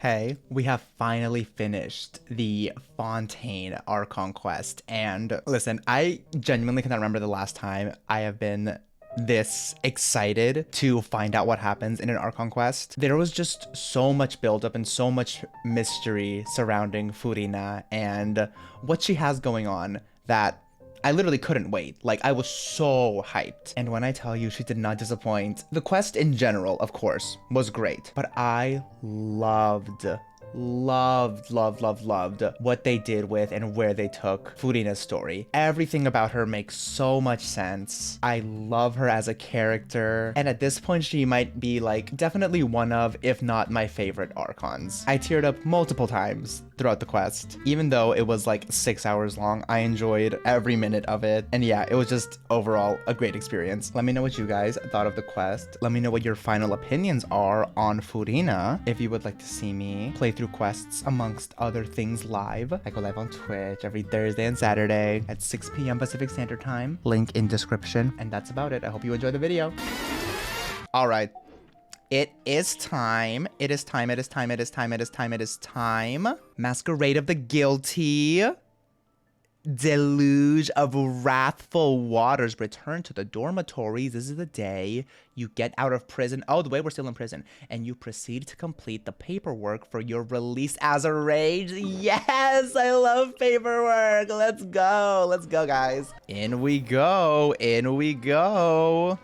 Hey, we have finally finished the Fontaine Archon quest, and listen, I genuinely cannot remember the last time I have been this excited to find out what happens in an Archon quest. There was just so much buildup and so much mystery surrounding Furina and what she has going on that I literally couldn't wait. Like, I was so hyped. And when I tell you she did not disappoint, the quest in general, of course, was great. But I loved what they did with and where they took Furina's story. Everything about her makes so much sense. I love her as a character, and at this point she might be like definitely one of, if not my favorite Archons. I teared up multiple times throughout the quest. Even though it was like 6 hours long, I enjoyed every minute of it, and yeah, it was just overall a great experience. Let me know what you guys thought of the quest. Let me know what your final opinions are on Furina. If you would like to see me play through quests amongst other things live, I go live on Twitch every Thursday and Saturday at 6 p.m. Pacific Standard Time. Link in description. And that's about it. I hope you enjoy the video. All right. It is time. It is time. It is time. It is time. It is time. It is time. Masquerade of the Guilty. Deluge of wrathful waters. Return to the dormitories. This is the day you get out of prison. Oh, the way we're still in prison. And you proceed to complete the paperwork for your release as a rage. Yes, I love paperwork. Let's go. Let's go, guys. In we go. In we go.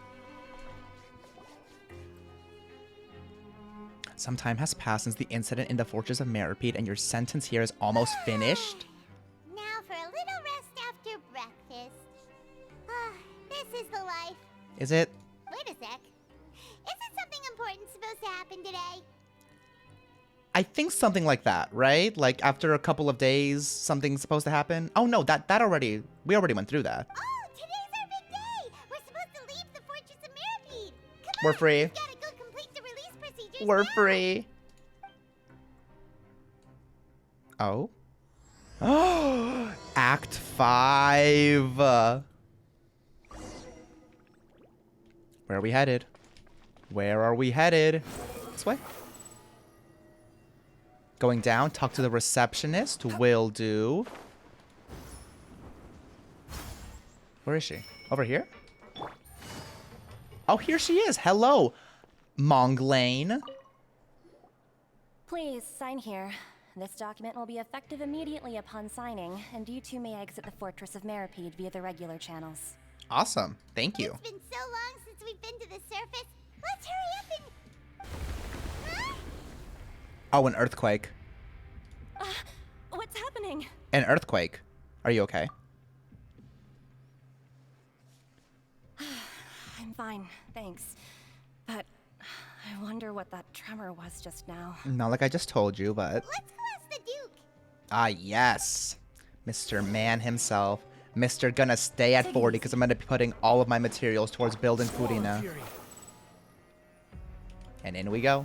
Some time has passed since the incident in the Fortress of Meripede, and your sentence here is almost finished. Now for a little rest after breakfast. This is the life. Is it? Wait a sec. Isn't something important supposed to happen today? I think something like that, right? Like after a couple of days, something's supposed to happen. Oh no, we already went through that. Oh, today's our big day. We're supposed to leave the Fortress of Meripede. Come We're on, free. we've gotta go complete the release procedures We're now. free. Oh. Act 5. Where are we headed? Where are we headed? This way. Going down, talk to the receptionist. Will do. Where is she? Over here? Oh, here she is. Hello, Monglane. Please, sign here. This document will be effective immediately upon signing, and you two may exit the Fortress of Meripede via the regular channels. Awesome. Thank you. It's been so long since we've been to the surface. Let's hurry up and... Huh? Oh, an earthquake. What's happening? An earthquake. Are you okay? I'm fine, thanks. But I wonder what that tremor was just now. Not like I just told you, but... Let's go ask the Duke. Ah, yes. Mr. Man himself. Mr. Gonna stay at 40 because I'm gonna be putting all of my materials towards building Furina. And in we go.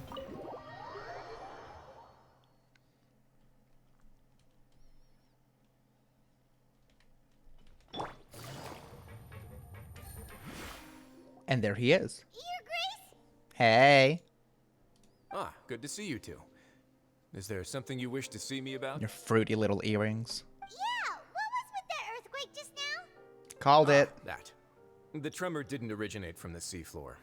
And there he is. Your Grace? Hey. Ah, good to see you two. Is there something you wish to see me about? Your fruity little earrings. Yeah, what was with that earthquake just now? Called it. That. The tremor didn't originate from the seafloor.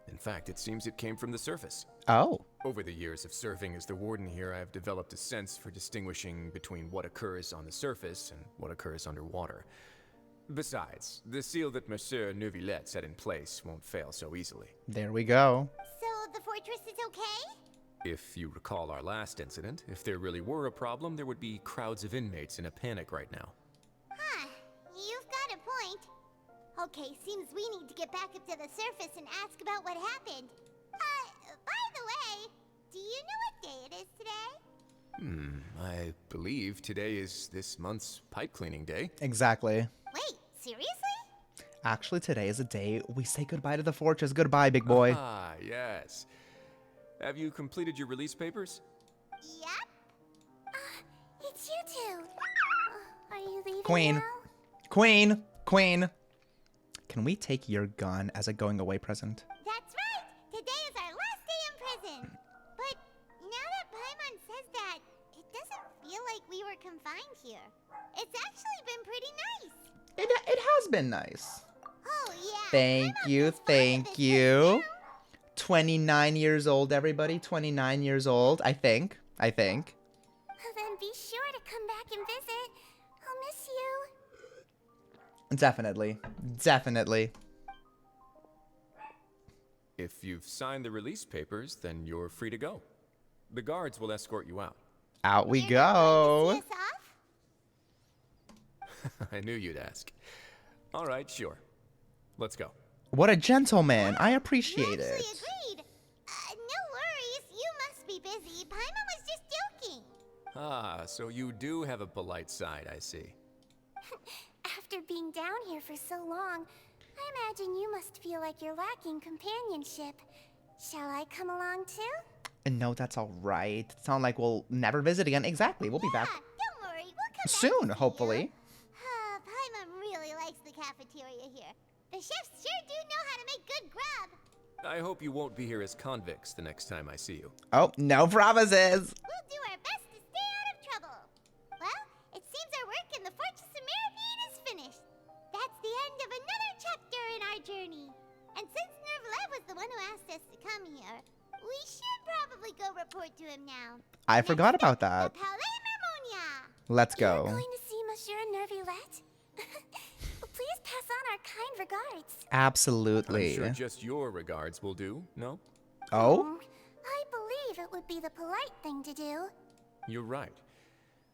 In fact, it seems it came from the surface. Oh. Over the years of serving as the warden here, I have developed a sense for distinguishing between what occurs on the surface and what occurs underwater. Besides, the seal that Monsieur Neuvillette set in place won't fail so easily. There we go. So the fortress is okay? If you recall our last incident, if there really were a problem, there would be crowds of inmates in a panic right now. Huh, you've got a point. Okay, seems we need to get back up to the surface and ask about what happened. By the way, do you know what day it is today? I believe today is this month's pipe cleaning day. Exactly. Wait, seriously? Actually, today is a day we say goodbye to the fortress. Goodbye, big boy. Ah, yes. Have you completed your release papers? Yep. It's you two. Are you leaving Queen. now? Queen. Queen. Can we take your gun as a going away present? That's right. Today is our last day in prison. But now that Paimon says is that it doesn't feel like we were confined here. It's actually been pretty nice. It has been nice. Oh yeah. Thank you, thank you. 29 years old, everybody. 29 years old, I think. Then be sure to come back and visit. I'll miss you. Definitely. Definitely. If you've signed the release papers, then you're free to go. The guards will escort you out. Out we You're not go. going to see us off? I knew you'd ask. All right, sure. Let's go. What a gentleman. I You appreciate actually it. agreed. No worries. You must be busy. Paimon was just joking. Ah, so you do have a polite side, I see. After being down here for so long, I imagine you must feel like you're lacking companionship. Shall I come along too? No, that's all right. Sound like we'll never visit again. Exactly. We'll be back Don't worry. We'll come back soon, to see hopefully. Paimon really likes the cafeteria here. The chefs sure do know how to make good grub. I hope you won't be here as convicts the next time I see you. Oh, no promises. We'll do our best to stay out of trouble. Well, it seems our work in the Fortress of Meripede is finished. That's the end of another chapter in our journey. And since Nervalet was the one who asked us to come here, we should probably go report to him now. I forgot Next about up, that. The Palais Mermonia. Let's You're go. going to see Monsieur Nervalet? Please pass on our kind regards. Absolutely. I'm sure just your regards will do, no? Oh? I believe it would be the polite thing to do. You're right.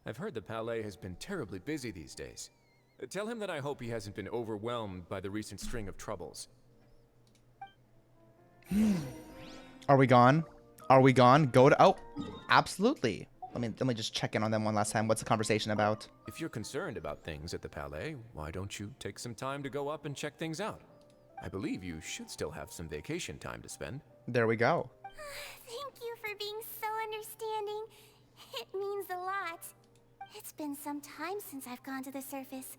I've heard the Palais has been terribly busy these days. Tell him that I hope he hasn't been overwhelmed by the recent string of troubles. Are we gone? Are we gone? Go to... Oh, absolutely. Let me just check in on them one last time. What's the conversation about? If you're concerned about things at the Palais, why don't you take some time to go up and check things out? I believe you should still have some vacation time to spend. There we go. Thank you for being so understanding. It means a lot. It's been some time since I've gone to the surface.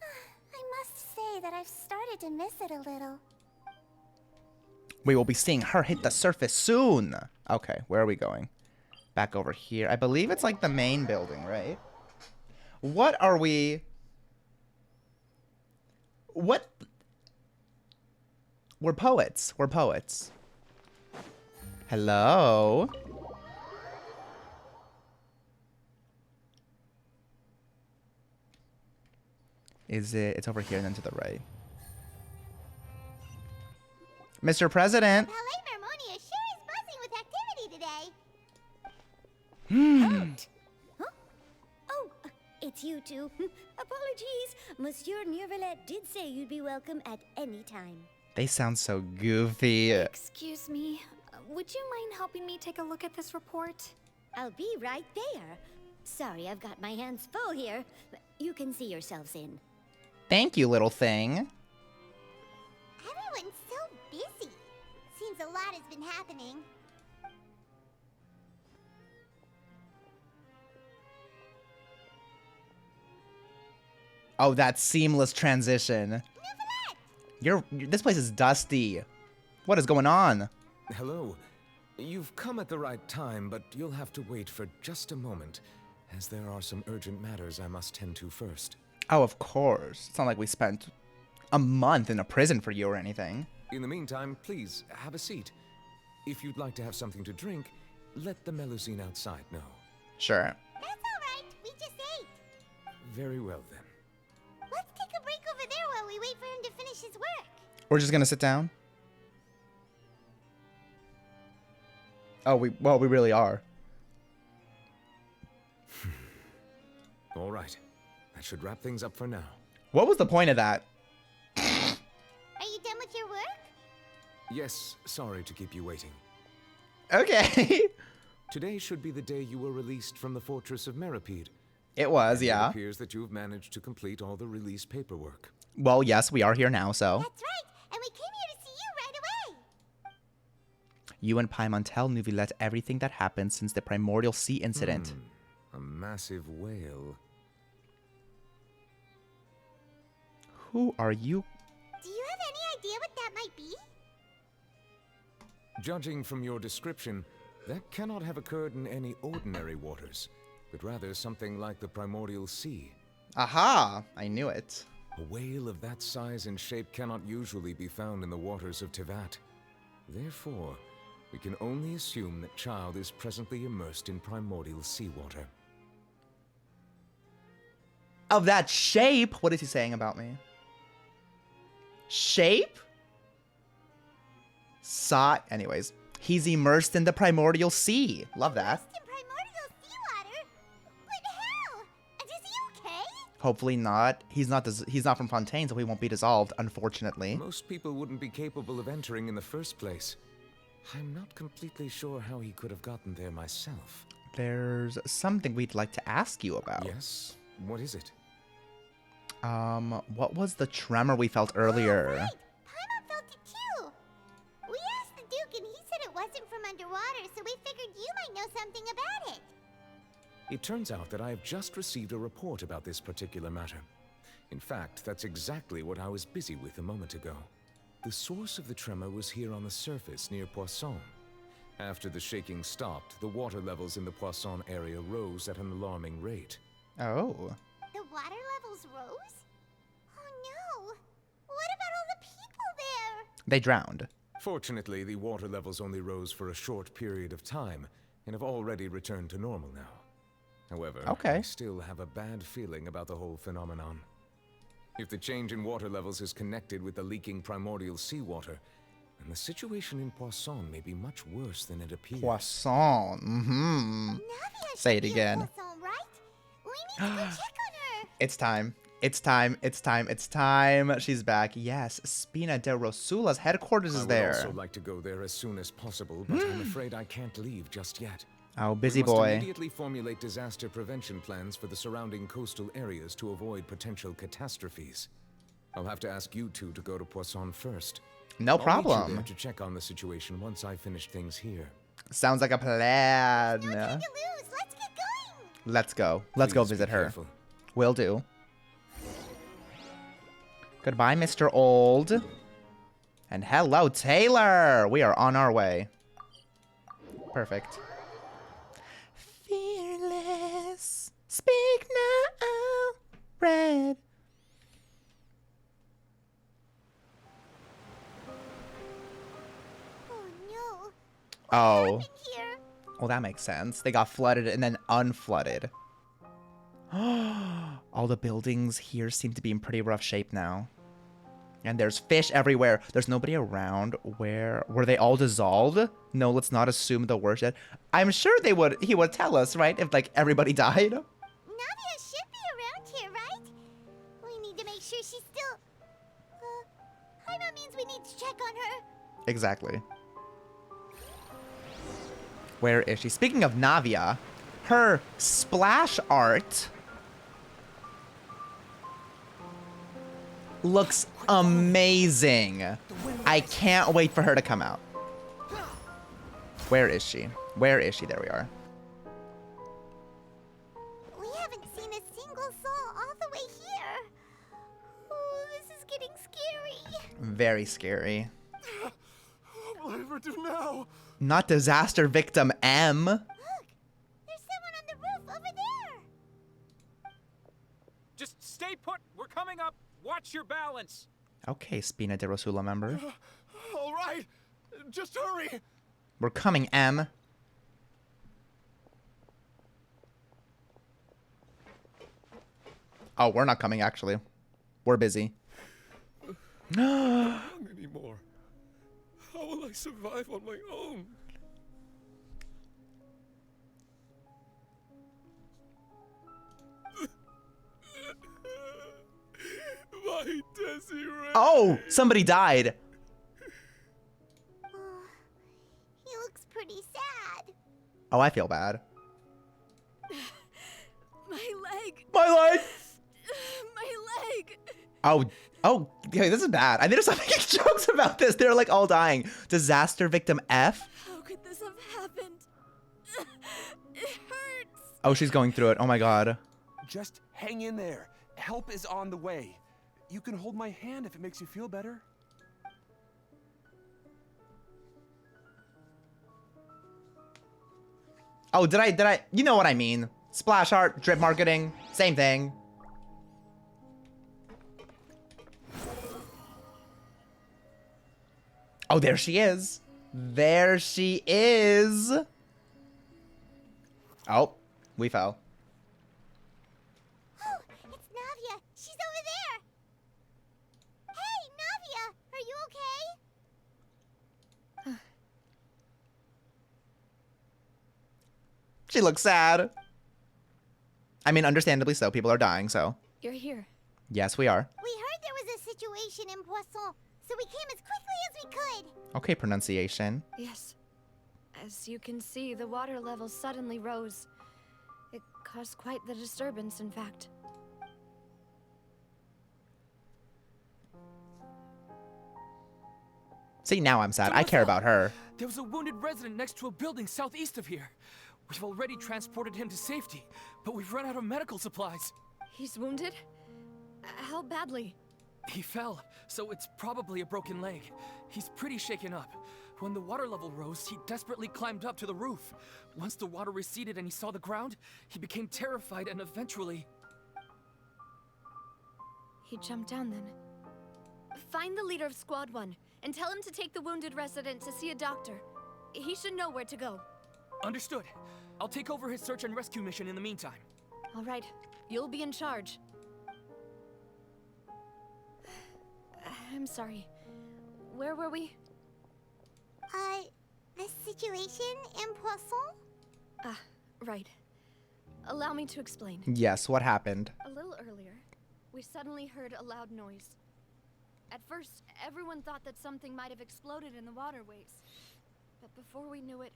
I must say that I've started to miss it a little. We will be seeing her hit the surface soon. Okay, where are we going? Back over here. I believe it's like the main building, right? What are we... What... We're poets. We're poets. Hello? Is it... It's over here and then to the right. Mr. President! Palais Mermonia sure is buzzing with activity today. Huh? Oh, it's you two. Apologies. Monsieur Nervalet did say you'd be welcome at any time. They sound so goofy. Excuse me. Would you mind helping me take a look at this report? I'll be right there. Sorry, I've got my hands full here. You can see yourselves in. Thank you, little thing. Everyone's so busy. Seems a lot has been happening. Oh, that seamless transition. This place is dusty. What is going on? Hello. You've come at the right time, but you'll have to wait for just a moment, as there are some urgent matters I must tend to first. Oh, of course. It's not like we spent a month in a prison for you or anything. In the meantime, please, have a seat. If you'd like to have something to drink, let the Melusine outside know. Sure. That's all right. We just ate. Very well, then. Let's take a break over there while we wait for him to finish his work. We're just gonna sit down? Oh, we really are. All right. That should wrap things up for now. What was the point of that? Are you done with your work? Yes, sorry to keep you waiting. Okay. Today should be the day you were released from the Fortress of Meripede. It was, It yeah. appears that you've managed to complete all the release paperwork. Well, yes, we are here now, so. That's right. And we came here to see you right away. You and Paimon tell Neuvillette everything that happened since the Primordial Sea incident. A massive whale. Who are you? Do you have any idea what that might be? Judging from your description, That cannot have occurred in any ordinary waters, but rather something like the primordial sea. Aha! I knew it. A whale of that size and shape cannot usually be found in the waters of Tivat. Therefore, we can only assume that Child is presently immersed in primordial seawater. Of that shape? What is he saying about me? Shape? Anyways, he's immersed in the primordial sea. Love that. Immersed in primordial seawater? But how? And is he okay? Hopefully not. He's not from Fontaine, so he won't be dissolved, unfortunately. Most people wouldn't be capable of entering in the first place. I'm not completely sure how he could have gotten there myself. There's something we'd like to ask you about. Yes? What is it? What was the tremor we felt earlier? Oh, right. Paimon felt it too. We asked the Duke and he said it wasn't from underwater, so we figured you might know something about it. It turns out that I have just received a report about this particular matter. In fact, that's exactly what I was busy with a moment ago. The source of the tremor was here on the surface near Poisson. After the shaking stopped, the water levels in the Poisson area rose at an alarming rate. Oh. The water levels rose? Oh no! What about all the people there? They drowned. Fortunately, the water levels only rose for a short period of time and have already returned to normal now. However, okay. I still have a bad feeling about the whole phenomenon. If the change in water levels is connected with the leaking primordial seawater, then the situation in Poisson may be much worse than it appears. Poisson. Mm-hmm. Navia Say should it be in again. Poisson, right? We need to go check on her. It's time. It's time. It's time. It's time. She's back. Yes, Spina de Rosula's headquarters is there. I would also like to go there as soon as possible, but I'm afraid I can't leave just yet. Oh, busy We must boy. immediately formulate disaster prevention plans for the surrounding coastal areas to avoid potential catastrophes. I'll have to ask you two to go to Poisson first. No I'll meet you problem. there to check on the situation once I finish things here. Sounds like a plan. No time to lose. Let's get going. Let's go. Let's go Please be visit her. careful. Will do. Goodbye, Mr. Old. And hello, Taylor. We are on our way. Perfect. Fearless. Speak now. Red. Oh no. Oh. Happened here? Well, that makes sense. They got flooded and then unflooded. All the buildings here seem to be in pretty rough shape now. And there's fish everywhere. There's nobody around. Were they all dissolved? No, let's not assume the worst yet. I'm sure he would tell us, right? If like everybody died. Navia should be around here, right? We need to make sure she's still... Paimon means we need to check on her. Exactly. Where is she? Speaking of Navia, her splash art looks amazing. I can't wait for her to come out. Where is she? Where is she? There we are. We haven't seen a single soul all the way here. Oh, this is getting scary. Very scary. What will I ever do now? Not disaster victim M. Look, there's someone on the roof over there. Just stay put. We're coming up. Watch your balance. Okay, Spina de Rosula member. All right, just hurry. We're coming, M. Oh, we're not coming, actually. We're busy. Not anymore. How will I survive on my own? My Deciphering. Oh, somebody died. He looks pretty sad. Oh, I feel bad. My leg! My leg. My leg! Oh, okay, this is bad. I need to stop making jokes about this. They're like all dying. Disaster victim F. How could this have happened? It hurts! Oh, she's going through it. Oh my god. Just hang in there. Help is on the way. You can hold my hand if it makes you feel better. Oh, did I? You know what I mean. Splash art, drip marketing, same thing. Oh, there she is. There she is. Oh, we fell. Oh, it's Navia. She's over there. Hey, Navia, are you okay? She looks sad. I mean, understandably so. People are dying, so. You're here. Yes, we are. We heard there was a situation in Poisson, so we came as quickly as we could. Okay, pronunciation. Yes. As you can see, the water level suddenly rose. It caused quite the disturbance, in fact. See, now I'm sad. I care about her. There was a wounded resident next to a building southeast of here. We've already transported him to safety, but we've run out of medical supplies. He's wounded? How badly? He fell, so it's probably a broken leg. He's pretty shaken up. When the water level rose, he desperately climbed up to the roof. Once the water receded and he saw the ground, he became terrified and eventually... He jumped down then. Find the leader of Squad 1 and tell him to take the wounded resident to see a doctor. He should know where to go. Understood. I'll take over his search and rescue mission in the meantime. All right, you'll be in charge. I'm sorry. Where were we? The situation in Poisson? Ah, right. Allow me to explain. Yes, what happened? A little earlier, we suddenly heard a loud noise. At first, everyone thought that something might have exploded in the waterways. But before we knew it,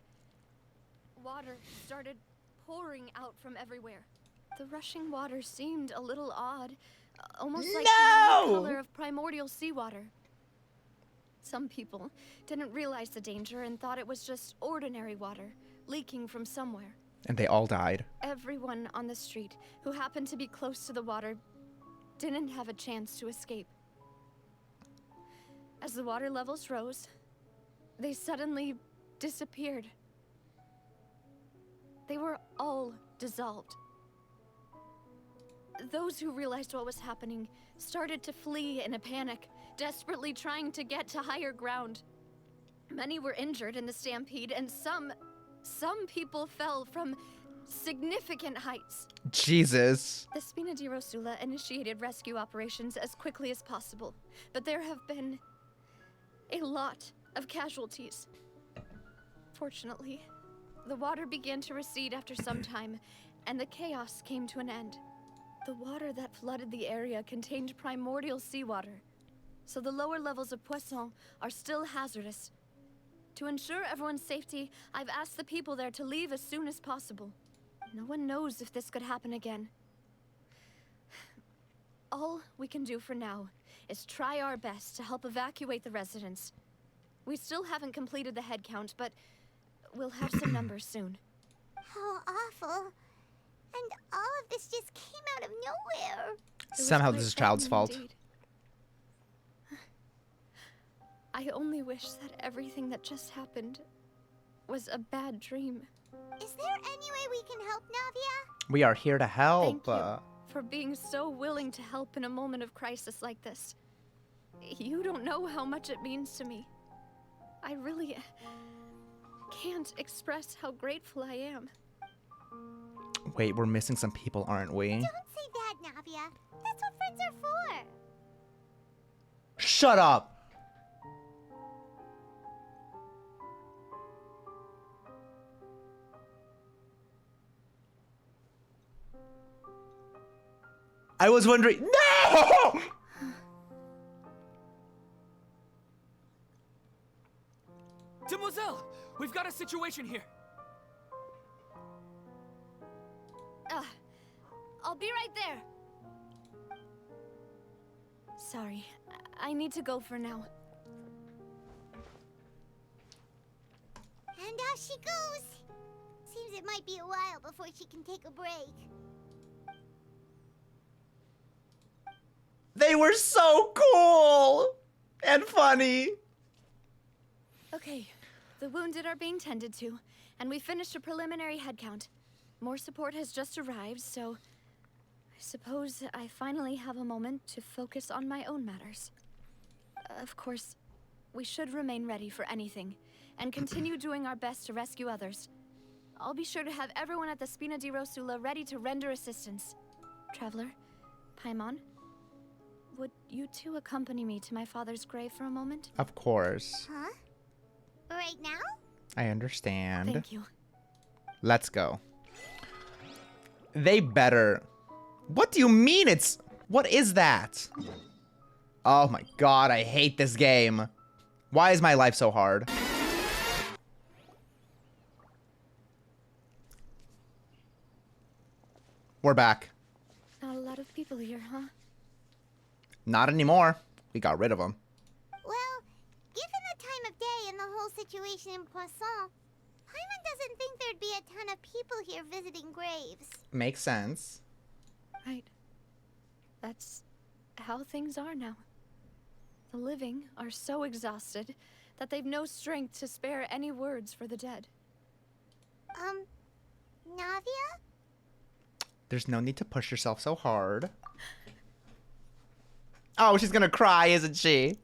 water started pouring out from everywhere. The rushing water seemed a little odd, almost like the color of primordial seawater. Some people didn't realize the danger and thought it was just ordinary water leaking from somewhere. And they all died. Everyone on the street who happened to be close to the water didn't have a chance to escape. As the water levels rose, they suddenly disappeared. They were all dissolved. Those who realized what was happening started to flee in a panic, desperately trying to get to higher ground. Many were injured in the stampede, and some people fell from significant heights. Jesus. The Spina di Rosula initiated rescue operations as quickly as possible, but there have been a lot of casualties. Fortunately, the water began to recede after some time, and the chaos came to an end. The water that flooded the area contained primordial seawater, so the lower levels of Poisson are still hazardous. To ensure everyone's safety, I've asked the people there to leave as soon as possible. No one knows if this could happen again. All we can do for now is try our best to help evacuate the residents. We still haven't completed the head count, but we'll have some numbers soon. How awful. And all of this just came out of nowhere. Somehow this is child's fault. Indeed. I only wish that everything that just happened was a bad dream. Is there any way we can help, Navia? We are here to help. Thank you for being so willing to help in a moment of crisis like this. You don't know how much it means to me. I really can't express how grateful I am. Wait, we're missing some people, aren't we? Don't say that, Navia. That's what friends are for. Shut up! I was wondering. No! Demoiselle, we've got a situation here. I'll be right there. Sorry, I need to go for now. And out she goes. Seems it might be a while before she can take a break. They were so cool and funny. Okay, the wounded are being tended to, and we finished a preliminary headcount. More support has just arrived, so I suppose I finally have a moment to focus on my own matters. Of course, we should remain ready for anything, and continue doing our best to rescue others. I'll be sure to have everyone at the Spina di Rosula ready to render assistance. Traveler, Paimon, would you two accompany me to my father's grave for a moment? Of course. Huh? Right now? I understand. Thank you. Let's go. They better... What do you mean it's... What is that? Oh my god, I hate this game. Why is my life so hard? We're back. Not a lot of people here, huh? Not anymore. We got rid of them. Well, given the time of day and the whole situation in Poisson, Paimon doesn't think there'd be a ton of people here visiting graves. Makes sense. Right. That's how things are now. The living are so exhausted that they've no strength to spare any words for the dead. Navia? There's no need to push yourself so hard. Oh, she's gonna cry, isn't she?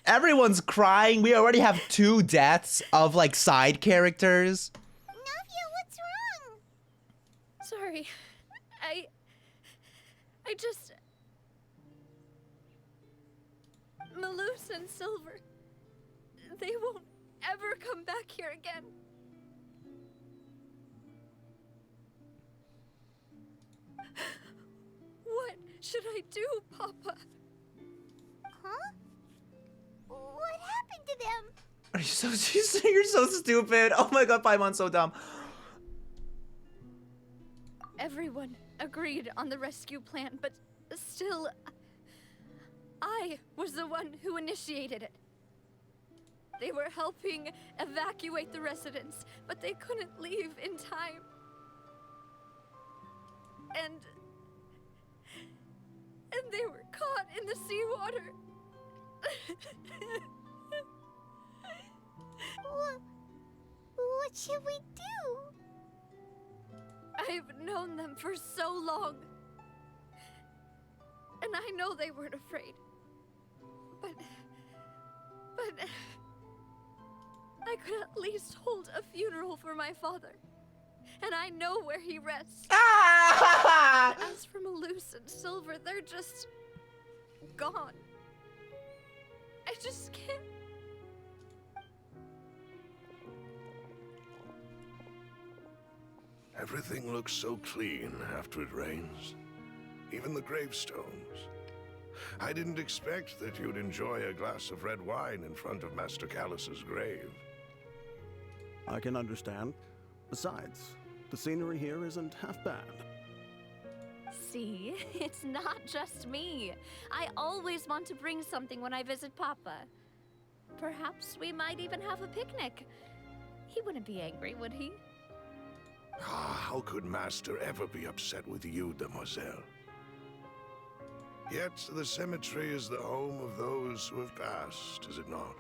Everyone's crying. We already have 2 deaths of, like, side characters. Navia, what's wrong? Sorry. I just... Malus and Silver, they won't ever come back here again. What should I do, Papa? Huh? What happened to them? Are you so... You're so stupid. Oh my god, Paimon's so dumb. Everyone agreed on the rescue plan, but still, I was the one who initiated it. They were helping evacuate the residents, but they couldn't leave in time. And they were caught in the seawater. What should we do? I've known them for so long. And I know they weren't afraid. But I could at least hold a funeral for my father. And I know where he rests. Ah! As for Malus and Silver, they're just gone. I just can't. Everything looks so clean after it rains. Even the gravestones. I didn't expect that you'd enjoy a glass of red wine in front of Master Callus's grave. I can understand. Besides, the scenery here isn't half bad. See, it's not just me. I always want to bring something when I visit Papa. Perhaps we might even have a picnic. He wouldn't be angry, would he? How could Master ever be upset with you, Demoiselle? Yet the cemetery is the home of those who have passed, is it not?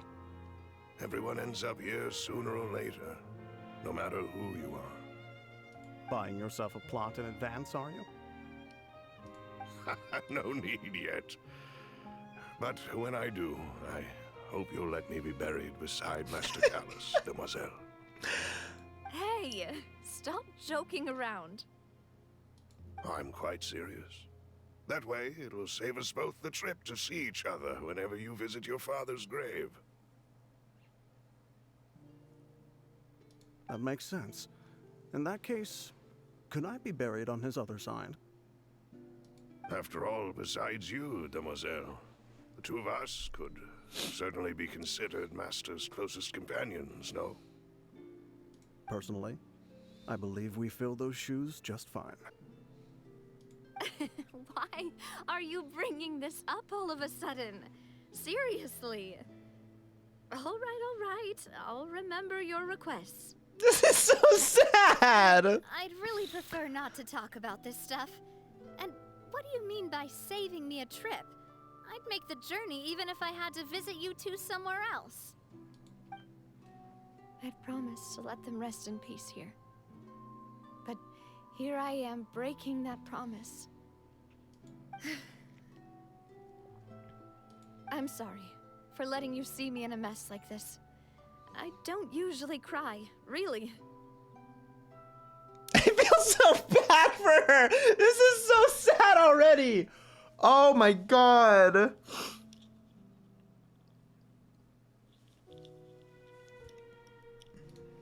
Everyone ends up here sooner or later, no matter who you are. Buying yourself a plot in advance, are you? No need yet. But when I do, I hope you'll let me be buried beside Master Callus, Demoiselle. Hey, stop joking around. I'm quite serious. That way, it'll save us both the trip to see each other whenever you visit your father's grave. That makes sense. In that case, could I be buried on his other side? After all, besides you, Demoiselle, the two of us could certainly be considered Master's closest companions, no? Personally, I believe we fill those shoes just fine. Why are you bringing this up all of a sudden? Seriously. All right. I'll remember your requests. This is so sad. I'd really prefer not to talk about this stuff. And what do you mean by saving me a trip? I'd make the journey even if I had to visit you two somewhere else. I'd promised to let them rest in peace here. But here I am breaking that promise. I'm sorry for letting you see me in a mess like this. I don't usually cry, really. I feel so bad for her. This is so sad already. Oh my god.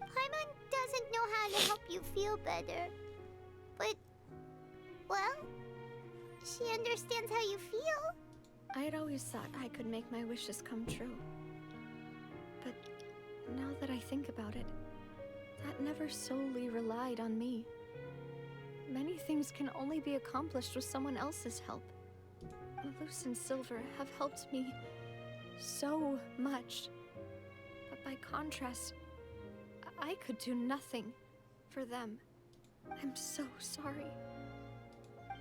Paimon doesn't know how to help you feel better. But, well, she understands how you feel. I'd always thought I could make my wishes come true. But now that I think about it, that never solely relied on me. Many things can only be accomplished with someone else's help. Malus and Silver have helped me so much. But by contrast, I could do nothing for them. I'm so sorry.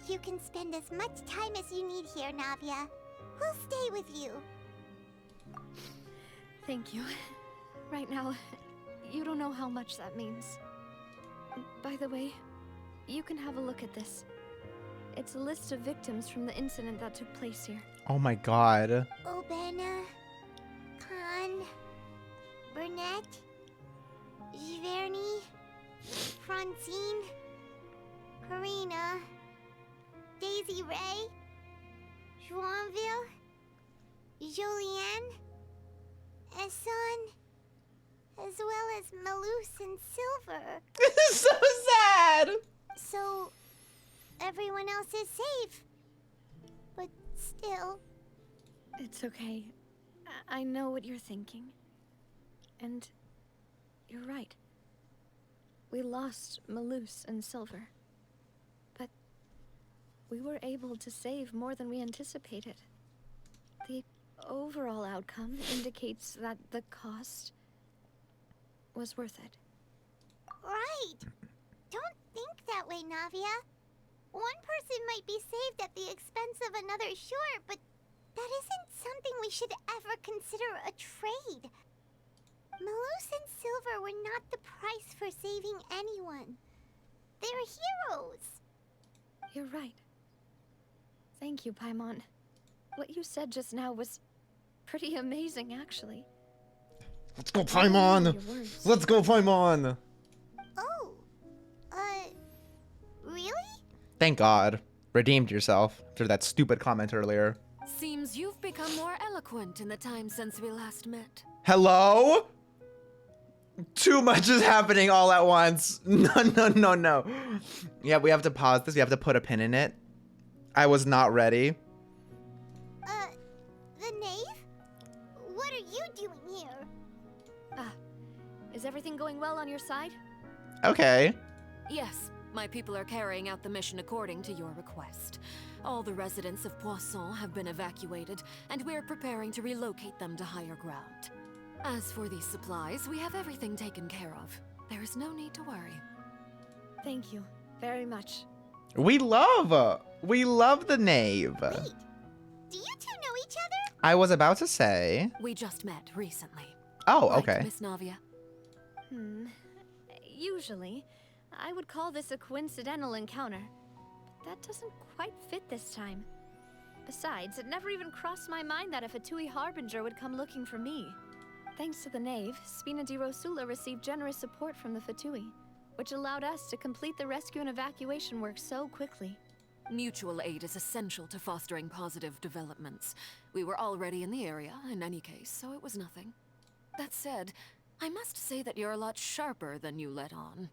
You can spend as much time as you need here, Navia. We'll stay with you. Thank you. Right now, you don't know how much that means. By the way, you can have a look at this. It's a list of victims from the incident that took place here. Oh my god. Obena, Khan, Burnett, Giverny, Francine, Karina, Daisy Ray, Joinville, Jolienne, Esson, as well as Malus and Silver. This is so sad. So, everyone else is safe. But still... It's okay. I know what you're thinking. And you're right. We lost Malus and Silver. But we were able to save more than we anticipated. The overall outcome indicates that the cost was worth it. Right. Don't think that way, Navia. One person might be saved at the expense of another, sure, but that isn't something we should ever consider a trade. Malus and Silver were not the price for saving anyone. They're heroes. You're right. Thank you, Paimon. What you said just now was pretty amazing, actually. Let's go, Paimon. Let's go, Paimon. Oh, really? Thank God. Redeemed yourself after that stupid comment earlier. Seems you've become more eloquent in the time since we last met. Hello? Too much is happening all at once. No. Yeah, we have to pause this. We have to put a pin in it. I was not ready. The Knave? What are you doing here? Is everything going well on your side? Okay. Yes, my people are carrying out the mission according to your request. All the residents of Poisson have been evacuated, and we're preparing to relocate them to higher ground. As for these supplies, we have everything taken care of. There is no need to worry. Thank you very much. We love the Knave. Wait, do you two know each other? I was about to say. We just met recently. Oh, Right, okay. Miss Navia? Usually, I would call this a coincidental encounter, but that doesn't quite fit this time. Besides, it never even crossed my mind that a Fatui Harbinger would come looking for me. Thanks to the Knave, Spina di Rosula received generous support from the Fatui, which allowed us to complete the rescue and evacuation work so quickly. Mutual aid is essential to fostering positive developments. We were already in the area, in any case, so it was nothing. That said, I must say that you're a lot sharper than you let on.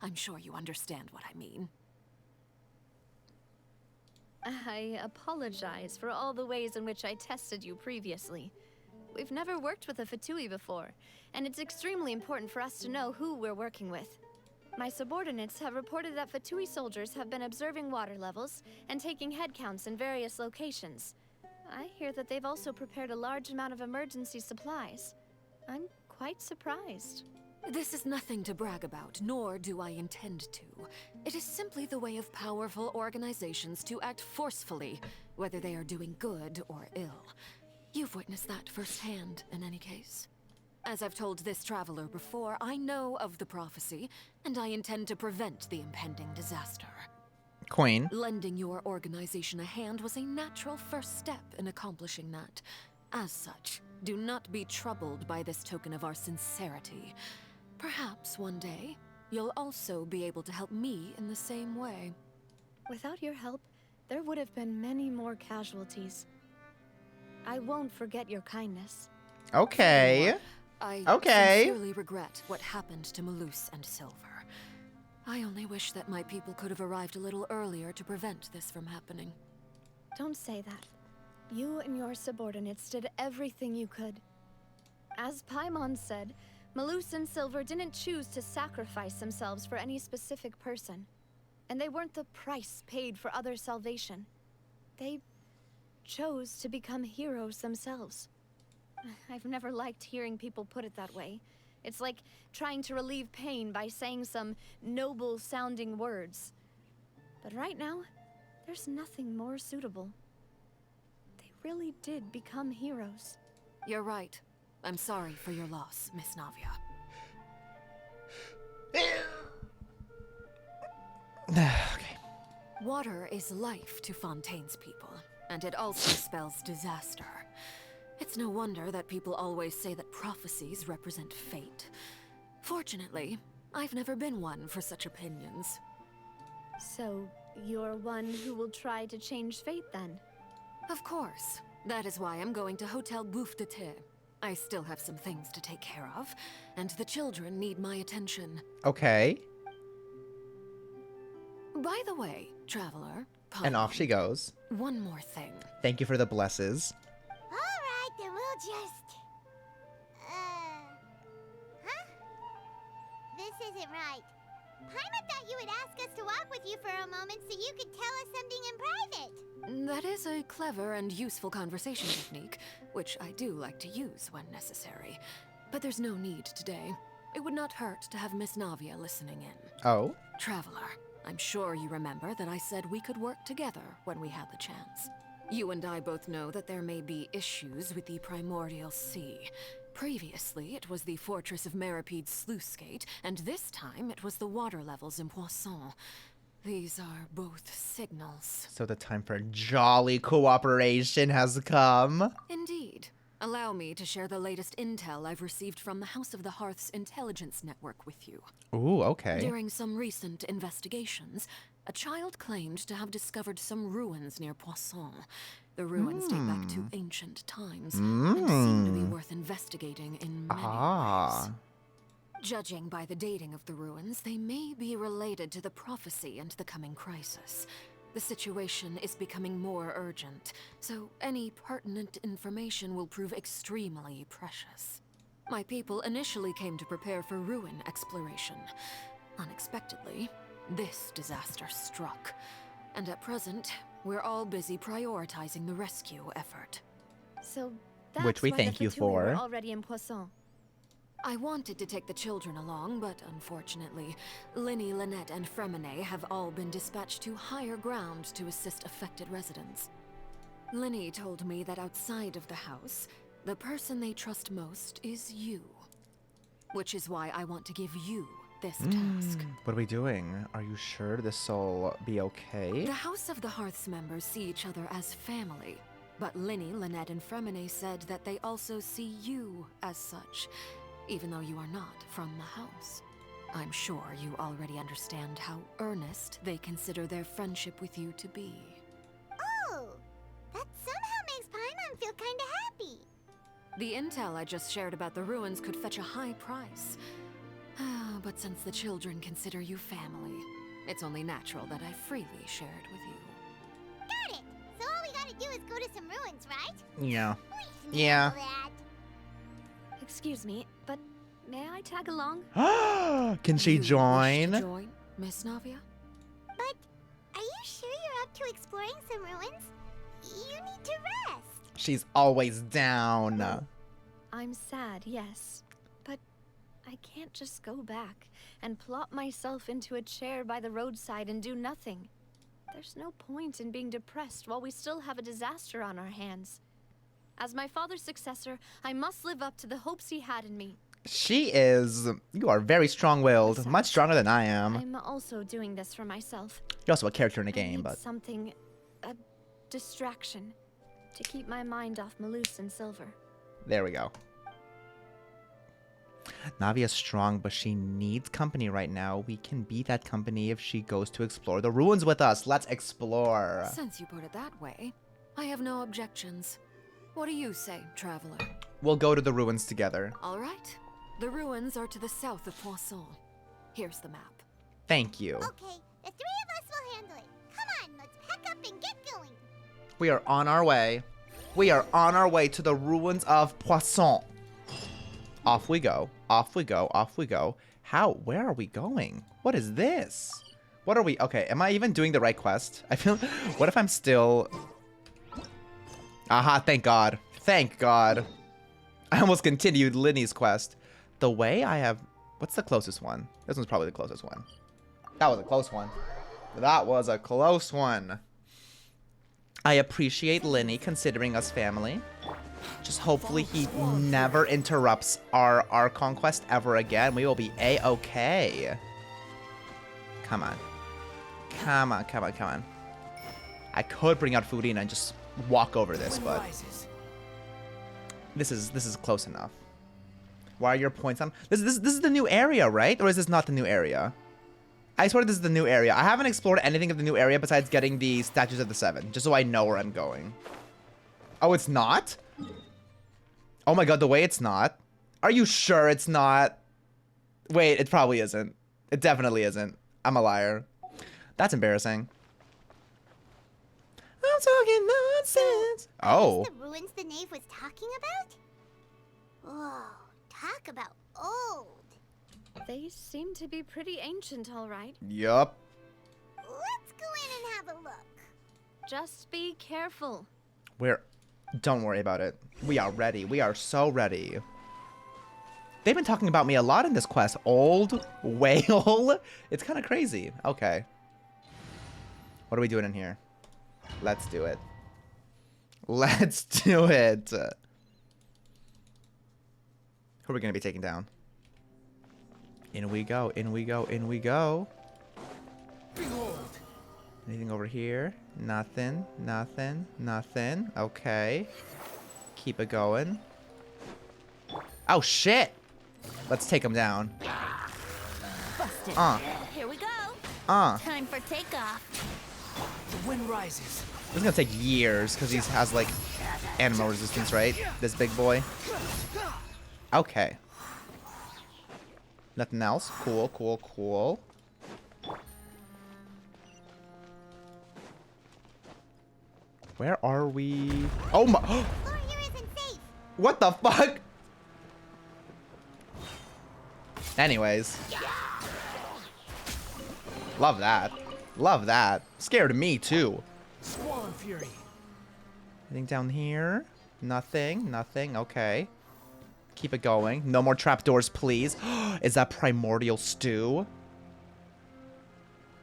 I'm sure you understand what I mean. I apologize for all the ways in which I tested you previously. We've never worked with a Fatui before, and it's extremely important for us to know who we're working with. My subordinates have reported that Fatui soldiers have been observing water levels and taking head counts in various locations. I hear that they've also prepared a large amount of emergency supplies. I'm quite surprised. This is nothing to brag about, nor do I intend to. It is simply the way of powerful organizations to act forcefully, whether they are doing good or ill. You've witnessed that firsthand, in any case. As I've told this traveler before, I know of the prophecy, and I intend to prevent the impending disaster. Queen. Lending your organization a hand was a natural first step in accomplishing that. As such, do not be troubled by this token of our sincerity. Perhaps one day, you'll also be able to help me in the same way. Without your help, there would have been many more casualties. I won't forget your kindness. Okay. I Okay. sincerely regret what happened to Malus and Silver. I only wish that my people could have arrived a little earlier to prevent this from happening. Don't say that. You and your subordinates did everything you could. As Paimon said, Malus and Silver didn't choose to sacrifice themselves for any specific person. And they weren't the price paid for other salvation. They chose to become heroes themselves. I've never liked hearing people put it that way. It's like trying to relieve pain by saying some noble-sounding words. But right now, there's nothing more suitable. They really did become heroes. You're right. I'm sorry for your loss, Miss Navia. Okay. Water is life to Fontaine's people, and it also spells disaster. It's no wonder that people always say that prophecies represent fate. Fortunately, I've never been one for such opinions. So, you're one who will try to change fate then? Of course. That is why I'm going to Hotel Bouffe de Thé. I still have some things to take care of, and the children need my attention. Okay. By the way, traveler, And off she goes. one more thing. Thank you for the blesses. Alright, then we'll just... Huh? This isn't right. Paimon thought you would ask us to walk with you for a moment so you could tell us something in private. That is a clever and useful conversation technique, which I do like to use when necessary. But there's no need today. It would not hurt to have Miss Navia listening in. Oh? Traveler, I'm sure you remember that I said we could work together when we had the chance. You and I both know that there may be issues with the Primordial Sea. Previously, it was the Fortress of Maripede's sluice gate, and this time it was the water levels in Poisson. These are both signals. So the time for jolly cooperation has come. Indeed. Allow me to share the latest intel I've received from the House of the Hearth's intelligence network with you. Ooh, okay. During some recent investigations, a child claimed to have discovered some ruins near Poisson. The ruins date back to ancient times and seem to be worth investigating in many ways. Judging by the dating of the ruins, they may be related to the prophecy and the coming crisis. The situation is becoming more urgent, so any pertinent information will prove extremely precious. My people initially came to prepare for ruin exploration. Unexpectedly, this disaster struck, and at present, we're all busy prioritizing the rescue effort. So that's Which we why thank the you Fatui were for. already in Poisson. I wanted to take the children along, but unfortunately, Linny, Lynette, and Fremine have all been dispatched to higher ground to assist affected residents. Linny told me that outside of the house, the person they trust most is you. Which is why I want to give you this task. What are we doing? Are you sure this'll be okay? The House of the Hearth's members see each other as family, but Linny, Lynette, and Fremine said that they also see you as such, even though you are not from the house. I'm sure you already understand how earnest they consider their friendship with you to be. Oh, that somehow makes Paimon feel kinda happy. The intel I just shared about the ruins could fetch a high price. But since the children consider you family, it's only natural that I freely share it with you. Got it! So all we gotta do is go to some ruins, right? Yeah. We can Yeah. handle that. Excuse me, but may I tag along? Can she You wish to join? join, Miss Navia? But are you sure you're up to exploring some ruins? You need to rest. She's always down. I'm sad, yes. But I can't just go back and plop myself into a chair by the roadside and do nothing. There's no point in being depressed while we still have a disaster on our hands. As my father's successor, I must live up to the hopes he had in me. She is... You are very strong-willed. Much stronger than I am. I'm also doing this for myself. You're also a character in the I game, need but... something... a distraction. To keep my mind off Malus and Silver. There we go. Navia's strong, but she needs company right now. We can be that company if she goes to explore the ruins with us. Let's explore. Since you put it that way, I have no objections. What do you say, traveler? We'll go to the ruins together. All right. The ruins are to the south of Poisson. Here's the map. Thank you. Okay, the three of us will handle it. Come on, let's pack up and get going. We are on our way. We are on our way to the ruins of Poisson. Off we go. Off we go. Off we go. How? Where are we going? What is this? What are we? Okay, am I even doing the right quest? I feel... What if I'm still... Aha, thank God. Thank God. I almost continued Linny's quest. The way I have... What's the closest one? This one's probably the closest one. That was a close one. That was a close one. I appreciate Linny considering us family. Just hopefully he never interrupts our Archon quest ever again. We will be A-okay. Come on. Come on, come on, come on. I could bring out Furina and just walk over this, but this is close enough. Why are your points on? This is the new area, right? Or is this not the new area? I swear this is the new area. I haven't explored anything of the new area besides getting the statues of the seven, just so I know where I'm going. Oh, it's not? Oh my God, the way it's not? Are you sure it's not? Wait, it probably isn't. It definitely isn't. I'm a liar. That's embarrassing. I'm talking nonsense. Oh. The ruins the Knave was talking about? Whoa, talk about old. They seem to be pretty ancient, all right. Yup. Let's go in and have a look. Just be careful. Don't worry about it. We are ready. We are so ready. They've been talking about me a lot in this quest. Old whale. It's kind of crazy. Okay. What are we doing in here? Let's do it. Let's do it. Who are we going to be taking down? In we go. In we go. In we go. Behold. Anything over here? Nothing. Nothing. Nothing. Okay. Keep it going. Oh, shit. Let's take him down. Busted. Here we go. Time for takeoff. The wind rises. This is gonna take years because he has like animal resistance, right? This big boy. Okay. Nothing else. Cool, cool, cool. Where are we? Oh my! Floor here isn't safe. What the fuck? Anyways. Love that. Love that. Scared me too. Squall fury. Anything down here? Nothing. Nothing. Okay. Keep it going. No more trapdoors, please. Is that primordial stew?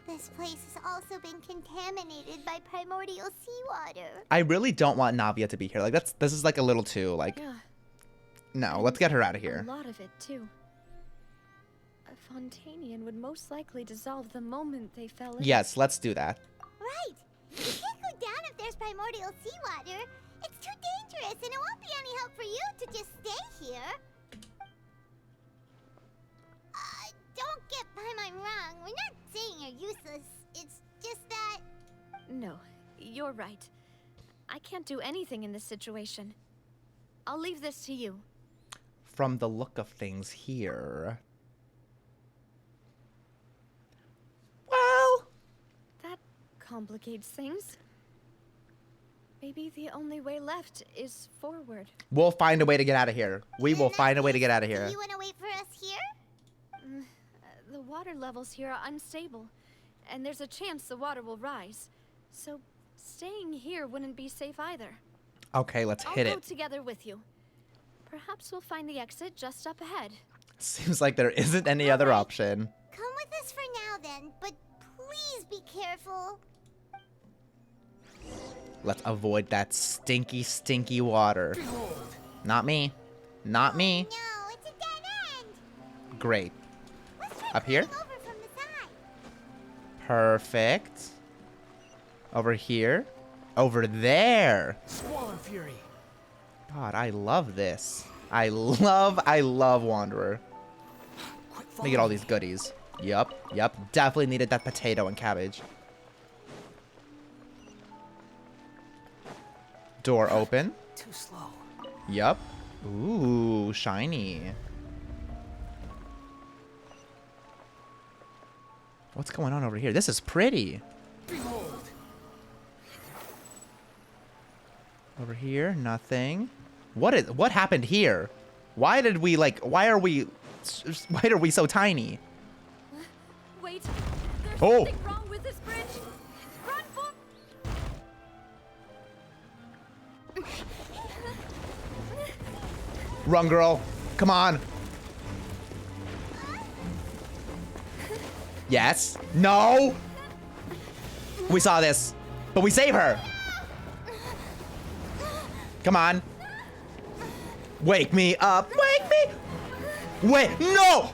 This place has also been contaminated by primordial seawater. I really don't want Navia to be here. Like this is like a little too like. Yeah. No, let's get her out of here. A lot of it too. A Fontainian would most likely dissolve the moment they fell in. Yes, let's do that. Right. You can't go down if there's primordial seawater. It's too dangerous, and it won't be any help for you to just stay here. Don't get Paimon wrong. We're not saying you're useless. It's just that... No, you're right. I can't do anything in this situation. I'll leave this to you. From the look of things here. Well... That complicates things. Maybe the only way left is forward. We'll find a way to get out of here. We will find a way to get out of here. Do you want to wait for us here? The water levels here are unstable, and there's a chance the water will rise. So staying here wouldn't be safe either. Okay, let's hit I'll go it. together with you. Perhaps we'll find the exit just up ahead. Seems like there isn't any other option. Come with us for now then, but please be careful. Let's avoid that stinky, stinky water. Not me. Not me. No, it's a dead end. Great. Let's try Up here? climbing over from the side. Perfect. Over here. Over there. Swallow Fury. God, I love this. I love Wanderer. Let me get all these goodies. Yup. Definitely needed that potato and cabbage. Door open. Too slow. Yup. Ooh, shiny. What's going on over here? This is pretty. Behold. Over here, nothing. What happened here? Why are we so tiny? Wait, there's Oh. something wrong with this bridge. Run for... Run, girl. Come on. Yes. No. We saw this, but we save her. Come on. Wake me up. Wake me. Wait. No.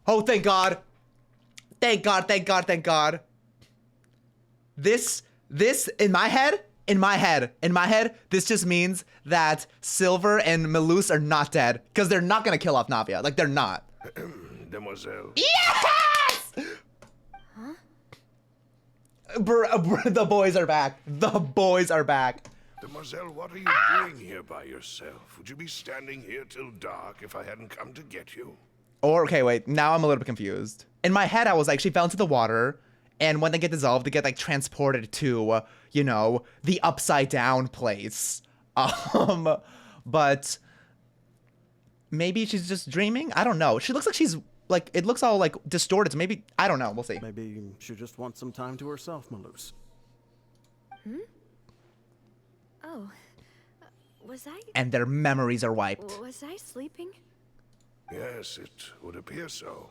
Oh, thank God. Thank God, thank God, thank God. This, in my head, this just means that Silver and Melus are not dead. Because they're not going to kill off Navia. Like, they're not. Demoiselle. Yes! Huh? The boys are back. The boys are back. Demoiselle, what are you doing here by yourself? Would you be standing here till dark if I hadn't come to get you? Or, okay, wait. Now I'm a little bit confused. In my head, I was like, she fell into the water. And when they get dissolved, they get, like, transported to, you know, the upside down place. But maybe she's just dreaming? I don't know. She looks like she's, like, it looks all, like, distorted. So maybe, I don't know. We'll see. Maybe she just wants some time to herself, Melus. Oh, was I... And their memories are wiped. Was I sleeping? Yes, it would appear so.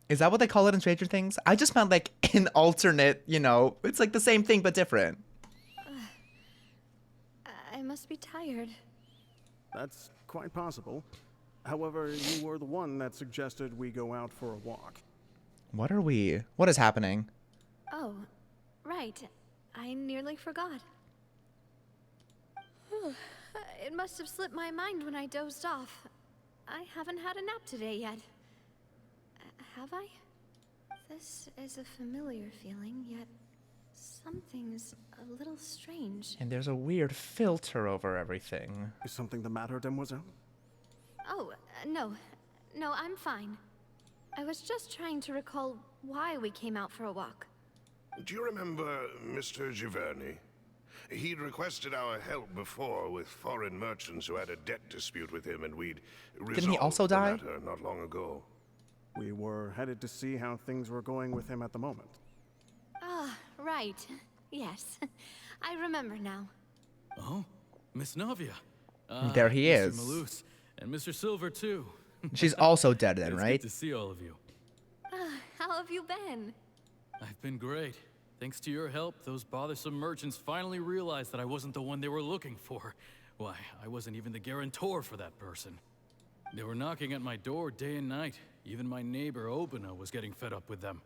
Is that what they call it in Stranger Things? I just meant, like, an alternate, you know, it's like the same thing but different. I must be tired. That's quite possible. However, you were the one that suggested we go out for a walk. What is happening? Oh, right. I nearly forgot. It must have slipped my mind when I dozed off. I haven't had a nap today yet. Have I? This is a familiar feeling, yet something's a little strange. And there's a weird filter over everything. Is something the matter, Demoiselle? Oh, no. No, I'm fine. I was just trying to recall why we came out for a walk. Do you remember Mr. Giverny? He'd requested our help before with foreign merchants who had a debt dispute with him, and we'd Didn't he also die? the matter not long ago. We were headed to see how things were going with him at the moment. Ah, right. Yes. I remember now. Oh, Miss Navia. There he Mr. is. Melus, and Mr. Silver, too. She's also dead then, It's right? good to see all of you. How have you been? I've been great. Thanks to your help, those bothersome merchants finally realized that I wasn't the one they were looking for. Why, I wasn't even the guarantor for that person. They were knocking at my door day and night. Even my neighbor Obina was getting fed up with them.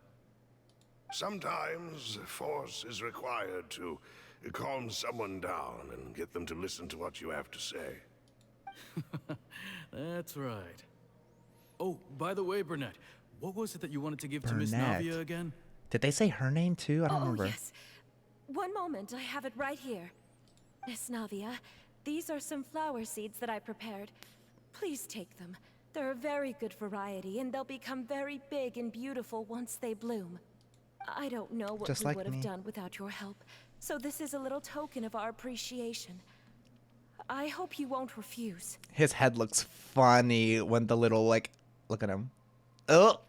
Sometimes force is required to calm someone down and get them to listen to what you have to say. That's right. Oh, by the way, Burnett, what was it that you wanted to give to Miss Burnett. Navia again? Did they say her name too? I don't remember. Yes. One moment, I have it right here. Miss Navia, these are some flower seeds that I prepared. Please take them. They're a very good variety, and they'll become very big and beautiful once they bloom. I don't know what Just we like would have me. done without your help, so this is a little token of our appreciation. I hope you won't refuse. His head looks funny when the little, like, look at him. Oh.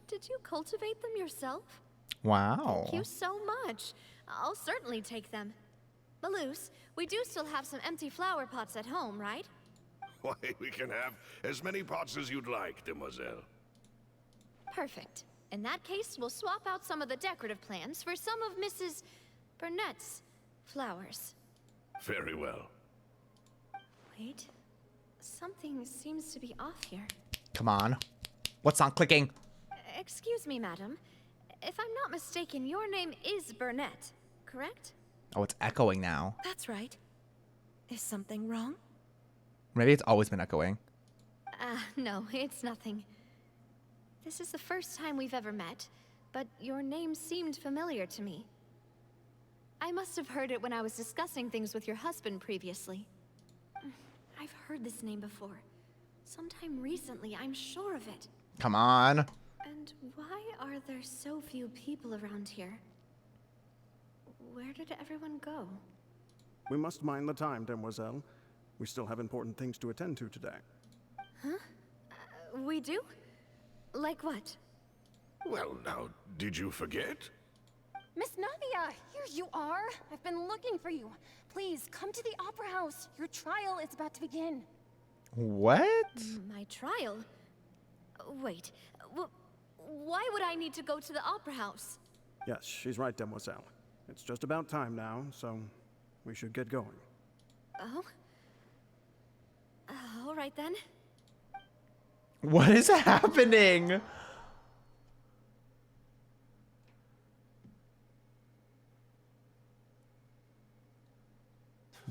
Did did you cultivate them yourself? Wow. Thank you so much. I'll certainly take them. Maloose, we do still have some empty flower pots at home, right? Why, we can have as many pots as you'd like, demoiselle. Perfect. In that case, we'll swap out some of the decorative plants for some of Mrs. Burnett's flowers. Very well. Wait. Something seems to be off here. Come on. What's not clicking? Excuse me, madam. If I'm not mistaken, your name is Burnett, correct? Oh, it's echoing now. That's right. Is something wrong? Maybe it's always been echoing. No, it's nothing. This is the first time we've ever met, but your name seemed familiar to me. I must have heard it when I was discussing things with your husband previously. I've heard this name before. Sometime recently, I'm sure of it. Come on. And why are there so few people around here? Where did everyone go? We must mind the time, demoiselle. We still have important things to attend to today. Huh? We do? Like what? Well, now, did you forget? Miss Navia, here you are. I've been looking for you. Please, come to the Opera House. Your trial is about to begin. What? My trial? Wait, why would I need to go to the Opera House? Yes, she's right, demoiselle. It's just about time now, so we should get going. Oh? All right then. What is happening?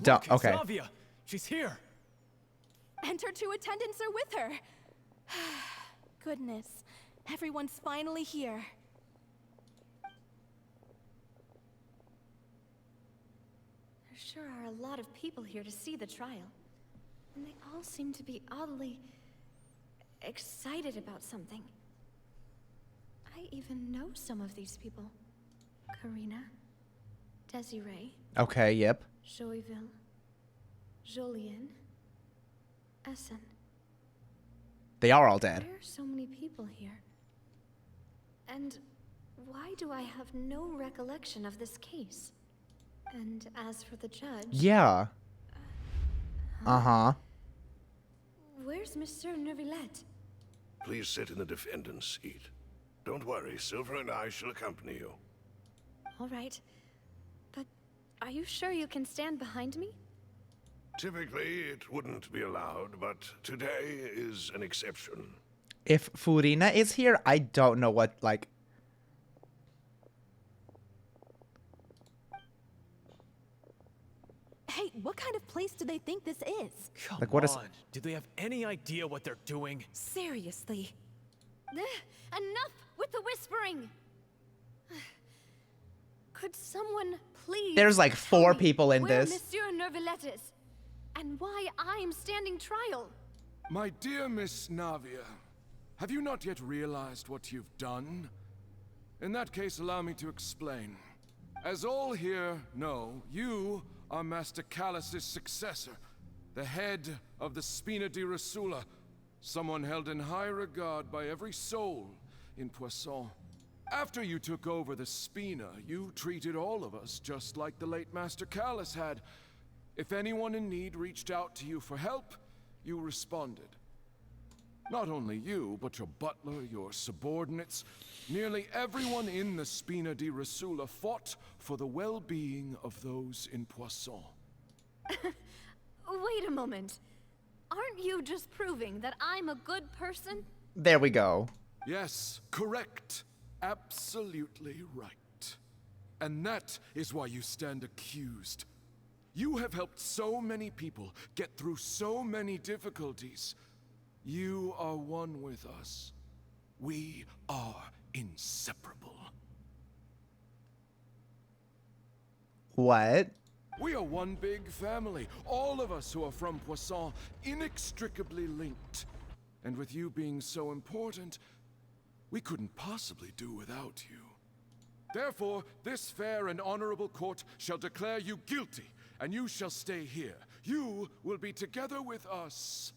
Look, Okay. It's Navia. She's here. And her two attendants are with her. Goodness, everyone's finally here. There sure are a lot of people here to see the trial. And they all seem to be oddly excited about something. I even know some of these people. Karina, Desiree, Okay, yep. Joyville, Jolien, Essen. They are all dead. Why are so many people here? And why do I have no recollection of this case? And as for the judge... Yeah. Uh-huh. Where's Monsieur Neuvillette? Please sit in the defendant's seat. Don't worry, Silver and I shall accompany you. All right. But are you sure you can stand behind me? Typically, it wouldn't be allowed, but today is an exception. If Furina is here, I don't know what, like... Hey, what kind of place do they think this is? Come Like, what is- on. Do they have any idea what they're doing? Seriously. Enough with the whispering! Could someone please... There's like 4 tell me people in where this. Monsieur Neuvillette is, and why I'm standing trial? My dear Miss Navia, have you not yet realized what you've done? In that case, allow me to explain. As all here know, you are Master Callus's successor, the head of the Spina di Rosula, someone held in high regard by every soul in Poisson. After you took over the Spina, you treated all of us just like the late Master Callus had. If anyone in need reached out to you for help, you responded. Not only you, but your butler, your subordinates, nearly everyone in the Spina di Rosula fought for the well-being of those in Poisson. Wait a moment. Aren't you just proving that I'm a good person? There we go. Yes, correct. Absolutely right. And that is why you stand accused. You have helped so many people get through so many difficulties. You are one with us. We are inseparable. What? We are one big family, all of us who are from Poisson, inextricably linked. And with you being so important, we couldn't possibly do without you. Therefore, this fair and honorable court shall declare you guilty, and you shall stay here. You will be together with us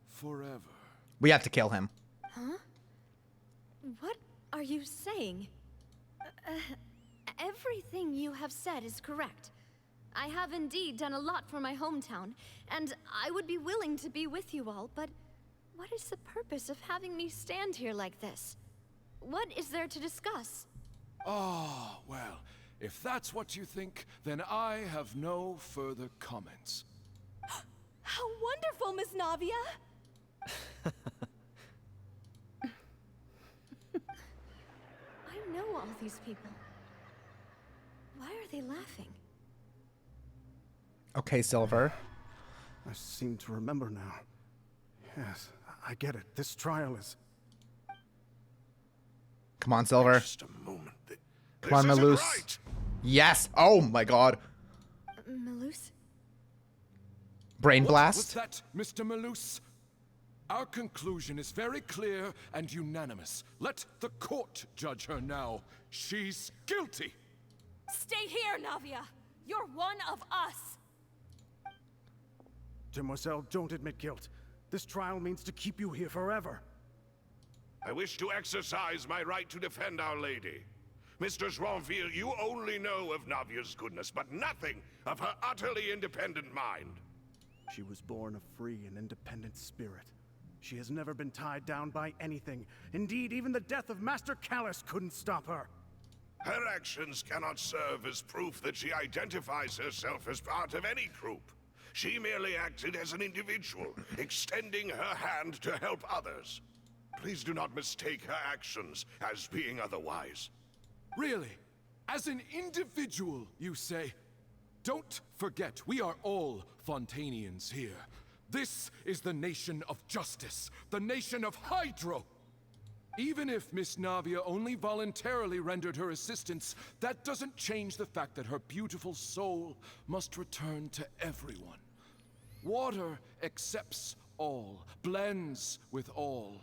forever. We have to kill him. Huh? What are you saying? Everything you have said is correct. I have indeed done a lot for my hometown, and I would be willing to be with you all, but what is the purpose of having me stand here like this? What is there to discuss? Ah, well, if that's what you think, then I have no further comments. How wonderful, Miss Navia! I know all these people. Why are they laughing? Okay, Silver. I seem to remember now. Yes, I get it. This trial is... Come on, Silver. Just a moment. Come on, This isn't Malus. right. Yes. Oh my god. Malus? Brain What blast? was that, Mr. Malus? Our conclusion is very clear and unanimous. Let the court judge her now. She's guilty. Stay here, Navia! You're one of us! Demoiselle, don't admit guilt. This trial means to keep you here forever. I wish to exercise my right to defend Our Lady. Mr. Joinville, you only know of Navia's goodness, but nothing of her utterly independent mind. She was born a free and independent spirit. She has never been tied down by anything. Indeed, even the death of Master Callus couldn't stop her. Her actions cannot serve as proof that she identifies herself as part of any group. She merely acted as an individual, extending her hand to help others. Please do not mistake her actions as being otherwise. Really? As an individual, you say? Don't forget, we are all Fontainians here. This is the nation of justice, the nation of Hydro. Even if Miss Navia only voluntarily rendered her assistance, that doesn't change the fact that her beautiful soul must return to everyone. Water accepts all, blends with all.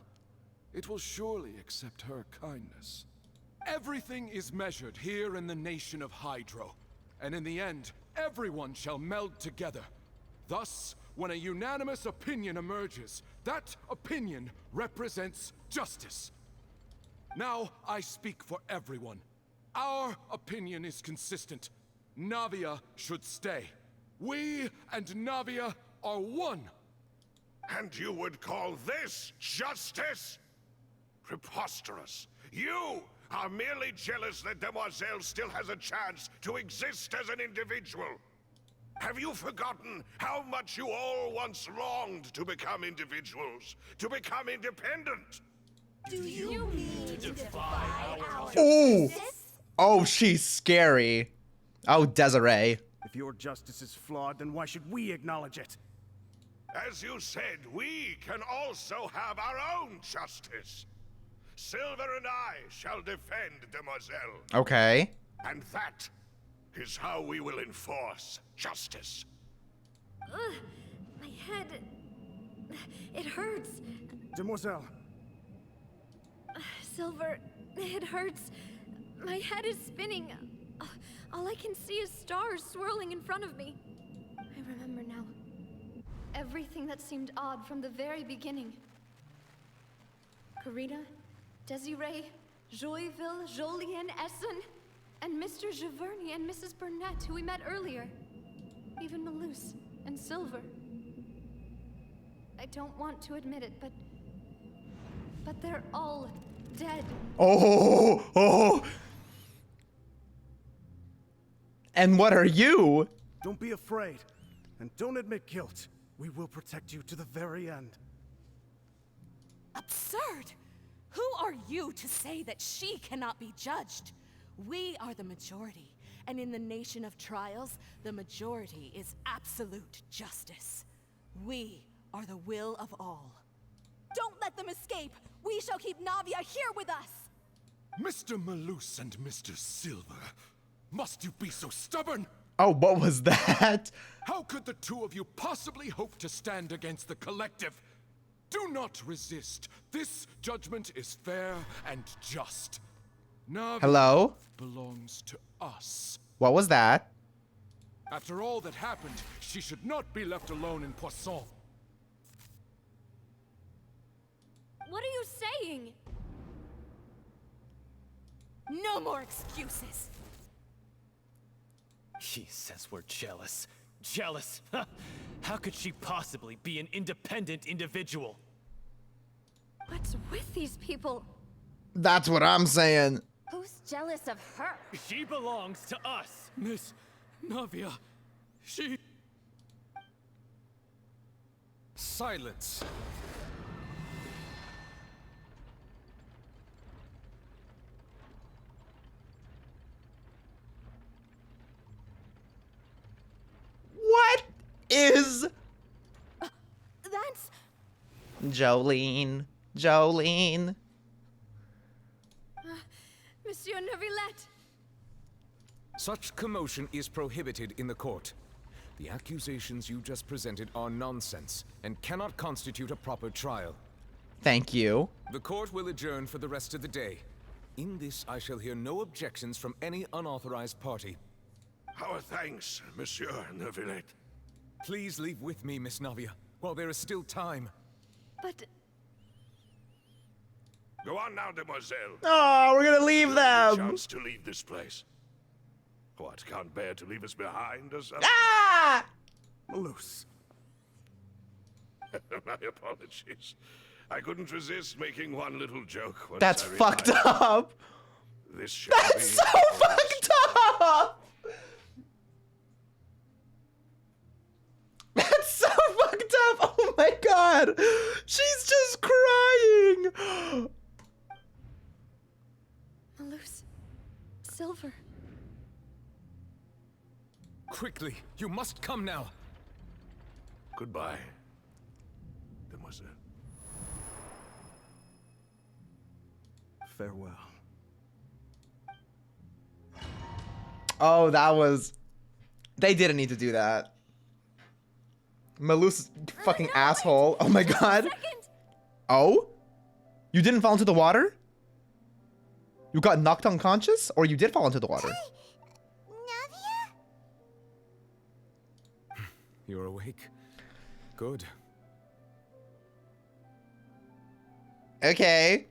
It will surely accept her kindness. Everything is measured here in the nation of Hydro, and in the end, everyone shall meld together. Thus, when a unanimous opinion emerges, that opinion represents justice. Now, I speak for everyone. Our opinion is consistent. Navia should stay. We and Navia are one. And you would call this justice? Preposterous. You are merely jealous that Demoiselle still has a chance to exist as an individual. Have you forgotten how much you all once longed to become individuals, to become independent? Do you mean to defy our Ooh. justice? Oh, she's scary. Oh, Desiree. If your justice is flawed, then why should we acknowledge it? As you said, we can also have our own justice. Silver and I shall defend Demoiselle. Okay. And that is how we will enforce justice. My head... It hurts. Demoiselle. Silver, it hurts. My head is spinning. All I can see is stars swirling in front of me. I remember now. Everything that seemed odd from the very beginning. Karina, Desiree, Joyville, Jolien, Essen, and Mr. Giverny and Mrs. Burnett, who we met earlier. Even Malus and Silver. I don't want to admit it, but they're all dead. Oh. And what are you? Don't be afraid, and don't admit guilt. We will protect you to the very end. Absurd! Who are you to say that she cannot be judged? We are the majority, and in the nation of trials, the majority is absolute justice. We are the will of all. Don't let them escape! We shall keep Navia here with us! Mr. Malus and Mr. Silver, must you be so stubborn? Oh, what was that? How could the two of you possibly hope to stand against the collective? Do not resist. This judgment is fair and just. Navia Hello? belongs to us. What was that? After all that happened, she should not be left alone in Poisson. What are you saying? No more excuses. She says we're jealous. Jealous? How could she possibly be an independent individual? What's with these people? That's what I'm saying. Who's jealous of her? She belongs to us. Miss Navia, she... Silence! What is That's... Jolene? Jolene? Monsieur Neuvillette! Such commotion is prohibited in the court. The accusations you just presented are nonsense and cannot constitute a proper trial. Thank you. The court will adjourn for the rest of the day. In this, I shall hear no objections from any unauthorized party. Our thanks, Monsieur Neuvillette. Please leave with me, Miss Navia, while there is still time. But... Go on now, demoiselle. Oh, we're gonna leave You'll have a them. chance to leave this place. What, can't bear to leave us behind or something? Ah! Malus. My apologies. I couldn't resist making one little joke. Once That's I fucked realized up. This should That's be so fucked up. That's so fucked up. Oh my god. She's just crying. Malus. Silver. Quickly, you must come now. Goodbye, demoiselle. Farewell. Oh, that was... They didn't need to do that. Malus, fucking asshole. Oh my god. Oh? You didn't fall into the water? You got knocked unconscious? Or you did fall into the water? You're awake. Good. Okay.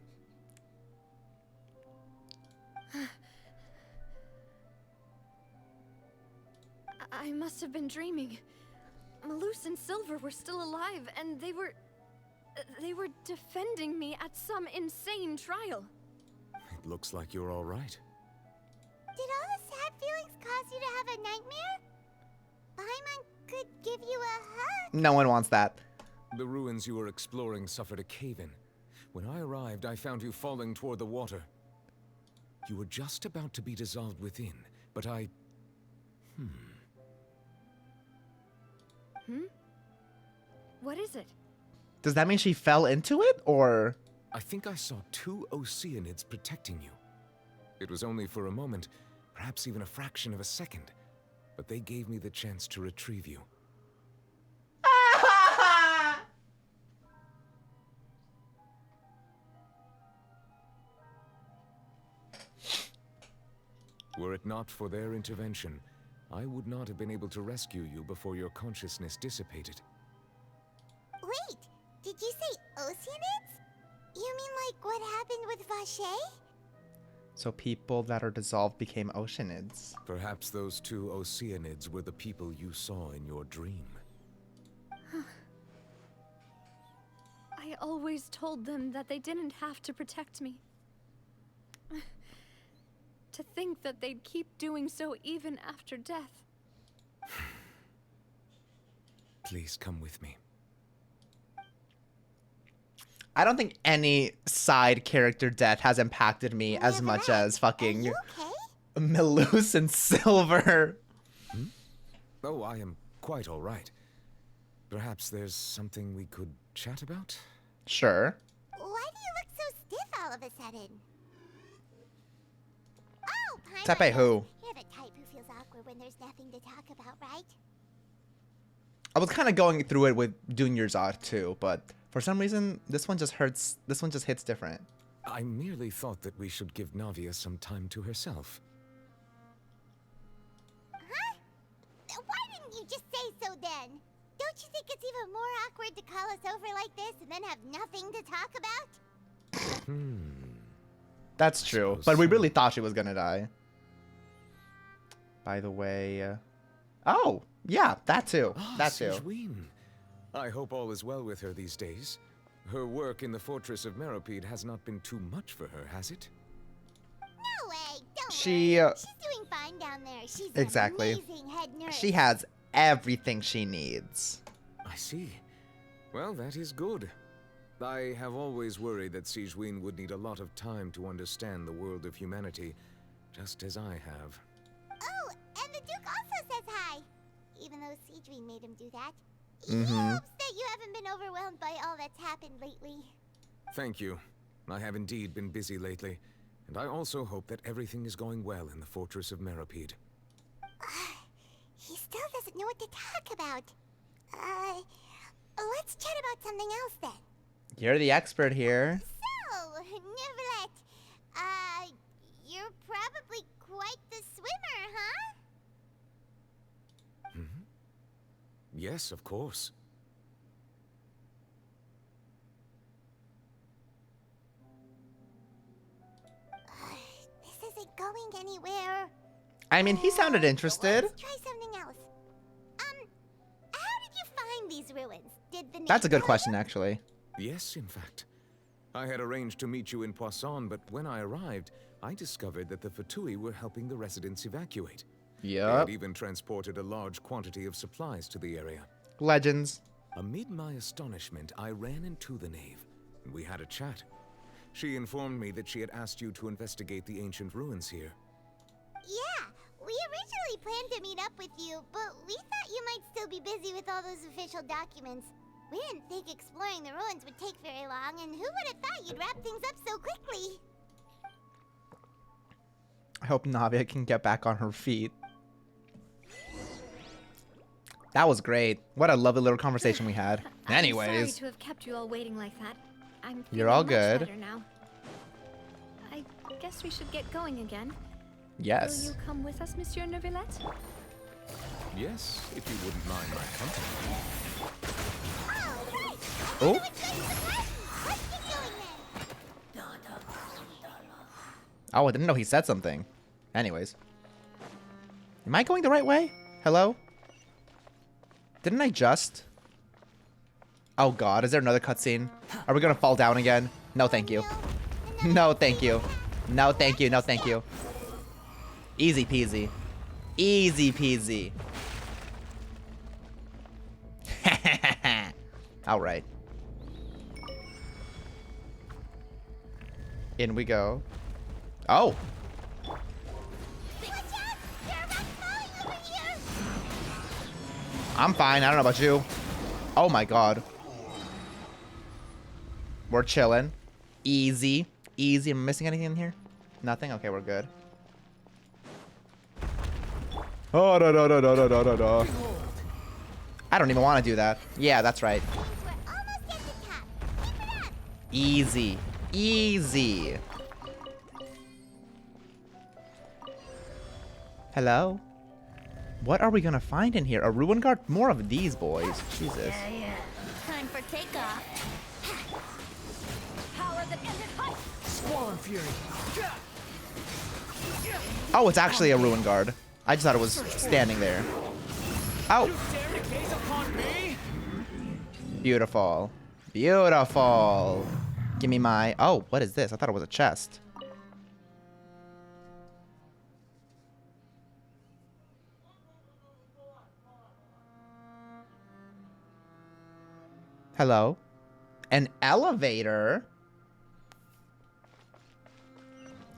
I must have been dreaming. Malus and Silver were still alive, and they were defending me at some insane trial. It looks like you're all right. Did all the sad feelings cause you to have a nightmare? Paimon could give you a hug. No one wants that. The ruins you were exploring suffered a cave-in. When I arrived, I found you falling toward the water. You were just about to be dissolved within, but I... What is it? Does that mean she fell into it, or...? I think I saw 2 Oceanids protecting you. It was only for a moment, perhaps even a fraction of a second, but they gave me the chance to retrieve you. Were it not for their intervention, I would not have been able to rescue you before your consciousness dissipated. Wait, did you say Oceanids? You mean like what happened with Vache? So people that are dissolved became Oceanids. Perhaps those 2 Oceanids were the people you saw in your dream. I always told them that they didn't have to protect me. To think that they'd keep doing so even after death. Please come with me. I don't think any side character death has impacted me as much as fucking Malus and Silver. Oh, I am quite all right. Perhaps there's something we could chat about? Why Sure. do you look so stiff all of a sudden? Oh, Paimon. Tepe who? You're the type who feels awkward when there's nothing to talk about, right? I was kind of going through it with Dunyarzad too, but for some reason, this one just hurts. This one just hits different. I merely thought that we should give Navia some time to herself. Huh? Why didn't you just say so then? Don't you think it's even more awkward to call us over like this and then have nothing to talk about? That's true. But we really thought she was gonna die. By the way, oh, yeah, that too. That too. Sigewinne. I hope all is well with her these days. Her work in the fortress of Meropide has not been too much for her, has it? No way. Don't She, worry. She's doing fine down there. She's exactly. an amazing head nurse. She has everything she needs. I see. Well, that is good. I have always worried that Sigewinne would need a lot of time to understand the world of humanity, just as I have. Oh, and the Duke also says hi. Even though Sigewinne made him do that. Mm-hmm. He hopes that you haven't been overwhelmed by all that's happened lately. Thank you. I have indeed been busy lately, and I also hope that everything is going well in the fortress of Meropide. He still doesn't know what to talk about. Let's chat about something else then. You're the expert here. So, Neverlet, you're probably quite the swimmer, huh? Yes, of course. This isn't going anywhere. I mean, he sounded interested. Let's try something else. How did you find these ruins? Did the That's a good Knave question, actually. Yes, in fact. I had arranged to meet you in Poisson, but when I arrived, I discovered that the Fatui were helping the residents evacuate. They had even transported a large quantity of supplies to the area. Legends. Amid my astonishment, I ran into the Knave, and we had a chat. She informed me that she had asked you to investigate the ancient ruins here. Yeah, we originally planned to meet up with you, but we thought you might still be busy with all those official documents. We didn't think exploring the ruins would take very long, and who would have thought you'd wrap things up so quickly? I hope Navia can get back on her feet. That was great. What a lovely little conversation we had. Anyways. I'm sorry to have kept you all waiting like that. I'm You're all feeling much good. better now. I guess we should get going again. Yes. Will you come with us, Monsieur Neuvillette? Yes, if you wouldn't mind my company. Oh. Oh, I didn't know he said something. Anyways. Am I going the right way? Hello? Didn't I just? Oh god, is there another cutscene? Are we gonna fall down again? No, thank you. No, thank you. No, thank you. No, thank you. Easy peasy. Easy peasy. Alright. In we go. Oh! I'm fine. I don't know about you. Oh my god. We're chilling. Easy. Easy. Am I missing anything in here? Nothing? Okay, we're good. Oh, no, no, no, no, no, no, no, no. I don't even want to do that. Yeah, that's right. Easy. Easy. Hello? What are we gonna find in here? A ruin guard? More of these boys. Jesus. Yeah. Time for takeoff. Power that ended height. Squall Fury. Oh, it's actually a ruin guard. I just thought it was standing there. Oh! Beautiful. Beautiful. Give me my... Oh, what is this? I thought it was a chest. Hello? An elevator?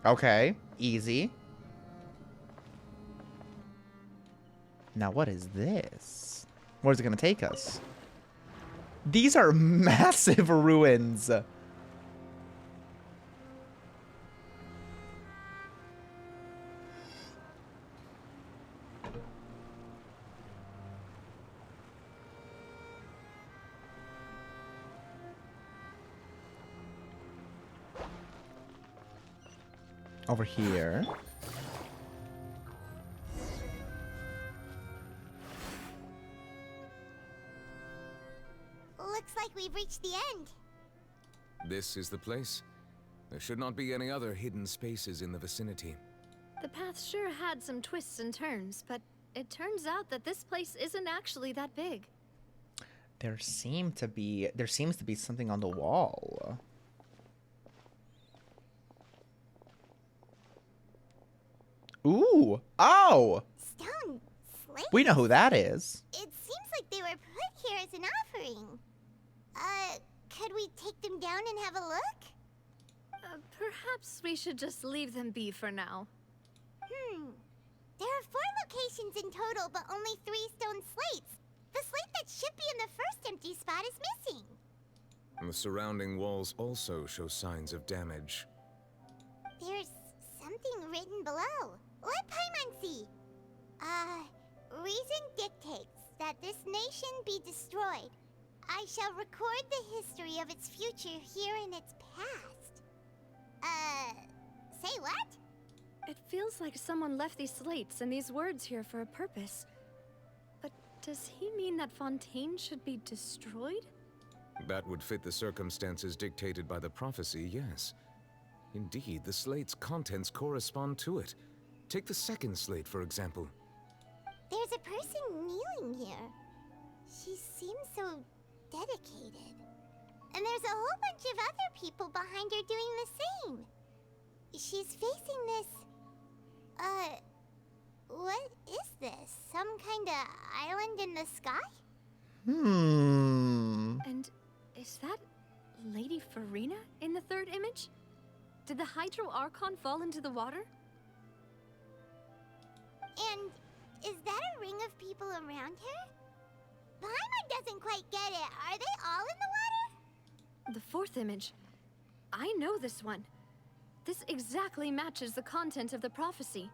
Okay. Easy. Now what is this? Where's it gonna take us? These are massive ruins. Over here. Looks like we've reached the end. This is the place. There should not be any other hidden spaces in the vicinity. The path sure had some twists and turns, but it turns out that this place isn't actually that big. There seems to be something on the wall. Ooh! Oh! Stone slate? We know who that is. It seems like they were put here as an offering. Could we take them down and have a look? Perhaps we should just leave them be for now. There are 4 locations in total, but only 3 stone slates. The slate that should be in the first empty spot is missing. And the surrounding walls also show signs of damage. There's something written below. Let Paimon see. Reason dictates that this nation be destroyed. I shall record the history of its future here in its past. Say what? It feels like someone left these slates and these words here for a purpose. But does he mean that Fontaine should be destroyed? That would fit the circumstances dictated by the prophecy, yes. Indeed, the slate's contents correspond to it. Take the second slate, for example. There's a person kneeling here. She seems so dedicated. And there's a whole bunch of other people behind her doing the same. She's facing this... what is this? Some kind of island in the sky? And is that Lady Furina in the third image? Did the Hydro Archon fall into the water? And is that a ring of people around her? Paimon doesn't quite get it. Are they all in the water? The fourth image. I know this one. This exactly matches the content of the prophecy.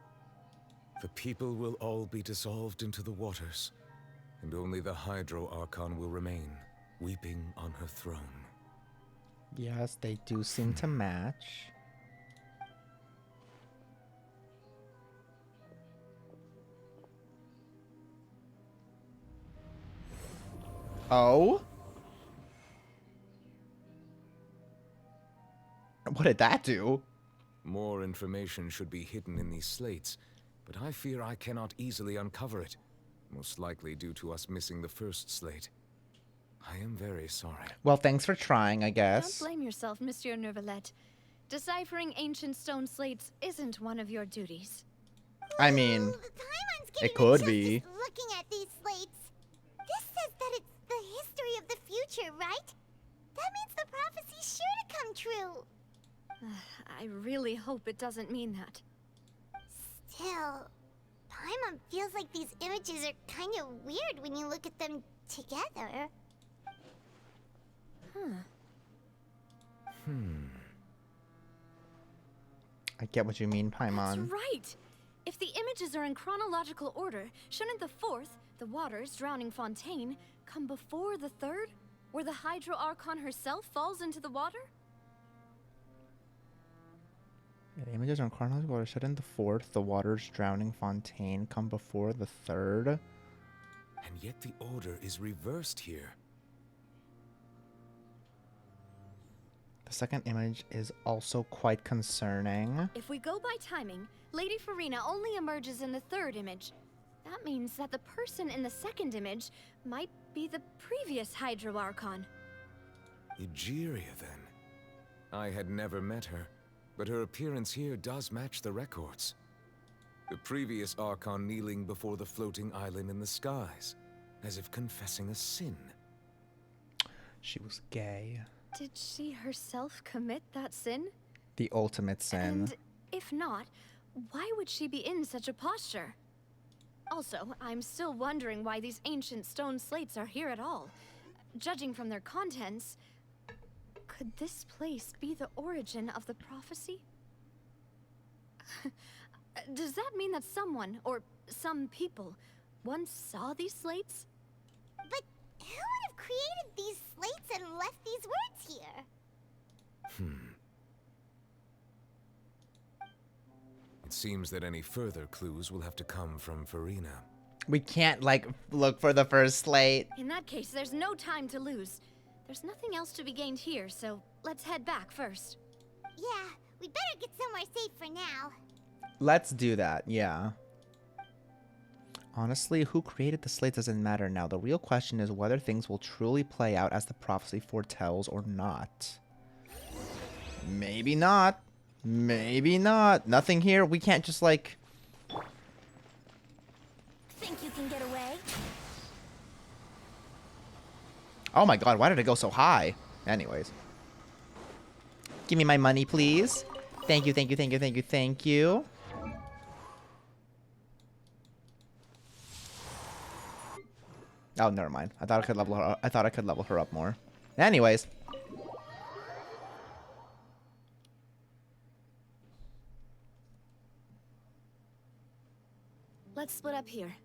The people will all be dissolved into the waters, and only the Hydro Archon will remain, weeping on her throne. Yes, they do seem to match. Oh? What did that do? More information should be hidden in these slates, but I fear I cannot easily uncover it, most likely due to us missing the first slate. I am very sorry. Well, thanks for trying, I guess. Don't blame yourself, Monsieur Neuvillette. Deciphering ancient stone slates isn't one of your duties. I mean, it could be. Looking at these slates, this says that it's the history of the future, right? That means the prophecy's sure to come true. I really hope it doesn't mean that. Still, Paimon feels like these images are kind of weird when you look at them together. I get what you mean, Paimon. That's right! If the images are in chronological order, shouldn't the fourth, the waters drowning Fontaine, come before the third, where the Hydro Archon herself falls into the water? The images are in chronological order. Shouldn't the fourth, the waters drowning Fontaine, come before the third? And yet the order is reversed here. The second image is also quite concerning. If we go by timing, Lady Furina only emerges in the third image. That means that the person in the second image might be the previous Hydro Archon. Egeria, then. I had never met her, but her appearance here does match the records. The previous Archon kneeling before the floating island in the skies, as if confessing a sin. She was gay. Did she herself commit that sin? The ultimate sin. And if not, why would she be in such a posture? Also, I'm still wondering why these ancient stone slates are here at all. Judging from their contents, could this place be the origin of the prophecy? Does that mean that someone, or some people, once saw these slates? But who would have created these slates and left these words here? It seems that any further clues will have to come from Furina. We can't, like, look for the first slate. In that case, there's no time to lose. There's nothing else to be gained here, so let's head back first. Yeah, we better get somewhere safe for now. Let's do that, yeah. Honestly, who created the slates doesn't matter now. The real question is whether things will truly play out as the prophecy foretells or not. Maybe not. Maybe not. Nothing here. We can't just like... Think you can get away? Oh my god, why did it go so high? Anyways. Give me my money, please. Thank you, thank you, thank you, thank you, thank you. Oh, never mind. I thought I could level her up. I thought I could level her up more. Anyways. Let's split up here.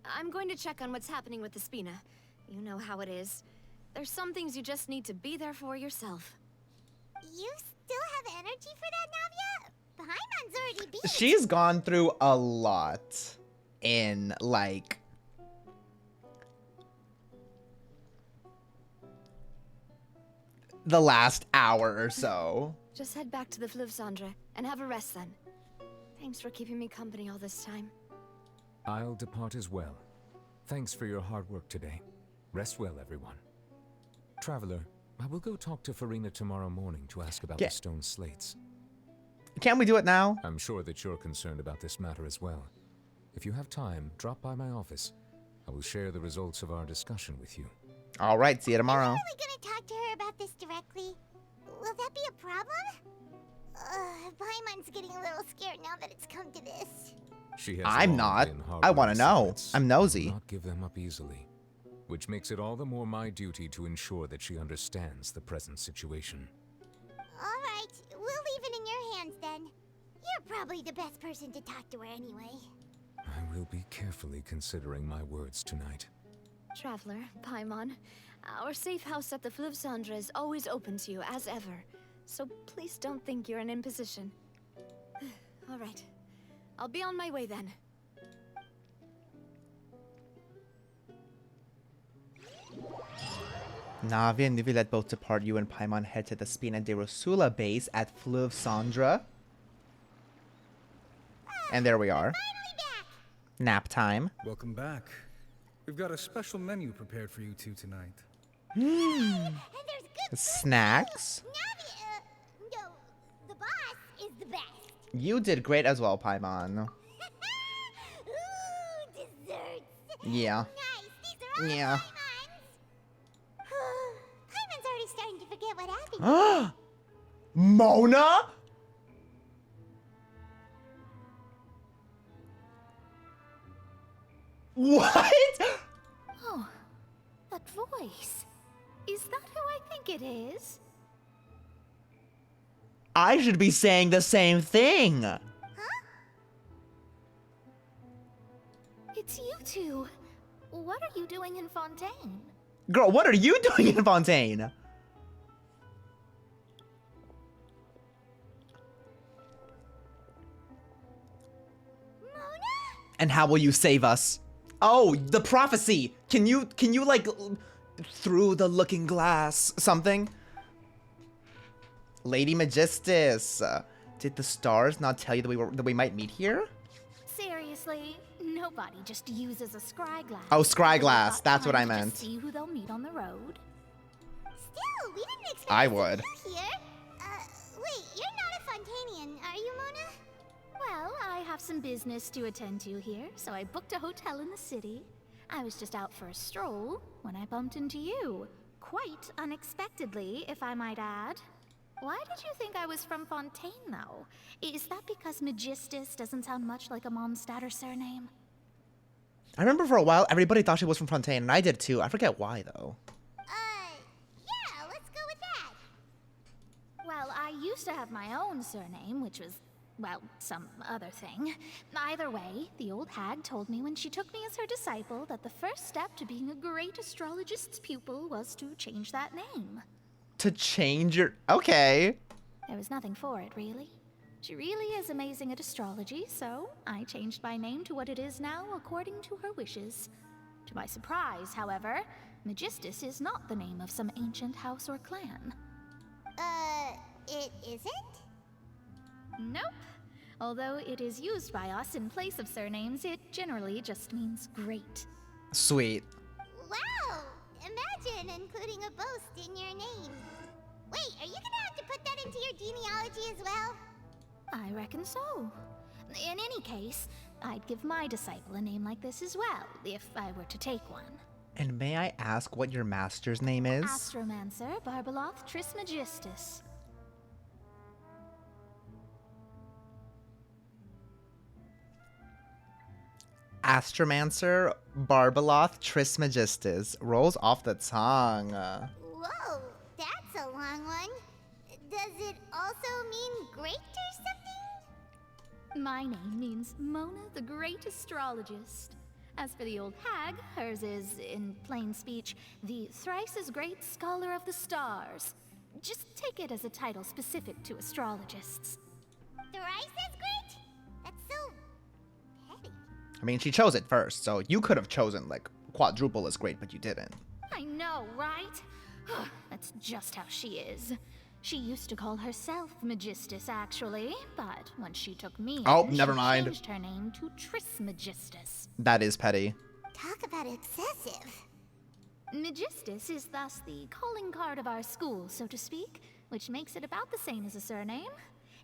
I'm going to check on what's happening with the Spina. You know how it is. There's some things you just need to be there for yourself. You still have energy for that, Navia? Paimon's already beat. She's gone through a lot in, like... the last hour or so. Just head back to the Fleuve Cendre and have a rest then. Thanks for keeping me company all this time. I'll depart as well. Thanks for your hard work today. Rest well, everyone. Traveler, I will go talk to Furina tomorrow morning to ask about the stone slates. Can't we do it now? I'm sure that you're concerned about this matter as well. If you have time, drop by my office. I will share the results of our discussion with you. All right, see you tomorrow. Are we gonna talk to her about this directly? Will that be a problem? Paimon's getting a little scared now that it's come to this. I'm not. I want to know. I'm nosy. Not give them up easily, which makes it all the more my duty to ensure that she understands the present situation. All right, we'll leave it in your hands then. You're probably the best person to talk to her anyway. I will be carefully considering my words tonight. Traveler, Paimon, our safe house at the Fleuve Cendre is always open to you as ever, so please don't think you're an imposition. All right, I'll be on my way then. Navia and Nuvi let both depart. You and Paimon head to the Spina de Rosula base at Fleuve Cendre. And there we are. Nap time. Welcome back. We've got a special menu prepared for you two tonight. Snacks. No, the boss is the best. You did great as well, Paimon. Ooh, desserts. Yeah. Nice. These are all Yeah. Paimon's already starting to forget what happened. Mona? What? Oh, that voice. Is that who I think it is? I should be saying the same thing. Huh? It's you two. What are you doing in Fontaine? Girl, what are you doing in Fontaine? Mona? And how will you save us? Oh, the prophecy. Can you like through the looking glass something? Lady Magistus, did the stars not tell you that we might meet here? Seriously, nobody just uses a scry glass. Oh, scry glass. That's what I Time to meant. just see who they'll meet on the road. Still, we didn't expect I to see would. you here. Wait, you're not a Fontainian, are you, Mona? Well, I have some business to attend to here, so I booked a hotel in the city. I was just out for a stroll when I bumped into you. Quite unexpectedly, if I might add. Why did you think I was from Fontaine, though? Is that because Magistus doesn't sound much like a Mondstatter surname? I remember for a while everybody thought she was from Fontaine, and I did too. I forget why though. Yeah, let's go with that. Well, I used to have my own surname, which was, well, some other thing. Either way, the old hag told me when she took me as her disciple that the first step to being a great astrologist's pupil was to change that name. To change your... Okay. There was nothing for it, really. She really is amazing at astrology, so I changed my name to what it is now according to her wishes. To my surprise, however, Magistus is not the name of some ancient house or clan. It isn't? Nope. Although it is used by us in place of surnames, it generally just means great. Sweet. Wow! Imagine including a boast in your name. Wait, are you gonna have to put that into your genealogy as well? I reckon so. In any case, I'd give my disciple a name like this as well, if I were to take one. And may I ask what your master's name is? Astromancer Barbeloth Trismegistus. Astromancer Barbeloth Trismegistus. Rolls off the tongue. Whoa, that's a long one. Does it also mean great or something? My name means Mona the Great Astrologist. As for the old hag, hers is, in plain speech, the thrice-as-great Scholar of the Stars. Just take it as a title specific to astrologists. Thrice as great? That's so petty. I mean, she chose it first, so you could have chosen, like, quadruple as great, but you didn't. I know, right? That's just how she is. She used to call herself Magistus, actually, but when she took me in, never she mind. changed her name to Trismegistus. That is petty. Talk about excessive. Magistus is thus the calling card of our school, so to speak, which makes it about the same as a surname.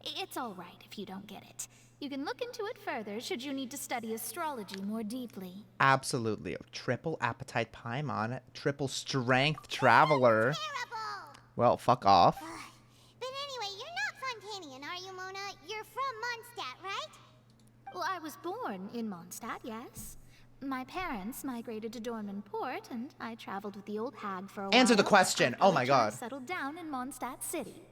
It's all right if you don't get it. You can look into it further should you need to study astrology more deeply. Absolutely. Triple appetite Paimon, triple strength traveler. Terrible! Well, fuck off. But anyway, you're not Fontanian, are you, Mona? You're from Mondstadt, right? Well, I was born in Mondstadt, yes. My parents migrated to Dorman Port, and I traveled with the old hag for a while. Answer the question. Oh my god. I settled down in Mondstadt City.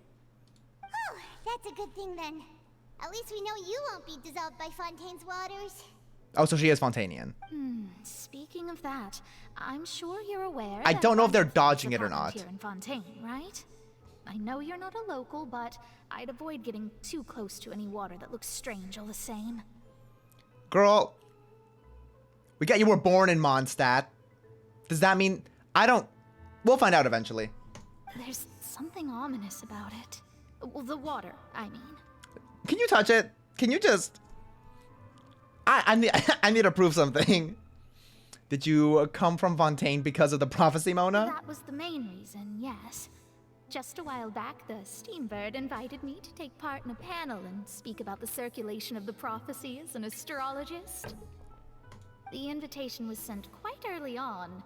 Oh, that's a good thing then. At least we know you won't be dissolved by Fontaine's waters. Oh, so she is Fontanian. Speaking of that, I'm sure you're aware I that don't know if they're lots of dodging things it or have happened not. Here in Fontaine, right? I know you're not a local, but I'd avoid getting too close to any water that looks strange all the same. Girl, we got you were born in Mondstadt. Does that mean we'll find out eventually. There's something ominous about it. Well, the water, I mean. Can you touch it? Can you just I need to prove something. Did you come from Fontaine because of the prophecy, Mona? That was the main reason, yes. Just a while back, the Steambird invited me to take part in a panel and speak about the circulation of the prophecy as an astrologist. The invitation was sent quite early on.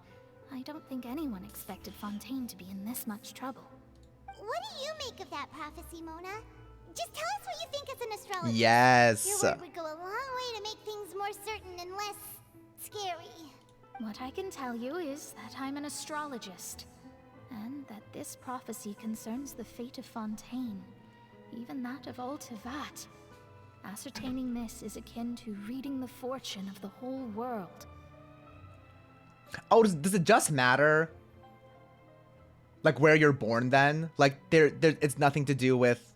I don't think anyone expected Fontaine to be in this much trouble. What do you make of that prophecy, Mona? Just tell us what you think as an astrologist. Yes. Your word would go a long way to make things more certain and less scary. What I can tell you is that I'm an astrologist, and that this prophecy concerns the fate of Fontaine, even that of Ultivat. Ascertaining this is akin to reading the fortune of the whole world. Oh, does it just matter? Like where you're born then? Like it's nothing to do with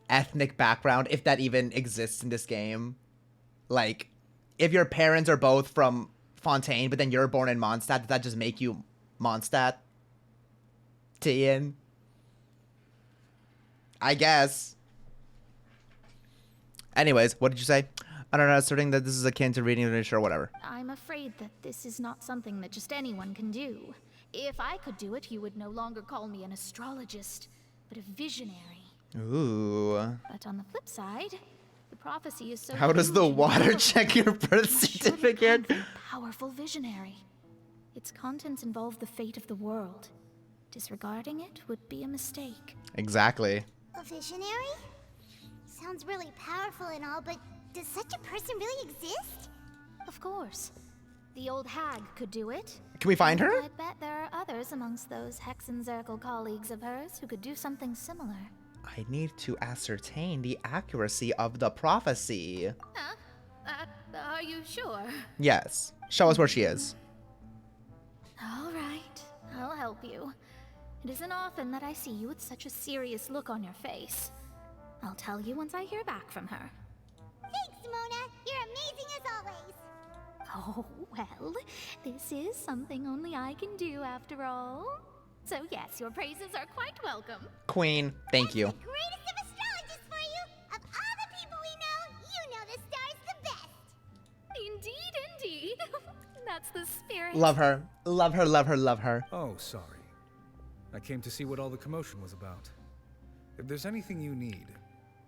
ethnic background, if that even exists in this game. Like, if your parents are both from Fontaine, but then you're born in Mondstadt, does that just make you Mondstadt-tian? I guess. Anyways, what did you say? I don't know, asserting that this is akin to reading literature or whatever. I'm afraid that this is not something that just anyone can do. If I could do it, you would no longer call me an astrologist, but a visionary. Ooh. But on the flip side, the prophecy is so How does the huge and water powerful, check your birth certificate? a powerful visionary. Its contents involve the fate of the world. Disregarding it would be a mistake. Exactly. A visionary? Sounds really powerful and all, but does such a person really exist? Of course. The old hag could do it. Can we find her? I bet there are others amongst those Hexenzirkel colleagues of hers who could do something similar. I need to ascertain the accuracy of the prophecy. Huh? Are you sure? Yes. Show us where she is. All right, I'll help you. It isn't often that I see you with such a serious look on your face. I'll tell you once I hear back from her. Thanks, Mona. You're amazing as always. Oh, well, this is something only I can do after all. So yes, your praises are quite welcome. Queen, thank you. Greatest of astrologists for you. Love her. Love her, love her, love her. Oh, sorry. I came to see what all the commotion was about. If there's anything you need,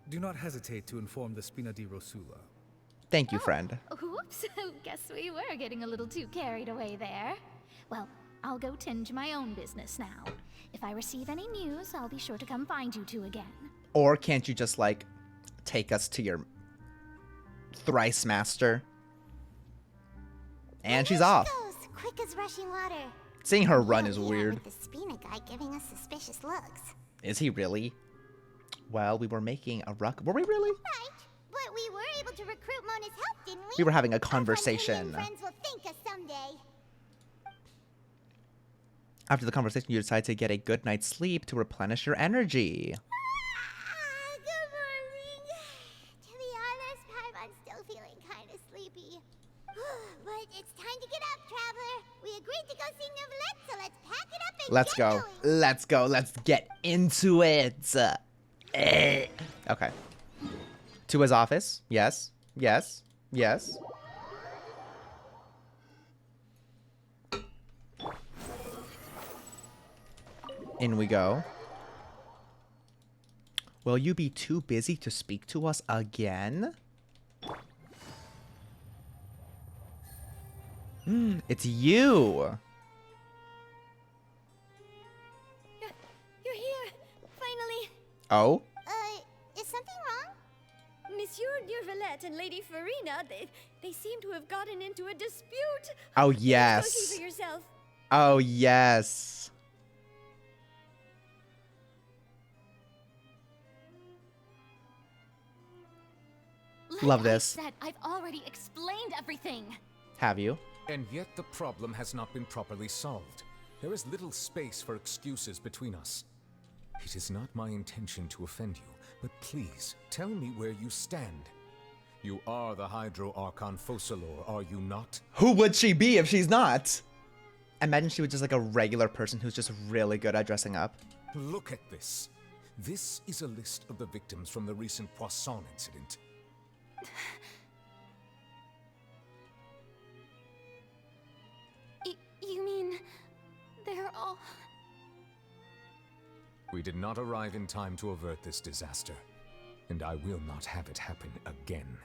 do not hesitate to inform the Spina di Rosula. Thank you, friend. Whoops, guess we were getting a little too carried away there. Well, I'll go tend to my own business now. If I receive any news, I'll be sure to come find you two again. Or can't you just, like, take us to your thrice master? And she's off. Goes, quick as rushing water. Seeing her run is weird. With the Spina guy giving us suspicious looks. Is he really? Well, we were making a ruck. Were we really? Right, but we were able to recruit Mona's help, didn't we? We were having a conversation. Our friends will thank us someday. After the conversation, you decide to get a good night's sleep to replenish your energy. Good morning. To be honest, I'm still feeling kind of sleepy. But it's time to get up, traveler. We agreed to go see Neuvillette, so let's pack it up and Let's go. Let's go. Let's get into it. Okay. To his office. Yes. Yes. Yes. In we go. Will you be too busy to speak to us again? It's you. You're here, finally. Oh? Is something wrong? Monsieur Neuvillette and Lady Furina, they seem to have gotten into a dispute. Oh, Go yes. see for yourself. Oh, yes. Love this. Like I said, I've already explained everything. Have you? And yet the problem has not been properly solved. There is little space for excuses between us. It is not my intention to offend you, but please, tell me where you stand. You are the Hydro Archon Focalor, are you not? Who would she be if she's not? Imagine she was just like a regular person who's just really good at dressing up. Look at this. This is a list of the victims from the recent Poisson incident. You mean they're all... We did not arrive in time to avert this disaster, and I will not have it happen again.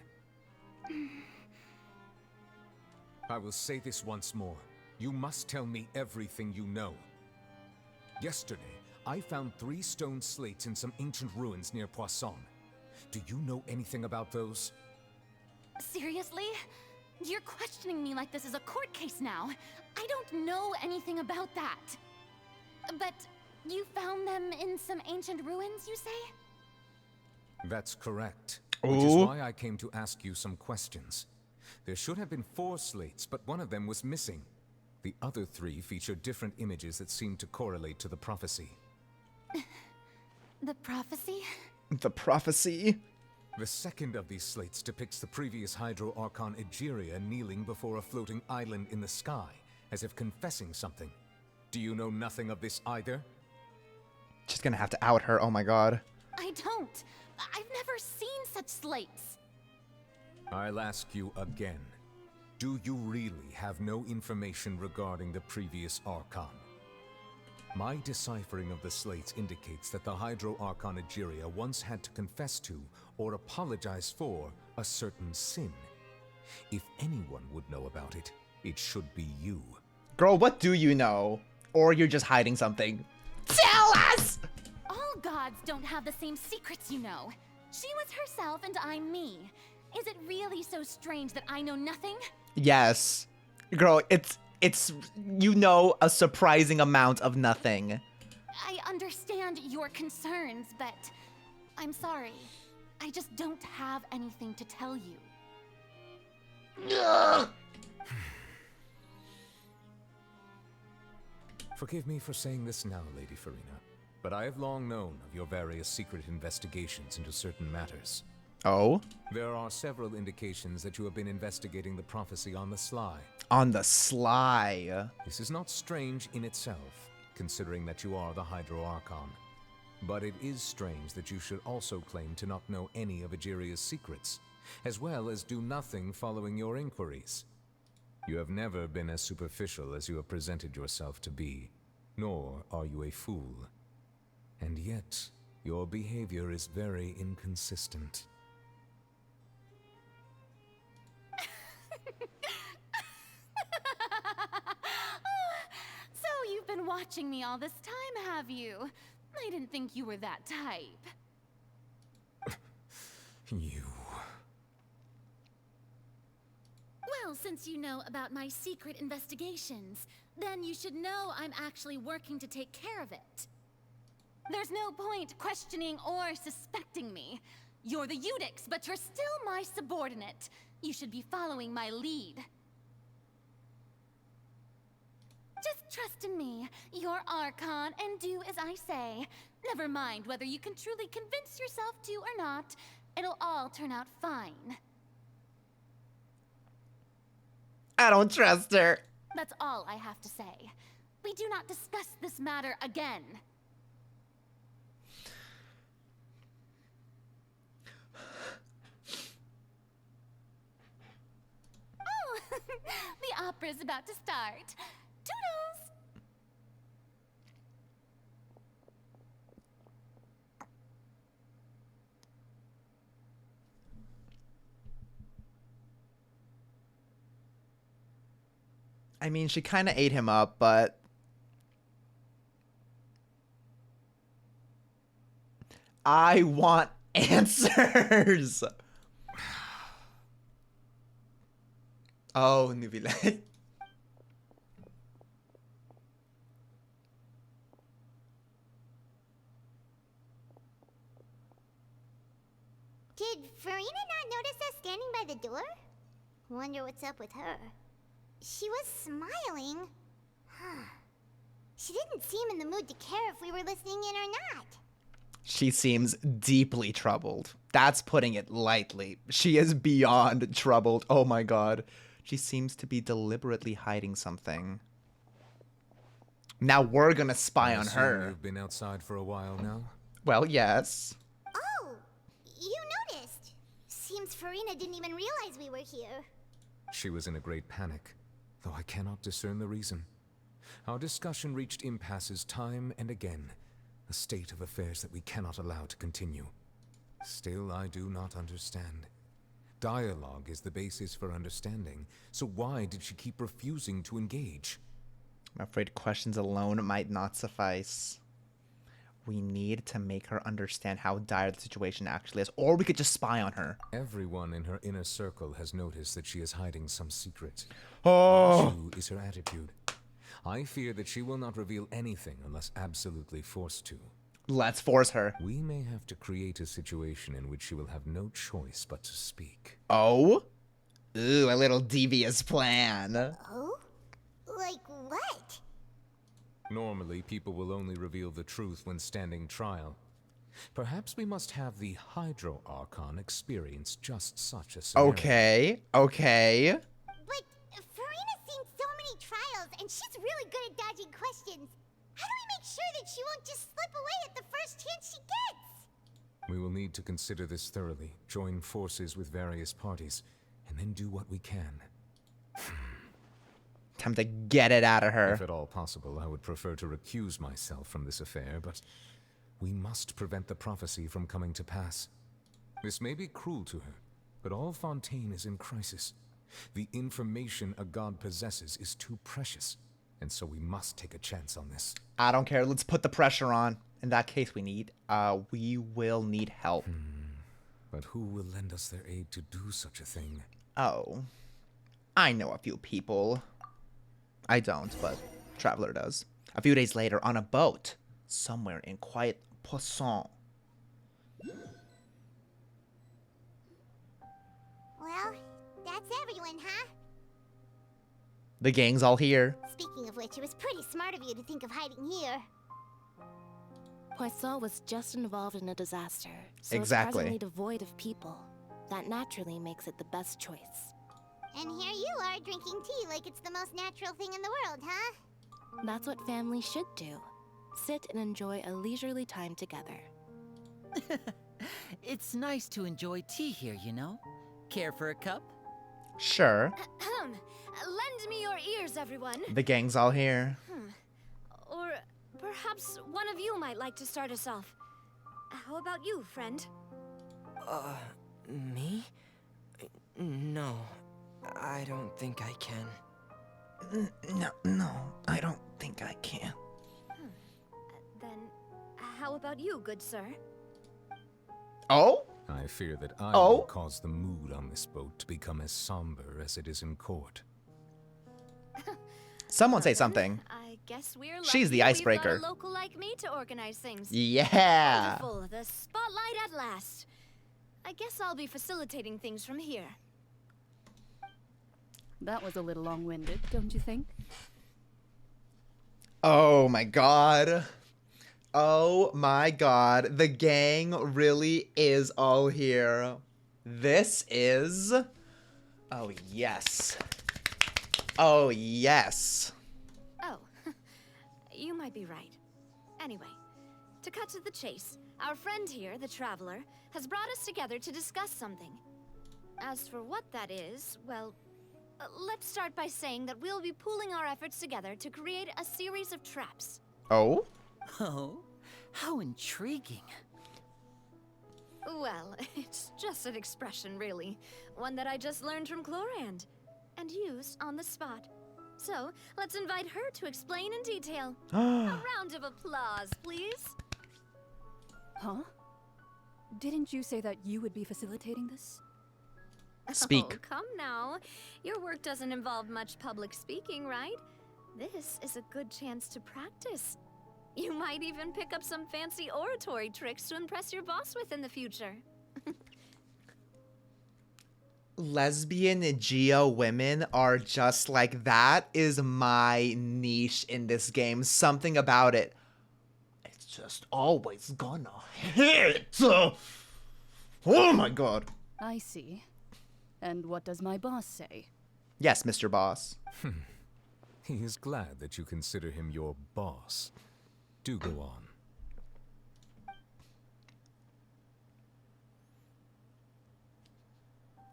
I will say this once more. You must tell me everything you know. Yesterday, I found 3 stone slates in some ancient ruins near Poisson. Do you know anything about those? Seriously? You're questioning me like this is a court case now. I don't know anything about that. But you found them in some ancient ruins, you say? That's correct. Which is why I came to ask you some questions. There should have been 4 slates, but one of them was missing. The other 3 feature different images that seem to correlate to the prophecy. The prophecy? The prophecy? The second of these slates depicts the previous Hydro Archon Egeria kneeling before a floating island in the sky, as if confessing something. Do you know nothing of this either? She's gonna have to out her, oh my god. I don't. I've never seen such slates. I'll ask you again. Do you really have no information regarding the previous Archon? My deciphering of the slates indicates that the Hydro Archon Egeria once had to confess to, or apologize for, a certain sin. If anyone would know about it, it should be you. Girl, what do you know? Or you're just hiding something. Tell us! All gods don't have the same secrets, you know. She was herself and I'm me. Is it really so strange that I know nothing? Yes. Girl, it's you know a surprising amount of nothing. I understand your concerns, but I'm sorry. I just don't have anything to tell you. Forgive me for saying this now, Lady Furina, but I have long known of your various secret investigations into certain matters. Oh? There are several indications that you have been investigating the prophecy on the sly. On the sly? This is not strange in itself, considering that you are the Hydro Archon. But it is strange that you should also claim to not know any of Egeria's secrets, as well as do nothing following your inquiries. You have never been as superficial as you have presented yourself to be, nor are you a fool. And yet, your behavior is very inconsistent. So you've been watching me all this time, have you? I didn't think you were that type. You... Well, since you know about my secret investigations, then you should know I'm actually working to take care of it. There's no point questioning or suspecting me. You're the Eudix, but you're still my subordinate. You should be following my lead. Just trust in me. You're Archon, and do as I say. Never mind whether you can truly convince yourself to or not. It'll all turn out fine. I don't trust her. That's all I have to say. We do not discuss this matter again. Oh, the opera's about to start. Toodles! I mean, she kind of ate him up, but... I want answers! Oh, Nuvillet. Did Furina not notice us standing by the door? Wonder what's up with her. She was smiling. Huh. She didn't seem in the mood to care if we were listening in or not. She seems deeply troubled. That's putting it lightly. She is beyond troubled. Oh my god. She seems to be deliberately hiding something. Now we're gonna spy on her. You've been outside for a while now? Well, yes. Oh, you noticed. Seems Furina didn't even realize we were here. She was in a great panic, though I cannot discern the reason. Our discussion reached impasses time and again, a state of affairs that we cannot allow to continue. Still, I do not understand. Dialogue is the basis for understanding, so why did she keep refusing to engage? I'm afraid questions alone might not suffice. We need to make her understand how dire the situation actually is, or we could just spy on her. Everyone in her inner circle has noticed that she is hiding some secret. Oh! The issue is her attitude. I fear that she will not reveal anything unless absolutely forced to. Let's force her. We may have to create a situation in which she will have no choice but to speak. Oh? Ooh, a little devious plan. Oh? Like what? Normally, people will only reveal the truth when standing trial. Perhaps we must have the Hydro Archon experience just such a scenario. Okay, okay. But Furina's seen so many trials, and she's really good at dodging questions. How do we make sure that she won't just slip away at the first chance she gets? We will need to consider this thoroughly, join forces with various parties, and then do what we can. Time to get it out of her. If at all possible, I would prefer to recuse myself from this affair, but we must prevent the prophecy from coming to pass. This may be cruel to her, but all Fontaine is in crisis. The information a god possesses is too precious, and so we must take a chance on this. I don't care. Let's put the pressure on. In that case, we will need help. But who will lend us their aid to do such a thing? Oh, I know a few people. I don't, but Traveler does. A few days later, on a boat, somewhere in quiet Poisson. Well, that's everyone, huh? The gang's all here. Speaking of which, it was pretty smart of you to think of hiding here. Poisson was just involved in a disaster, so Exactly. it's presently devoid of people. That naturally makes it the best choice. And here you are drinking tea like it's the most natural thing in the world, huh? That's what family should do. Sit and enjoy a leisurely time together. It's nice to enjoy tea here, you know? Care for a cup? Sure. Lend Lend me your ears, everyone. The gang's all here. Or perhaps one of you might like to start us off. How about you, friend? Me? No, I don't think I can. No, I don't think I can. Then, how about you, good sir? Oh? I fear that I will cause the mood on this boat to become as somber as it is in court. Someone say something. I guess we're lucky She's the icebreaker. We've got a local like me to organize things. Yeah. Wonderful, the spotlight at last. I guess I'll be facilitating things from here. That was a little long-winded, don't you think? Oh my god. Oh my god. The gang really is all here. This is... Oh, yes. Oh, yes. Oh, you might be right. Anyway, to cut to the chase, our friend here, the Traveler, has brought us together to discuss something. As for what that is, well, let's start by saying that we'll be pooling our efforts together to create a series of traps. Oh? Oh? How intriguing. Well, it's just an expression, really. One that I just learned from Chlorand, and used on the spot. So, let's invite her to explain in detail. A round of applause, please. Huh? Didn't you say that you would be facilitating this? Speak. Oh, come now. Your work doesn't involve much public speaking, right? This is a good chance to practice. You might even pick up some fancy oratory tricks to impress your boss with in the future. Lesbian Geo women are just like, that is my niche in this game. Something about it. It's just always gonna hit. Oh my god. I see. And what does my boss say? Yes, Mr. Boss. He is glad that you consider him your boss. Do go on.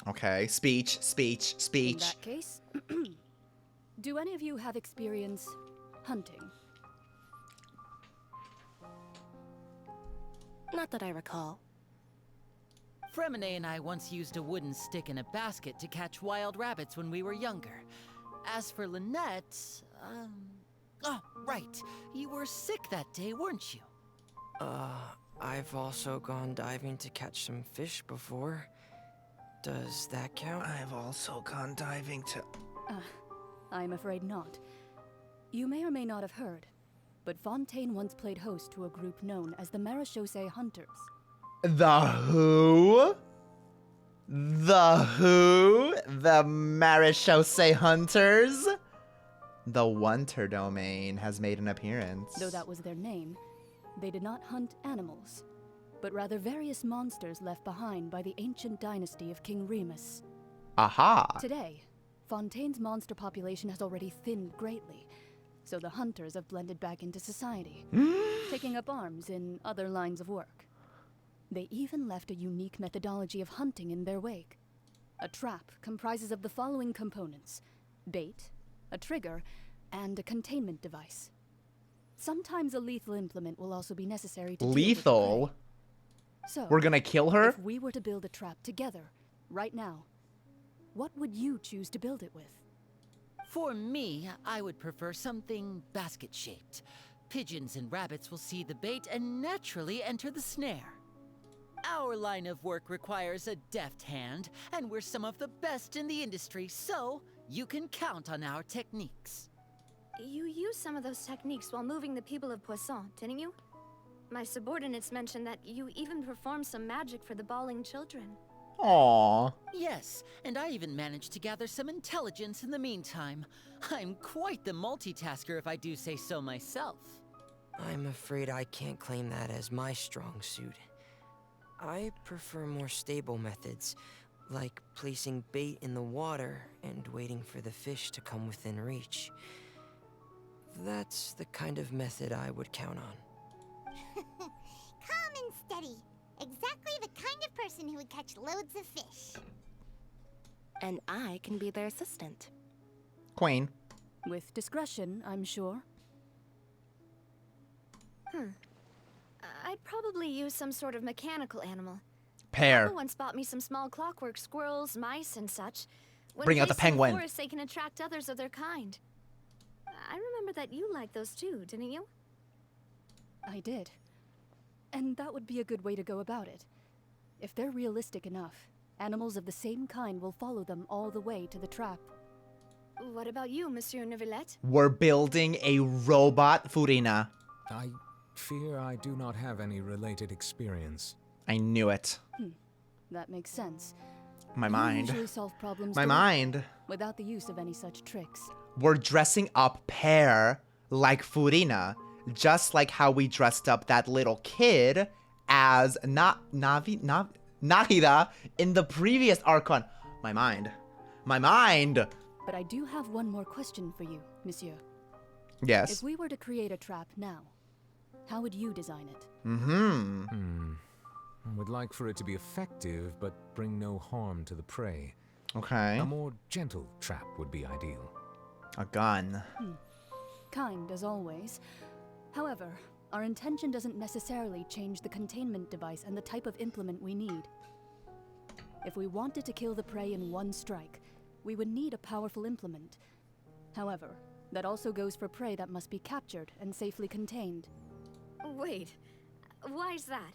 Okay, speech. In that case, do any of you have experience hunting? Not that I recall. Fremine and I once used a wooden stick in a basket to catch wild rabbits when we were younger. As for Lynette, oh, right. You were sick that day, weren't you? I've also gone diving to catch some fish before. Does that count? I've also gone diving to... I'm afraid not. You may or may not have heard, but Fontaine once played host to a group known as the Marechaussee Hunters. The who? The who? The Marechaussee Hunters? The Wunter domain has made an appearance. Though that was their name, they did not hunt animals, but rather various monsters left behind by the ancient dynasty of King Remus. Aha! Today, Fontaine's monster population has already thinned greatly, so the hunters have blended back into society, taking up arms in other lines of work. They even left a unique methodology of hunting in their wake. A trap comprises of the following components: bait, a trigger, and a containment device. Sometimes a lethal implement will also be necessary to lethal? So, we're gonna kill her? If we were to build a trap together, right now, what would you choose to build it with? For me, I would prefer something basket-shaped. Pigeons and rabbits will see the bait and naturally enter the snare. Our line of work requires a deft hand, and we're some of the best in the industry, so you can count on our techniques. You used some of those techniques while moving the people of Poisson, didn't you? My subordinates mentioned that you even performed some magic for the bawling children. Aww. Yes, and I even managed to gather some intelligence in the meantime. I'm quite the multitasker if I do say so myself. I'm afraid I can't claim that as my strong suit. I prefer more stable methods, like placing bait in the water and waiting for the fish to come within reach. That's the kind of method I would count on. Calm and steady. Exactly the kind of person who would catch loads of fish. And I can be their assistant. Queen. With discretion, I'm sure. I'd probably use some sort of mechanical animal. Pear. Papa once bought me some small clockwork squirrels, mice, and such. When Bring out the placed in penguin. forest, they can attract others of their kind. I remember that you liked those too, didn't you? I did. And that would be a good way to go about it. If they're realistic enough, animals of the same kind will follow them all the way to the trap. What about you, Monsieur Neuvillette? We're building a robot Furina. I fear I do not have any related experience. I knew it. That makes sense. My You mind. usually solve problems My directly, mind. without the use of any such tricks. We're dressing up Pear like Furina, just like how we dressed up that little kid as Nahida in the previous Archon. My mind. My mind. But I do have one more question for you, Monsieur. Yes. If we were to create a trap now, how would you design it? I would like for it to be effective, but bring no harm to the prey. Okay. A more gentle trap would be ideal. A gun. Kind, as always. However, our intention doesn't necessarily change the containment device and the type of implement we need. If we wanted to kill the prey in one strike, we would need a powerful implement. However, that also goes for prey that must be captured and safely contained. Wait, why's that?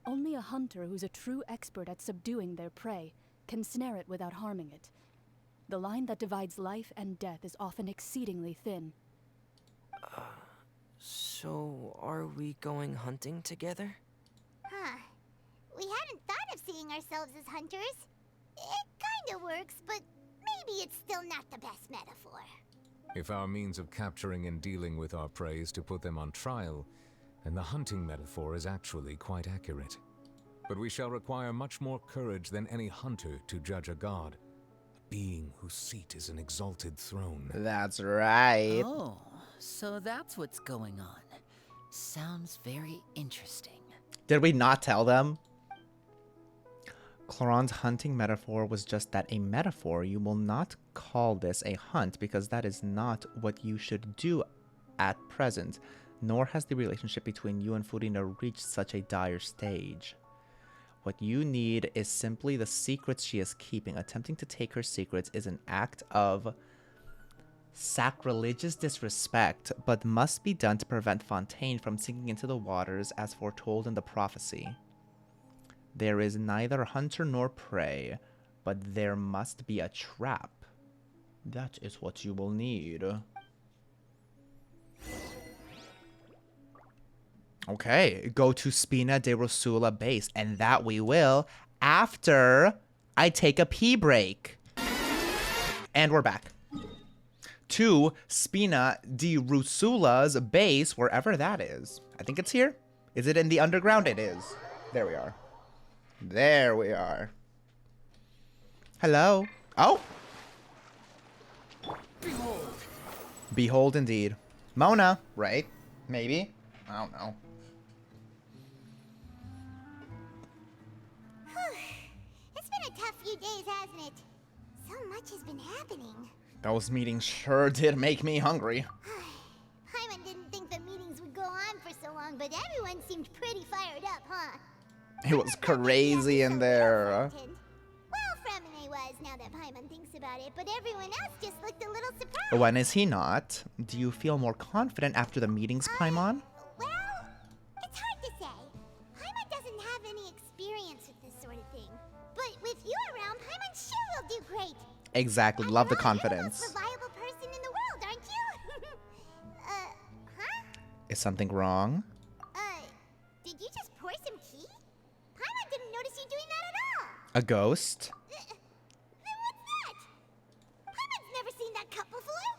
Only a hunter who's a true expert at subduing their prey can snare it without harming it. The line that divides life and death is often exceedingly thin. So, are we going hunting together? Huh. We hadn't thought of seeing ourselves as hunters. It kinda works, but maybe it's still not the best metaphor. If our means of capturing and dealing with our prey is to put them on trial, then the hunting metaphor is actually quite accurate. But we shall require much more courage than any hunter to judge a god, a being whose seat is an exalted throne. That's right. Oh, so that's what's going on. Sounds very interesting. Did we not tell them? Cloron's hunting metaphor was just that, a metaphor. You will not call this a hunt because that is not what you should do at present, nor has the relationship between you and Furina reached such a dire stage. What you need is simply the secrets she is keeping. Attempting to take her secrets is an act of sacrilegious disrespect, but must be done to prevent Fontaine from sinking into the waters as foretold in the prophecy. There is neither hunter nor prey, but there must be a trap. That is what you will need. Okay, go to Spina de Rosula base, and that we will after I take a pee break. And we're back. To Spina di Rusula's base, wherever that is. I think it's here. Is it in the underground? It is. There we are. There we are. Hello. Oh. Behold. Behold indeed. Mona, right? Maybe. I don't know. It's been a tough few days, hasn't it? So much has been happening. Those meetings sure did make me hungry. Paimon didn't think the meetings would go on for so long, but everyone seemed pretty fired up, huh? It was crazy in there. Well, Fremine was, now that Paimon thinks about it, but everyone else just looked a little surprised. When is he not? Do you feel more confident after the meetings, Paimon? Well, it's hard to say. Paimon doesn't have any experience with this sort of thing. But with you around, Paimon sure will do great. Exactly. Love the confidence. You're the most reliable person in the world, aren't you? Huh? Is something wrong? Did you just pour some tea? Paimon didn't notice you doing that at all. A ghost? Then what's that? Paimon's never seen that cup before.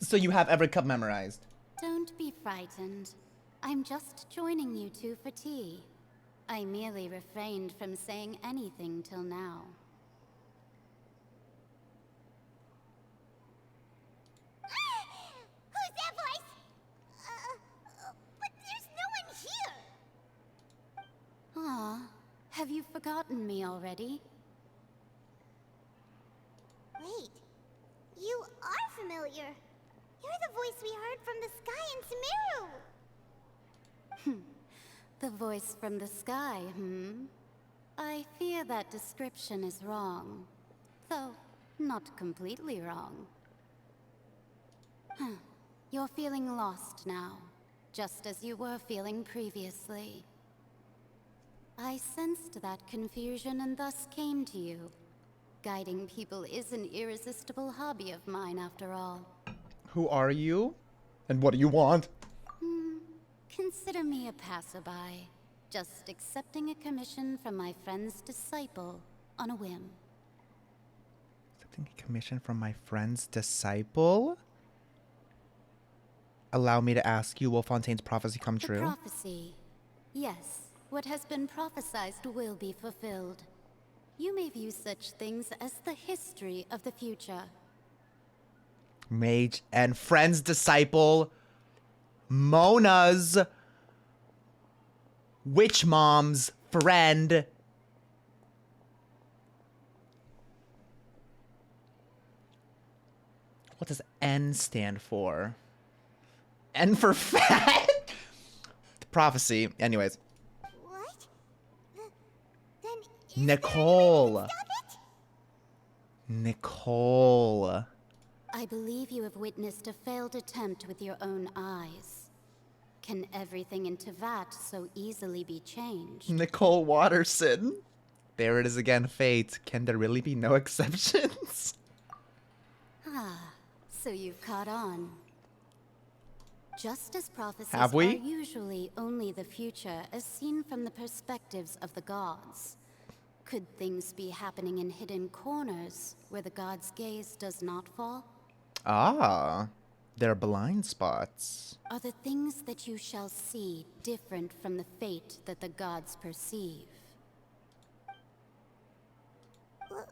So you have every cup memorized. Don't be frightened. I'm just joining you two for tea. I merely refrained from saying anything till now. Who's that voice? But there's no one here. Aw, have you forgotten me already? Wait, familiar. You're the voice we heard from the sky in Sumeru. The voice from the sky, I fear that description is wrong. Though, not completely wrong. You're feeling lost now, just as you were feeling previously. I sensed that confusion and thus came to you. Guiding people is an irresistible hobby of mine, after all. Who are you? And what do you want? Consider me a passerby, just accepting a commission from my friend's disciple on a whim. Accepting a commission from my friend's disciple? Allow me to ask you, will Fontaine's prophecy come true? Prophecy. Yes, what has been prophesied will be fulfilled. You may view such things as the history of the future. Mage and friend's disciple, Mona's witch mom's friend. What does N stand for? N for fat? The prophecy. Anyways. What? Then Nicole. Nicole. I believe you have witnessed a failed attempt with your own eyes. Can everything in Tevat so easily be changed? Nicole Watterson. There it is again, fate. Can there really be no exceptions? So you've caught on. Just as prophecies Have we? are usually only the future as seen from the perspectives of the gods, could things be happening in hidden corners where the gods' gaze does not fall? Ah, they're blind spots. Are the things that you shall see different from the fate that the gods perceive? What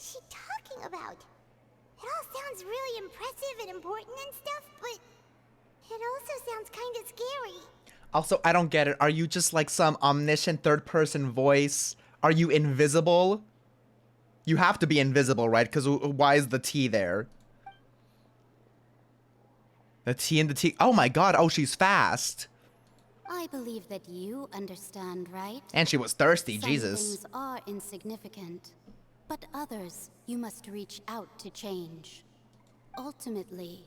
is she talking about? It all sounds really impressive and important and stuff, but it also sounds kind of scary. Also, I don't get it. Are you just like some omniscient third-person voice? Are you invisible? You have to be invisible, right? Because why is the T there? The T and the T. Oh my god. Oh, she's fast. I believe that you understand, right? And she was thirsty, Some Jesus. things are insignificant, but others you must reach out to change. Ultimately,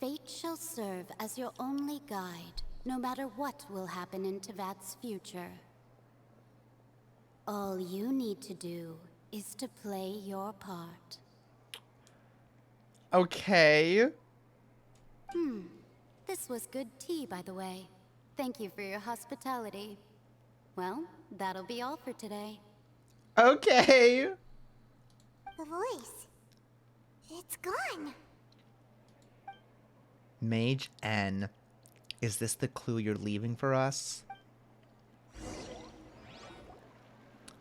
fate shall serve as your only guide, no matter what will happen in Tevat's future. All you need to do is to play your part. Okay. This was good tea, by the way. Thank you for your hospitality. Well, that'll be all for today. Okay. The voice. It's gone. Mage N. Is this the clue you're leaving for us?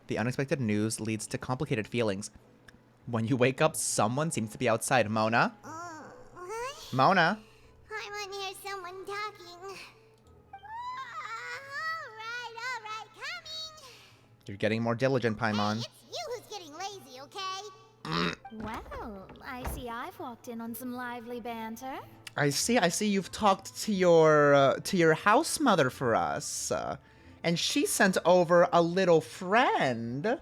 The unexpected news leads to complicated feelings. When you wake up, someone seems to be outside. Mona? Mona? I want to hear someone talking. Alright, coming. You're getting more diligent, Paimon. It's you who's getting lazy, okay? Well, I see I've walked in on some lively banter. I see you've talked to your house mother for us. And she sent over a little friend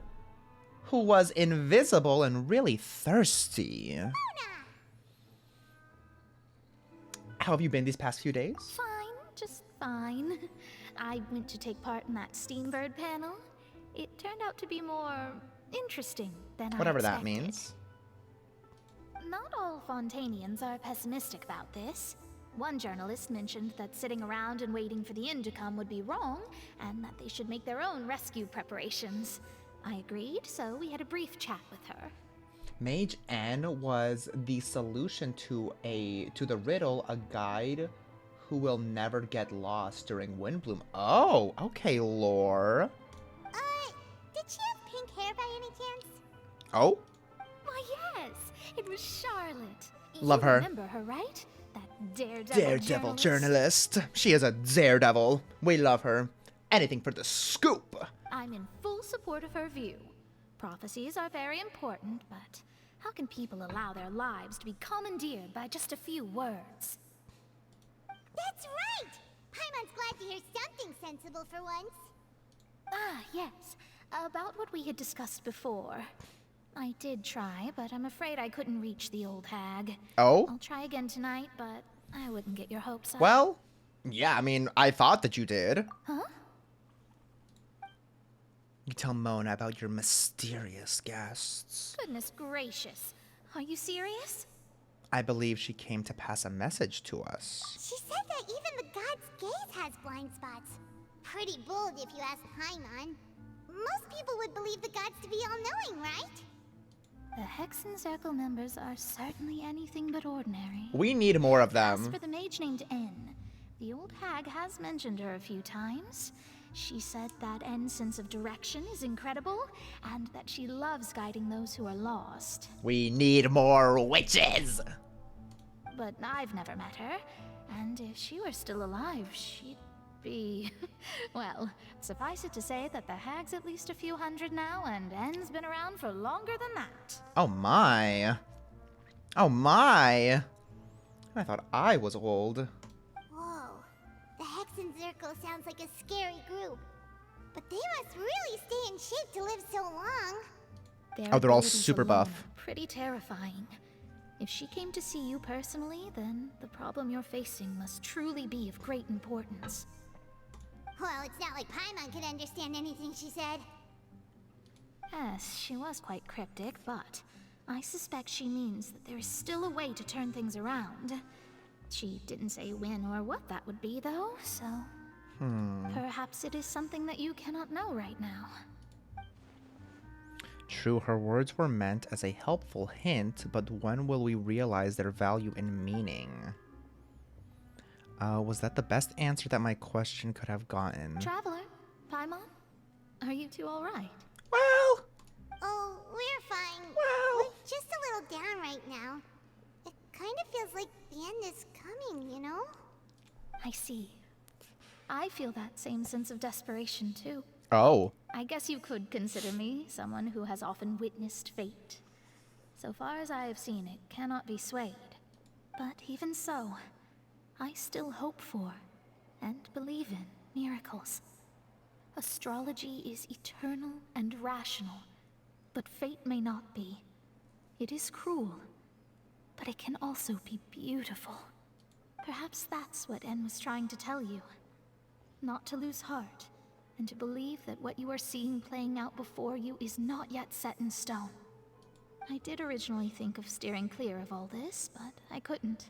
who was invisible and really thirsty. Mona! How have you been these past few days? Fine, just fine. I went to take part in that Steambird panel. It turned out to be more interesting than Whatever I that expected. means. Not all Fontainians are pessimistic about this. One journalist mentioned that sitting around and waiting for the end to come would be wrong, and that they should make their own rescue preparations. I agreed, so we had a brief chat with her. Mage N was the solution to the riddle, a guide who will never get lost during Windbloom. Oh, okay, lore. Did she have pink hair by any chance? Oh? Why, yes! It was Charlotte. Love You her. remember her, right? That daredevil journalist. She is a daredevil. We love her. Anything for the scoop. I'm in full support of her view. Prophecies are very important, but How can people allow their lives to be commandeered by just a few words? That's right! Paimon's glad to hear something sensible for once. Ah, yes. About what we had discussed before. I did try, but I'm afraid I couldn't reach the old hag. Oh? I'll try again tonight, but I wouldn't get your hopes up. Well, yeah, I mean, I thought that you did. Huh? You tell Mona about your mysterious guests. Goodness gracious. Are you serious? I believe she came to pass a message to us. She said that even the god's gaze has blind spots. Pretty bold if you ask Paimon. Most people would believe the gods to be all-knowing, right? The Hexen Circle members are certainly anything but ordinary. We need more of As them. for the mage named N, the old hag has mentioned her a few times. She said that N's sense of direction is incredible, and that she loves guiding those who are lost. We need more witches! But I've never met her, and if she were still alive, she'd be... well, suffice it to say that the hag's at least a few hundred now, and N's been around for longer than that. Oh my. Oh my. I thought I was old. Whoa. The Hexen Circle sounds like a scary group. But they must really stay in shape to live so long. Oh, they're all abilities super alone buff. are pretty terrifying. If she came to see you personally, then the problem you're facing must truly be of great importance. Well, it's not like Paimon could understand anything she said. Yes, she was quite cryptic, but I suspect she means that there is still a way to turn things around. She didn't say when or what that would be, though, so... perhaps it is something that you cannot know right now. True, her words were meant as a helpful hint, but when will we realize their value and meaning? Was that the best answer that my question could have gotten? Traveler, Paimon, are you two all right? Well... Oh, we're fine. Well... We're just a little down right now. It kind of feels like the end is coming, you know? I see. I feel that same sense of desperation, too. Oh. I guess you could consider me someone who has often witnessed fate. So far as I have seen, it cannot be swayed. But even so, I still hope for, and believe in, miracles. Astrology is eternal and rational, but fate may not be. It is cruel, but it can also be beautiful. Perhaps that's what N was trying to tell you. Not to lose heart, and to believe that what you are seeing playing out before you is not yet set in stone. I did originally think of steering clear of all this, but I couldn't.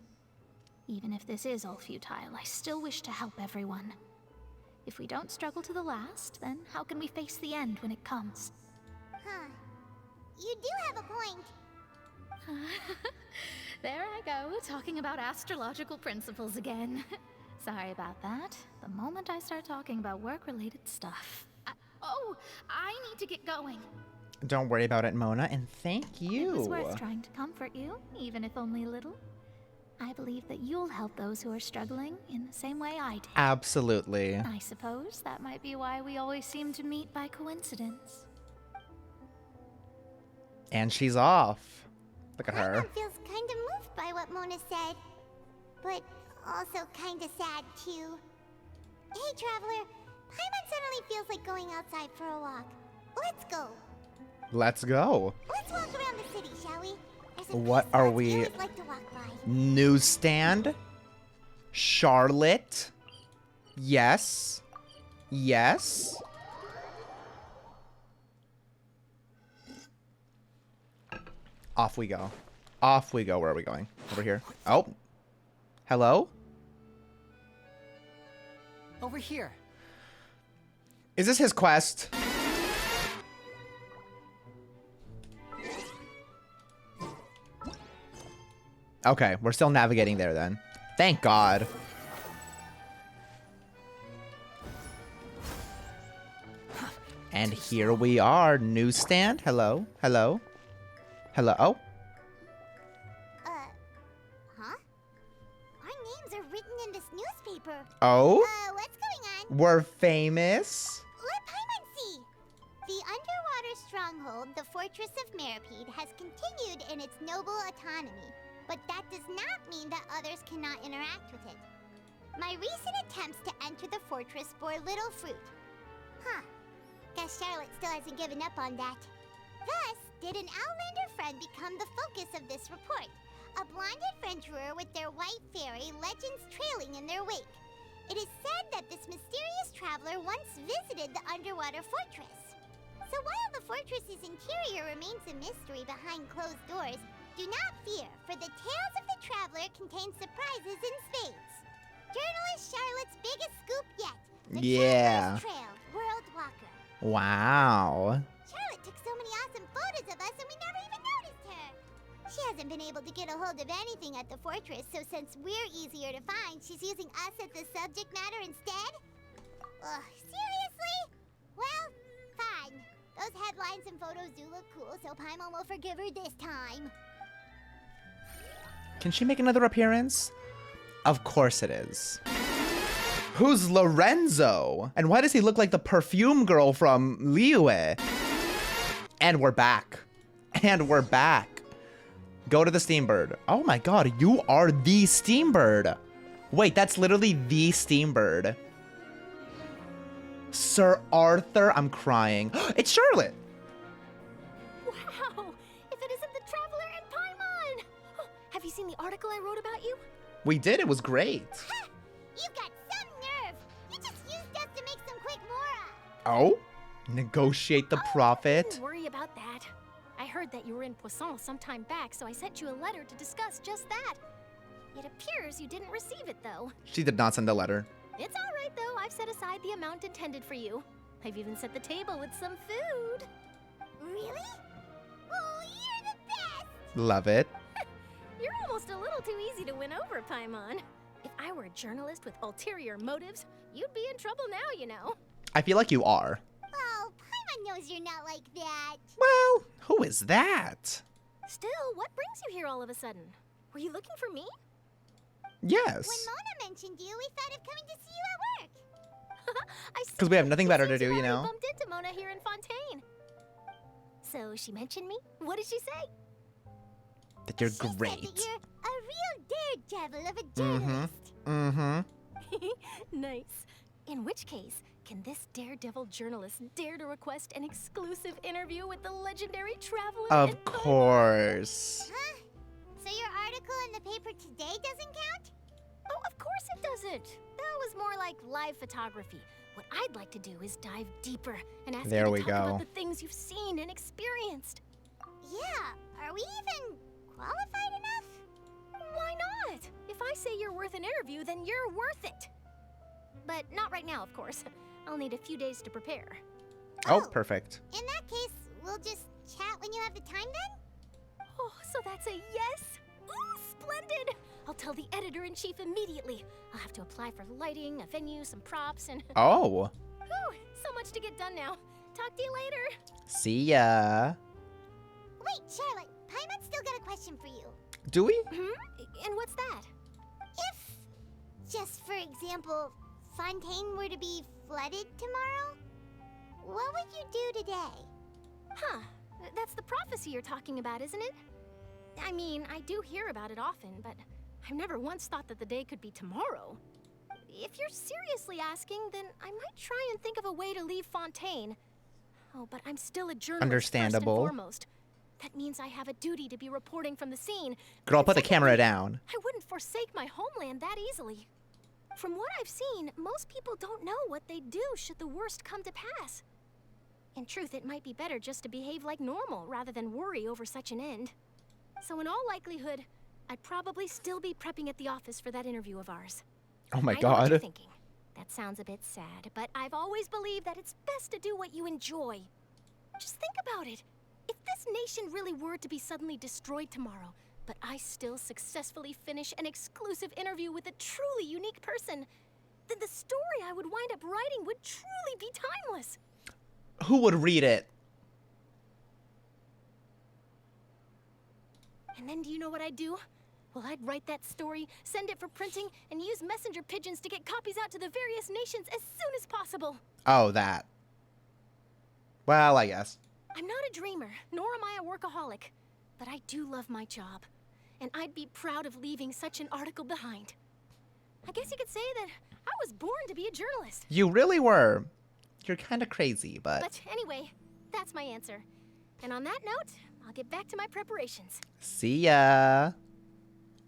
Even if this is all futile, I still wish to help everyone. If we don't struggle to the last, then how can we face the end when it comes? Huh. You do have a point. There I go, talking about astrological principles again. Sorry about that. The moment I start talking about work-related stuff. I need to get going. Don't worry about it, Mona, and thank you. It was worth trying to comfort you, even if only a little. I believe that you'll help those who are struggling in the same way I did. Absolutely. I suppose that might be why we always seem to meet by coincidence. And she's off. Look at her. Paimon feels kind of moved by what Mona said, but also kind of sad too. Hey, Traveler, Paimon suddenly feels like going outside for a walk. Let's go. Let's go. Let's walk around the city, shall we? There's a What few are spots we? always like to walk by. Newsstand? Charlotte? Yes. Yes. Off we go. Off we go. Where are we going? Over here. Oh. Hello? Over here. Is this his quest? Okay, we're still navigating there then. Thank God. And here we are, newsstand. Hello, hello, hello. Oh, Huh? Our names are written in this newspaper. oh. What's going on? We're famous. Let Paimon see. The underwater stronghold, the Fortress of Meripede, has continued in its noble autonomy, but that does not mean that others cannot interact with it. My recent attempts to enter the fortress bore little fruit. Huh. Guess Charlotte still hasn't given up on that. Thus, did an Outlander friend become the focus of this report? A blonde adventurer with their white fairy, legends trailing in their wake. It is said that this mysterious traveler once visited the underwater fortress. So while the fortress's interior remains a mystery behind closed doors, do not fear, for the tales of the traveler contain surprises in spades. Journalist Charlotte's biggest scoop yet. The Yeah. Traveler's Trail, World Walker. Wow. Charlotte took so many awesome photos of us and we never even noticed her. She hasn't been able to get a hold of anything at the fortress, so since we're easier to find, she's using us as the subject matter instead? Ugh, seriously? Well, fine. Those headlines and photos do look cool, so Paimon will forgive her this time. Can she make another appearance? Of course it is. Who's Lorenzo? And why does he look like the perfume girl from Liyue? And we're back. And we're back. Go to the Steambird. Oh my god, you are the Steambird. Wait, that's literally the Steambird. Sir Arthur, I'm crying. It's Charlotte. Wow! If it isn't the Traveler and Paimon! Have you seen the article I wrote about you? We did, it was great. You've got some nerve. You just used us to make some quick mora. Oh? Negotiate the profit? Don't worry about that. I heard that you were in Poisson some time back, so I sent you a letter to discuss just that. It appears you didn't receive it, though. She did not send a letter. It's all right, though. I've set aside the amount intended for you. I've even set the table with some food. Really? Oh, you're the best! Love it. You're almost a little too easy to win over, Paimon. If I were a journalist with ulterior motives, you'd be in trouble now, you know. I feel like you are. Oh, Paimon knows you're not like that. Well, who is that? Still, what brings you here all of a sudden? Were you looking for me? Yes. When Mona mentioned you, we thought of coming to see you at work. Because we have nothing better to do, you know? I bumped into Mona here in Fontaine. So she mentioned me? What did she say? That you're She said great. that you're a real daredevil of a journalist. Mm-hmm. Nice. In which case, can this daredevil journalist dare to request an exclusive interview with the legendary traveler? Of course. Huh? So your article in the paper today doesn't count? Oh, of course it doesn't. That was more like live photography. What I'd like to do is dive deeper and ask There you we to talk go. about the things you've seen and experienced. Yeah, are we even qualified enough? Why not? If I say you're worth an interview, then you're worth it. But not right now, of course. I'll need a few days to prepare. Oh, perfect. In that case, we'll just chat when you have the time then? Oh, so that's a yes? Ooh, splendid! I'll tell the editor-in-chief immediately. I'll have to apply for lighting, a venue, some props, and... Oh. Whew, so much to get done now. Talk to you later. See ya. Wait, Charlotte, Paimon's still got a question for you. Do we? And what's that? If, just for example, Fontaine were to be flooded tomorrow, what would you do today? Huh. That's the prophecy you're talking about, isn't it? I mean, I do hear about it often, but I've never once thought that the day could be tomorrow. If you're seriously asking, then I might try and think of a way to leave Fontaine. Oh, but I'm still a journalist Understandable. first and foremost. That means I have a duty to be reporting from the scene. Girl, put the Secondly, camera down. I wouldn't forsake my homeland that easily. From what I've seen, most people don't know what they'd do should the worst come to pass. In truth, it might be better just to behave like normal rather than worry over such an end. So in all likelihood, I'd probably still be prepping at the office for that interview of ours. Oh my I know what you're god. thinking. That sounds a bit sad, but I've always believed that it's best to do what you enjoy. Just think about it. If this nation really were to be suddenly destroyed tomorrow, but I still successfully finish an exclusive interview with a truly unique person, then the story I would wind up writing would truly be timeless. Who would read it? And then do you know what I'd do? Well, I'd write that story, send it for printing, and use messenger pigeons to get copies out to the various nations as soon as possible. Oh, that. Well, I guess. I'm not a dreamer, nor am I a workaholic. But I do love my job. And I'd be proud of leaving such an article behind. I guess you could say that I was born to be a journalist. You really were. You're kind of crazy, but... But anyway, that's my answer. And on that note, I'll get back to my preparations. See ya.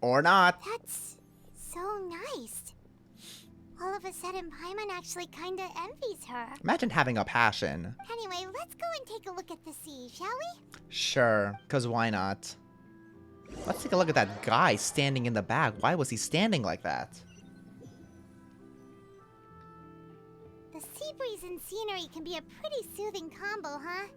Or not. That's so nice. All of a sudden, Paimon actually kinda envies her. Imagine having a passion. Anyway, let's go and take a look at the sea, shall we? Sure, because why not? Let's take a look at that guy standing in the back. Why was he standing like that? The sea breeze and scenery can be a pretty soothing combo, huh?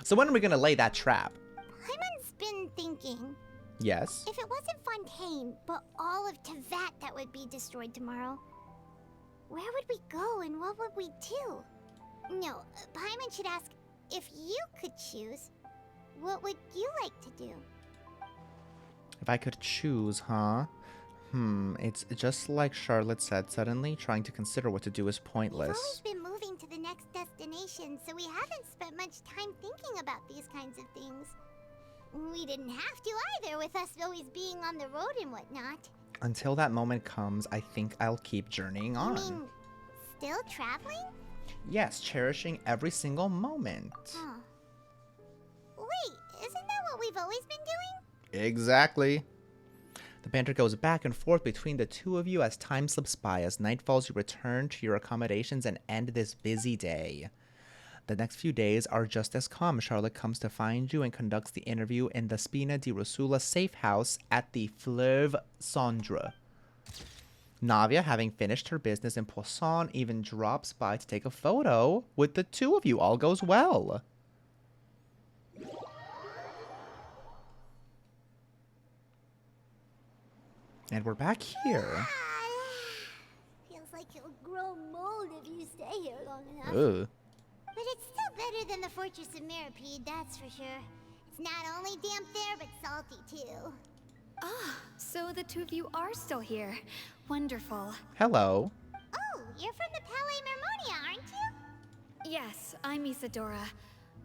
So when are we gonna lay that trap? Paimon's been thinking. Yes? If it wasn't Fontaine, but all of Tevat that would be destroyed tomorrow, where would we go and what would we do? No, Paimon should ask, if you could choose, what would you like to do? If I could choose, huh? It's just like Charlotte said, suddenly trying to consider what to do is We've pointless. always been moving to the next destination, so we haven't spent much time thinking about these kinds of things. We didn't have to either, with us always being on the road and whatnot. Until that moment comes, I think I'll keep journeying on. You mean, still traveling? Yes, cherishing every single moment. Huh. Wait, isn't that what we've always been doing? Exactly. The banter goes back and forth between the two of you as time slips by. As night falls, you return to your accommodations and end this busy day. The next few days are just as calm. Charlotte comes to find you and conducts the interview in the Spina di Rosula safe house at the Fleuve Cendre. Navia, having finished her business in Poisson, even drops by to take a photo with the two of you. All goes well. And we're back here. Feels like you'll grow mold if you stay here long enough. Ugh. But it's still better than the Fortress of Mirapede, that's for sure. It's not only damp there, but salty too. Ah, so the two of you are still here. Wonderful. Hello. Oh, you're from the Palais Mermonia, aren't you? Yes, I'm Isadora.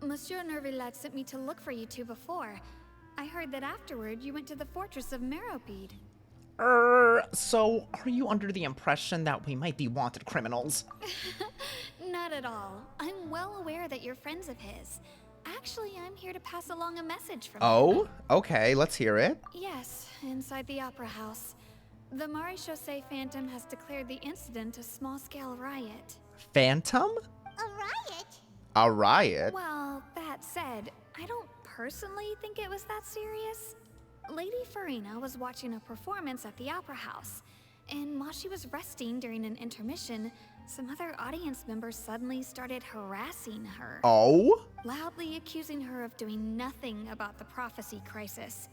Monsieur Nervillet sent me to look for you two before. I heard that afterward you went to the Fortress of Meropide. So are you under the impression that we might be wanted criminals? Not at all. I'm well aware that you're friends of his. Actually, I'm here to pass along a message from him. Oh, okay, let's hear it. Yes, inside the Opera House. The Maréchaussée Phantom has declared the incident a small-scale riot. Phantom? A riot? A riot? Well, that said, I don't personally think it was that serious. Lady Furina was watching a performance at the Opera House, and while she was resting during an intermission, some other audience members suddenly started harassing her. Oh? Loudly accusing her of doing nothing about the prophecy crisis.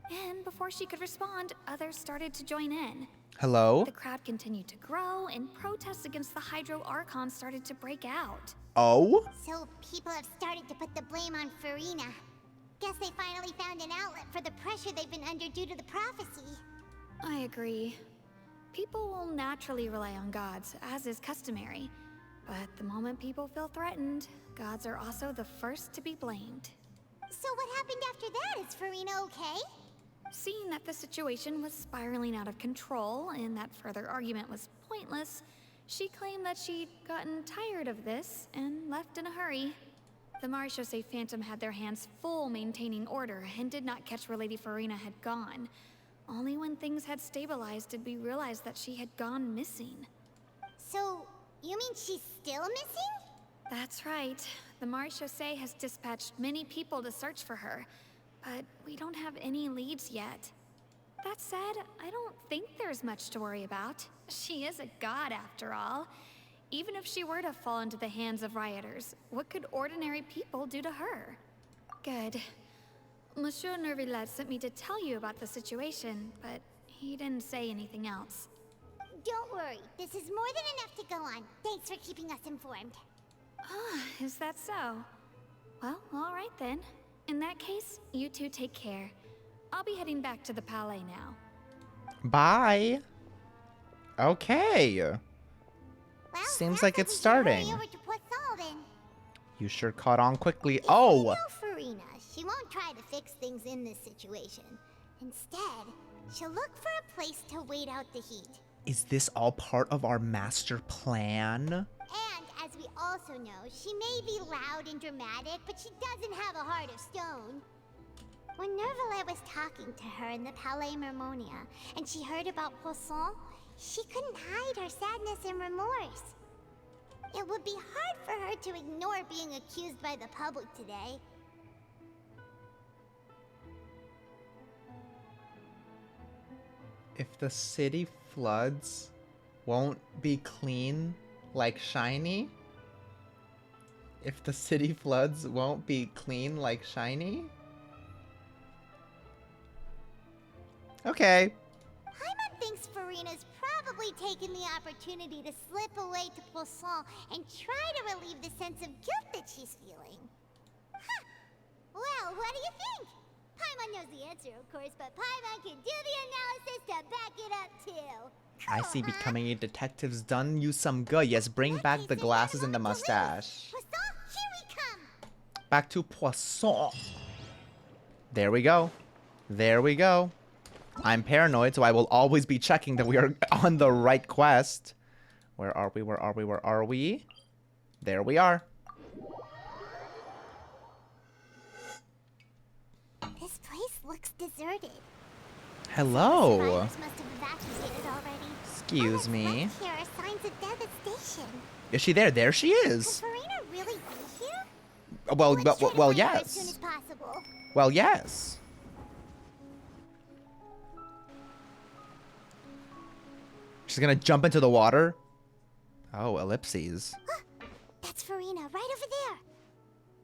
And before she could respond, others started to join in. Hello? The crowd continued to grow, and protests against the Hydro Archon started to break out. Oh? So people have started to put the blame on Furina. Guess they finally found an outlet for the pressure they've been under due to the prophecy. I agree. People will naturally rely on gods, as is customary. But the moment people feel threatened, gods are also the first to be blamed. So what happened after that? Is Furina okay? Seeing that the situation was spiraling out of control and that further argument was pointless, she claimed that she'd gotten tired of this and left in a hurry. The Maréchaussée Phantom had their hands full maintaining order and did not catch where Lady Furina had gone. Only when things had stabilized did we realize that she had gone missing. So, you mean she's still missing? That's right. The Maréchaussée has dispatched many people to search for her, but we don't have any leads yet. That said, I don't think there's much to worry about. She is a god after all. Even if she were to fall into the hands of rioters, what could ordinary people do to her? Good. Monsieur Nervillet sent me to tell you about the situation, but he didn't say anything else. Don't worry, this is more than enough to go on. Thanks for keeping us informed. Ah, is that so? Well, all right then. In that case, you two take care. I'll be heading back to the Palais now. Bye. Okay. Well, Seems like it's starting. Over to Poisson You sure caught on quickly. Oh! You know Furina, she won't try to fix things in this situation. Instead, she'll look for a place to wait out the heat. Is this all part of our master plan? And as we also know, she may be loud and dramatic, but she doesn't have a heart of stone. When Nervalet was talking to her in the Palais Mermonia, and she heard about Poisson, she couldn't hide her sadness and remorse. It would be hard for her to ignore being accused by the public today. If the city floods won't be clean like shiny? If the city floods won't be clean like shiny? Okay. Paimon thinks Furina's probably taken the opportunity to slip away to Poisson and try to relieve the sense of guilt that she's feeling. Huh. Well, what do you think? Paimon knows the answer, of course, but Paimon can do the analysis to back it up, too. I see becoming a detective's done you some good. Yes, bring back the glasses and the mustache. Poisson, here we come! Back to Poisson. There we go. There we go. I'm paranoid, so I will always be checking that we are on the right quest. Where are we? Where are we? Where are we? There we are. This place looks deserted. Hello. Survivors must have evacuated already. Excuse me. Here are signs of devastation. Is she there? There she Could is. Furina really be here? Well, Let's try to well, find her as soon yes. as possible. Well, yes. She's gonna jump into the water. Oh, ellipses. That's Furina, right over there.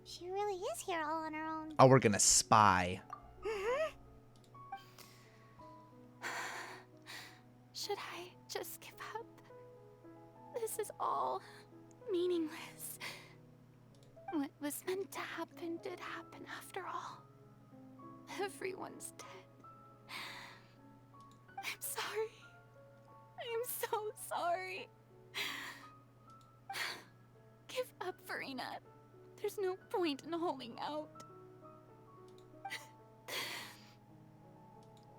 She really is here all on her own. Oh, we're gonna spy. Should I just give up? This is all meaningless. What was meant to happen did happen after all. Everyone's dead. I'm sorry. I'm so sorry. Give up, Furina. There's no point in holding out.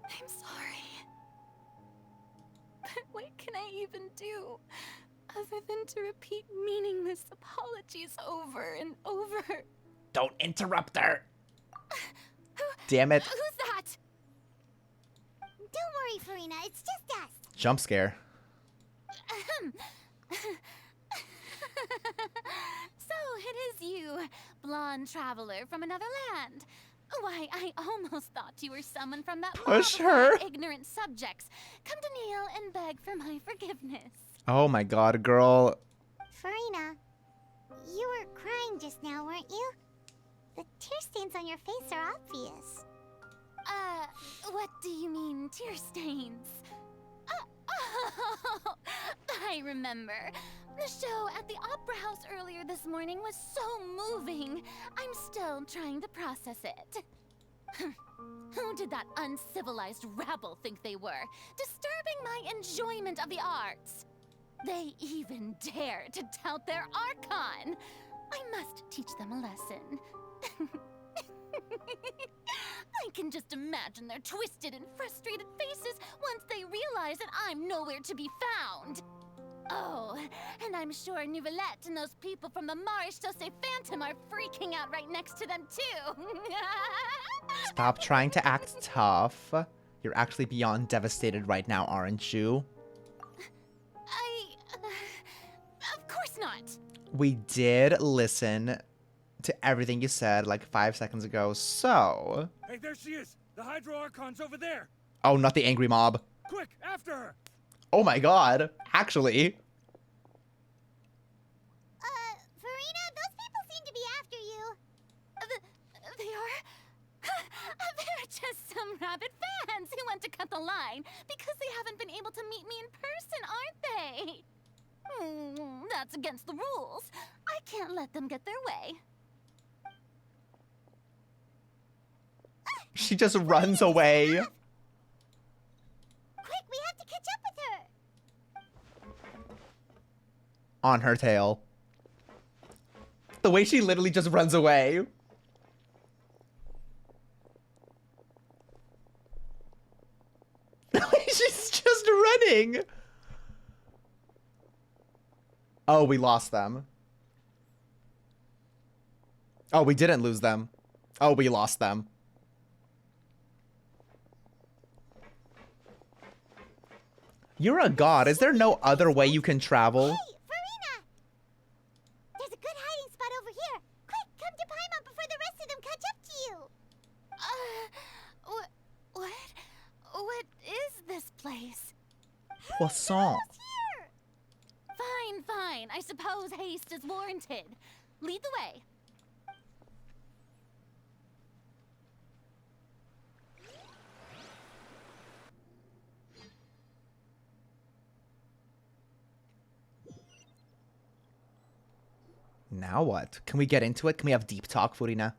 I'm sorry. But what can I even do other than to repeat meaningless apologies over and over? Don't interrupt her. Damn it. Who's that? Don't worry, Furina. It's just us. Jump scare. So it is you, blonde traveler from another land. Why, I almost thought you were someone from that Push mob of her. ignorant subjects. Come to kneel and beg for my forgiveness. Oh my god, girl. Furina, you were crying just now, weren't you? The tear stains on your face are obvious. What do you mean, tear stains? Oh, I remember. The show at the Opera House earlier this morning was so moving. I'm still trying to process it. Who did that uncivilized rabble think they were, disturbing my enjoyment of the arts? They even dare to tout their Archon. I must teach them a lesson. I can just imagine their twisted and frustrated faces once they realize that I'm nowhere to be found. Oh, and I'm sure Nouvellette and those people from the Marish Chaussee Phantom are freaking out right next to them too. Stop trying to act tough. You're actually beyond devastated right now, aren't you? Of course not. We did listen to everything you said like 5 seconds ago, so... Hey, there she is! The Hydro Archon's over there! Oh, not the angry mob. Quick, after her! Oh my god, actually. Furina, those people seem to be after you. They are? They're just some rabid fans who want to cut the line because they haven't been able to meet me in person, aren't they? That's against the rules. I can't let them get their way. She just runs away. Quick, we have to catch up with her. On her tail. The way she literally just runs away. She's just running. Oh, we lost them. Oh, we didn't lose them. Oh, we lost them. You're a god. Is there no other way you can travel? Hey, Furina! There's a good hiding spot over here. Quick, come to Paimon before the rest of them catch up to you. What is this place? Poisson. Fine. I suppose haste is warranted. Lead the way. Now what? Can we get into it? Can we have deep talk, Furina?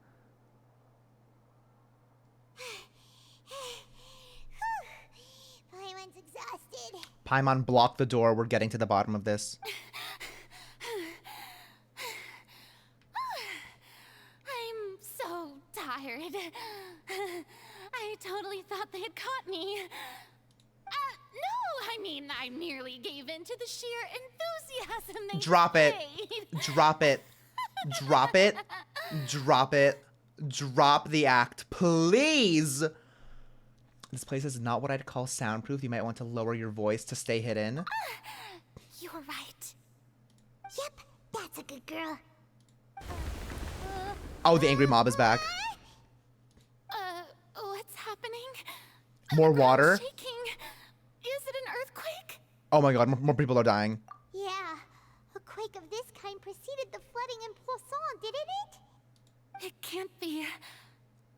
Paimon's exhausted. Paimon, block the door. We're getting to the bottom of this. I'm so tired. I totally thought they had caught me. No, I mean, I merely gave in to the sheer enthusiasm they Drop it. displayed. Drop it. Drop it. Drop it. Drop the act, please. This place is not what I'd call soundproof. You might want to lower your voice to stay hidden. You were right. Yep, that's a good girl. Oh, the angry mob is back. What's happening? More water. Shaking. Is it an earthquake? Oh my god, more people are dying. Yeah, a quake of this kind preceded the flooding in Poisson, didn't it? It can't be.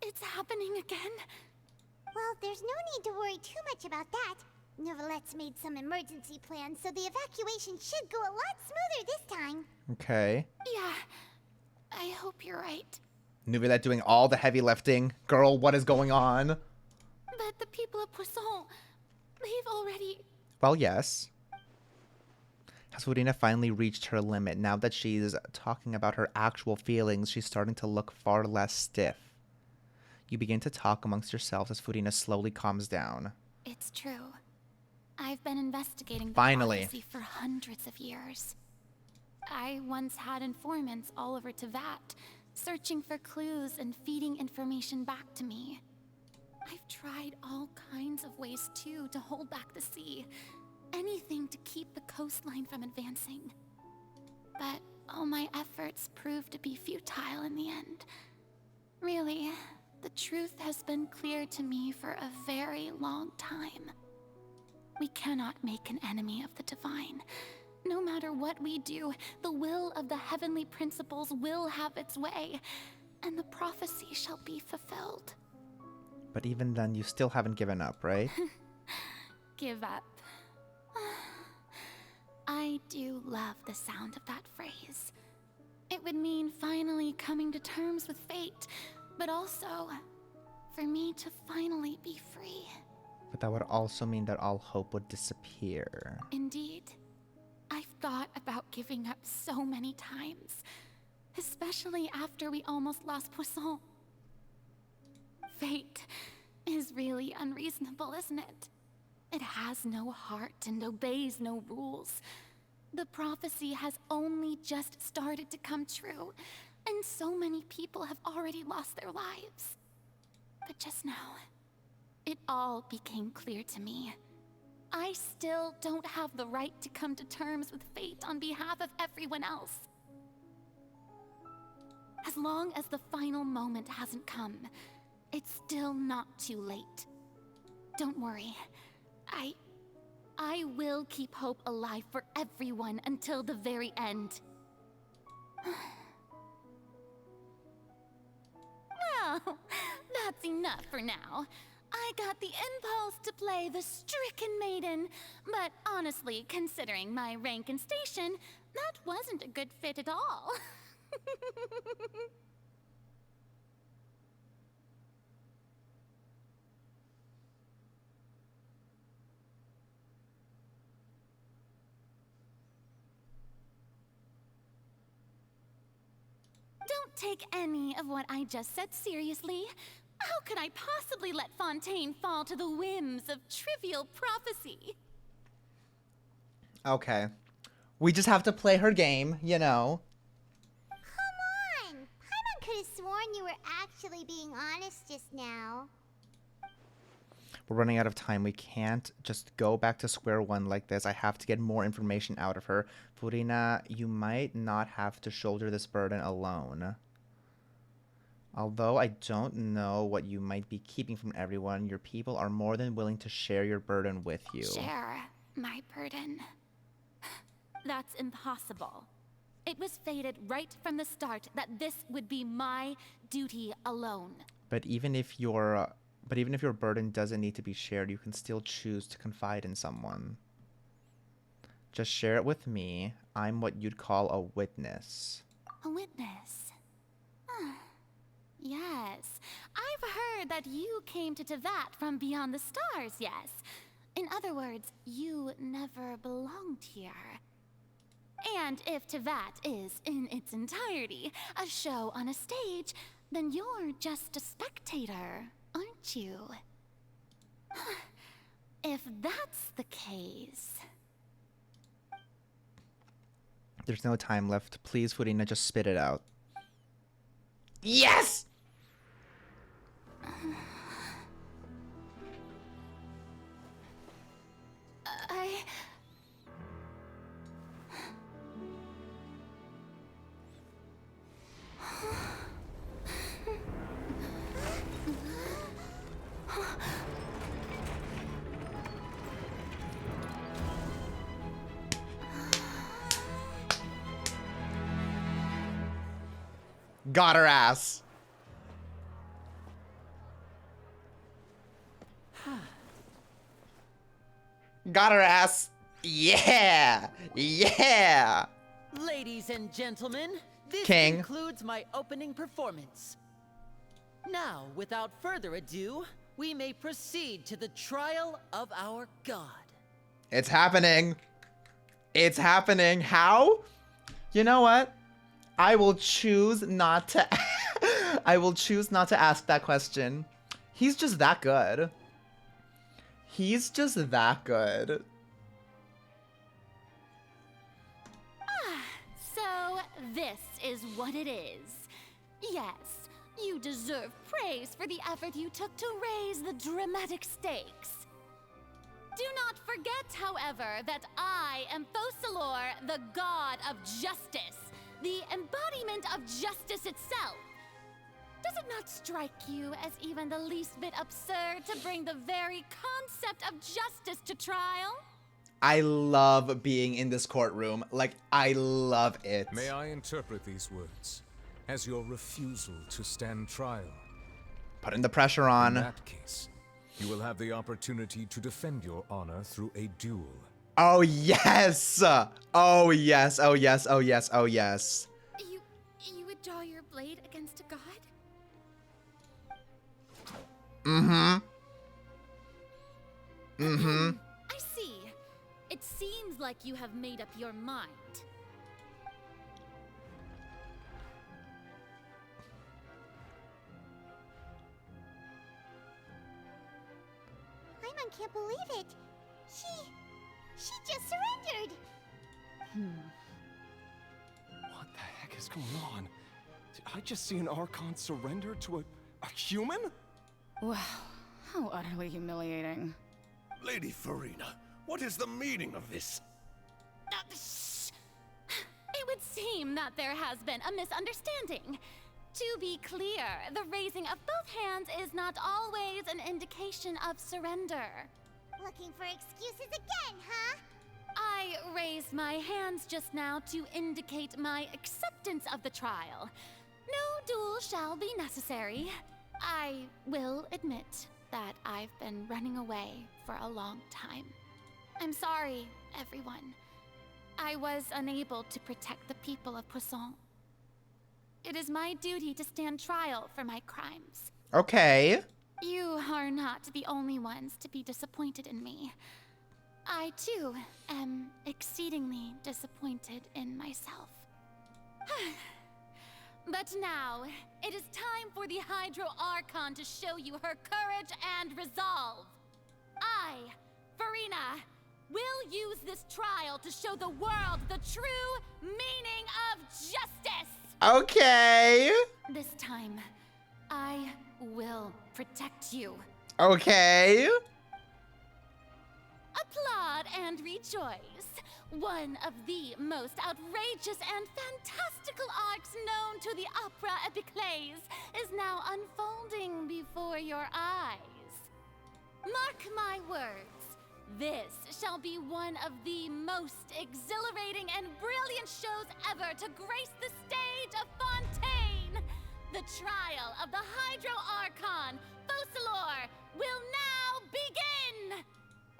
It's happening again. Well, there's no need to worry too much about that. Neverlette's made some emergency plans, so the evacuation should go a lot smoother this time. Okay. Yeah, I hope you're right. Neuvillette doing all the heavy lifting. Girl, what is going on? But the people of Poisson, they've already... Well, yes. Has Furina finally reached her limit? Now that she's talking about her actual feelings, she's starting to look far less stiff. You begin to talk amongst yourselves as Furina slowly calms down. It's true. I've been investigating the Finally. prophecy for hundreds of years. I once had informants all over Tevat, searching for clues and feeding information back to me. I've tried all kinds of ways too to hold back the sea. Anything to keep the coastline from advancing. But all my efforts proved to be futile in the end. Really, the truth has been clear to me for a very long time. We cannot make an enemy of the divine. No matter what we do, the will of the heavenly principles will have its way, and the prophecy shall be fulfilled. But even then, you still haven't given up, right? Give up. I do love the sound of that phrase. It would mean finally coming to terms with fate, but also for me to finally be free. But that would also mean that all hope would disappear. Indeed. I've thought about giving up so many times, especially after we almost lost Poisson. Fate is really unreasonable, isn't it? It has no heart and obeys no rules. The prophecy has only just started to come true, and so many people have already lost their lives. But just now, it all became clear to me. I still don't have the right to come to terms with fate on behalf of everyone else. As long as the final moment hasn't come, it's still not too late. Don't worry. I will keep hope alive for everyone until the very end. Well, that's enough for now. I got the impulse to play the stricken maiden, but honestly, considering my rank and station, that wasn't a good fit at all. don't take any of what I just said seriously. How could I possibly let Fontaine fall to the whims of trivial prophecy? Okay. We just have to play her game, you know. Come on! Paimon could have sworn you were actually being honest just now. We're running out of time. We can't just go back to square one like this. I have to get more information out of her. Furina, you might not have to shoulder this burden alone. Although I don't know what you might be keeping from everyone, your people are more than willing to share your burden with you. Share my burden. That's impossible. It was fated right from the start that this would be my duty alone. But even if your burden doesn't need to be shared, you can still choose to confide in someone. Just share it with me. I'm what you'd call a witness. A witness? Yes. I've heard that you came to Tevat from beyond the stars, yes. In other words, you never belonged here. And if Tevat is, in its entirety, a show on a stage, then you're just a spectator, aren't you? If that's the case... There's no time left. Please, Furina, just spit it out. Yes! Got her ass. Got her ass. Yeah. Yeah. Ladies and gentlemen, this King. concludes my opening performance. Now, without further ado, we may proceed to the trial of our god. It's happening. It's happening. How? You know what? I will choose not to I will choose not to ask that question. He's just that good. He's just that good. So, this is what it is. Yes, you deserve praise for the effort you took to raise the dramatic stakes. Do not forget, however, that I am Focalor, the god of justice, the embodiment of justice itself. Does it not strike you as even the least bit absurd to bring the very concept of justice to trial? I love being in this courtroom. Like, I love it. May I interpret these words as your refusal to stand trial? Putting the pressure on. In that case, you will have the opportunity to defend your honor through a duel. Oh, yes! Oh, yes, oh, yes, oh, yes, oh, yes. You would draw your blade against a god? Mm-hmm. Mm-hmm. I see. It seems like you have made up your mind. Paimon can't believe it. She just surrendered. What the heck is going on? Did I just see an Archon surrender to a human? Wow, how utterly humiliating. Lady Furina, what is the meaning of this? It would seem that there has been a misunderstanding. To be clear, the raising of both hands is not always an indication of surrender. Looking for excuses again, huh? I raised my hands just now to indicate my acceptance of the trial. No duel shall be necessary. I will admit that I've been running away for a long time. I'm sorry, everyone. I was unable to protect the people of Poisson. It is my duty to stand trial for my crimes. Okay. You are not the only ones to be disappointed in me. I, too, am exceedingly disappointed in myself. But But now, it is time for the Hydro Archon to show you her courage and resolve. I, Furina, will use this trial to show the world the true meaning of justice! Okay. This time, I will protect you. Okay. Applaud and rejoice. One of the most outrageous and fantastical arcs known to the opera epiclese is now unfolding before your eyes. Mark my words, this shall be one of the most exhilarating and brilliant shows ever to grace the stage of Fontaine. The trial of the Hydro Archon, Focalor, will now begin!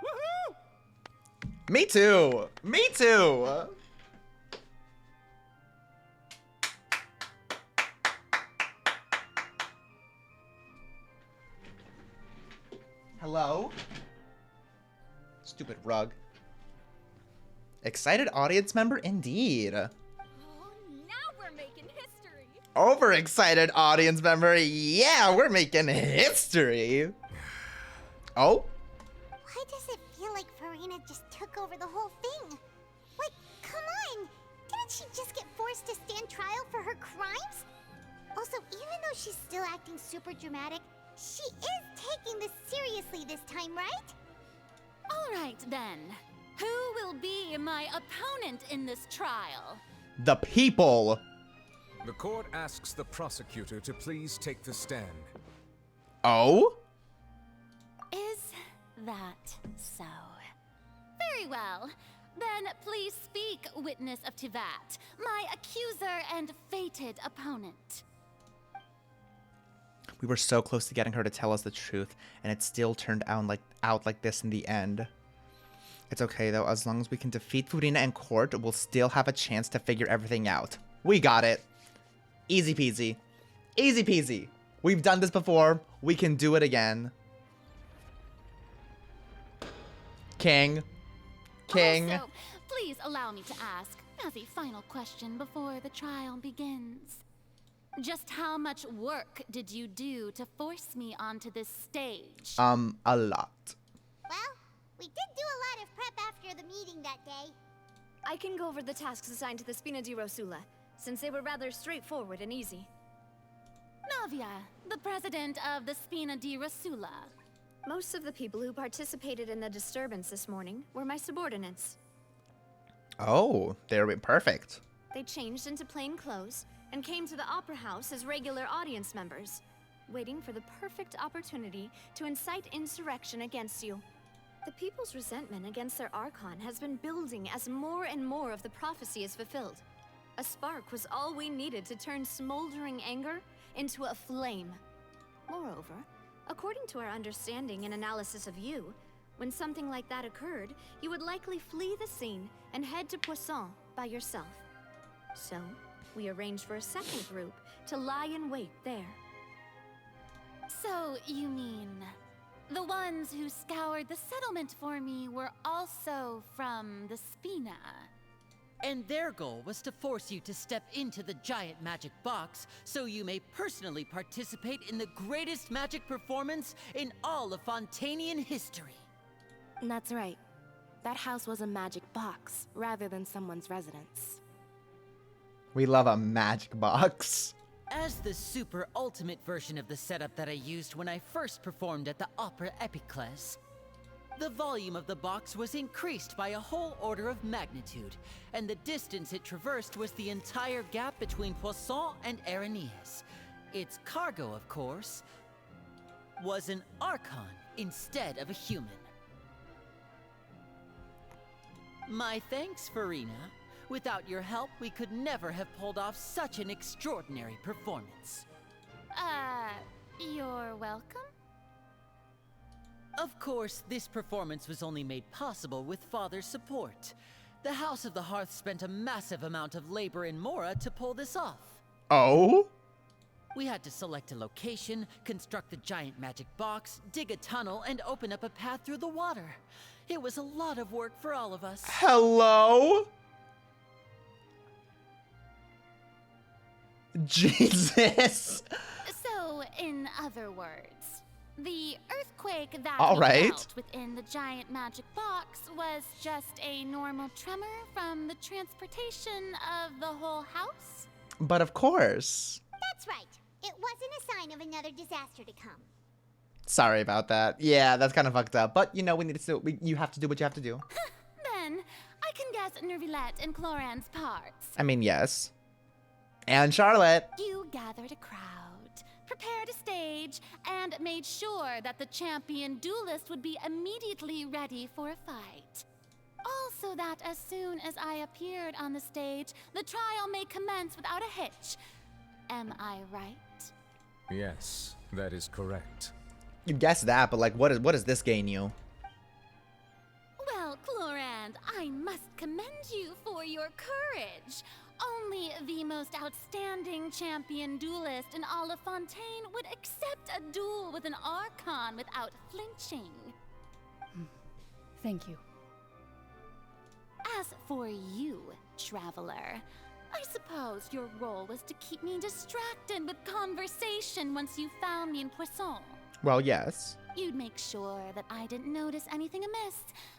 Woohoo! Me too! Me too! Hello? Stupid rug. Excited audience member indeed. Oh, now we're making history. Overexcited audience member. Yeah, we're making history. Oh? Why does it feel like Furina just took over the whole thing? Like, come on! Didn't she just get forced to stand trial for her crimes? Also, even though she's still acting super dramatic, she is taking this seriously this time, right? All right, then. Who will be my opponent in this trial? The people. The court asks the prosecutor to please take the stand. Oh? Is that so? Very well. Then please speak, witness of Tivat, my accuser and fated opponent. We were so close to getting her to tell us the truth, and it still turned out like this in the end. It's okay though, as long as we can defeat Furina in court, we'll still have a chance to figure everything out. We got it. Easy peasy. Easy peasy. We've done this before. We can do it again. King. King. Also, please allow me to ask, as a final question before the trial begins. Just how much work did you do to force me onto this stage? A lot. Well, we did do a lot of prep after the meeting that day. I can go over the tasks assigned to the Spina di Rosula, since they were rather straightforward and easy. Navia, the president of the Spina di Rosula. Most of the people who participated in the disturbance this morning were my subordinates. Oh, they're perfect. They changed into plain clothes and came to the Opera House as regular audience members, waiting for the perfect opportunity to incite insurrection against you. The people's resentment against their Archon has been building as more and more of the prophecy is fulfilled. A spark was all we needed to turn smoldering anger into a flame. Moreover, according to our understanding and analysis of you, when something like that occurred, you would likely flee the scene and head to Poisson by yourself. So, we arranged for a second group to lie in wait there. So, you mean, the ones who scoured the settlement for me were also from the Spina? And their goal was to force you to step into the giant magic box so you may personally participate in the greatest magic performance in all of Fontainian history. That's right. That house was a magic box, rather than someone's residence. We love a magic box. As the super ultimate version of the setup that I used when I first performed at the Opera Epiclese, the volume of the box was increased by a whole order of magnitude, and the distance it traversed was the entire gap between Poisson and Aranias. Its cargo, of course, was an Archon instead of a human. My thanks, Furina. Without your help, we could never have pulled off such an extraordinary performance. You're welcome? Of course, this performance was only made possible with Father's support. The House of the Hearth spent a massive amount of labor in Mora to pull this off. Oh? We had to select a location, construct the giant magic box, dig a tunnel, and open up a path through the water. It was a lot of work for all of us. Hello? Jesus. So, in other words, the earthquake that All we right. felt within the giant magic box was just a normal tremor from the transportation of the whole house? But of course. That's right. It wasn't a sign of another disaster to come. Sorry about that. Yeah, that's kind of fucked up. But you know, you have to do what you have to do. Then, I can guess Nervillette and Cloran's parts. I mean, yes. And Charlotte. You gathered a crowd, prepared a stage, and made sure that the champion duelist would be immediately ready for a fight. Also that as soon as I appeared on the stage, the trial may commence without a hitch. Am I right? Yes, that is correct. You guessed that, but like, what does this gain you? Well, Clorand, I must commend you for your courage. Only the most outstanding champion duelist in all of Fontaine would accept a duel with an Archon without flinching. Thank you. As for you, Traveler, I suppose your role was to keep me distracted with conversation once you found me in Poisson. Well, yes. You'd make sure that I didn't notice anything amiss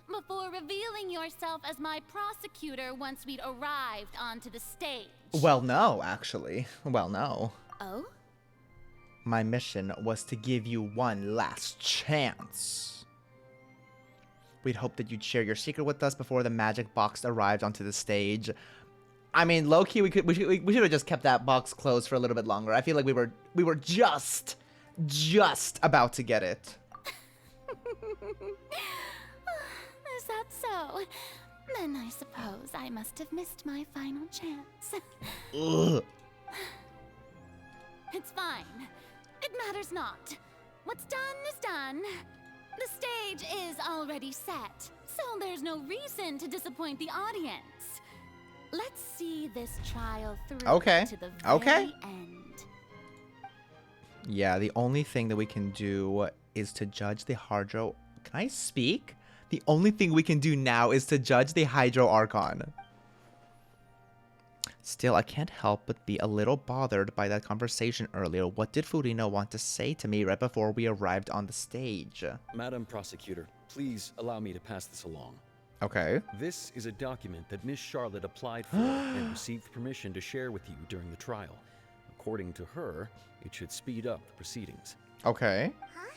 before revealing yourself as my prosecutor once we'd arrived onto the stage. Well, no, actually. Well, no. Oh? My mission was to give you one last chance. We'd hoped that you'd share your secret with us before the magic box arrived onto the stage. I mean, low-key, we should have just kept that box closed for a little bit longer. I feel like we were just about to get it. Is that so? Then I suppose I must have missed my final chance. Ugh. It's fine. It matters not. What's done is done. The stage is already set, so there's no reason to disappoint the audience. Let's see this trial through to the very end. Yeah, the only thing that we can do is to judge the Hydro... Can I speak? The only thing we can do now is to judge the Hydro Archon. Still, I can't help but be a little bothered by that conversation earlier. What did Furina want to say to me right before we arrived on the stage? Madam Prosecutor, please allow me to pass this along. Okay. This is a document that Miss Charlotte applied for and received permission to share with you during the trial. According to her, it should speed up the proceedings. Okay. Huh?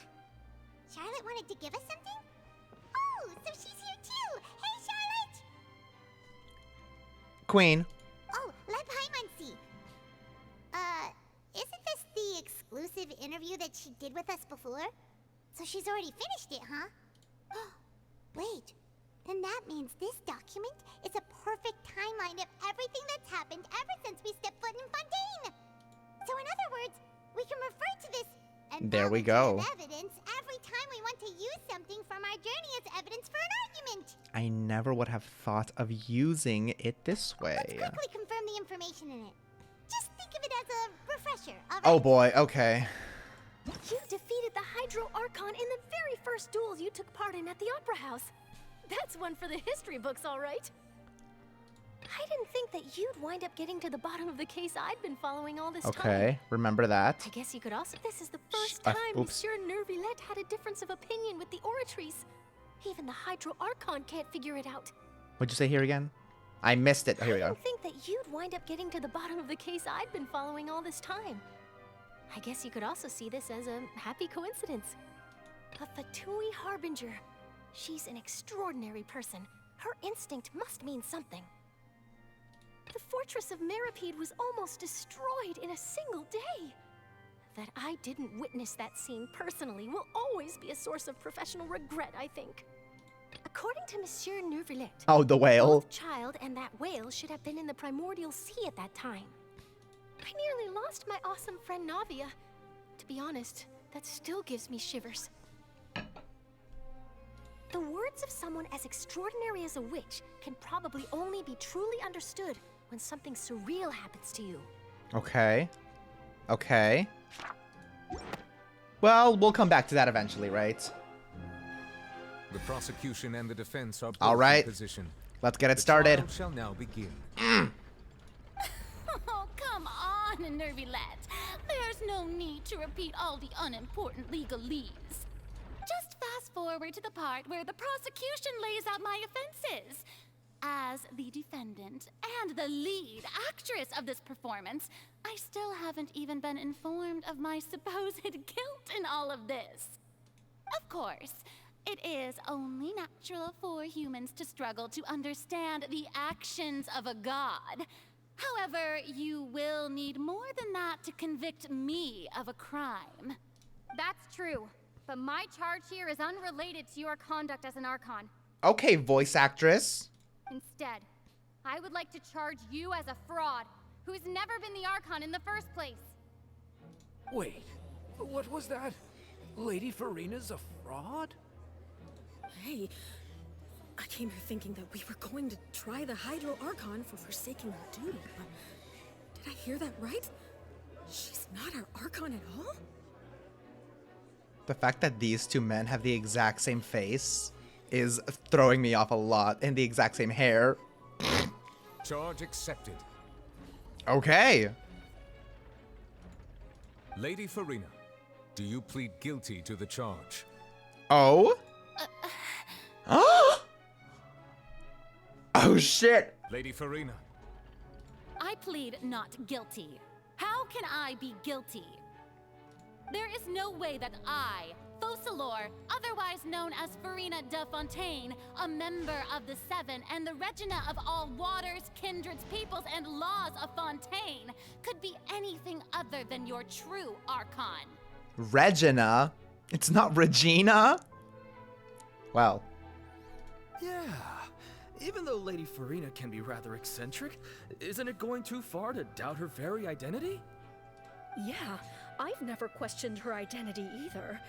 Charlotte wanted to give us something? Oh, so she's here too! Hey, Charlotte! Queen. Oh, let Paimon see. Isn't this the exclusive interview that she did with us before? So she's already finished it, huh? Wait, then that means this document is a perfect timeline of everything that's happened ever since we stepped foot in Fontaine! So in other words, we can refer to this and there we go. evidence every time we want to use something from our journey as evidence for an argument. I never would have thought of using it this way. Let's quickly confirm the information in it. Just think of it as a refresher, alright? Oh boy, okay. You defeated the Hydro Archon in the very first duels you took part in at the Opera House. That's one for the history books, all right. I didn't think that you'd wind up getting to the bottom of the case I'd been following all this time. Okay, remember that. I guess you could also... This is the first time Monsieur Nervillette had a difference of opinion with the oratories. Even the Hydro Archon can't figure it out. What'd you say here again? I missed it. Oh, here we I go. didn't think that you'd wind up getting to the bottom of the case I'd been following all this time. I guess you could also see this as a happy coincidence. A Fatui Harbinger. She's an extraordinary person. Her instinct must mean something. The fortress of Meripede was almost destroyed in a single day. That I didn't witness that scene personally will always be a source of professional regret, I think. According to Monsieur Nervillette, Oh, the whale. both child and that whale should have been in the primordial sea at that time. I nearly lost my awesome friend Navia. To be honest, that still gives me shivers. The words of someone as extraordinary as a witch can probably only be truly understood when something surreal happens to you. Okay. Okay. Well, we'll come back to that eventually, right? The prosecution and the defense are both All right. in position. Let's get it The started. trial shall now begin. Oh, come on, Nervilette. There's no need to repeat all the unimportant legalese. Just fast forward to the part where the prosecution lays out my offenses. As the defendant and the lead actress of this performance, I still haven't even been informed of my supposed guilt in all of this. Of course, it is only natural for humans to struggle to understand the actions of a god. However, you will need more than that to convict me of a crime. That's true, but my charge here is unrelated to your conduct as an Archon. Okay, voice actress. Instead, I would like to charge you as a fraud who's never been the Archon in the first place. Wait, what was that? Lady Furina's a fraud? Hey, I came here thinking that we were going to try the Hydro Archon for forsaking her duty, but did I hear that right? She's not our Archon at all? The fact that these two men have the exact same face is throwing me off a lot, and the exact same hair. Charge accepted. Okay. Lady Furina, do you plead guilty to the charge? Oh? Oh shit! Lady Furina. I plead not guilty. How can I be guilty? There is no way that I, Focalor, otherwise known as Furina de Fontaine, a member of the Seven and the Regina of all waters, kindreds, peoples, and laws of Fontaine, could be anything other than your true Archon. Regina? It's not Regina? Well. Yeah. Even though Lady Furina can be rather eccentric, isn't it going too far to doubt her very identity? Yeah, I've never questioned her identity either.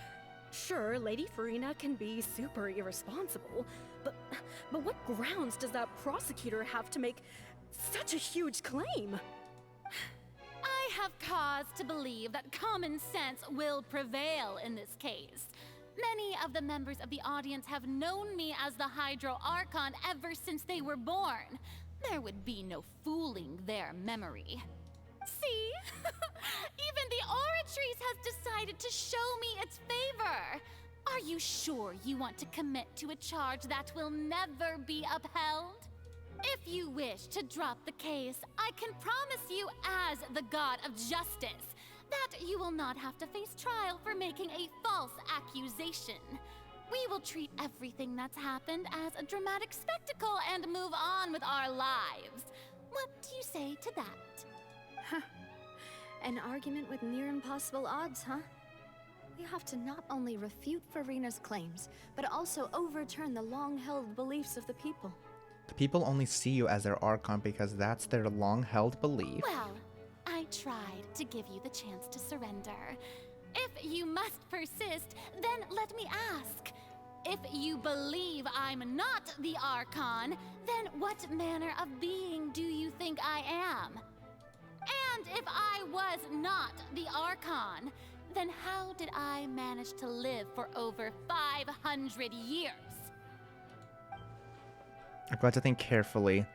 Sure, Lady Furina can be super irresponsible, but what grounds does that prosecutor have to make such a huge claim? I have cause to believe that common sense will prevail in this case. Many of the members of the audience have known me as the Hydro Archon ever since they were born. There would be no fooling their memory. See? Even the Oratrice has decided to show me its favor. Are you sure you want to commit to a charge that will never be upheld? If you wish to drop the case, I can promise you as the God of Justice that you will not have to face trial for making a false accusation. We will treat everything that's happened as a dramatic spectacle and move on with our lives. What do you say to that? Huh. An argument with near impossible odds, huh? You have to not only refute Furina's claims, but also overturn the long-held beliefs of the people. The people only see you as their Archon because that's their long-held belief. Well, I tried to give you the chance to surrender. If you must persist, then let me ask. If you believe I'm not the Archon, then what manner of being do you think I am? And if I was not the Archon, then how did I manage to live for over 500 years? I've got to think carefully.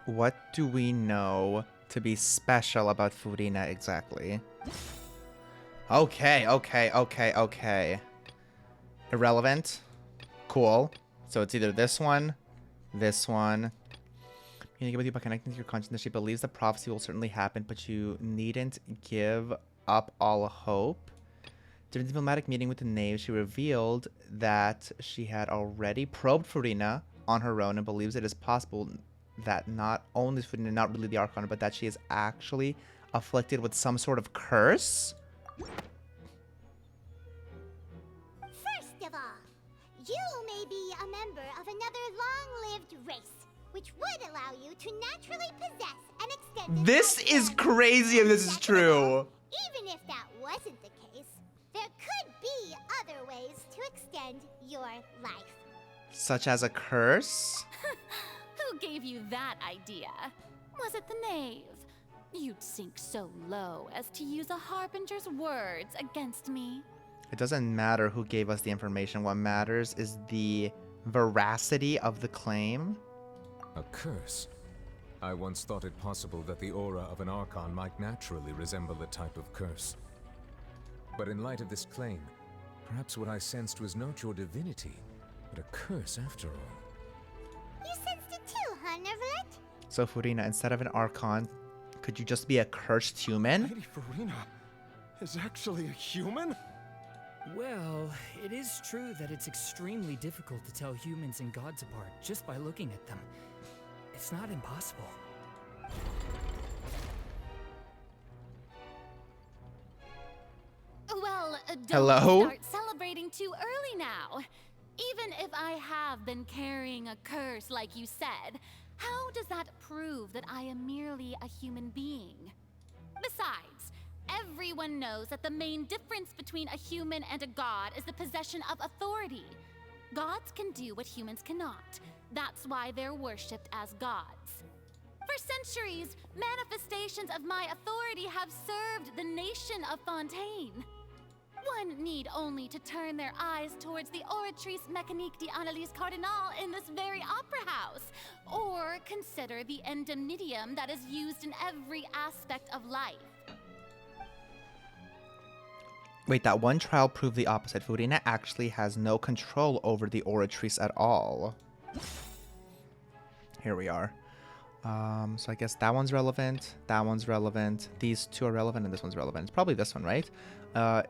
What do we know to be special about Furina exactly? Okay. Irrelevant. Cool. So it's either this one. Communicate with you by connecting to your conscience. She believes the prophecy will certainly happen, but you needn't give up all hope. During the diplomatic meeting with the Knave, she revealed that she had already probed Furina on her own and believes it is possible that not only is Furina not really the Archon, but that she is actually afflicted with some sort of curse? First of all, you may be a member of another long-lived race, which would allow you to naturally possess an extended This is crazy if this is true. Even if that wasn't the case, there could be other ways to extend your life. Such as a curse? Who gave you that idea? Was it the Knave? You'd sink so low as to use a harbinger's words against me. It doesn't matter who gave us the information. What matters is the veracity of the claim. A curse? I once thought it possible that the aura of an Archon might naturally resemble a type of curse. But in light of this claim, perhaps what I sensed was not your divinity, but a curse after all. You sensed it too, huh, Nervalet? So Furina, instead of an Archon, could you just be a cursed human? Lady Furina is actually a human? Well, it is true that it's extremely difficult to tell humans and gods apart just by looking at them. It's not impossible. Well, don't Hello? start celebrating too early now. Even if I have been carrying a curse like you said, how does that prove that I am merely a human being? Besides, everyone knows that the main difference between a human and a god is the possession of authority. Gods can do what humans cannot. That's why they're worshipped as gods. For centuries, manifestations of my authority have served the nation of Fontaine. One need only to turn their eyes towards the Oratrice Mécanique d'Analyse Cardinal in this very opera house, or consider the indemnitium that is used in every aspect of life. Wait, that one trial proved the opposite. Furina actually has no control over the Oratrice at all. Here we are. So I guess that one's relevant, that one's relevant, these two are relevant, and this one's relevant. It's probably this one, right?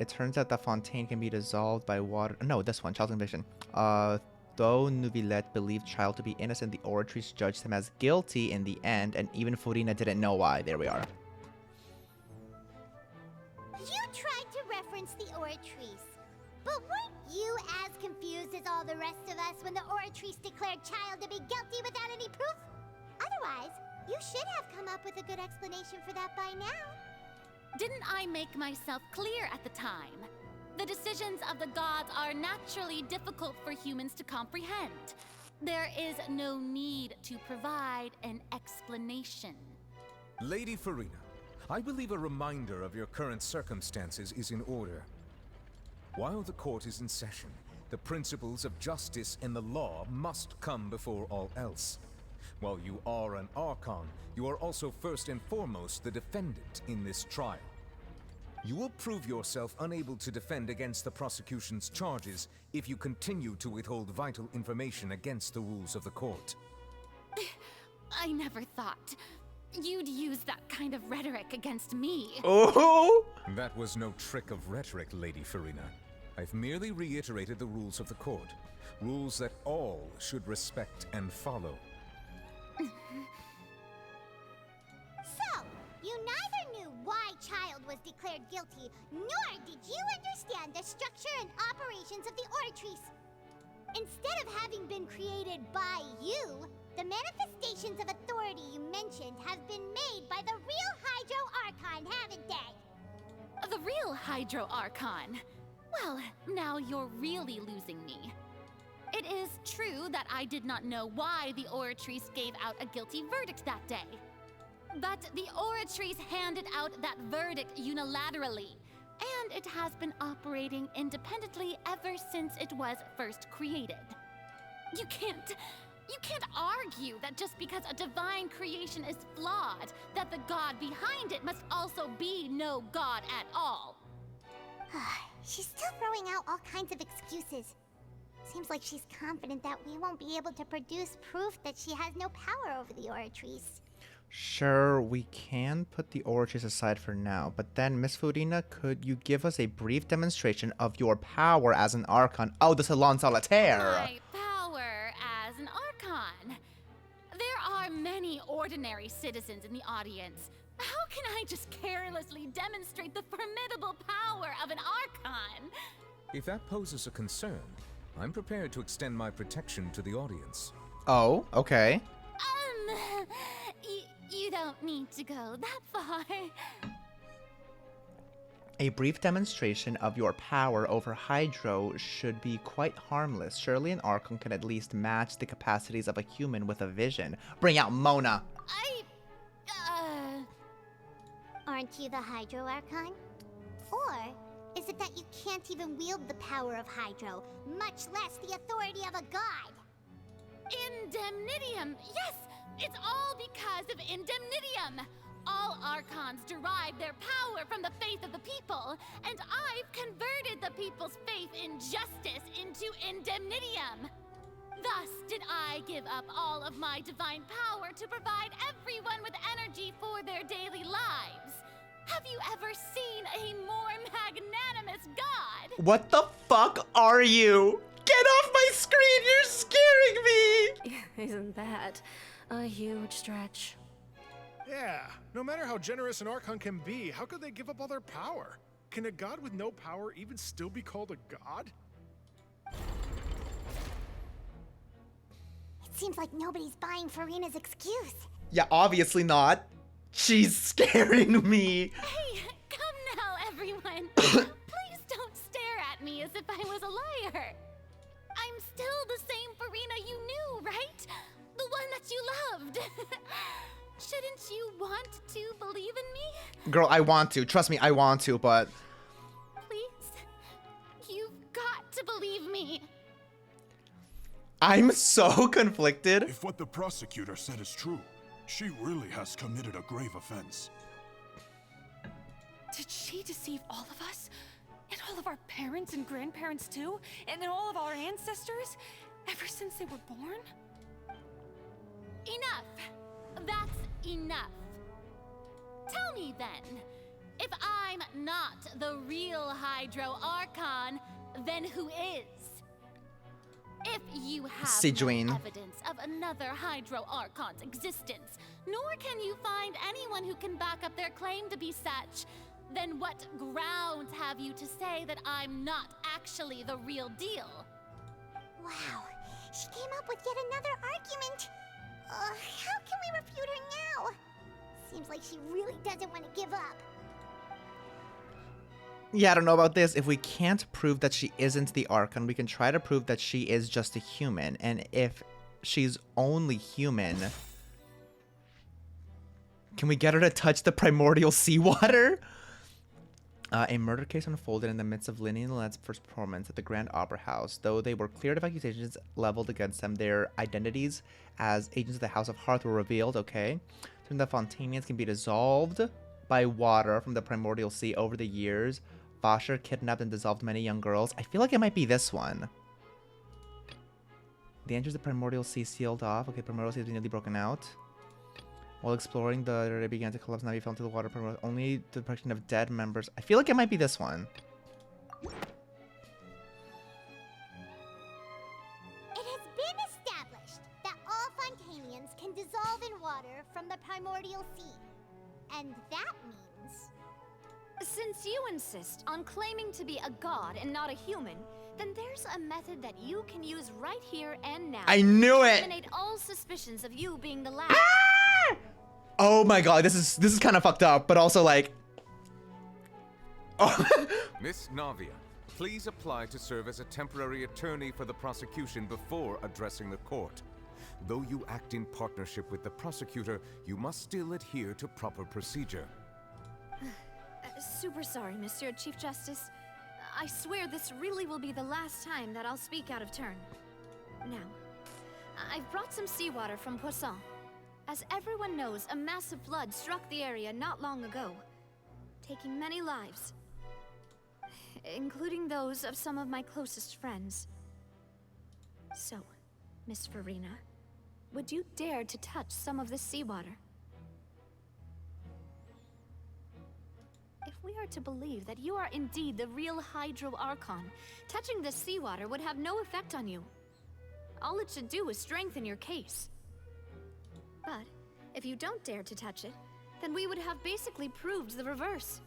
It turns out that Fontaine can be dissolved by water. No, this one, Child's conviction. Though Neuvillette believed Child to be innocent, the Oratrice judged him as guilty in the end, and even Furina didn't know why. There we are. You tried to reference the Oratrice, but weren't you as confused as all the rest of us when the Oratrice declared Child to be guilty without any proof? Otherwise, you should have come up with a good explanation for that by now. Didn't I make myself clear at the time? The decisions of the gods are naturally difficult for humans to comprehend. There is no need to provide an explanation. Lady Furina, I believe a reminder of your current circumstances is in order. While the court is in session, the principles of justice and the law must come before all else. While you are an Archon, you are also first and foremost the defendant in this trial. You will prove yourself unable to defend against the prosecution's charges if you continue to withhold vital information against the rules of the court. I never thought you'd use that kind of rhetoric against me. Oh! That was no trick of rhetoric, Lady Furina. I've merely reiterated the rules of the court. Rules that all should respect and follow. So, you neither knew why Child was declared guilty, nor did you understand the structure and operations of the Oratrice. Instead of having been created by you, the manifestations of authority you mentioned have been made by the real Hydro Archon, haven't they? The real Hydro Archon? Well, now you're really losing me. It is true that I did not know why the Oratrice gave out a guilty verdict that day. But the Oratrice handed out that verdict unilaterally, and it has been operating independently ever since it was first created. You can't argue that just because a divine creation is flawed, that the god behind it must also be no god at all. She's still throwing out all kinds of excuses. Seems like she's confident that we won't be able to produce proof that she has no power over the Oratrice. Sure, we can put the Oratrice aside for now, but then, Miss Furina, could you give us a brief demonstration of your power as an Archon? Oh, the Salon Solitaire! My power as an Archon. There are many ordinary citizens in the audience. How can I just carelessly demonstrate the formidable power of an Archon? If that poses a concern, I'm prepared to extend my protection to the audience. Oh, okay. You don't need to go that far. A brief demonstration of your power over Hydro should be quite harmless. Surely an Archon can at least match the capacities of a human with a vision. Bring out Mona! Aren't you the Hydro Archon? Or is it that you can't even wield the power of Hydro, much less the authority of a god? Indemnitium! Yes! It's all because of indemnitium. All Archons derive their power from the faith of the people, and I've converted the people's faith in justice into indemnitium. Thus did I give up all of my divine power to provide everyone with energy for their daily lives. Have you ever seen a more magnanimous god? What the fuck are you? Get off my screen! You're scaring me! Isn't that a huge stretch? Yeah, no matter how generous an Archon can be, how could they give up all their power? Can a god with no power even still be called a god? It seems like nobody's buying Furina's excuse. Yeah, obviously not. She's scaring me. Hey, come now, everyone. Please don't stare at me as if I was a liar. I'm still the same Furina you knew, right? The one that you loved. Shouldn't you want to believe in me? Girl, I want to. Trust me, I want to, but... Please. You've got to believe me. I'm so conflicted. If what the prosecutor said is true, she really has committed a grave offense. Did she deceive all of us? And all of our parents and grandparents too? And then all of our ancestors? Ever since they were born? Enough. That's enough. Tell me then, if I'm not the real Hydro Archon, then who is? If you have Sigewinne. no evidence of another Hydro Archon's existence, nor can you find anyone who can back up their claim to be such, then what grounds have you to say that I'm not actually the real deal? Wow, she came up with yet another argument. How can we refute her now? Seems like she really doesn't want to give up. Yeah, I don't know about this. If we can't prove that she isn't the Archon, we can try to prove that she is just a human. And if she's only human, can we get her to touch the primordial seawater? A murder case unfolded in the midst of Linny and Led's first performance at the Grand Opera House. Though they were cleared of accusations leveled against them, their identities as agents of the House of Hearth were revealed, okay? So the Fontainians can be dissolved by water from the primordial sea over the years. Bosher kidnapped and dissolved many young girls. I feel like it might be this one. The entrance of the primordial sea sealed off. Okay, primordial sea has been nearly broken out. While exploring, they began to collapse. Knave fell into the water. Only the protection of dead members. I feel like it might be this one. It has been established that all Fontainians can dissolve in water from the primordial sea. And that means... Since you insist on claiming to be a god and not a human, then there's a method that you can use right here and now. I knew to it! eliminate all suspicions of you being the last. Oh my god, this is kind of fucked up, but also like... Oh. Miss Navia, please apply to serve as a temporary attorney for the prosecution before addressing the court. Though you act in partnership with the prosecutor, you must still adhere to proper procedure. Super sorry, Monsieur Chief Justice. I swear this really will be the last time that I'll speak out of turn. Now, I've brought some seawater from Poisson. As everyone knows, a massive flood struck the area not long ago, taking many lives, including those of some of my closest friends. So, Miss Furina, would you dare to touch some of this seawater? If we are to believe that you are indeed the real Hydro Archon, touching this seawater would have no effect on you. All it should do is strengthen your case. But if you don't dare to touch it, then we would have basically proved the reverse.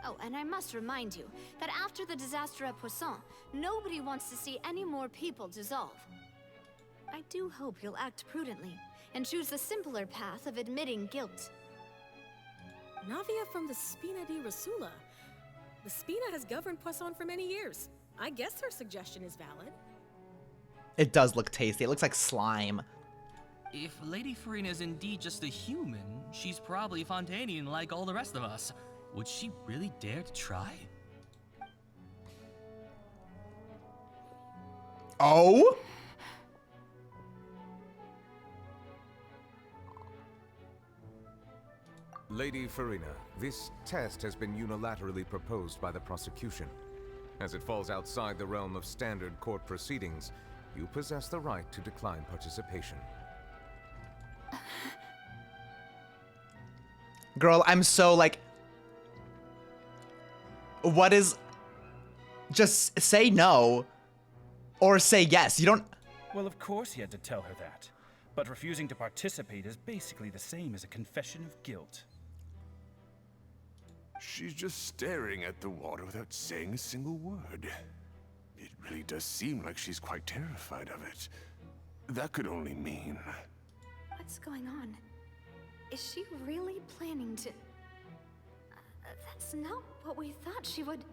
Oh, and I must remind you that after the disaster at Poisson, nobody wants to see any more people dissolve. I do hope you'll act prudently and choose the simpler path of admitting guilt. Navia from the Spina di Rasula. The Spina has governed Poisson for many years. I guess her suggestion is valid. It does look tasty. It looks like slime. If Lady Furina is indeed just a human, she's probably Fontainian like all the rest of us. Would she really dare to try? Oh? Lady Furina, this test has been unilaterally proposed by the prosecution. As it falls outside the realm of standard court proceedings, you possess the right to decline participation. Girl, I'm so like... What is... Just say no. Or say yes. You don't... Well, of course he had to tell her that. But refusing to participate is basically the same as a confession of guilt. She's just staring at the water without saying a single word. It really does seem like she's quite terrified of it. That could only mean... What's going on? Is she really planning to... that's not what we thought she would...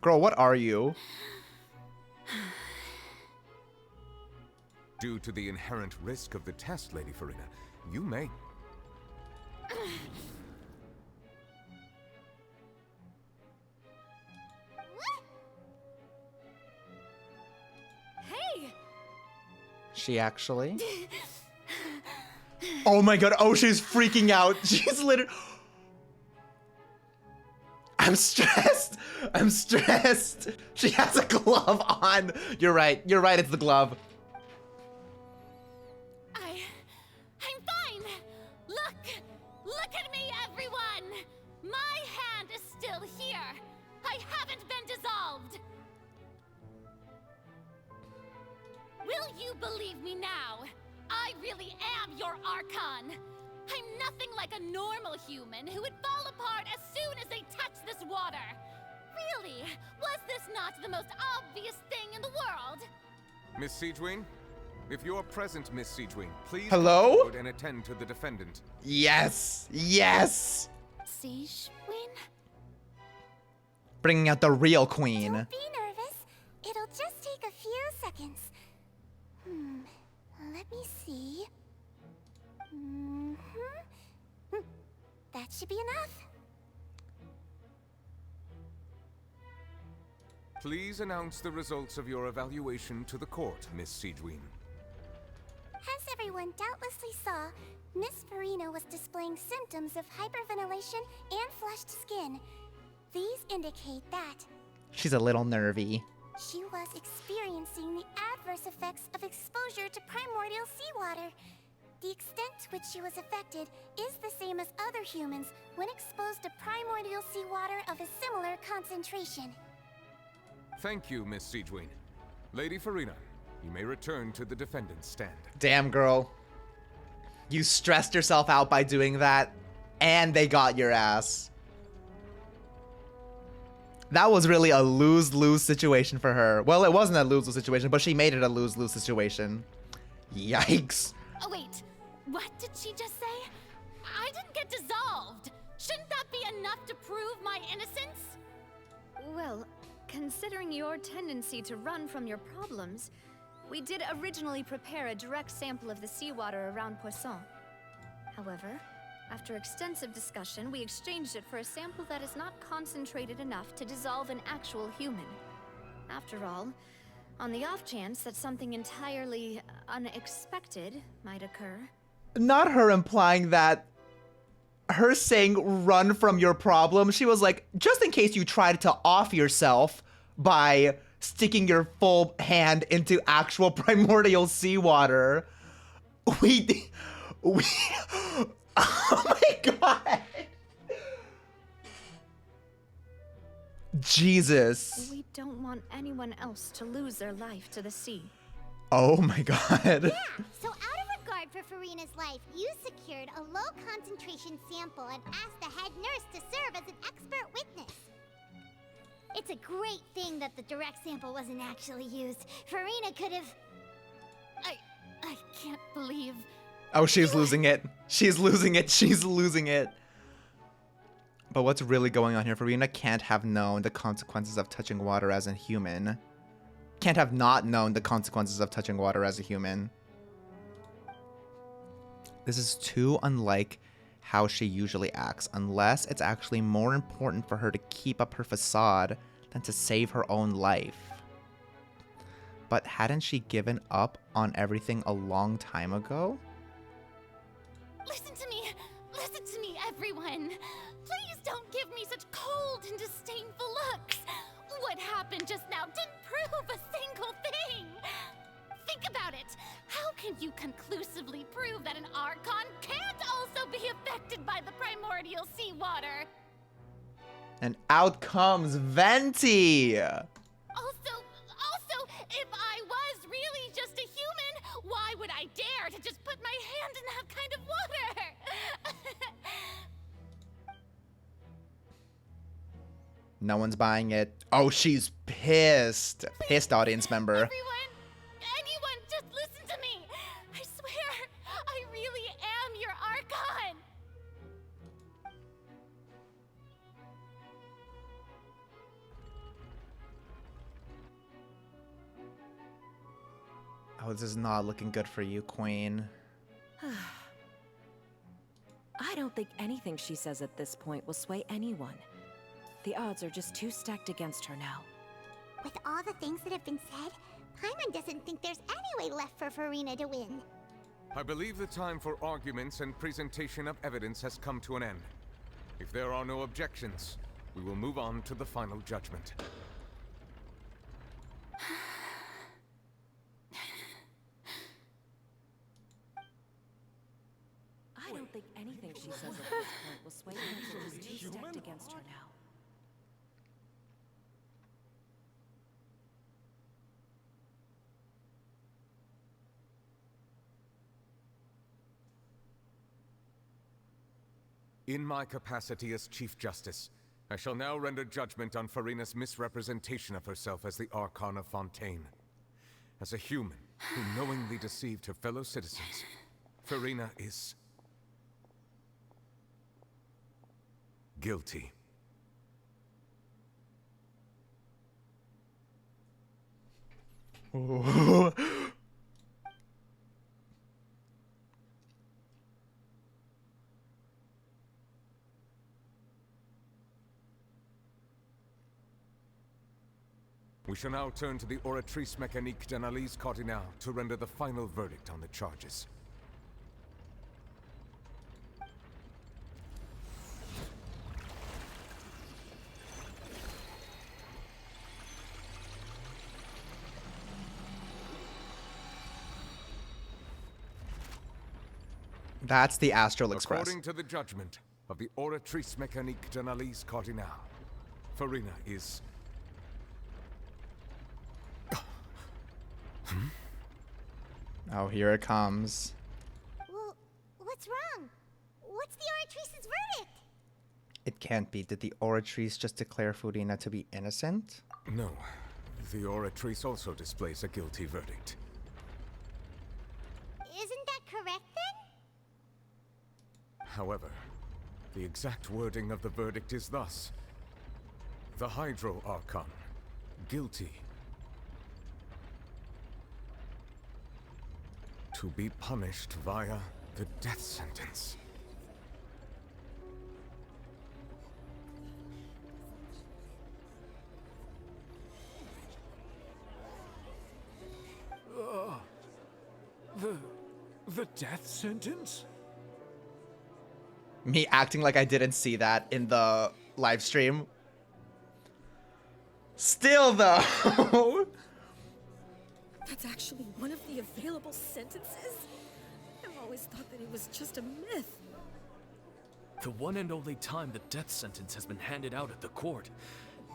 Girl, what are you? Due to the inherent risk of the test, Lady Furina, you may... Hey! She actually? Oh my god, oh, she's freaking out. She's literally... I'm stressed. I'm stressed. She has a glove on. You're right, it's the glove. I'm fine! Look at me, everyone! My hand is still here! I haven't been dissolved! Will you believe me now? I really am your Archon! I'm nothing like a normal human who would fall apart as soon as they touch this water! Really? Was this not the most obvious thing in the world? Miss Siegewing? If you're present, Miss Siegewing, please Hello? come forward and attend to the defendant. Yes, yes. Siegewing? Bringing out the real queen. Don't be nervous. It'll just take a few seconds. Let me see. That should be enough. Please announce the results of your evaluation to the court, Miss Siegewing. As everyone doubtlessly saw, Miss Furina was displaying symptoms of hyperventilation and flushed skin. These indicate that She's a little nervy. she was experiencing the adverse effects of exposure to primordial seawater. The extent to which she was affected is the same as other humans when exposed to primordial seawater of a similar concentration. Thank you, Miss Siegewing. Lady Furina, you may return to the defendant's stand. Damn, girl. You stressed yourself out by doing that, and they got your ass. That was really a lose-lose situation for her. Well, it wasn't a lose-lose situation, but she made it a lose-lose situation. Yikes. Oh wait, what did she just say? I didn't get dissolved! Shouldn't that be enough to prove my innocence? Well, considering your tendency to run from your problems, we did originally prepare a direct sample of the seawater around Poisson. However, after extensive discussion, we exchanged it for a sample that is not concentrated enough to dissolve an actual human. After all, on the off chance that something entirely unexpected might occur. Not her implying that, her saying run from your problem. She was like, just in case you tried to off yourself by sticking your full hand into actual primordial seawater. We oh my god. Jesus. We don't want anyone else to lose their life to the sea. Oh my god. Yeah, so out of regard for Furina's life, you secured a low concentration sample and asked the head nurse to serve as an expert witness. It's a great thing that the direct sample wasn't actually used. Furina could have... I can't believe... Oh, she's losing it. She's losing it. She's losing it. But what's really going on here? Furina can't have known the consequences of touching water as a human. Can't have not known the consequences of touching water as a human. This is too unlike how she usually acts, unless it's actually more important for her to keep up her facade than to save her own life. But hadn't she given up on everything a long time ago? Listen to me! Listen to me, everyone. Please don't give me such cold and disdainful looks. What happened just now didn't prove a single thing. Think about it. How can you conclusively prove that an Archon can't also be affected by the primordial seawater? And out comes Venti! Also, if I was really just a human, why would I dare to just put my hand in that kind of water? No one's buying it. Oh, she's pissed. Pissed audience member. Anyone, just listen to me. I swear, I really am your Archon. Oh, this is not looking good for you, Queen. I don't think anything she says at this point will sway anyone. The odds are just too stacked against her now. With all the things that have been said, Paimon doesn't think there's any way left for Furina to win. I believe the time for arguments and presentation of evidence has come to an end. If there are no objections, we will move on to the final judgment. I don't think anything she says at this point will sway anyone. She's too stacked against her now. In my capacity as Chief Justice, I shall now render judgment on Furina's misrepresentation of herself as the Archon of Fontaine. As a human who knowingly deceived her fellow citizens, Furina is guilty. We shall now turn to the Oratrice Mécanique d'Analyse Cardinal to render the final verdict on the charges. That's the Astral Express. According to the judgment of the Oratrice Mécanique d'Analyse Cardinal, Furina is... Oh, here it comes. Well, what's wrong? What's the Oratrice's verdict? It can't be. Did the Oratrice just declare Furina to be innocent? No. The Oratrice also displays a guilty verdict. Isn't that correct then? However, the exact wording of the verdict is thus. The Hydro Archon, guilty. To be punished via the death sentence. The death sentence? Me acting like I didn't see that in the live stream. Still though. That's actually one of the available sentences? I've always thought that it was just a myth. The one and only time the death sentence has been handed out at the court,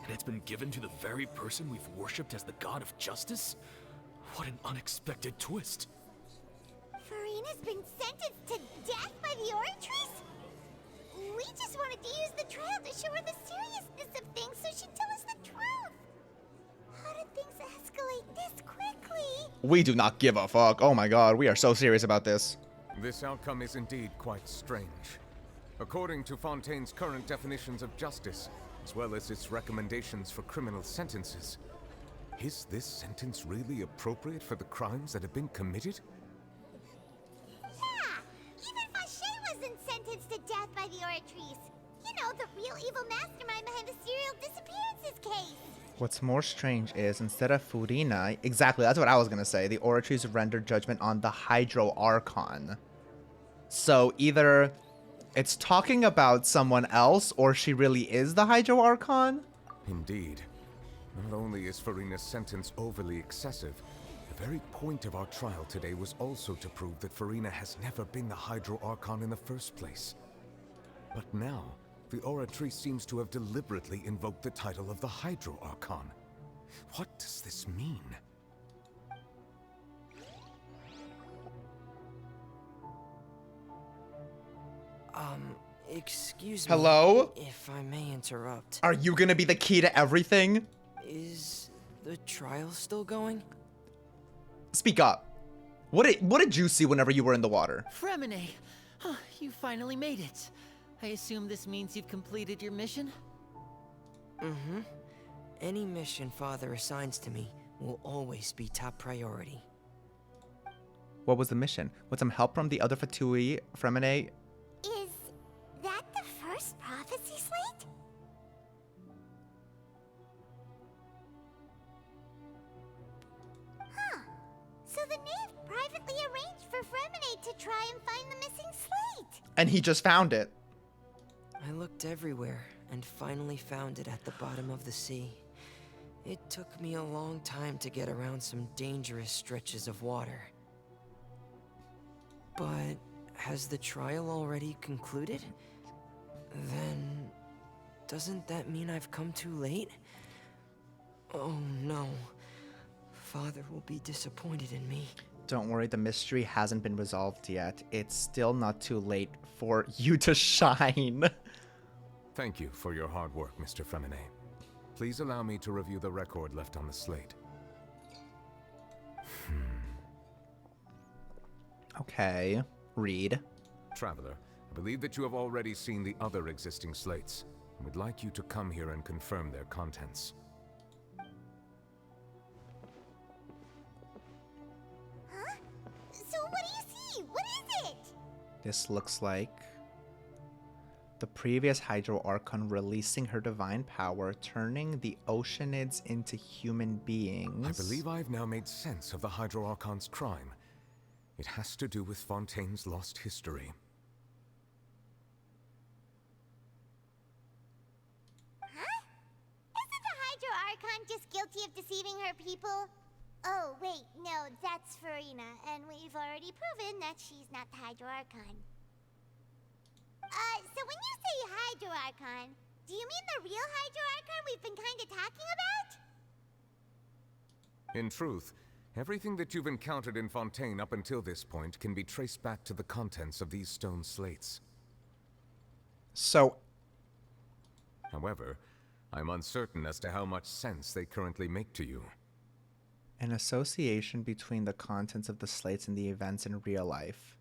and it's been given to the very person we've worshipped as the god of justice? What an unexpected twist. Furina's been sentenced to death by the Oratrice? We just wanted to use the trial to show her the seriousness of things so she'd tell us the truth. How did things escalate this quickly? We do not give a fuck. Oh my god, we are so serious about this. This outcome is indeed quite strange. According to Fontaine's current definitions of justice, as well as its recommendations for criminal sentences, is this sentence really appropriate for the crimes that have been committed? Yeah, even Fauché wasn't sentenced to death by the Oratrice. You know, the real evil mastermind behind the serial disappearances case. What's more strange is, instead of Furina, exactly, that's what I was gonna say, the Oratrice rendered judgment on the Hydro Archon. So either It's talking about someone else, or she really is the Hydro Archon? Indeed. Not only is Furina's sentence overly excessive, the very point of our trial today was also to prove that Furina has never been the Hydro Archon in the first place. But now, the Oratory seems to have deliberately invoked the title of the Hydro Archon. What does this mean? Excuse me. Hello? If I may interrupt. Are you gonna be the key to everything? Is the trial still going? Speak up. What did you see whenever you were in the water? Fremine! Huh, you finally made it. I assume this means you've completed your mission? Mm-hmm. Any mission Father assigns to me will always be top priority. What was the mission? With some help from the other Fatui, Fremine? Is that the first prophecy slate? Huh. So the Knave privately arranged for Fremine to try and find the missing slate. And he just found it. I looked everywhere and finally found it at the bottom of the sea. It took me a long time to get around some dangerous stretches of water. But has the trial already concluded? Then doesn't that mean I've come too late? Oh no. Father will be disappointed in me. Don't worry, the mystery hasn't been resolved yet. It's still not too late for you to shine. Thank you for your hard work, Mr. Fremine. Please allow me to review the record left on the slate. Okay, read. Traveler, I believe that you have already seen the other existing slates. I would like you to come here and confirm their contents. Huh? So what do you see? What is it? This looks like the previous Hydro Archon releasing her divine power, turning the Oceanids into human beings. I believe I've now made sense of the Hydro Archon's crime. It has to do with Fontaine's lost history. Huh? Isn't the Hydro Archon just guilty of deceiving her people? Oh, wait, no, that's Furina, and we've already proven that she's not the Hydro Archon. So when you say Hydro Archon, do you mean the real Hydro Archon we've been kinda talking about? In truth, everything that you've encountered in Fontaine up until this point can be traced back to the contents of these stone slates. So... However, I'm uncertain as to how much sense they currently make to you. An association between the contents of the slates and the events in real life.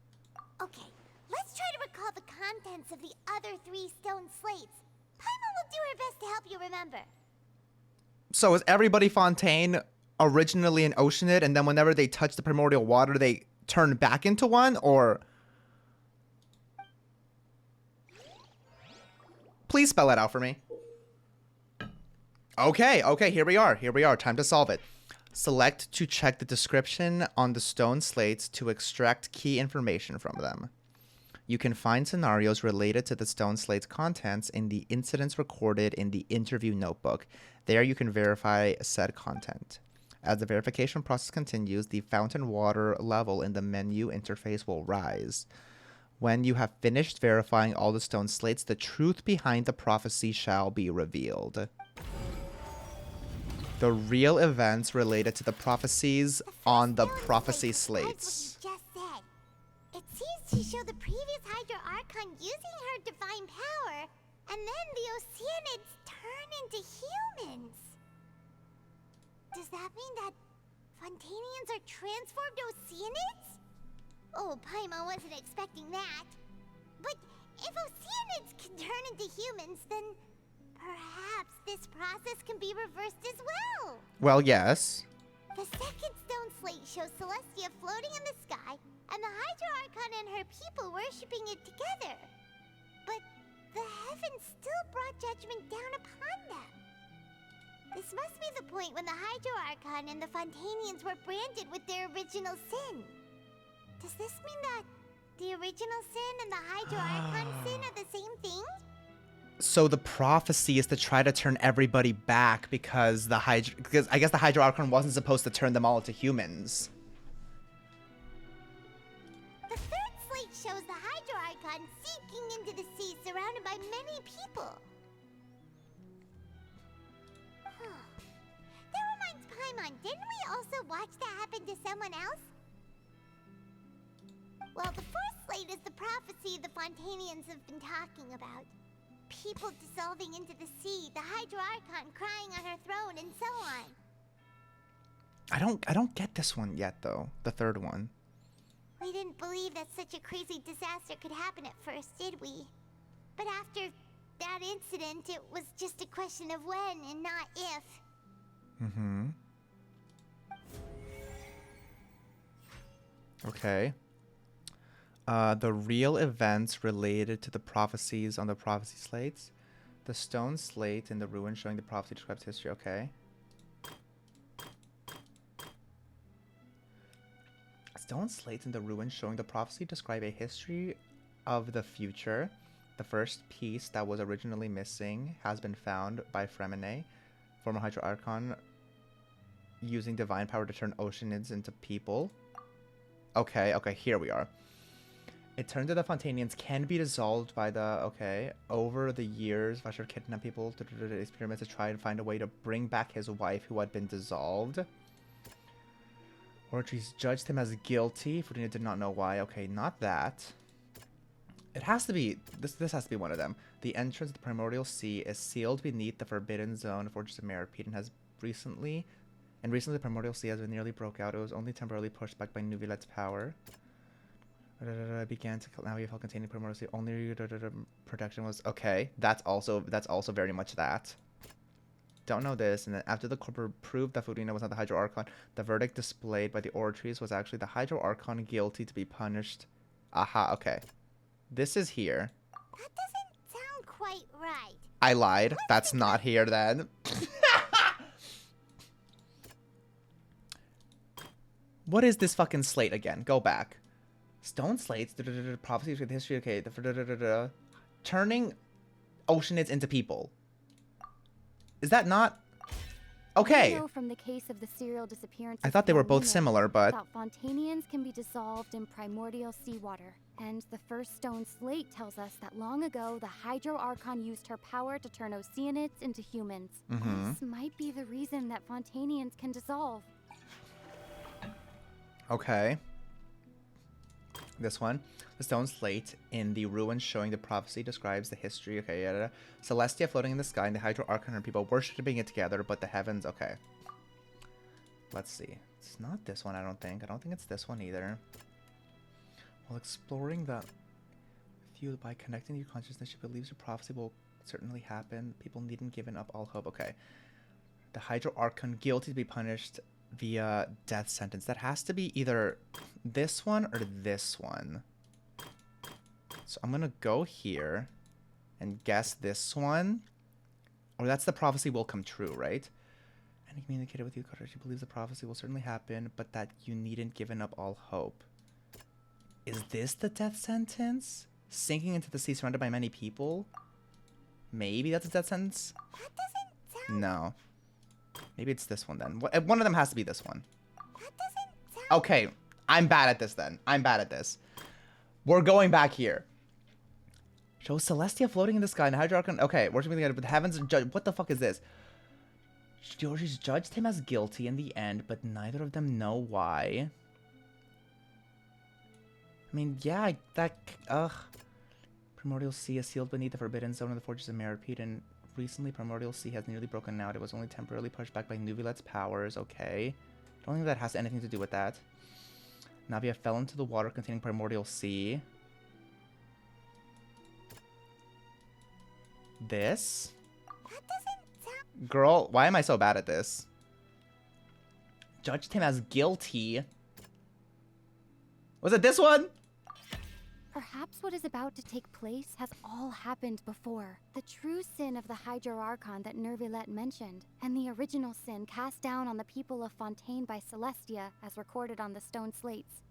Okay, let's try to recall the contents of the other 3 stone slates. Paimon will do her best to help you remember. So is everybody Fontaine originally an Oceanid, and then whenever they touch the primordial water, they turn back into one, or... Please spell it out for me. Okay, here we are. Time to solve it. Select to check the description on the stone slates to extract key information from them. You can find scenarios related to the stone slate's contents in the incidents recorded in the interview notebook. There you can verify said content. As the verification process continues, the fountain water level in the menu interface will rise. When you have finished verifying all the stone slates, the truth behind the prophecy shall be revealed. The real events related to the prophecies on the prophecy slates. Just said. It seems to show the previous Hydro Archon using her divine power, and then the Oceanids turn into humans. Does that mean that Fontainians are transformed Oceanids? Oh, Paimon wasn't expecting that. But if Oceanids can turn into humans, then perhaps this process can be reversed as well. Well, yes. The second stone slate shows Celestia floating in the sky, and the Hydro Archon and her people worshipping it together. But the heavens still brought judgment down upon them. This must be the point when the Hydro Archon and the Fontainians were branded with their original sin. Does this mean that the original sin and the Hydro Archon sin are the same thing? So the prophecy is to try to turn everybody back because because I guess the Hydro Archon wasn't supposed to turn them all into humans. The third slate shows the Hydro Archon sinking into the sea surrounded by many people. That reminds Paimon, didn't we also watch that happen to someone else? Well, the fourth slate is the prophecy the Fontainians have been talking about. People dissolving into the sea, the Hydro Archon crying on her throne, and so on. I don't get this one yet though, the third one. We didn't believe that such a crazy disaster could happen at first, did we? But after that incident, it was just a question of when and not if. Mm-hmm. Okay. The real events related to the prophecies on the prophecy slates. The stone slate in the ruin showing the prophecy describes history. Okay. Stone slates in the ruin showing the prophecy describe a history of the future. The first piece that was originally missing has been found by Fremine, former Hydro Archon, using divine power to turn oceanids into people. Okay, here we are. It turns out the Fontainians can be dissolved by the, over the years, Vasher kidnapped people to do the experiments to try and find a way to bring back his wife who had been dissolved. Ortiz judged him as guilty. Furina did not know why. Okay, not that. It has to be, this has to be one of them. The entrance to the Primordial Sea is sealed beneath the Forbidden Zone of Fortress of Maripede and recently the Primordial Sea has been nearly broke out. It was only temporarily pushed back by Nuvilet's power. Began to now we felt containing Primordial Sea. Only protection was okay. That's also very much that. Don't know this. And then after the corporate proved that Furina was not the Hydro Archon, the verdict displayed by the Ortries was actually the Hydro Archon guilty to be punished. Aha, okay. This is here. That doesn't sound quite right. I lied. That's not here then. What is this fucking slate again? Go back. Stone slates, prophecies with history, okay, turning oceanids into people. Is that not? Okay. I know from the case of the serial disappearances I thought they were both similar, but that Fontainians can be dissolved in primordial seawater. And the first stone slate tells us that long ago, the Hydro Archon used her power to turn oceanids into humans. This might be the reason that Fontainians can dissolve. Okay. This one. The stone slate in the ruins showing the prophecy describes the history. Okay, yeah. Celestia floating in the sky and the Hydro Archon and people worshipping it together, but the heavens. Okay. Let's see. It's not this one, I don't think. I don't think it's this one either. While exploring the... With you, by connecting to your consciousness, she believes your prophecy will certainly happen. People needn't give up all hope. Okay. The Hydro Archon guilty to be punished via death sentence. That has to be either this one or this one. So I'm gonna go here and guess this one. Or that's the prophecy will come true, right? And he communicated with you, Carter. She believes the prophecy will certainly happen, but that you needn't give up all hope. Is this the death sentence? Sinking into the sea surrounded by many people? Maybe that's a death sentence? That doesn't sound... No. Maybe it's this one then. One of them has to be this one. That doesn't sound... Okay, I'm bad at this then. I'm bad at this. We're going back here. Shows Celestia floating in the sky and Hydro Archon. Okay, worshiping the but the heavens are judged. What the fuck is this? She's judged him as guilty in the end, but neither of them know why. I mean, yeah, that... Primordial Sea is sealed beneath the Forbidden Zone of the Fortress of Maripede, and recently Primordial Sea has nearly broken out. It was only temporarily pushed back by Nuvilet's powers. Okay. I don't think that has anything to do with that. Navia fell into the water containing Primordial Sea. This? That doesn't sound... Girl, why am I so bad at this? Judged him as guilty. Was it this one? Perhaps what is about to take place has all happened before. The true sin of the Hydro Archon that Nervilet mentioned, and the original sin cast down on the people of Fontaine by Celestia, as recorded on the stone slates.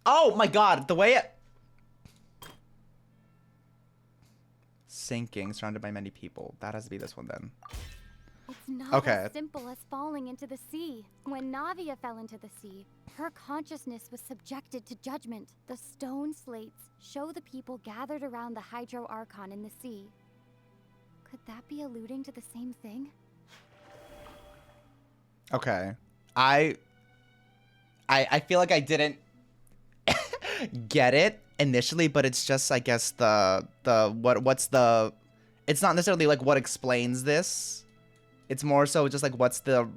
Oh my god, the way it... Sinking, surrounded by many people. That has to be this one then. It's not Okay. as simple as falling into the sea. When Navia fell into the sea, her consciousness was subjected to judgment. The stone slates show the people gathered around the Hydro Archon in the sea. Could that be alluding to the same thing? Okay. I feel like I didn't get it initially, but it's just, I guess, what's the... It's not necessarily like what explains this. It's more so just like what's the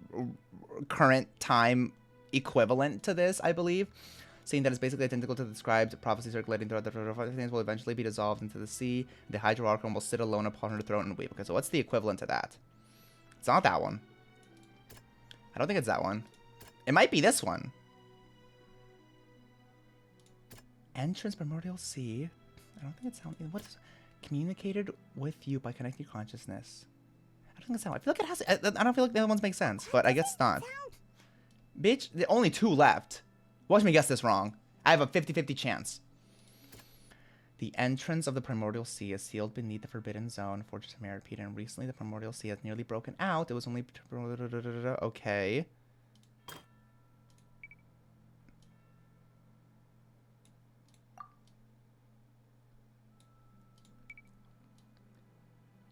current time equivalent to this, I believe. Seeing that it's basically identical to the described prophecy circulating throughout the things will eventually be dissolved into the sea. The Hydro Archon will sit alone upon her throne and weep. Okay, so what's the equivalent to that? It's not that one. I don't think it's that one. It might be this one. Entrance Primordial Sea. I don't think it's that one. What is communicated with you by connecting consciousness? I don't think it's that one. I feel like it has. I don't feel like the other ones make sense, but I guess it's not. Bitch, the only 2 left. Watch me guess this wrong. I have a 50-50 chance. The entrance of the Primordial Sea is sealed beneath the Forbidden Zone, Fortress of Meropide, and recently the Primordial Sea has nearly broken out. It was only... Okay.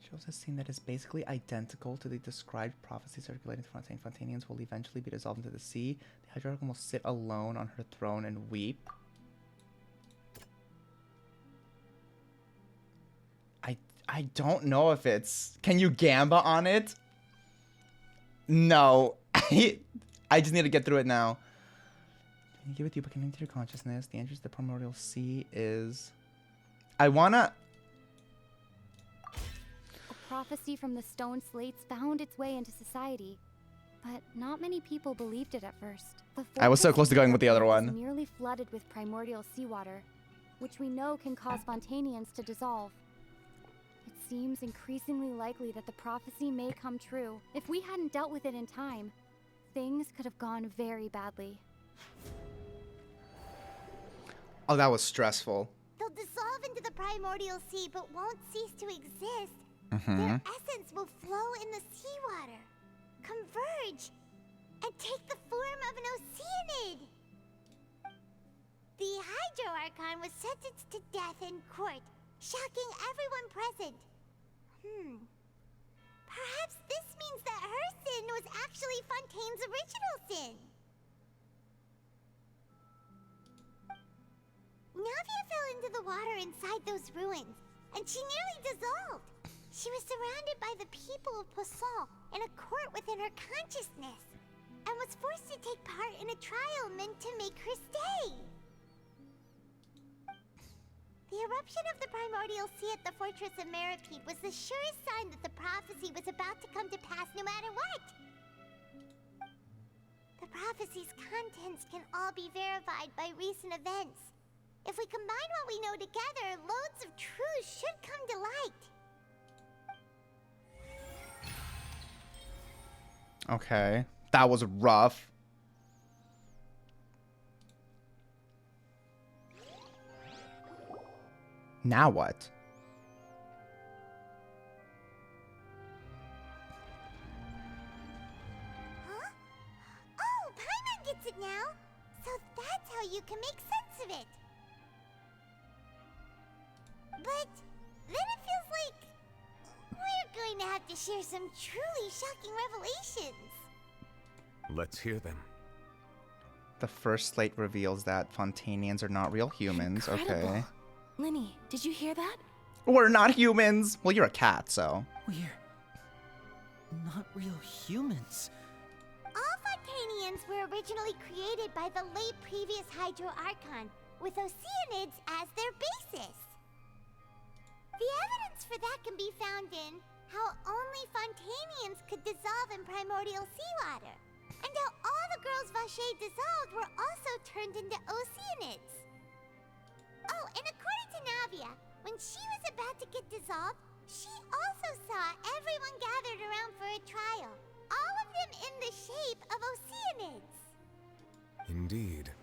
Shows a scene that is basically identical to the described prophecy circulating through Fontaine. Fontainians will eventually be dissolved into the sea. The Hydro Archon will sit alone on her throne and weep. I don't know if it's... Can you gamba on it? No. I just need to get through it now. Can you give it to you, but connecting to your consciousness? The entrance to the Primordial Sea is... I wanna... A prophecy from the stone slates found its way into society, but not many people believed it at first. I was so close to going with the other was one. nearly flooded with primordial seawater, which we know can cause Fontainians to dissolve. It seems increasingly likely that the prophecy may come true. If we hadn't dealt with it in time, things could have gone very badly. Oh, that was stressful. They'll dissolve into the primordial sea but won't cease to exist. Mm-hmm. Their essence will flow in the seawater, converge, and take the form of an oceanid. The Hydro Archon was sentenced to death in court, shocking everyone present. Perhaps this means that her sin was actually Fontaine's original sin. Navia fell into the water inside those ruins, and she nearly dissolved. She was surrounded by the people of Poisson in a court within her consciousness, and was forced to take part in a trial meant to make her stay. The eruption of the primordial sea at the Fortress of Meropide was the surest sign that the prophecy was about to come to pass no matter what. The prophecy's contents can all be verified by recent events. If we combine what we know together, loads of truths should come to light. Okay. That was rough. Now what? Huh? Oh, Paimon gets it now! So that's how you can make sense of it! But then it feels like we're going to have to share some truly shocking revelations. Let's hear them. The first slate reveals that Fontainians are not real humans. Incredible. Okay. Linny, did you hear that? We're not humans. Well, you're a cat, so. We're not real humans. All Fontainians were originally created by the late previous Hydro Archon, with Oceanids as their basis. The evidence for that can be found in how only Fontainians could dissolve in primordial seawater, and how all the girls Vacher dissolved were also turned into Oceanids. Oh, and according to Navia, when she was about to get dissolved, she also saw everyone gathered around for a trial, all of them in the shape of Oceanids. Indeed.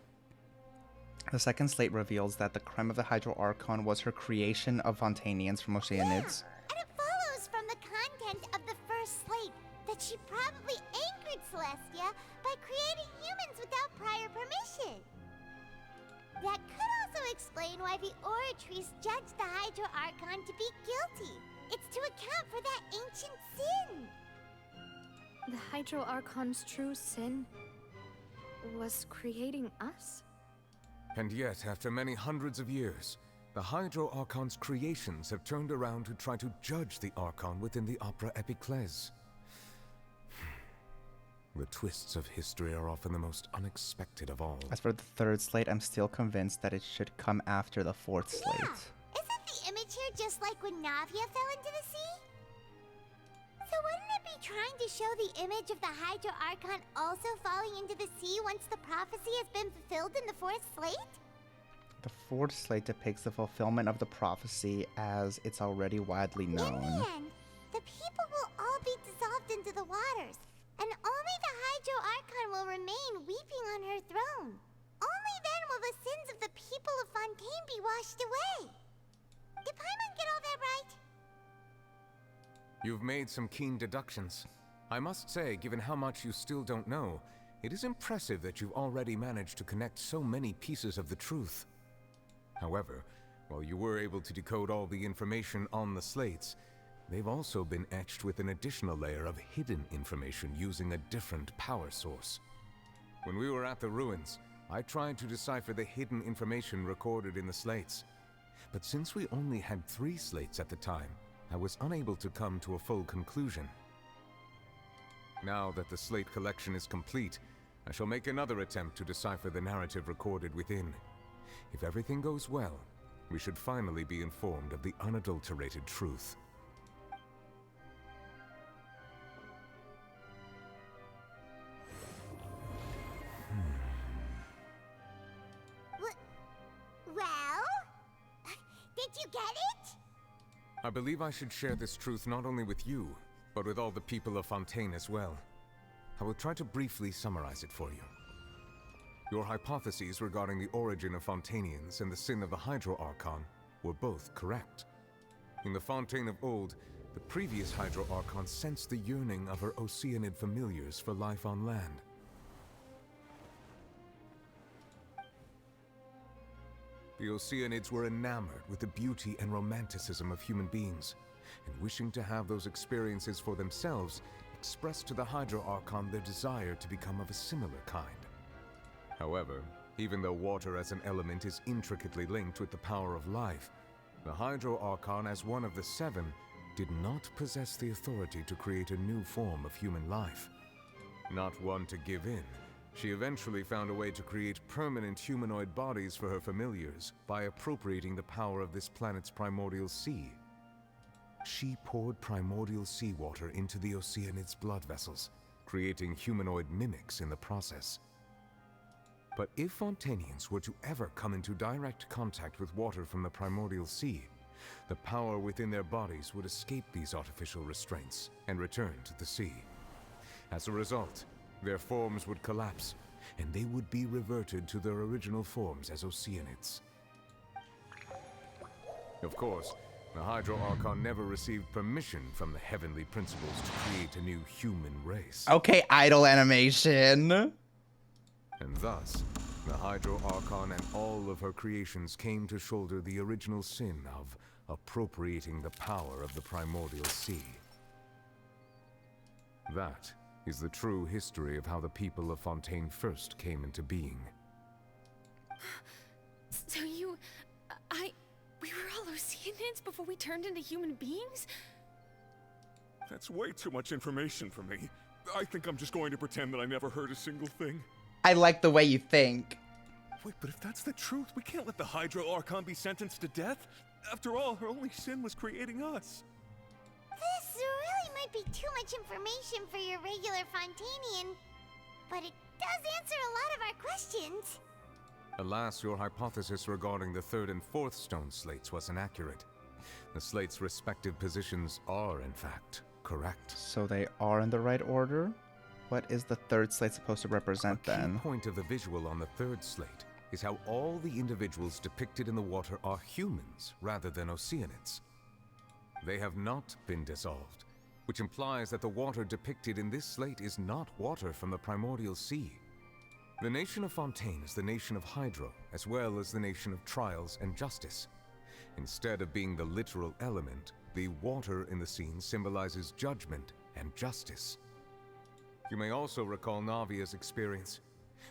The second slate reveals that the crime of the Hydro Archon was her creation of Fontainians from Oceanids. And it follows from the content of the first slate that she probably angered Celestia by creating humans without prior permission. That could also explain why the Oratrice judged the Hydro Archon to be guilty. It's to account for that ancient sin. The Hydro Archon's true sin was creating us? And yet, after many hundreds of years, the Hydro Archon's creations have turned around to try to judge the Archon within the Opera Epiclese. The twists of history are often the most unexpected of all. As for the third slate, I'm still convinced that it should come after the fourth slate. Isn't the image here just like when Navia fell into the sea? So wouldn't it be trying to show the image of the Hydro Archon also falling into the sea once the prophecy has been fulfilled in the fourth slate? The fourth slate depicts the fulfillment of the prophecy as it's already widely known. In the end, the people will all be dissolved into the waters, and only the Hydro Archon will remain weeping on her throne. Only then will the sins of the people of Fontaine be washed away. Did Paimon get all that right? You've made some keen deductions. I must say, given how much you still don't know, it is impressive that you've already managed to connect so many pieces of the truth. However, while you were able to decode all the information on the slates, they've also been etched with an additional layer of hidden information using a different power source. When we were at the ruins, I tried to decipher the hidden information recorded in the slates. But since we only had 3 slates at the time, I was unable to come to a full conclusion. Now that the slate collection is complete, I shall make another attempt to decipher the narrative recorded within. If everything goes well, we should finally be informed of the unadulterated truth. Well? Did you get it? I believe I should share this truth not only with you, but with all the people of Fontaine as well. I will try to briefly summarize it for you. Your hypotheses regarding the origin of Fontainians and the sin of the Hydro Archon were both correct. In the Fontaine of old, the previous Hydro Archon sensed the yearning of her Oceanid familiars for life on land. The Oceanids were enamored with the beauty and romanticism of human beings, and wishing to have those experiences for themselves, expressed to the Hydro Archon their desire to become of a similar kind. However, even though water as an element is intricately linked with the power of life, the Hydro Archon, as one of the 7, did not possess the authority to create a new form of human life. Not one to give in, she eventually found a way to create permanent humanoid bodies for her familiars by appropriating the power of this planet's primordial sea. She poured primordial seawater into the Oceanids' blood vessels, creating humanoid mimics in the process. But if Fontainians were to ever come into direct contact with water from the primordial sea, the power within their bodies would escape these artificial restraints and return to the sea. As a result, their forms would collapse, and they would be reverted to their original forms as Oceanids. Of course, the Hydro Archon never received permission from the heavenly principles to create a new human race. Okay, idle animation. And thus, the Hydro Archon and all of her creations came to shoulder the original sin of appropriating the power of the primordial sea. That is the true history of how the people of Fontaine first came into being. So we were all Oceanids before we turned into human beings? That's way too much information for me. I think I'm just going to pretend that I never heard a single thing. I like the way you think. Wait, but if that's the truth, we can't let the Hydro Archon be sentenced to death. After all, her only sin was creating us. This really might be too much information for your regular Fontainian, but it does answer a lot of our questions. Alas, your hypothesis regarding the 3rd and 4th stone slates was inaccurate. The slates' respective positions are, in fact, correct. So they are in the right order? What is the 3rd slate supposed to represent then? The key point of the visual on the 3rd slate is how all the individuals depicted in the water are humans rather than Oceanids. They have not been dissolved, which implies that the water depicted in this slate is not water from the primordial sea. The nation of Fontaine is the nation of Hydro, as well as the nation of Trials and Justice. Instead of being the literal element, the water in the scene symbolizes judgment and justice. You may also recall Navia's experience.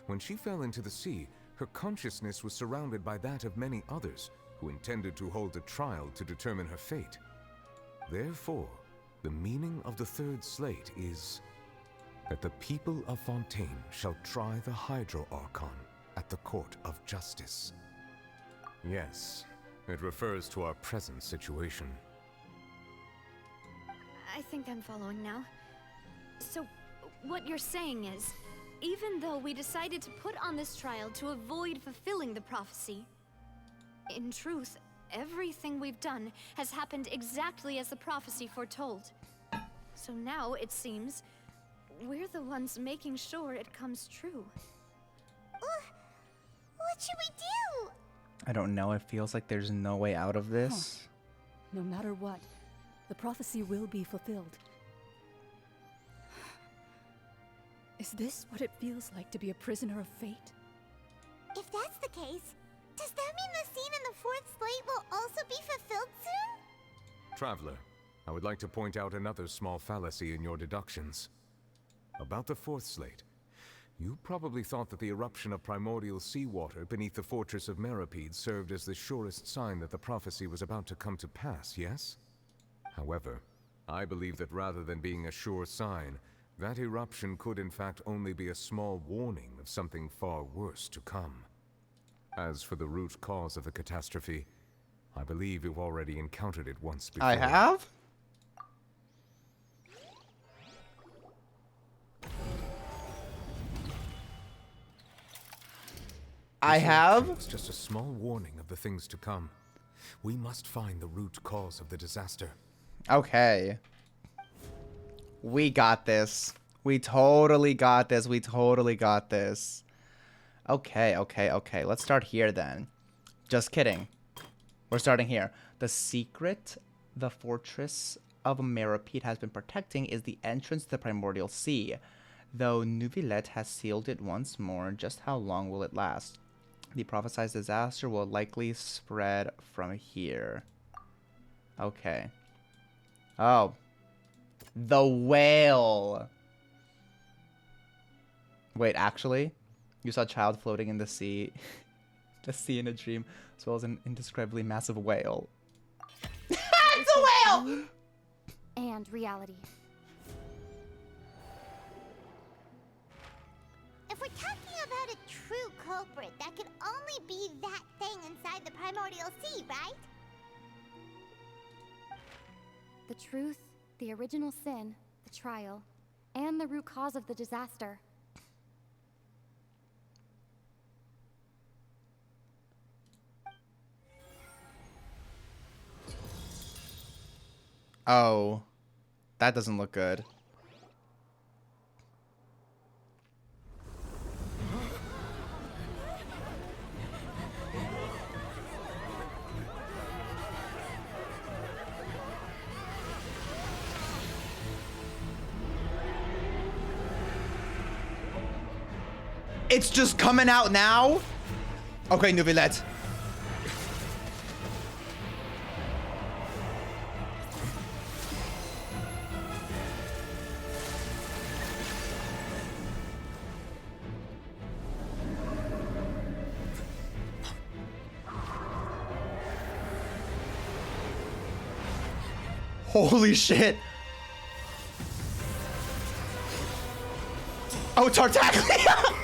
When she fell into the sea, her consciousness was surrounded by that of many others who intended to hold a trial to determine her fate. Therefore, the meaning of the third slate is that the people of Fontaine shall try the Hydro Archon at the court of justice. Yes, it refers to our present situation. I think I'm following now. So, what you're saying is, even though we decided to put on this trial to avoid fulfilling the prophecy, in truth, everything we've done has happened exactly as the prophecy foretold. So now, it seems, we're the ones making sure it comes true. What should we do? I don't know. It feels like there's no way out of this. No matter what, the prophecy will be fulfilled. Is this what it feels like to be a prisoner of fate? If that's the case, does that mean the scene in the fourth slate will also be fulfilled soon? Traveler, I would like to point out another small fallacy in your deductions. About the fourth slate, you probably thought that the eruption of primordial seawater beneath the fortress of Meripede served as the surest sign that the prophecy was about to come to pass, yes? However, I believe that rather than being a sure sign, that eruption could in fact only be a small warning of something far worse to come. As for the root cause of the catastrophe, I believe you've already encountered it once before. I have? I have? It's just a small warning of the things to come. We must find the root cause of the disaster. Okay. We got this. We totally got this. We totally got this. Okay. Let's start here then. Just kidding. We're starting here. The secret the fortress of Meripede has been protecting is the entrance to the primordial sea. Though Unveiled has sealed it once more, just how long will it last? The prophesied disaster will likely spread from here. Okay. Oh. The whale. Wait, actually? You saw a child floating in the sea. The sea in a dream, as well as an indescribably massive whale. It's a whale! And reality. If we're talking about a true culprit, that could only be that thing inside the primordial sea, right? The truth, the original sin, the trial, and the root cause of the disaster. Oh. That doesn't look good. It's just coming out now? Okay, Unveiled. Holy shit. Oh, Tartaglia!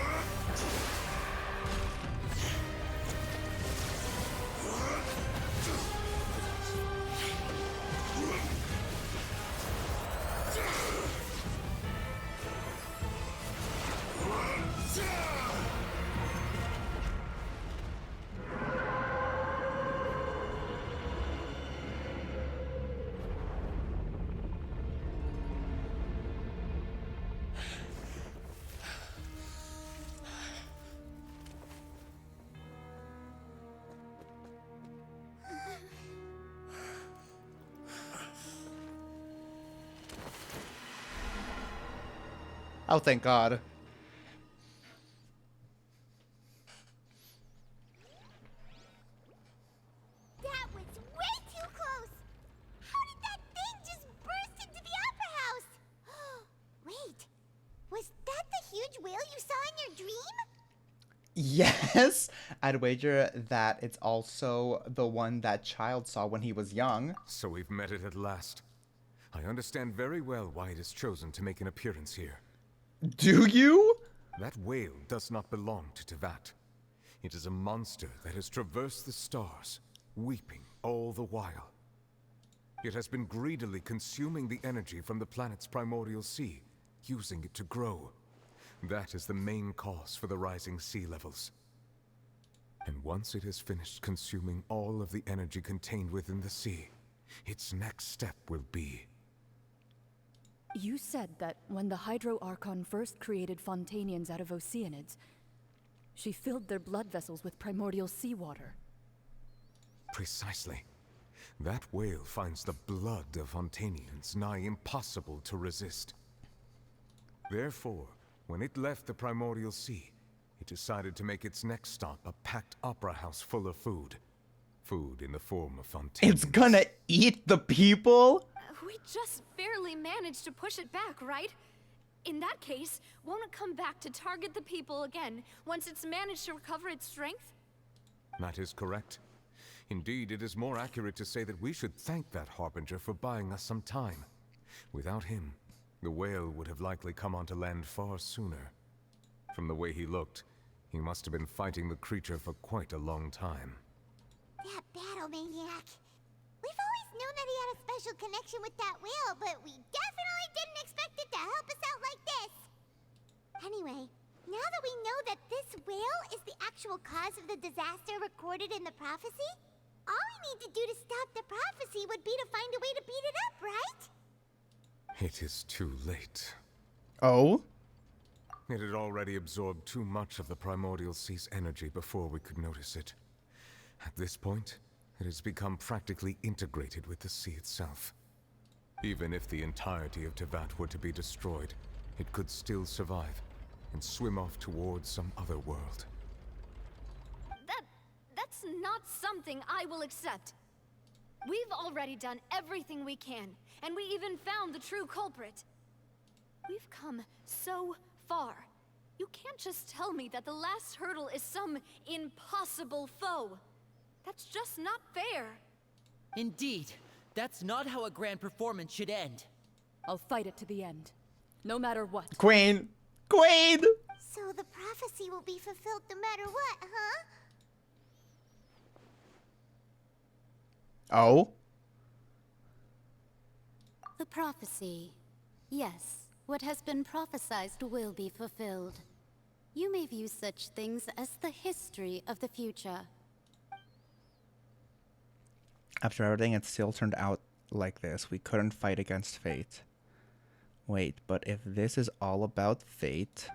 Oh, thank God. That was way too close! How did that thing just burst into the Opera House? Wait, was that the huge whale you saw in your dream? Yes, I'd wager that it's also the one that child saw when he was young. So we've met it at last. I understand very well why it has chosen to make an appearance here. Do you? That whale does not belong to Teyvat. It is a monster that has traversed the stars, weeping all the while. It has been greedily consuming the energy from the planet's primordial sea, using it to grow. That is the main cause for the rising sea levels. And once it has finished consuming all of the energy contained within the sea, its next step will be... You said that when the Hydro Archon first created Fontainians out of Oceanids, she filled their blood vessels with primordial seawater. Precisely. That whale finds the blood of Fontainians nigh impossible to resist. Therefore, when it left the primordial sea, it decided to make its next stop a packed opera house full of food. Food in the form of Fontaine. It's gonna eat the people? We just barely managed to push it back, right? In that case, won't it come back to target the people again once it's managed to recover its strength? That is correct. Indeed, it is more accurate to say that we should thank that Harbinger for buying us some time. Without him, the whale would have likely come onto land far sooner. From the way he looked, he must have been fighting the creature for quite a long time. That battle maniac. We've always known that he had a special connection with that whale, but we definitely didn't expect it to help us out like this. Anyway, now that we know that this whale is the actual cause of the disaster recorded in the prophecy, all we need to do to stop the prophecy would be to find a way to beat it up, right? It is too late. Oh? It had already absorbed too much of the primordial sea's energy before we could notice it. At this point, it has become practically integrated with the sea itself. Even if the entirety of Teyvat were to be destroyed, it could still survive and swim off towards some other world. That's not something I will accept. We've already done everything we can, and we even found the true culprit. We've come so far. You can't just tell me that the last hurdle is some impossible foe. That's just not fair. Indeed. That's not how a grand performance should end. I'll fight it to the end, no matter what. Queen! Queen! So the prophecy will be fulfilled no matter what, huh? Oh? The prophecy. Yes, what has been prophesied will be fulfilled. You may view such things as the history of the future. After everything had still turned out like this, we couldn't fight against fate. Wait, but if this is all about fate...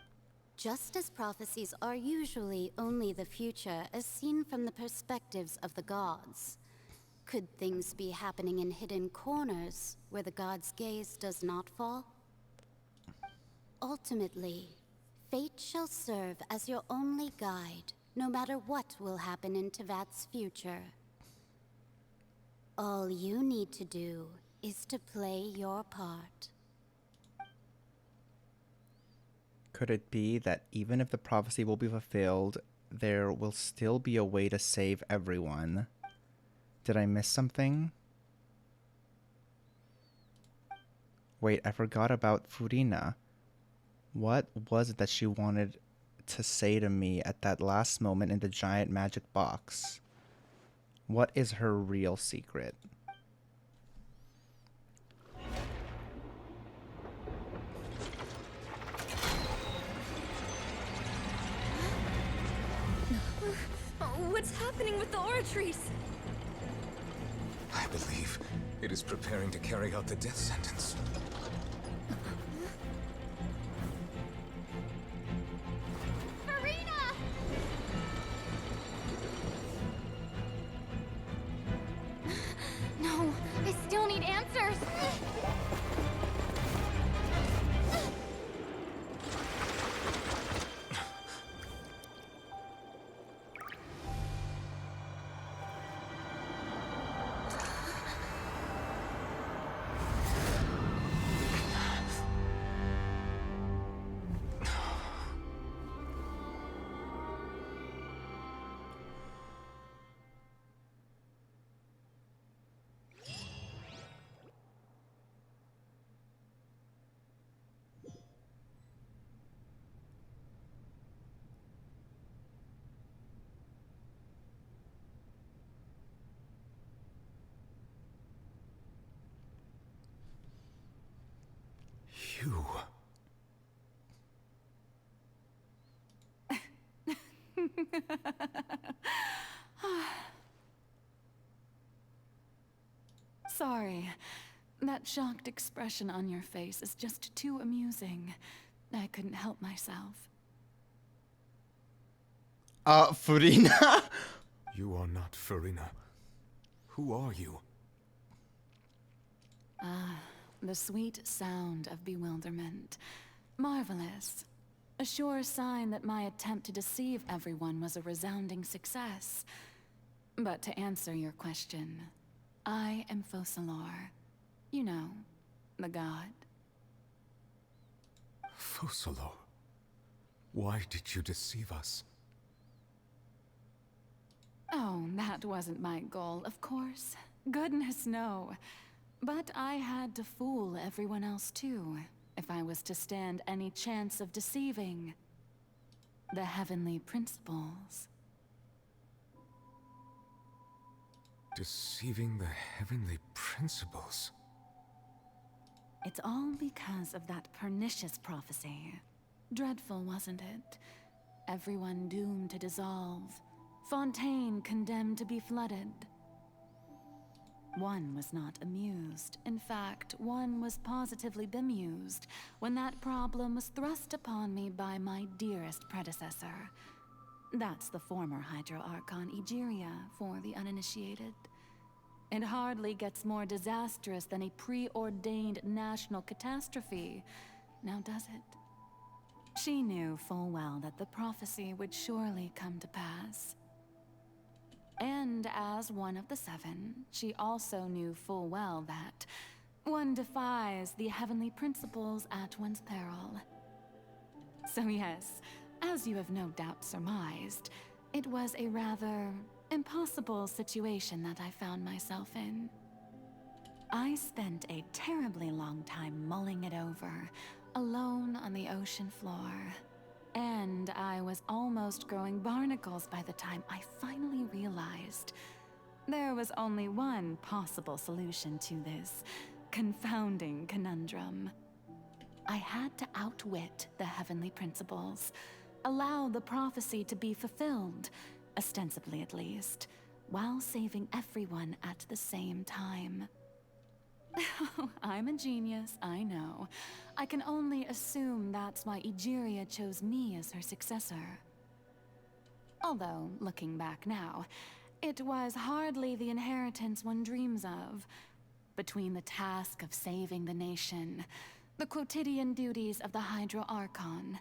Just as prophecies are usually only the future as seen from the perspectives of the gods, could things be happening in hidden corners where the gods' gaze does not fall? Ultimately, fate shall serve as your only guide, no matter what will happen in Teyvat's future. All you need to do is to play your part. Could it be that even if the prophecy will be fulfilled, there will still be a way to save everyone? Did I miss something? Wait, I forgot about Furina. What was it that she wanted to say to me at that last moment in the giant magic box? What is her real secret? What's happening with the oratories? I believe it is preparing to carry out the death sentence. Furina! No, I still need answers. You... Sorry. That shocked expression on your face is just too amusing. I couldn't help myself. Furina? You are not Furina. Who are you? Ah, the sweet sound of bewilderment. Marvelous. A sure sign that my attempt to deceive everyone was a resounding success. But to answer your question, I am Focalor. You know, the god. Focalor. Why did you deceive us? Oh, that wasn't my goal, of course. Goodness, no. But I had to fool everyone else too, if I was to stand any chance of deceiving the heavenly principles. Deceiving the heavenly principles? It's all because of that pernicious prophecy. Dreadful, wasn't it? Everyone doomed to dissolve. Fontaine condemned to be flooded. One was not amused. In fact, one was positively bemused when that problem was thrust upon me by my dearest predecessor. That's the former Hydro Archon Egeria for the uninitiated. It hardly gets more disastrous than a preordained national catastrophe, now does it? She knew full well that the prophecy would surely come to pass. And as one of the seven, she also knew full well that one defies the heavenly principles at one's peril. So yes, as you have no doubt surmised, it was a rather impossible situation that I found myself in. I spent a terribly long time mulling it over, alone on the ocean floor. And I was almost growing barnacles by the time I finally realized there was only one possible solution to this confounding conundrum. I had to outwit the heavenly principles, allow the prophecy to be fulfilled, ostensibly at least, while saving everyone at the same time. I'm a genius, I know. I can only assume that's why Egeria chose me as her successor. Although, looking back now, it was hardly the inheritance one dreams of. Between the task of saving the nation, the quotidian duties of the Hydro Archon,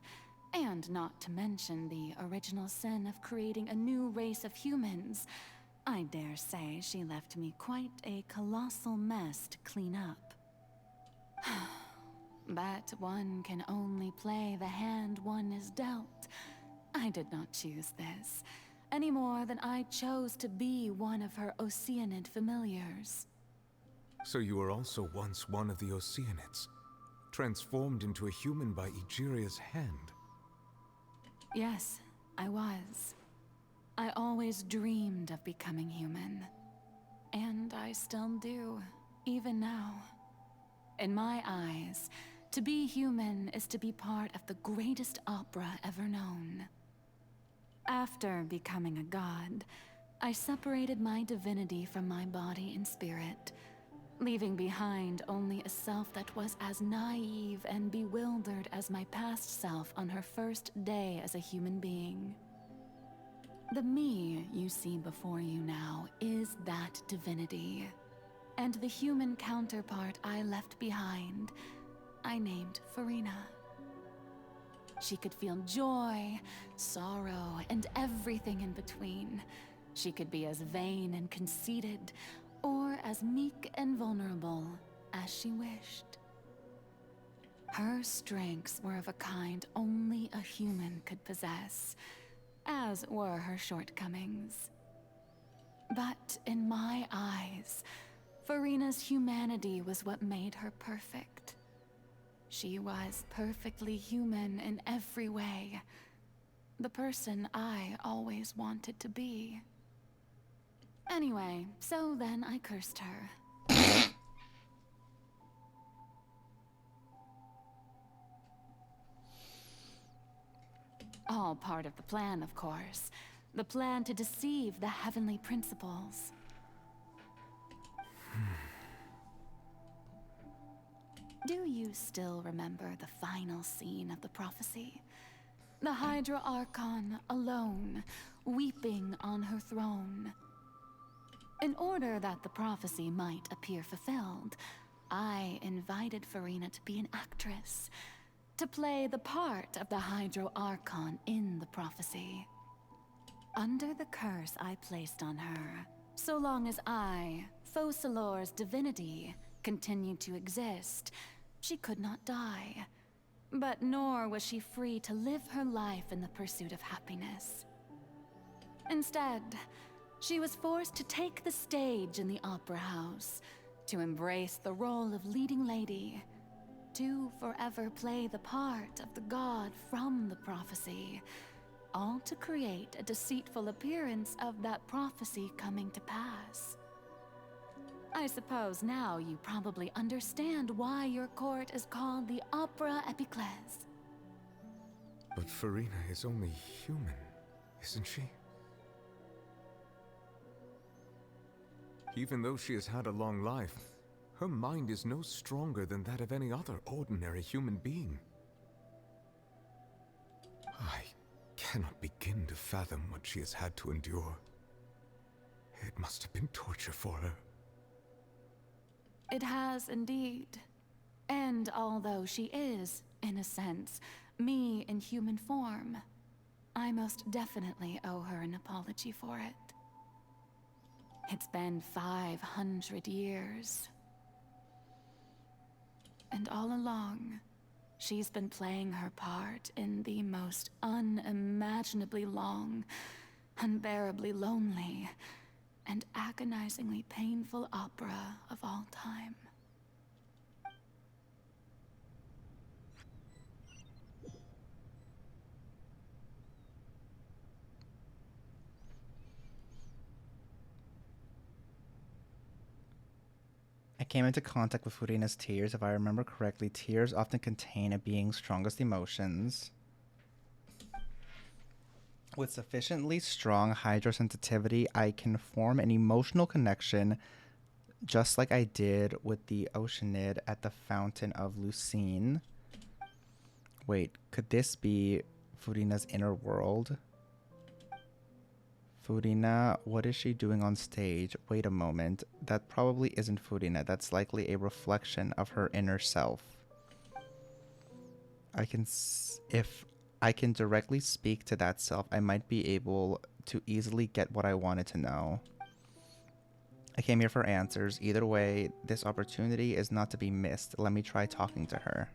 and not to mention the original sin of creating a new race of humans, I dare say she left me quite a colossal mess to clean up. But one can only play the hand one is dealt. I did not choose this, any more than I chose to be one of her Oceanid familiars. So you were also once one of the Oceanids, transformed into a human by Egeria's hand. Yes, I was. I always dreamed of becoming human. And I still do, even now. In my eyes, to be human is to be part of the greatest opera ever known. After becoming a god, I separated my divinity from my body and spirit, leaving behind only a self that was as naive and bewildered as my past self on her first day as a human being. The me you see before you now is that divinity, and the human counterpart I left behind, I named Furina. She could feel joy, sorrow, and everything in between. She could be as vain and conceited, or as meek and vulnerable as she wished. Her strengths were of a kind only a human could possess, as were her shortcomings. But in my eyes, Furina's humanity was what made her perfect. She was perfectly human in every way, the person I always wanted to be. Anyway, so then I cursed her. all part of the plan, of course. The plan to deceive the heavenly principles. Do you still remember the final scene of the prophecy? The Hydra Archon, alone, weeping on her throne. In order that the prophecy might appear fulfilled, I invited Furina to be an actress, to play the part of the Hydra Archon in the prophecy. Under the curse I placed on her, so long as I, Focalor's divinity, continued to exist, she could not die. But nor was she free to live her life in the pursuit of happiness. Instead, she was forced to take the stage in the opera house, to embrace the role of leading lady, to forever play the part of the god from the prophecy, all to create a deceitful appearance of that prophecy coming to pass. I suppose now you probably understand why your court is called the Opera Epiclese. But Furina is only human, isn't she? Even though she has had a long life, her mind is no stronger than that of any other ordinary human being. I cannot begin to fathom what she has had to endure. It must have been torture for her. It has indeed. And although she is, in a sense, me in human form, I most definitely owe her an apology for it. It's been 500 years. And all along, she's been playing her part in the most unimaginably long, unbearably lonely, and agonizingly painful opera of all time. I came into contact with Furina's tears. If I remember correctly, tears often contain a being's strongest emotions. With sufficiently strong hydrosensitivity, I can form an emotional connection just like I did with the Oceanid at the Fountain of Lucine. Wait, could this be Furina's inner world? Furina, what is she doing on stage? Wait a moment. That probably isn't Furina. That's likely a reflection of her inner self. If I can directly speak to that self, I might be able to easily get what I wanted to know. I came here for answers. Either way, this opportunity is not to be missed. Let me try talking to her.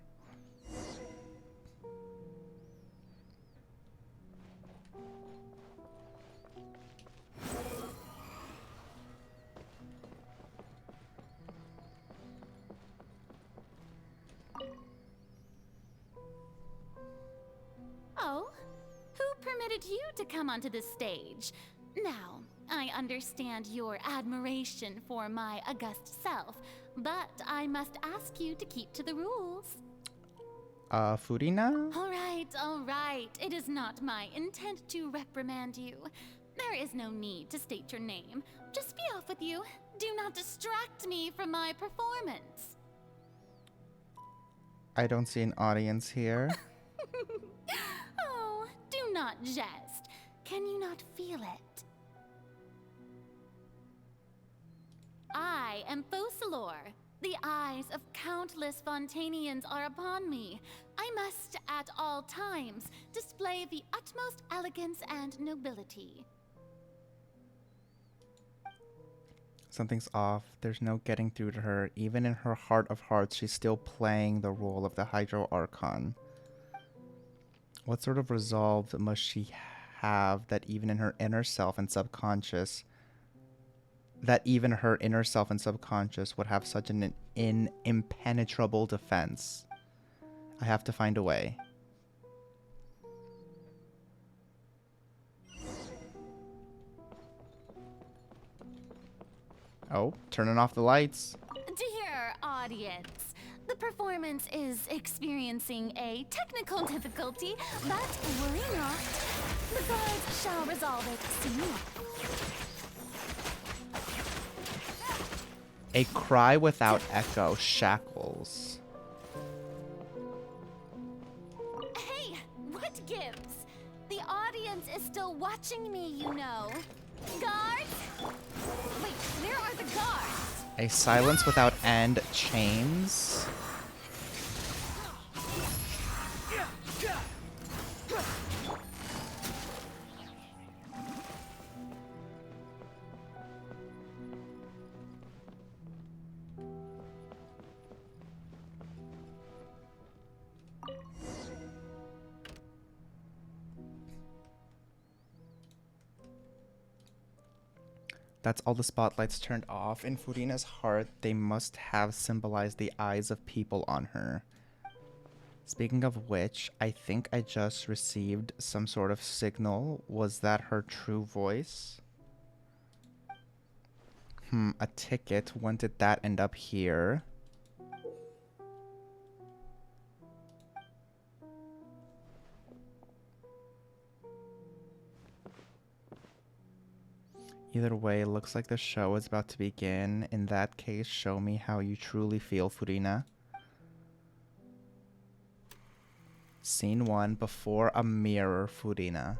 Oh, who permitted you to come onto the stage? Now, I understand your admiration for my august self, but I must ask you to keep to the rules. Furina? All right. It is not my intent to reprimand you. There is no need to state your name. Just be off with you. Do not distract me from my performance. I don't see an audience here. Oh, do not jest. Can you not feel it? I am Focalor. The eyes of countless Fontainians are upon me. I must, at all times, display the utmost elegance and nobility. Something's off. There's no getting through to her. Even in her heart of hearts, she's still playing the role of the Hydro Archon. What sort of resolve must she have that even her inner self and subconscious would have such an impenetrable defense? I have to find a way. Oh, turning off the lights. Dear audience, The performance is experiencing a technical difficulty, but worry not. The guards shall resolve it soon. A cry without echo, shackles. Hey, what gives? The audience is still watching me, you know. Guards? Wait, where are the guards? A silence without end, chains. That's all the spotlights turned off. In Furina's heart, they must have symbolized the eyes of people on her. Speaking of which, I think I just received some sort of signal. Was that her true voice? A ticket. When did that end up here? Either way, it looks like the show is about to begin. In that case, show me how you truly feel, Furina. Scene 1, before a mirror, Furina.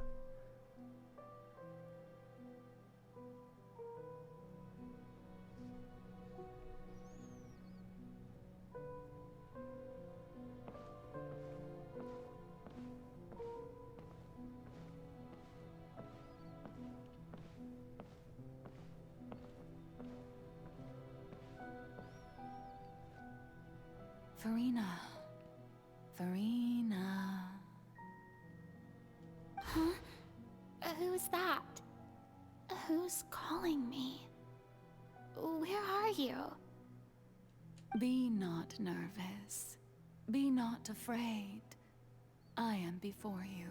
Furina. Furina. Huh? Who's that? Who's calling me? Where are you? Be not nervous. Be not afraid. I am before you.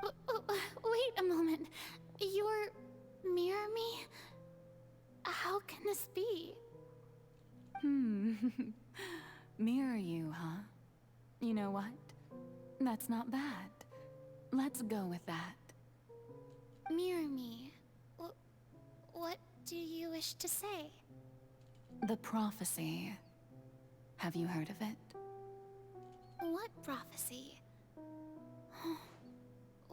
Wait a moment. You're mirror me? How can this be? Mirror you, huh? You know what? That's not bad. Let's go with that. Mirror me. What do you wish to say? The prophecy. Have you heard of it? What prophecy?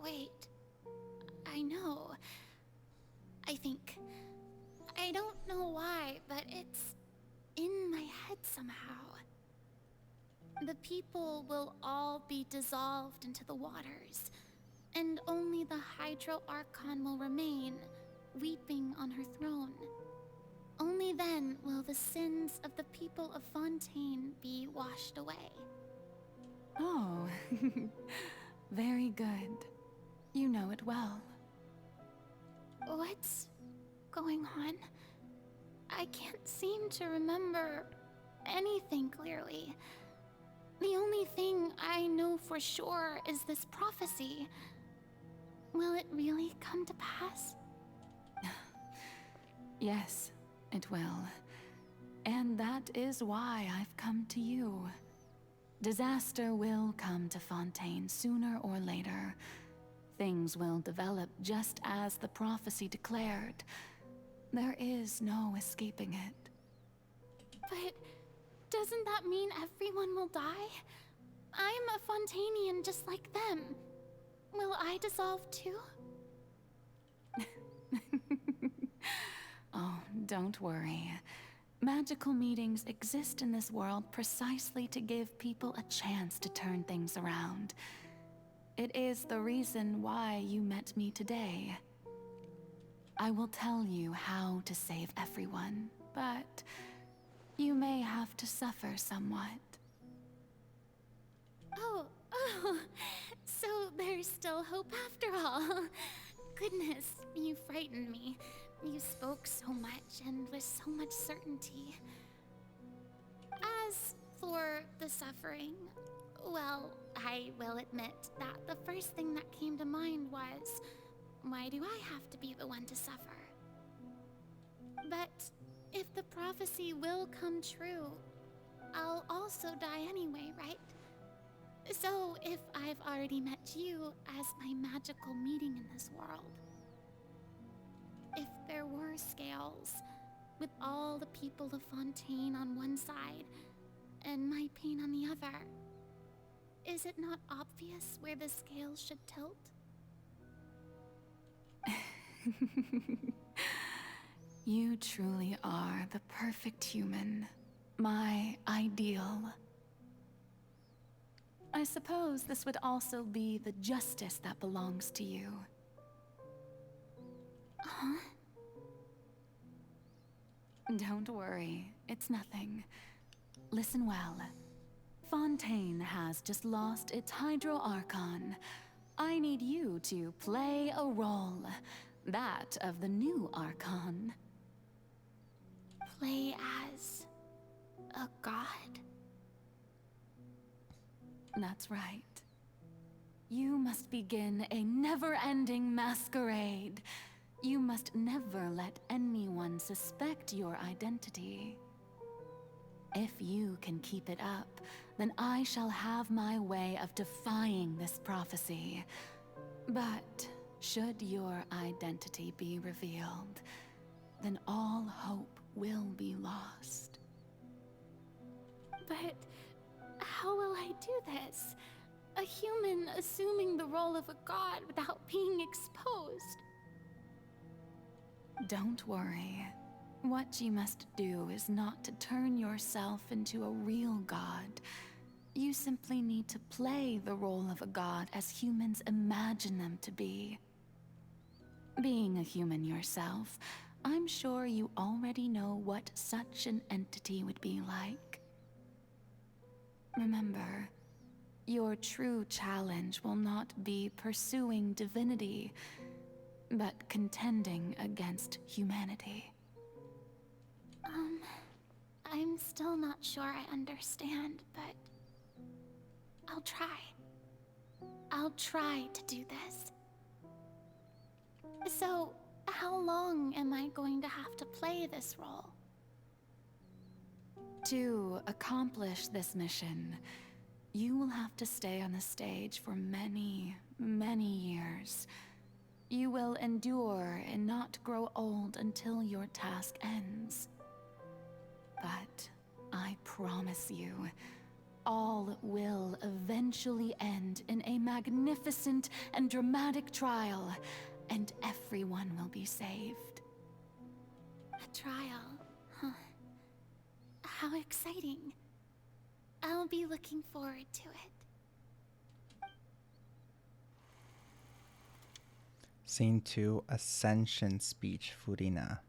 Wait. I know. I think. I don't know why, but it's in my head somehow. The people will all be dissolved into the waters, and only the Hydro Archon will remain, weeping on her throne. Only then will the sins of the people of Fontaine be washed away. Oh, very good. You know it well. What's going on? I can't seem to remember anything clearly. The only thing I know for sure is this prophecy. Will it really come to pass? Yes, it will. And that is why I've come to you. Disaster will come to Fontaine sooner or later. Things will develop just as the prophecy declared. There is no escaping it. But doesn't that mean everyone will die? I'm a Fontainian just like them. Will I dissolve too? Oh, don't worry. Magical meetings exist in this world precisely to give people a chance to turn things around. It is the reason why you met me today. I will tell you how to save everyone, but you may have to suffer somewhat. Oh, so there's still hope after all. Goodness, you frightened me. You spoke so much and with so much certainty. As for the suffering, well, I will admit that the first thing that came to mind was, why do I have to be the one to suffer? But if the prophecy will come true, I'll also die anyway, right? So if I've already met you as my magical meeting in this world, if there were scales, with all the people of Fontaine on one side and my pain on the other, is it not obvious where the scales should tilt? You truly are the perfect human, my ideal. I suppose this would also be the justice that belongs to you. Huh? Don't worry, it's nothing. Listen well. Fontaine has just lost its Hydro Archon. I need you to play a role, that of the new Archon. Play as a god? That's right. You must begin a never-ending masquerade. You must never let anyone suspect your identity. If you can keep it up, then I shall have my way of defying this prophecy. But should your identity be revealed, then all hope will be lost. But how will I do this? A human assuming the role of a god without being exposed? Don't worry. What you must do is not to turn yourself into a real god. You simply need to play the role of a god as humans imagine them to be. Being a human yourself, I'm sure you already know what such an entity would be like. Remember, your true challenge will not be pursuing divinity, but contending against humanity. I'm still not sure I understand, but I'll try. I'll try to do this. So, how long am I going to have to play this role? To accomplish this mission, you will have to stay on the stage for many, many years. You will endure and not grow old until your task ends. But I promise you, all will eventually end in a magnificent and dramatic trial, and everyone will be saved. A trial, huh? How exciting. I'll be looking forward to it. Scene 2, Ascension speech, Furina.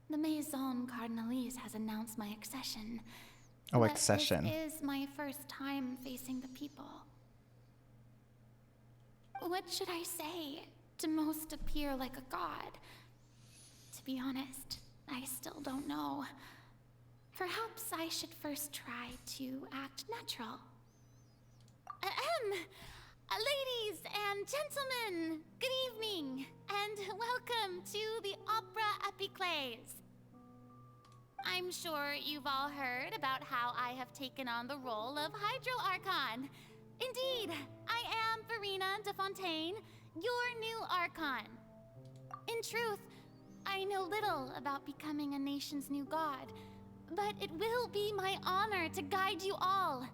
The Maison Cardinalise has announced my accession. Oh, but accession. This is my first time facing the people. What should I say to most appear like a god? To be honest, I still don't know. Perhaps I should first try to act natural. Ladies and gentlemen, good evening, and welcome to the Opera Epiclese. I'm sure you've all heard about how I have taken on the role of Hydro Archon. Indeed, I am Furina de Fontaine, your new Archon. In truth, I know little about becoming a nation's new god, but it will be my honor to guide you all.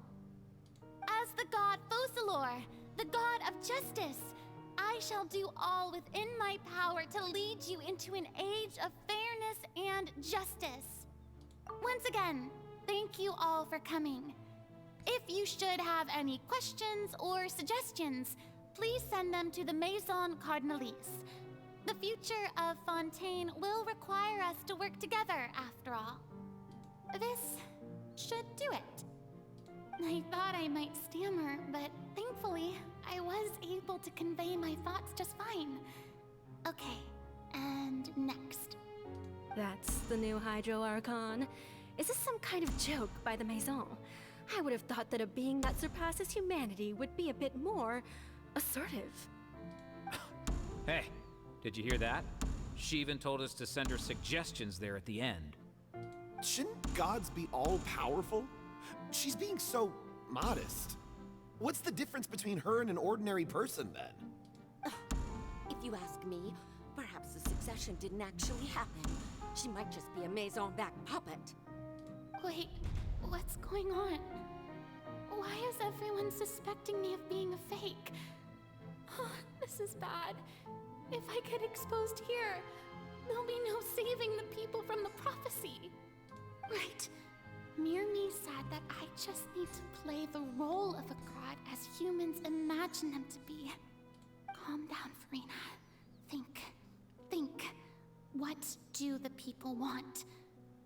As the god Focalor, the god of justice, I shall do all within my power to lead you into an age of fairness and justice. Once again, thank you all for coming. If you should have any questions or suggestions, please send them to the Maison Cardinalise. The future of Fontaine will require us to work work together, after all. This should do it. I thought I might stammer, but thankfully, I was able to convey my thoughts just fine. Okay, and next. That's the new Hydro Archon. Is this some kind of joke by the Maison? I would have thought that a being that surpasses humanity would be a bit more assertive. Hey, did you hear that? She even told us to send her suggestions there at the end. Shouldn't gods be all-powerful? She's being so modest. What's the difference between her and an ordinary person, then? If you ask me, perhaps the succession didn't actually happen. She might just be a Maison-backed puppet. Wait, what's going on? Why is everyone suspecting me of being a fake? Oh, this is bad. If I get exposed here, there'll be no saving the people from the prophecy. Right. Mirmi said that I just need to play the role of a god as humans imagine them to be. Calm down, Furina. Think. What do the people want?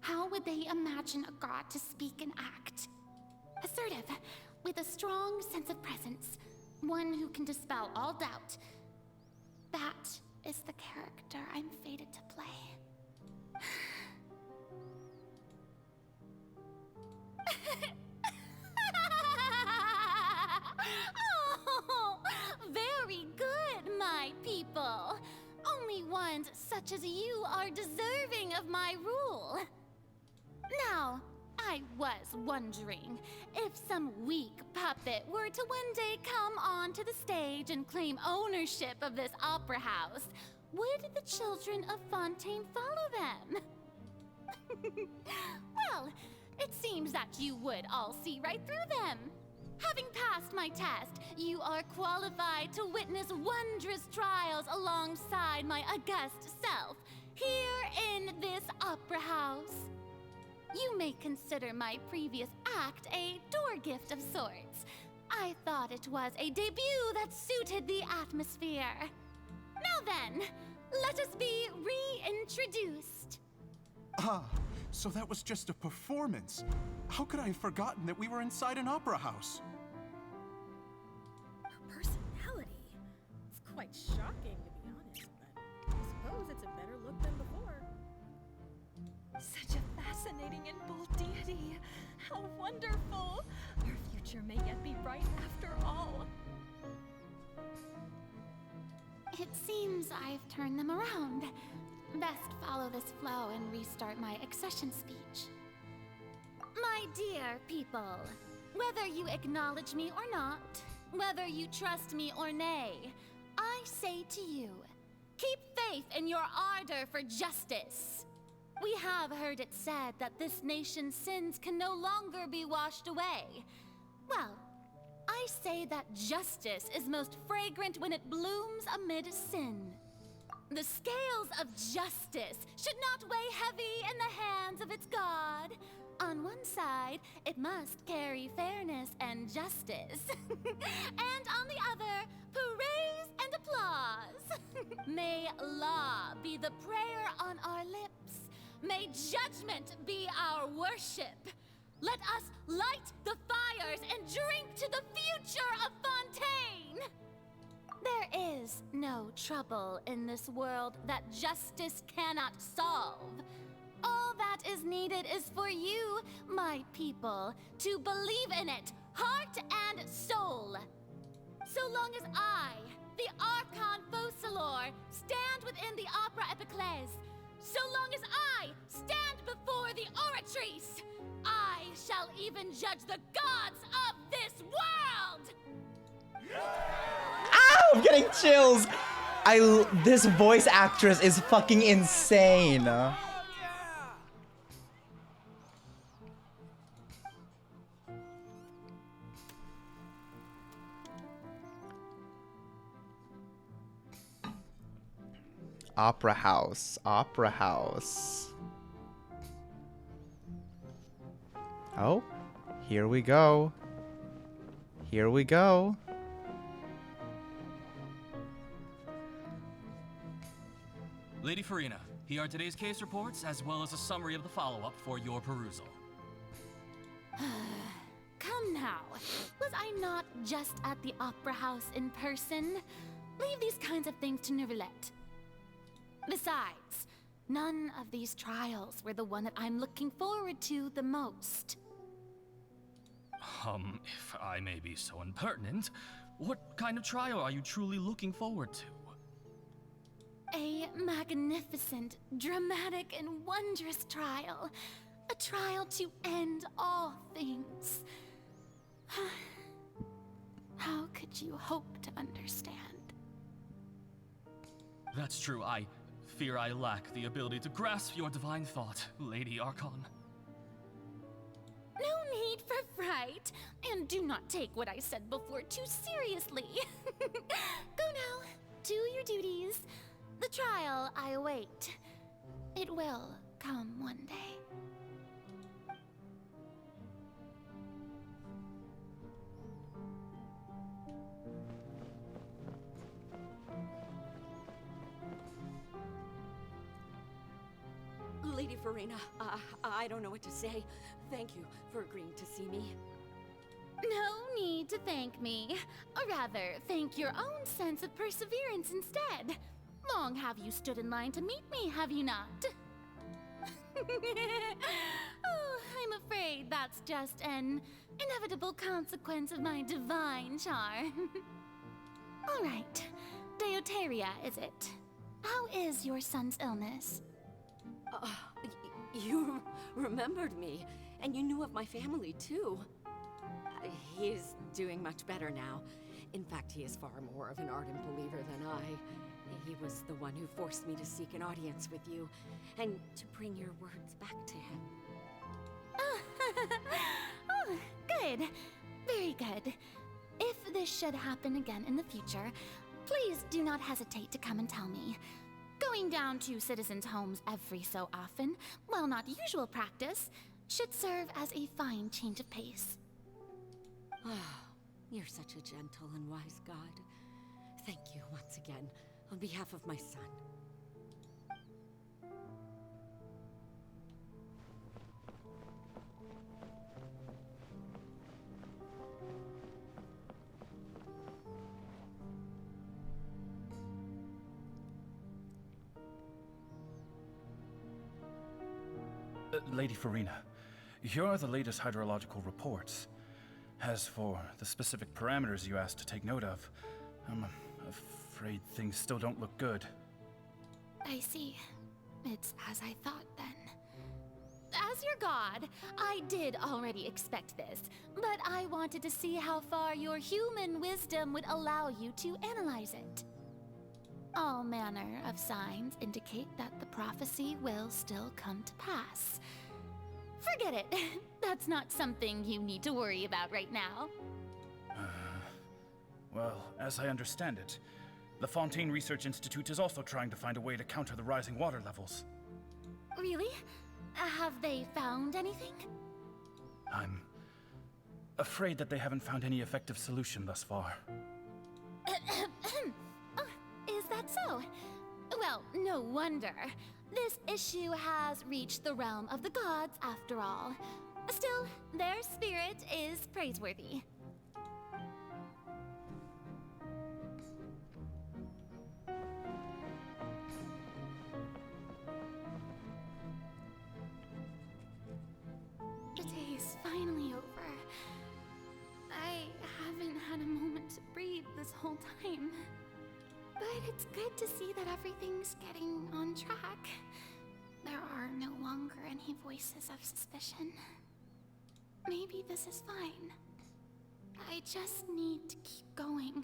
How would they imagine a god to speak and act? Assertive, with a strong sense of presence. One who can dispel all doubt. That is the character I'm fated to play. Oh, very good, my people. Only ones such as you are deserving of my rule. Now, I was wondering if some weak puppet were to one day come onto the stage and claim ownership of this opera house, would the children of Fontaine follow them? Well, it seems that you would all see right through them. Having passed my test, you are qualified to witness wondrous trials alongside my august self, here in this opera house. You may consider my previous act a door gift of sorts. I thought it was a debut that suited the atmosphere. Now then, let us be reintroduced. Ah, so that was just a performance. How could I have forgotten that we were inside an opera house? Her personality. It's quite shocking, to be honest, but I suppose it's a better look than before. Such a fascinating and bold deity. How wonderful! Our future may yet be bright after all. It seems I've turned them around. Best follow this flow and restart my accession speech. My dear people, whether you acknowledge me or not, whether you trust me or nay, I say to you, keep faith in your ardor for justice. We have heard it said that this nation's sins can no longer be washed away. Well, I say that justice is most fragrant when it blooms amid sin. The scales of justice should not weigh heavy in the hands of its God. On one side, it must carry fairness and justice. And on the other, praise and applause. May law be the prayer on our lips. May judgment be our worship. Let us light the fires and drink to the future of Fontaine. There is no trouble in this world that justice cannot solve. All that is needed is for you, my people, to believe in it, heart and soul. So long as I, the Archon Focalor, stand within the Opera Epiclese, so long as I stand before the Oratrice, I shall even judge the gods of this world! Ow! I'm getting chills! This voice actress is fucking insane. Opera house. Opera house. Oh, here we go. Here we go. Lady Furina, Here are today's case reports, as well as a summary of the follow-up for your perusal. Come now. Was I not just at the Opera House in person? Leave these kinds of things to Neuvillette. Besides, none of these trials were the one that I'm looking forward to the most. If I may be so impertinent, what kind of trial are you truly looking forward to? A magnificent, dramatic, and wondrous trial. A trial to end all things. How could you hope to understand? That's true. I fear I lack the ability to grasp your divine thought, Lady Archon. No need for fright, and do not take what I said before too seriously. Go now, do your duties. The trial I await. It will come one day. Lady Furina, I don't know what to say. Thank you for agreeing to see me. No need to thank me. Or rather, thank your own sense of perseverance instead. Long have you stood in line to meet me, have you not? Oh, I'm afraid that's just an inevitable consequence of my divine charm. All right, Deoteria, is it? How is your son's illness? You remembered me, and you knew of my family, too. He is doing much better now. In fact, he is far more of an ardent believer than I. He was the one who forced me to seek an audience with you, and to bring your words back to him. Oh, good. Very good. If this should happen again in the future, please do not hesitate to come and tell me. Going down to citizens' homes every so often, while not usual practice, should serve as a fine change of pace. You're such a gentle and wise god. Thank you once again, on behalf of my son. Lady Furina, here are the latest hydrological reports. As for the specific parameters you asked to take note of, I'm afraid things still don't look good. I see. It's as I thought then. As your god, I did already expect this, but I wanted to see how far your human wisdom would allow you to analyze it. All manner of signs indicate that the prophecy will still come to pass. Forget it. That's not something you need to worry about right now. Well, as I understand it, the Fontaine Research Institute is also trying to find a way to counter the rising water levels. Really? Have they found anything? I'm afraid that they haven't found any effective solution thus far. Is that so? Well, no wonder. This issue has reached the realm of the gods, after all. Still, their spirit is praiseworthy. The day is finally over. I haven't had a moment to breathe this whole time. But it's good to see that everything's getting on track. There are no longer any voices of suspicion. Maybe this is fine. I just need to keep going,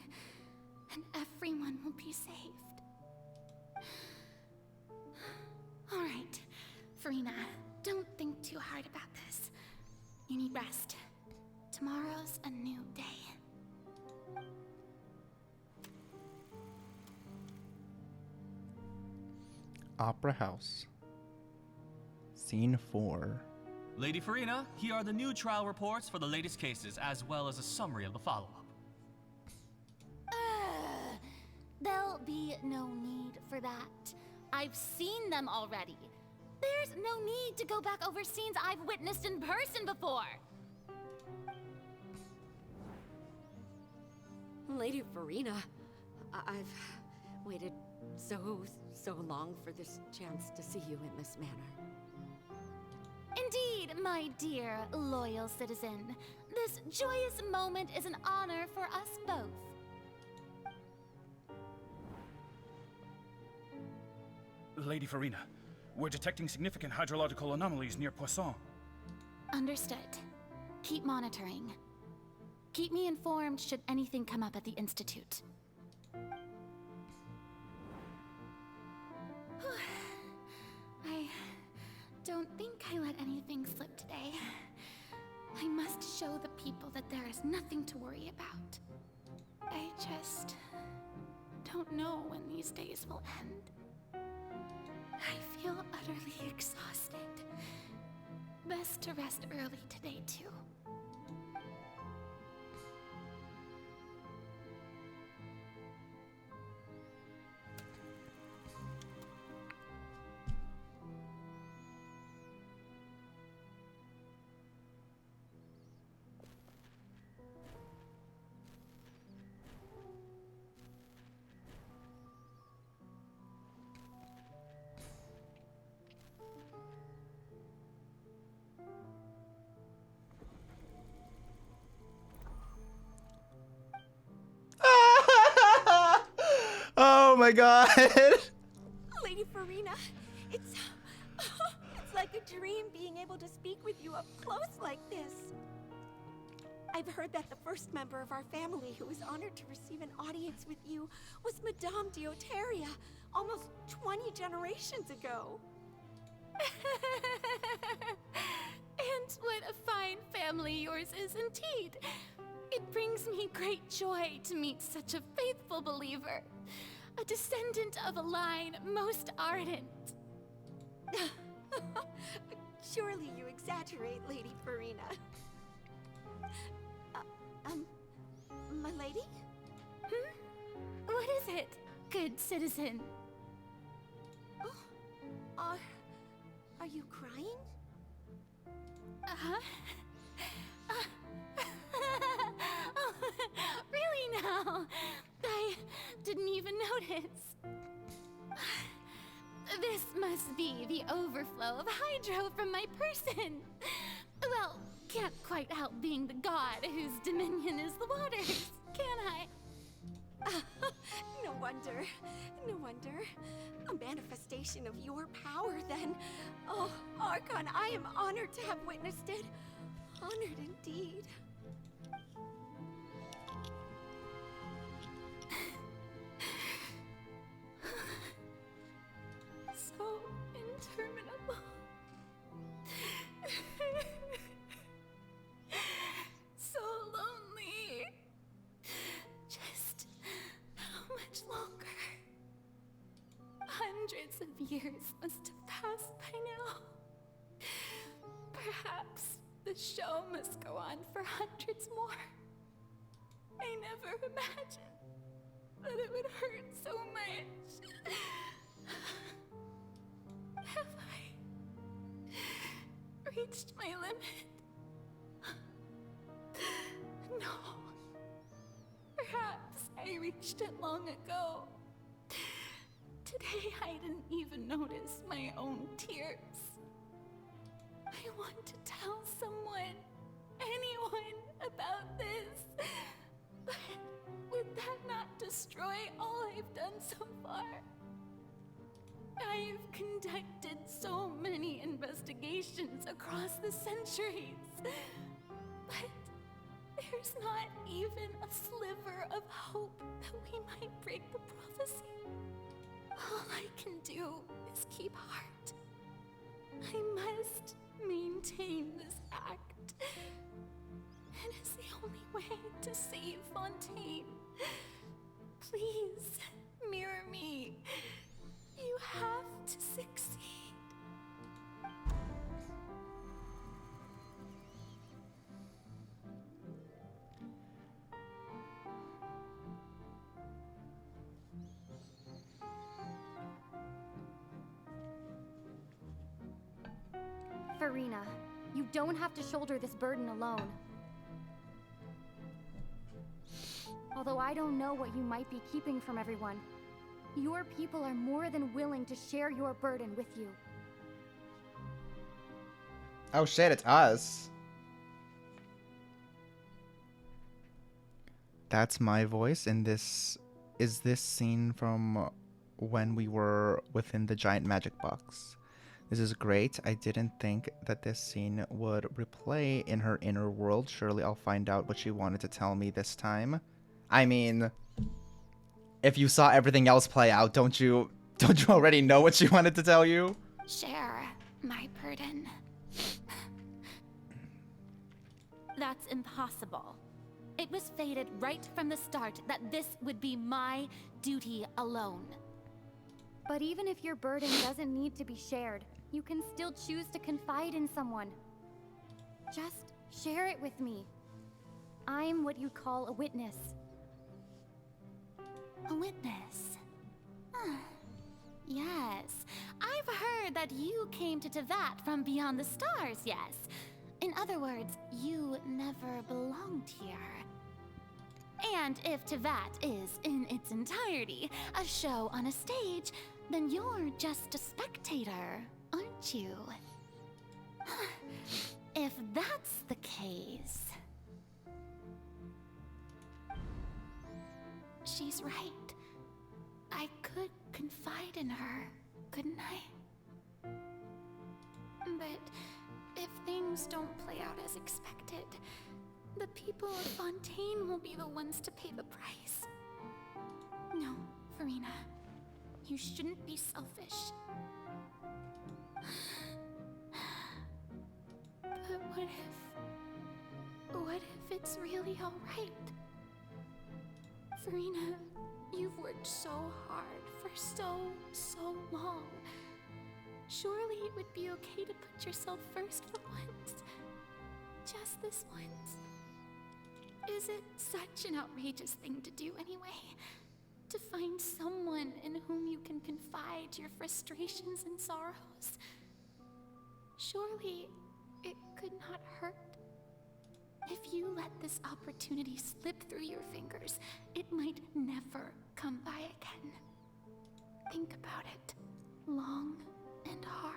and everyone will be saved. All right, Furina, don't think too hard about this. You need rest. Tomorrow's a new day. Opera House. Scene 4. Lady Furina, here are the new trial reports for the latest cases, as well as a summary of the follow-up. There'll be no need for that. I've seen them already. There's no need to go back over scenes I've witnessed in person before. Lady Furina, I've waited so long for this chance to see you in this manner. Indeed, my dear, loyal citizen. This joyous moment is an honor for us both. Lady Furina, we're detecting significant hydrological anomalies near Poisson. Understood. Keep monitoring. Keep me informed should anything come up at the Institute. I don't think I let anything slip today. I must show the people that there is nothing to worry about. I just don't know when these days will end. I feel utterly exhausted. Best to rest early today, too. Oh my god. Lady Furina, it's like a dream being able to speak with you up close like this. I've heard that the first member of our family who was honored to receive an audience with you was Madame Deoteria, almost 20 generations ago. And what a fine family yours is indeed. It brings me great joy to meet such a faithful believer, a descendant of a line most ardent. Surely you exaggerate, Lady Furina. My lady? What is it, good citizen? Oh, are you crying? Uh-huh. Oh, really now? I didn't even notice. This must be the overflow of hydro from my person. Well, can't quite help being the god whose dominion is the waters, can I? No wonder. No wonder. A manifestation of your power, then. Oh, Archon, I am honored to have witnessed it. Honored indeed. So interminable. So lonely. Just how much longer? Hundreds of years must have passed by now. Perhaps the show must go on for hundreds more. I never imagined that it would hurt so much. Have I reached my limit? No. Perhaps I reached it long ago. Today I didn't even notice my own tears. I want to tell someone, anyone, about this. But would that not destroy all I've done so far? I've conducted so many investigations across the centuries. But there's not even a sliver of hope that we might break the prophecy. All I can do is keep heart. I must maintain this act. It is the only way to save Fontaine. Please, mirror me. You have to succeed. Furina, you don't have to shoulder this burden alone. Although I don't know what you might be keeping from everyone, your people are more than willing to share your burden with you. Oh shit, it's us. That's my voice in this. Is this scene from when we were within the giant magic box? This is great. I didn't think that this scene would replay in her inner world. Surely I'll find out what she wanted to tell me this time. I mean, if you saw everything else play out, don't you already know what she wanted to tell you? Share my burden. That's impossible. It was fated right from the start that this would be my duty alone. But even if your burden doesn't need to be shared, you can still choose to confide in someone. Just share it with me. I'm what you'd call a witness. A witness? Yes. I've heard that you came to Tevat from beyond the stars, yes. In other words, you never belonged here. And if Tevat is, in its entirety, a show on a stage, then you're just a spectator, aren't you? If that's the case... She's right. I could confide in her, couldn't I? But if things don't play out as expected, the people of Fontaine will be the ones to pay the price. No, Furina. You shouldn't be selfish. But what if it's really alright? Furina, you've worked so hard for so long. Surely it would be okay to put yourself first for once. Just this once. Is it such an outrageous thing to do anyway? To find someone in whom you can confide your frustrations and sorrows? Surely it could not hurt. If you let this opportunity slip through your fingers, it might never come by again. Think about it long and hard.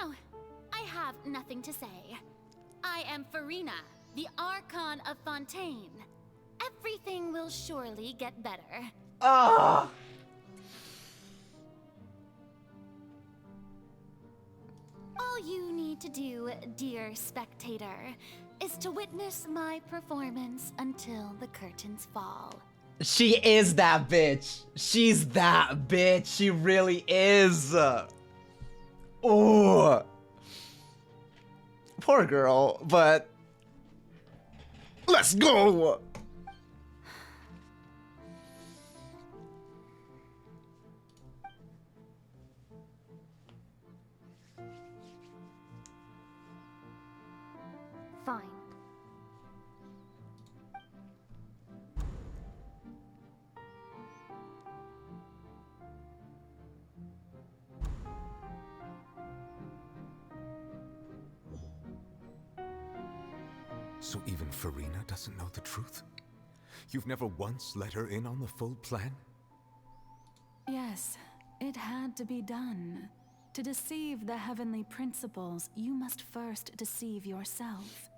No, I have nothing to say. I am Furina, the Archon of Fontaine. Everything will surely get better. Ah! All you need to do, dear spectator, is to witness my performance until the curtains fall. She is that bitch. She's that bitch. She really is. Oh. Poor girl, but let's go. Fine. So even Furina doesn't know the truth? You've never once let her in on the full plan? Yes, it had to be done. To deceive the heavenly principles, you must first deceive yourself.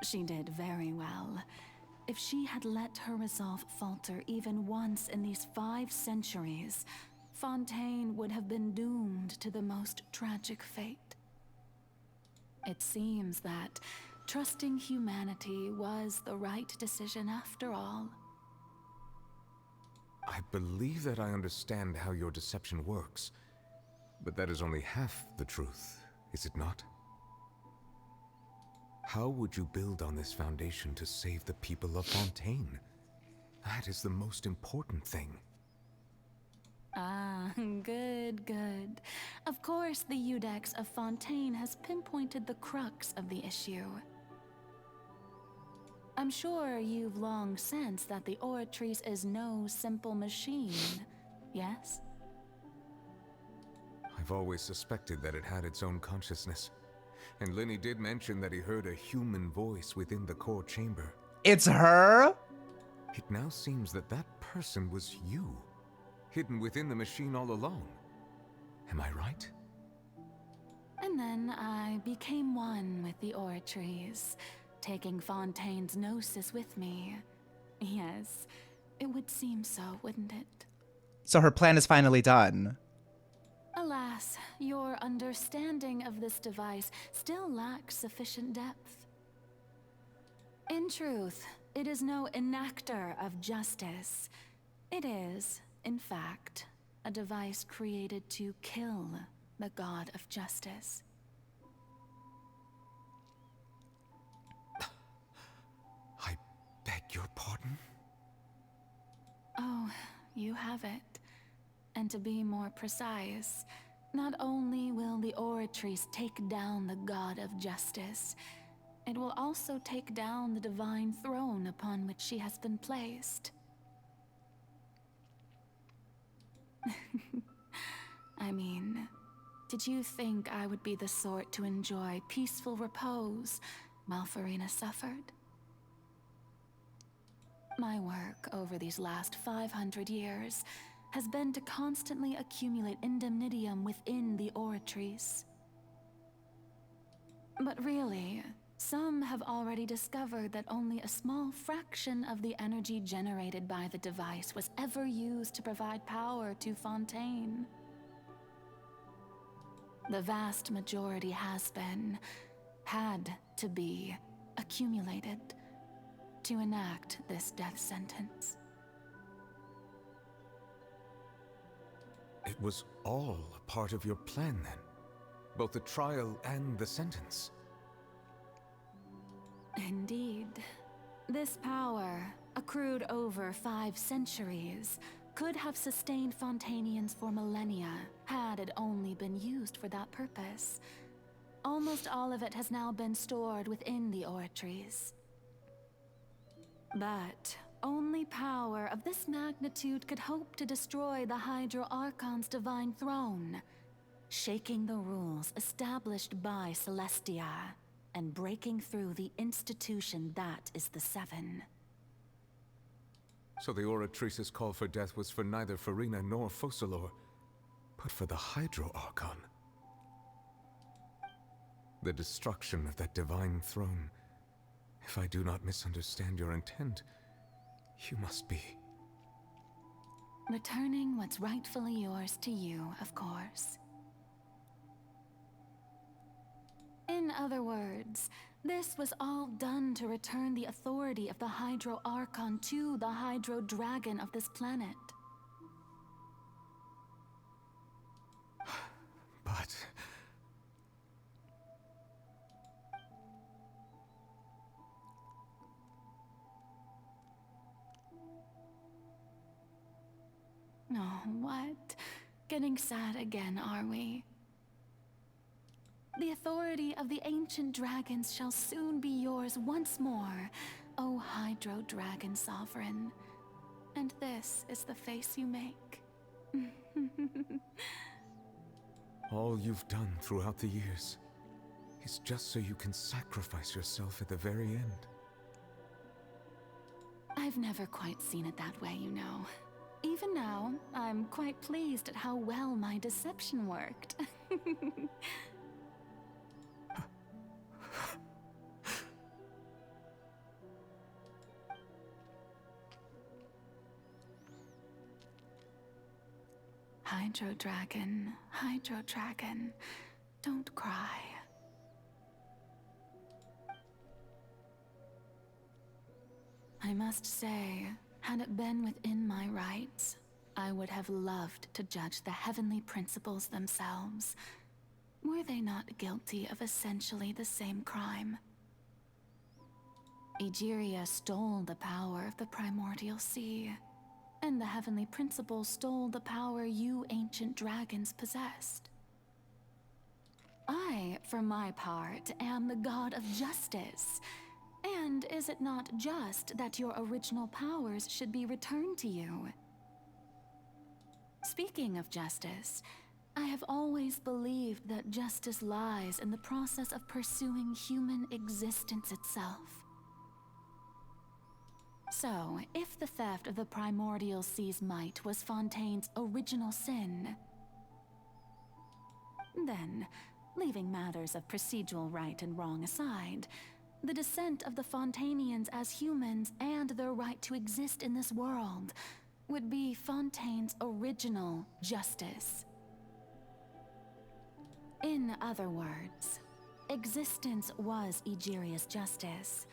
She did very well. If she had let her resolve falter even once in these 5 centuries, Fontaine would have been doomed to the most tragic fate. It seems that trusting humanity was the right decision after all. I believe that I understand how your deception works, but that is only half the truth, is it not? How would you build on this foundation to save the people of Fontaine? That is the most important thing. Ah, good, good. Of course, the Iudex of Fontaine has pinpointed the crux of the issue. I'm sure you've long sensed that the Oratrice is no simple machine, yes? I've always suspected that it had its own consciousness. And Lenny did mention that he heard a human voice within the core chamber. It's her? It now seems that that person was you, hidden within the machine all along. Am I right? And then I became one with the Oratrice, taking Fontaine's gnosis with me. Yes, it would seem so, wouldn't it? So her plan is finally done. Alas, your understanding of this device still lacks sufficient depth. In truth, it is no enactor of justice. It is, in fact, a device created to kill the god of justice. I beg your pardon? Oh, you have it. And to be more precise, not only will the Oratrice take down the god of justice, it will also take down the divine throne upon which she has been placed. I mean, did you think I would be the sort to enjoy peaceful repose while Furina suffered? My work over these last 500 years has been to constantly accumulate indemnitium within the Oratrice. But really, some have already discovered that only a small fraction of the energy generated by the device was ever used to provide power to Fontaine. The vast majority had to be, accumulated to enact this death sentence. It was all a part of your plan then? Both the trial and the sentence? Indeed. This power, accrued over 5 centuries, could have sustained Fontainians for millennia, had it only been used for that purpose. Almost all of it has now been stored within the Oratrice. But only power of this magnitude could hope to destroy the Hydro Archon's divine throne, shaking the rules established by Celestia, and breaking through the institution that is the Seven. So the Oratrice's call for death was for neither Furina nor Focalor, but for the Hydro Archon. The destruction of that divine throne. If I do not misunderstand your intent, you must be... Returning what's rightfully yours to you, of course. In other words, this was all done to return the authority of the Hydro Archon to the Hydro Dragon of this planet. But... Oh, what? Getting sad again, are we? The authority of the ancient dragons shall soon be yours once more, O Hydro Dragon Sovereign. And this is the face you make. all you've done throughout the years is just so you can sacrifice yourself at the very end. I've never quite seen it that way, you know. Even now, I'm quite pleased at how well my deception worked. Hydro Dragon, don't cry. I must say, had it been within my rights, I would have loved to judge the heavenly principles themselves. Were they not guilty of essentially the same crime? Egeria stole the power of the primordial sea. and the heavenly principle stole the power you ancient dragons possessed. I, for my part, am the god of justice. And is it not just that your original powers should be returned to you? Speaking of justice, I have always believed that justice lies in the process of pursuing human existence itself. So, if the theft of the primordial sea's might was Fontaine's original sin, then, leaving matters of procedural right and wrong aside, the descent of the Fontainians as humans and their right to exist in this world would be Fontaine's original justice. In other words, existence was Egeria's justice,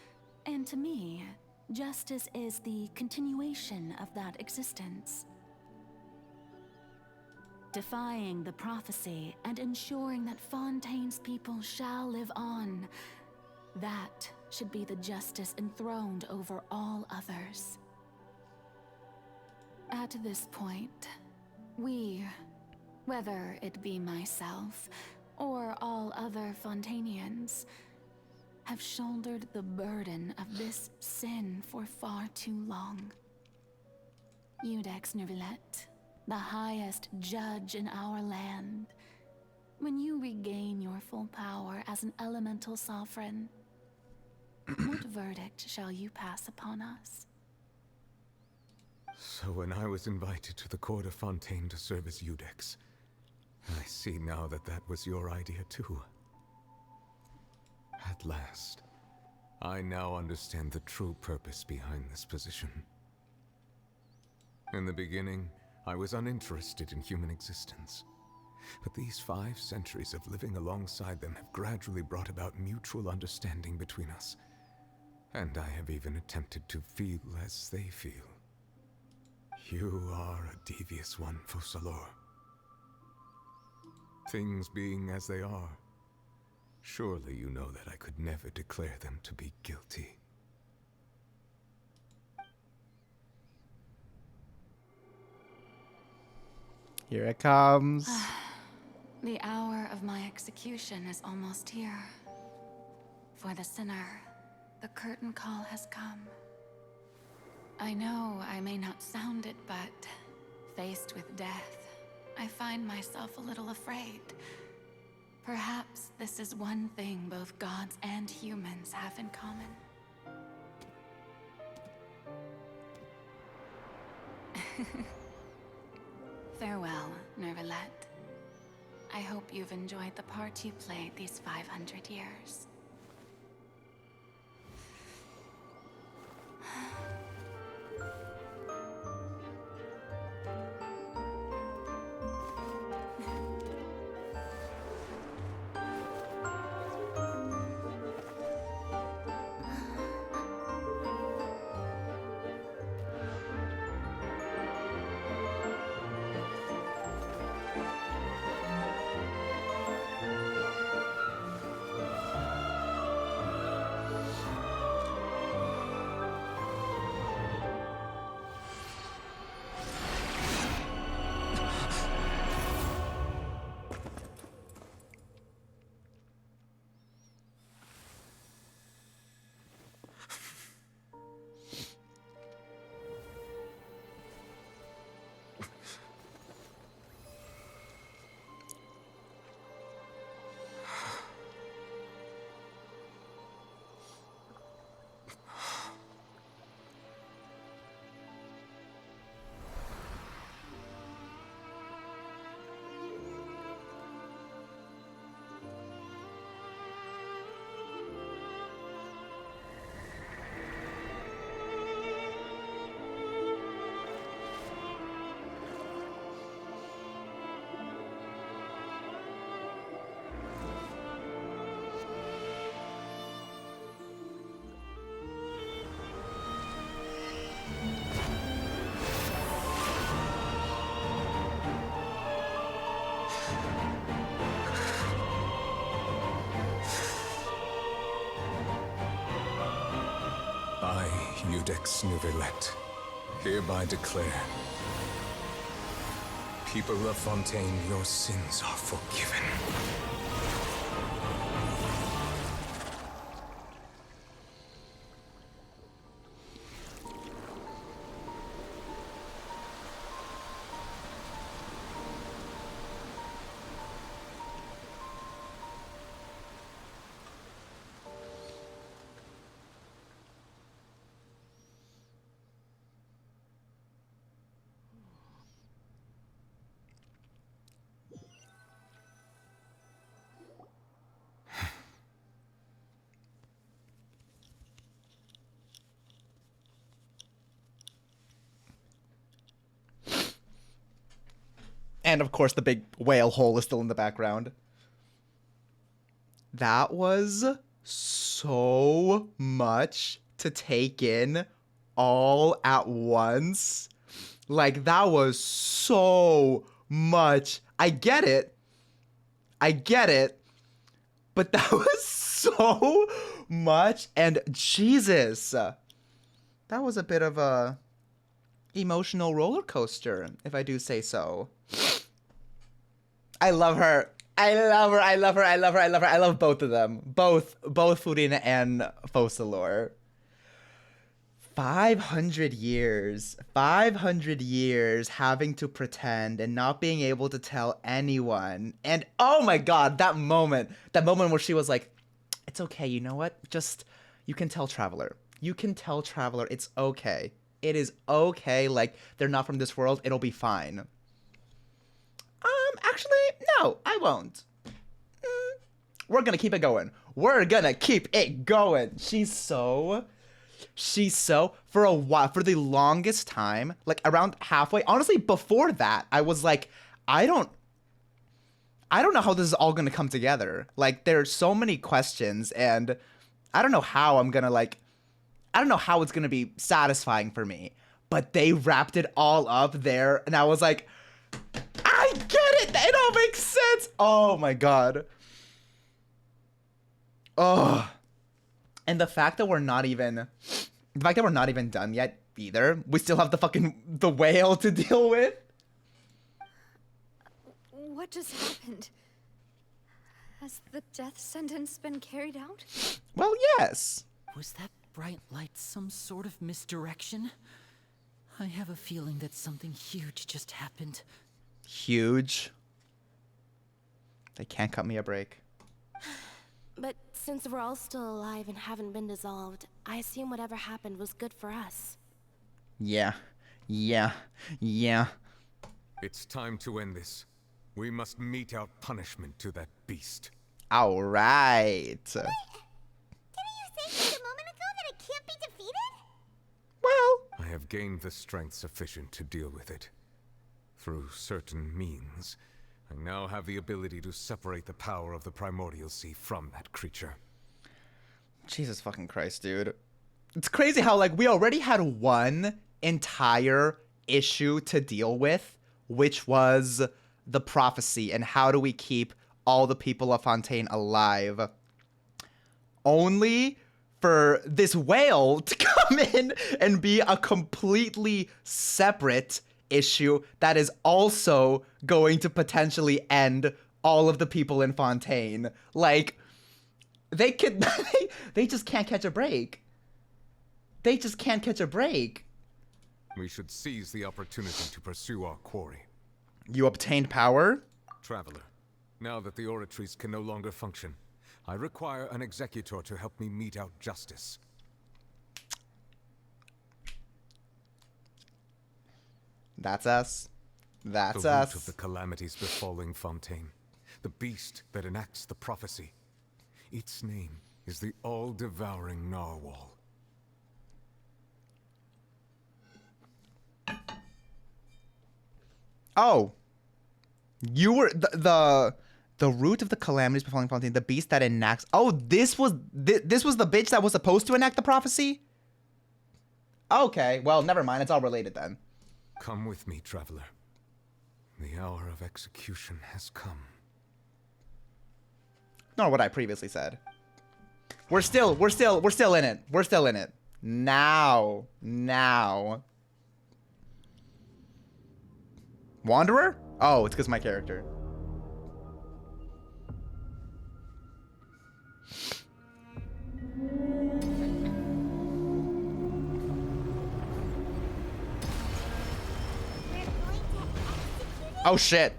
and to me, justice is the continuation of that existence. Defying the prophecy and ensuring that Fontaine's people shall live on, that should be the justice enthroned over all others. At this point, we, whether it be myself or all other Fontainians, have shouldered the burden of this sin for far too long. Iudex Neuvillette, the highest judge in our land, when you regain your full power as an elemental sovereign, what verdict shall you pass upon us? So when I was invited to the court of Fontaine to serve as Iudex, I see now that that was your idea too. At last, I now understand the true purpose behind this position. In the beginning, I was uninterested in human existence. But these 5 centuries of living alongside them have gradually brought about mutual understanding between us. And I have even attempted to feel as they feel. You are a devious one, Focalors. Things being as they are, surely you know that I could never declare them to be guilty. Here it comes. The hour of my execution is almost here. For the sinner, the curtain call has come. I know I may not sound it, but faced with death, I find myself a little afraid. Perhaps this is one thing both gods and humans have in common. Farewell, Neuvillette. I hope you've enjoyed the part you played these 500 years. I, Iudex Neuvillette, Hereby declare, people of Fontaine, your sins are forgiven. And of course, the big whale hole is still in the background. That was so much to take in all at once. Like, that was so much. I get it. But that was so much. And Jesus, that was a bit of a emotional roller coaster, if I do say so. I love her. I love both of them. Both Furina and Focalors. 500 years. 500 years having to pretend and not being able to tell anyone. And oh my god, that moment where she was like, it's okay, you know what? Just, you can tell Traveler. It's okay. It is okay. Like, they're not from this world. It'll be fine. Actually, no, I won't. We're gonna keep it going. She's so, for a while, for the longest time, like around halfway, honestly, before that, I was like, I don't know how this is all gonna come together. Like, there's so many questions, and I don't know how I don't know how it's gonna be satisfying for me. But they wrapped it all up there, and I was like, I get it! It all makes sense! Oh my god. Oh. And the fact that we're not even done yet either. We still have the whale to deal with. What just happened? Has the death sentence been carried out? Well, yes. Was that bright light some sort of misdirection? I have a feeling that something huge just happened. Huge? They can't cut me a break. But since we're all still alive and haven't been dissolved, I assume whatever happened was good for us. Yeah. It's time to end this. We must mete out punishment to that beast. All right. Didn't you say just a moment ago that it can't be defeated? Well, I have gained the strength sufficient to deal with it. Through certain means, I now have the ability to separate the power of the Primordial Sea from that creature. Jesus fucking Christ, dude. It's crazy how, like, we already had one entire issue to deal with, which was the prophecy and how do we keep all the people of Fontaine alive. Only for this whale to come in and be a completely separate issue that is also going to potentially end all of the people in Fontaine. Like, they just can't catch a break. We should seize the opportunity to pursue our quarry. You obtained power? Traveler, now that the oratories can no longer function, I require an executor to help me mete out justice. That's us. That's the us. root of the calamities befalling Fontaine. The beast that enacts the prophecy. Its name is the all-devouring narwhal. Oh. You were the root of the calamities befalling Fontaine, the beast that enacts. Oh, this was the bitch that was supposed to enact the prophecy? Okay, well, never mind. It's all related then. Come with me, traveler. The hour of execution has come. Not what I previously said. We're still in it. Now. Wanderer? Oh, it's because my character. Oh shit.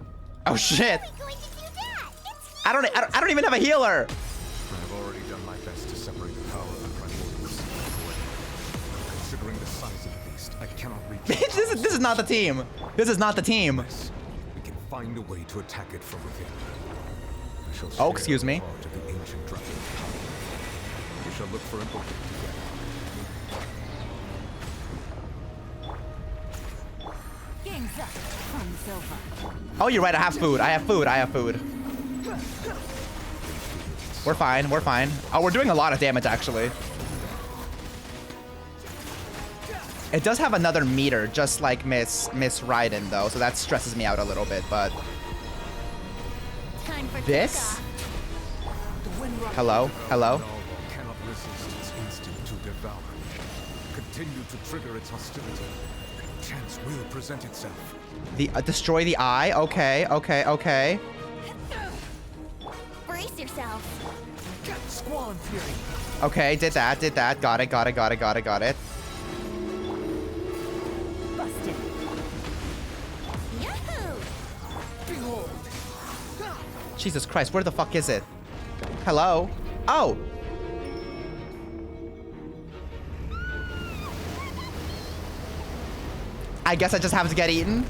Oh shit. I don't even have a healer. I've already done my best to separate the power of the primordials. Considering the size of the beast, I cannot reach it. This is not the team. This is not the team. Yes, we can find a way to attack it from within. I shall Oh, excuse me. part of the ancient dragon's power. We shall look for an opening together. Game's up. From Silva. Oh, you're right. I have food. I have food. I have food. We're fine. We're fine. Oh, we're doing a lot of damage, actually. It does have another meter, just like Miss Raiden, though, so that stresses me out a little bit, but... This? Hello? Hello? Cannot resist its instinct to devour. Continue to trigger its hostility. Chance will present itself. The destroy the eye? Okay, okay, okay. Brace yourself. Squall and Fury. Okay, did that, did that. Got it, got it, got it, got it, got it. Busted. Yahoo! Behold. Jesus Christ, where the fuck is it? Hello? Oh! I guess I just have to get eaten.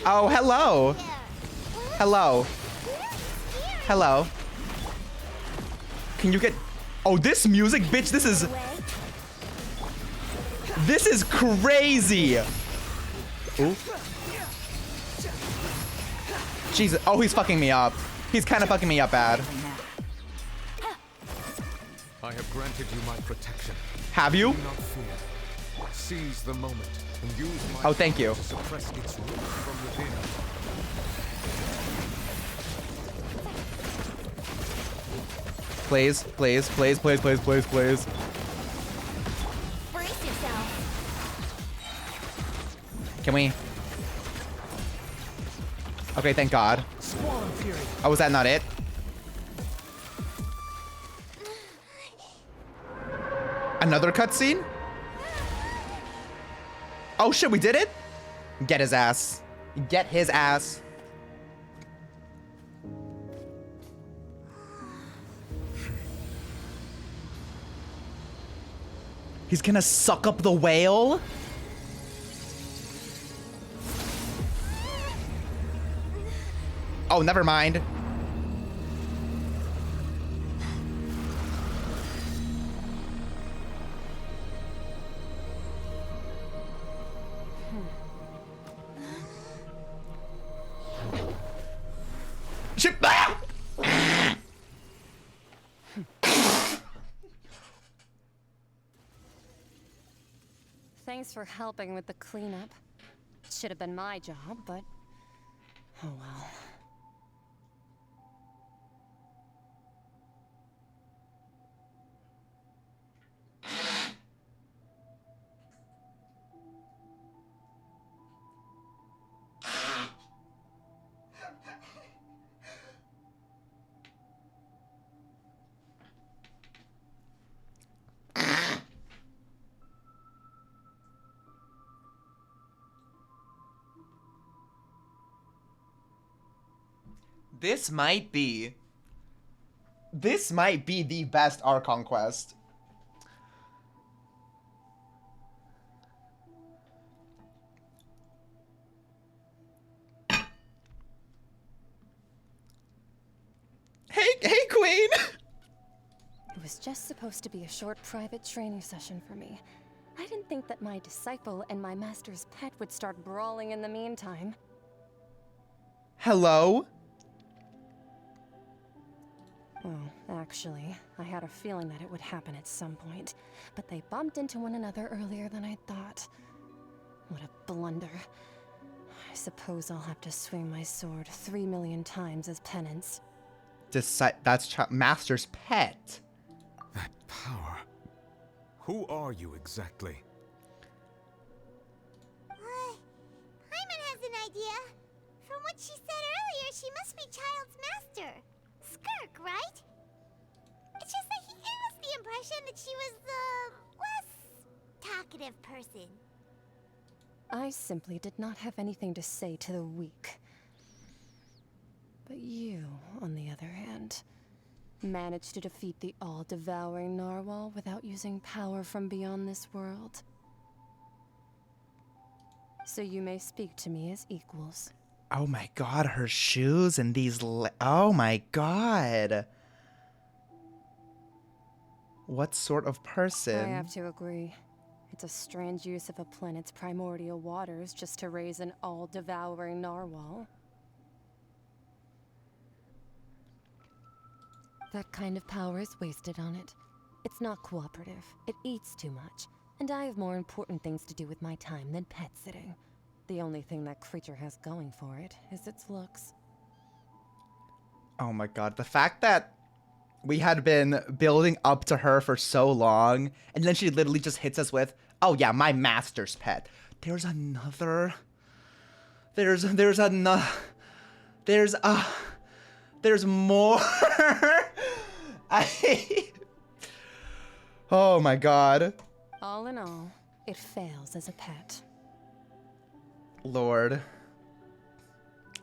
Oh, hello. Hello. Hello. Can you get... Oh, this music, bitch, this is... This is crazy. Ooh. Jesus. Oh, he's fucking me up. He's kind of fucking me up bad. I have granted you my protection. Have you? Do not fear. Seize the moment and use my Oh, thank you. power to suppress its root from within. Please, please, please, please, please, please, please. Brace yourself. Can we? Okay, thank God. Squall and Fury. Oh, was that not it? Another cutscene? Oh shit, we did it? Get his ass. Get his ass. He's gonna suck up the whale? Oh, never mind. Shit. Ah! Thanks for helping with the cleanup. Should have been my job, but oh well. This might be the best Archon quest. Hey, Queen! It was just supposed to be a short private training session for me. I didn't think that my disciple and my master's pet would start brawling in the meantime. Hello? Well, actually, I had a feeling that it would happen at some point, but they bumped into one another earlier than I thought. What a blunder. I suppose I'll have to swing my sword 3 million times as penance. That's Master's pet. That power. Who are you exactly? Hyman has an idea. From what she said earlier, she must be Child's master. Skirk, right? It's just that he gave us the impression that she was the less talkative person. I simply did not have anything to say to the weak. But you, on the other hand, managed to defeat the all-devouring narwhal without using power from beyond this world. So you may speak to me as equals. Oh my god, her shoes and these oh my god. What sort of person? I have to agree. It's a strange use of a planet's primordial waters just to raise an all-devouring narwhal. That kind of power is wasted on it. It's not cooperative. It eats too much. And I have more important things to do with my time than pet sitting. The only thing that creature has going for it is its looks. Oh my god, the fact that we had been building up to her for so long, and then she literally just hits us with, oh yeah, my master's pet. There's another... There's more. Oh my god. All in all, it fails as a pet. Lord.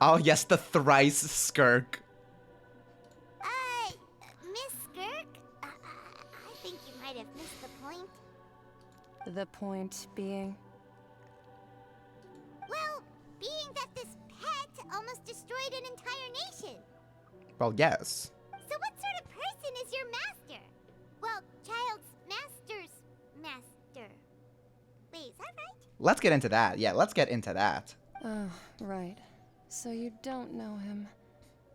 Oh yes, the thrice Skirk. Miss Skirk? I think you might have missed the point. The point being? Well, being that this pet almost destroyed an entire nation. Well, yes. So what sort of person is your master? Well, Child's master's master. Wait, is that right? Let's get into that. Yeah, let's get into that. Oh, right. So you don't know him.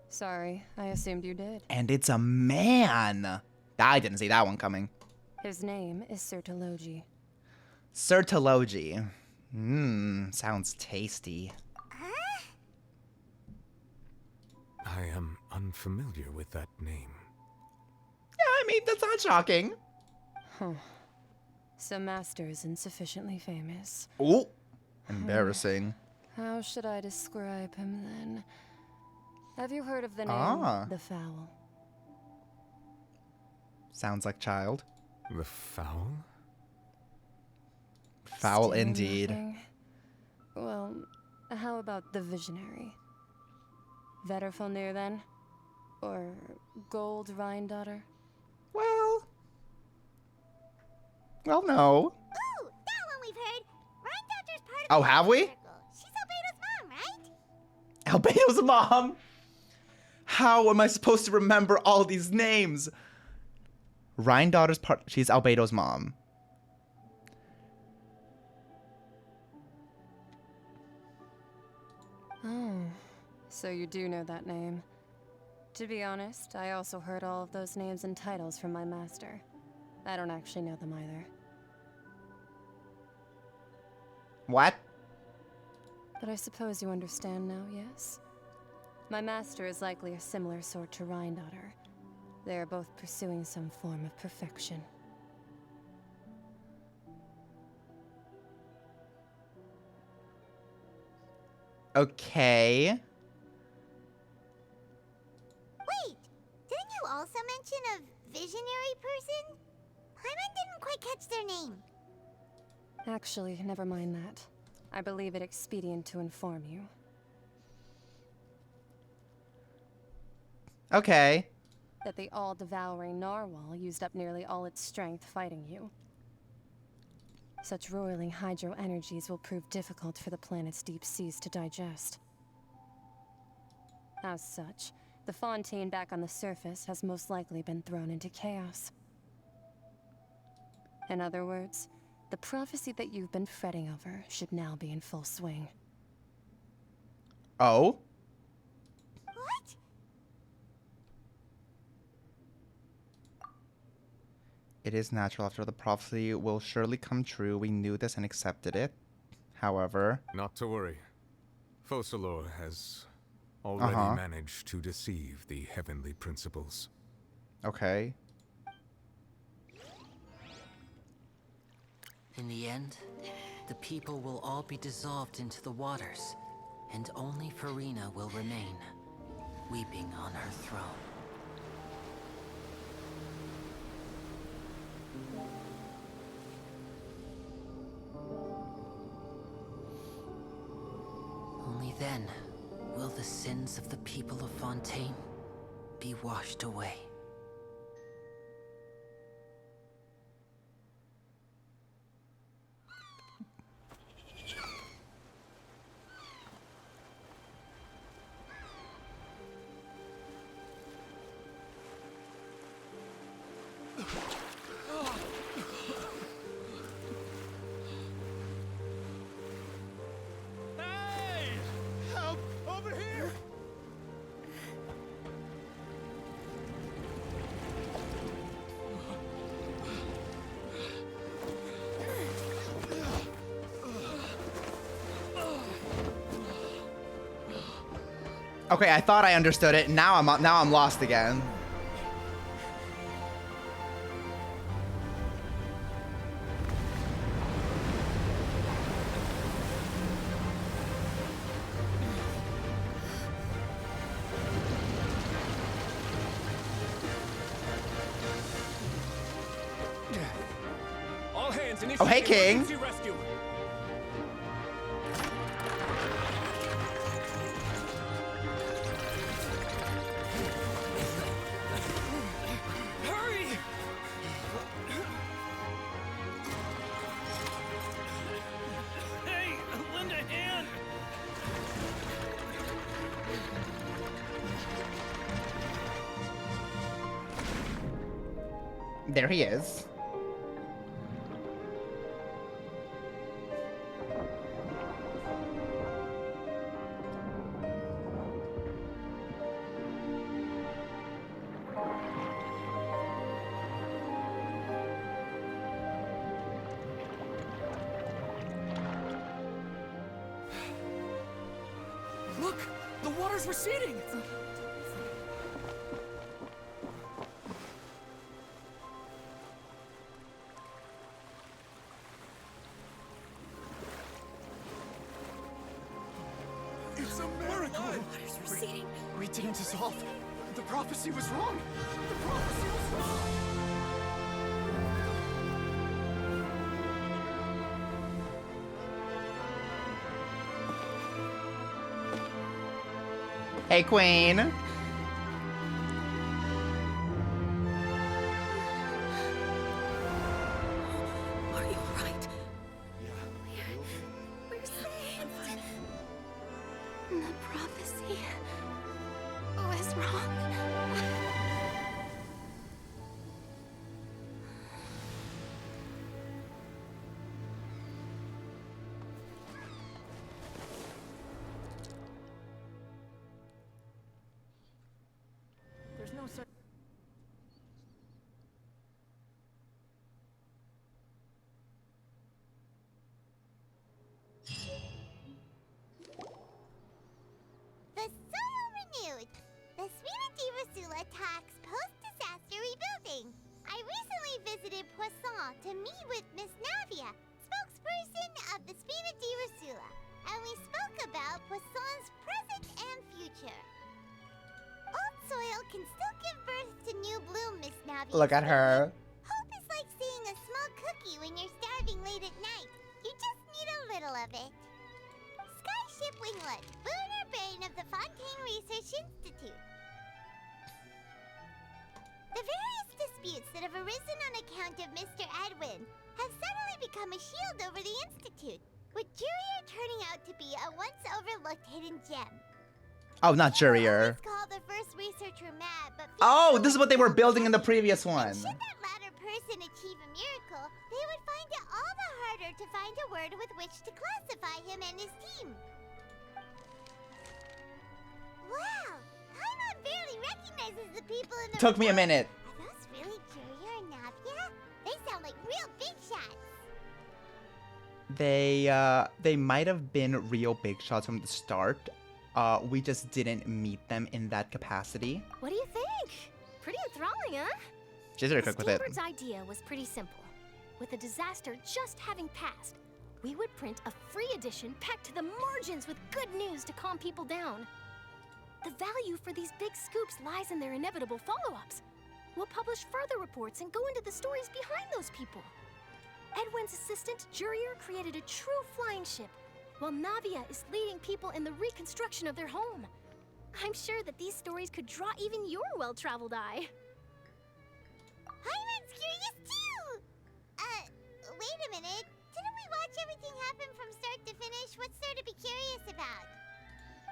Sorry, I assumed you did. And it's a man. I didn't see that one coming. His name is Sertologi. Sertologi. Sounds tasty. I am unfamiliar with that name. Yeah, I mean, that's not shocking. Huh. So Master is insufficiently famous. Ooh, embarrassing. How should I describe him then? Have you heard of the name the Fowl? Sounds like child. The Fowl? Foul Still indeed. nothing? Well, how about the Visionary? Vetterfulnir then? Or Gold Rhine-daughter? Well, no. Ooh, that one we've heard. Rhine-daughter's part of Oh, have we? circle. She's Albedo's mom, right? Albedo's mom? How am I supposed to remember all these names? Rhine-daughter's part. She's Albedo's mom. Oh, so you do know that name. To be honest, I also heard all of those names and titles from my master. I don't actually know them either. What? But I suppose you understand now, yes? My master is likely a similar sort to Rhine-daughter. They are both pursuing some form of perfection. Okay. Wait, didn't you also mention a visionary person? Hyman didn't quite catch their name. Actually, never mind that. I believe it expedient to inform you. Okay. That the all-devouring narwhal used up nearly all its strength fighting you. Such roiling hydro energies will prove difficult for the planet's deep seas to digest. As such, the Fontaine back on the surface has most likely been thrown into chaos. In other words, the prophecy that you've been fretting over should now be in full swing. Oh? What? It is natural after the prophecy will surely come true. We knew this and accepted it. However... Not to worry. Focalor has already managed to deceive the heavenly principles. Okay. In the end, the people will all be dissolved into the waters, and only Furina will remain, weeping on her throne. Only then will the sins of the people of Fontaine be washed away. Hey! Help! Over here! Okay, I thought I understood it. Now I'm lost again. All hands, Oh, hey, initiate King. emergency rescue. Hurry! Hey, lend a hand! There he is. Look! The water's receding! It's a miracle! Water's receding. We didn't dissolve. The prophecy was wrong. The prophecy was wrong. Hey, Queen. Are you alright? We're saved. The prophecy was wrong. There's no such... The soil renewed. The Suina di Rasula talks post-disaster rebuilding. I recently visited Poisson to meet with Miss Navia, spokesperson of the Suina di Rasula, and we spoke about Poisson's present and future. Old soil can still give birth to new bloom, Miss Navia. Look at her. Hope is like seeing a small cookie when you're starving late at night. You just need a little of it. Skyship Winglet, lunar brain of the Fontaine Research Institute. The various disputes that have arisen on account of Mr. Edwin have suddenly become a shield over the Institute, with Jurier turning out to be a once overlooked hidden gem. Oh, not Jurier. It's called the first researcher mad, but Oh, this is what they were building in the previous one. should that latter person achieve a miracle, they would find it all the harder to find a word with which to classify him and his team. Wow, Paimon barely recognizes the people in the Took me a minute. Are those really Jurier and Navia? They sound like real big shots. They might have been real big shots from the start. We just didn't meet them in that capacity. What do you think? Pretty enthralling, huh? She's very quick with it. Stamford's idea was pretty simple. with a disaster just having passed, we would print a free edition packed to the margins with good news to calm people down. The value for these big scoops lies in their inevitable follow-ups. We'll publish further reports and go into the stories behind those people. Edwin's assistant, Jurier, created a true flying ship, while Navia is leading people in the reconstruction of their home. I'm sure that these stories could draw even your well-traveled eye. Hyman's curious too! Wait a minute. Didn't we watch everything happen from start to finish? What's there to be curious about?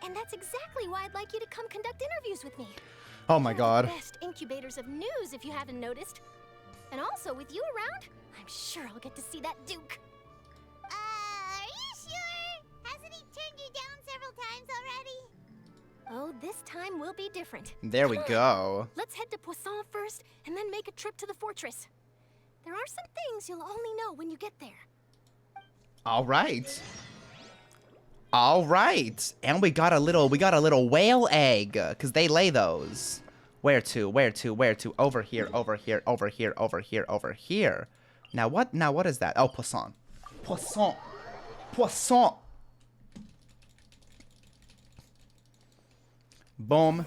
And that's exactly why I'd like you to come conduct interviews with me. Oh my god. Best incubators of news, if you haven't noticed. And also, with you around, I'm sure I'll get to see that Duke. Are you sure? Hasn't he turned you down several times already? Oh, this time will be different. There we go. Let's head to Poisson first, and then make a trip to the fortress. There are some things you'll only know when you get there. All right. All right. And we got a little whale egg, cuz they lay those. Where to? Over here, over here, over here, over here, over here. Now what is that? Oh, Poisson. Poisson. Poisson. Boom.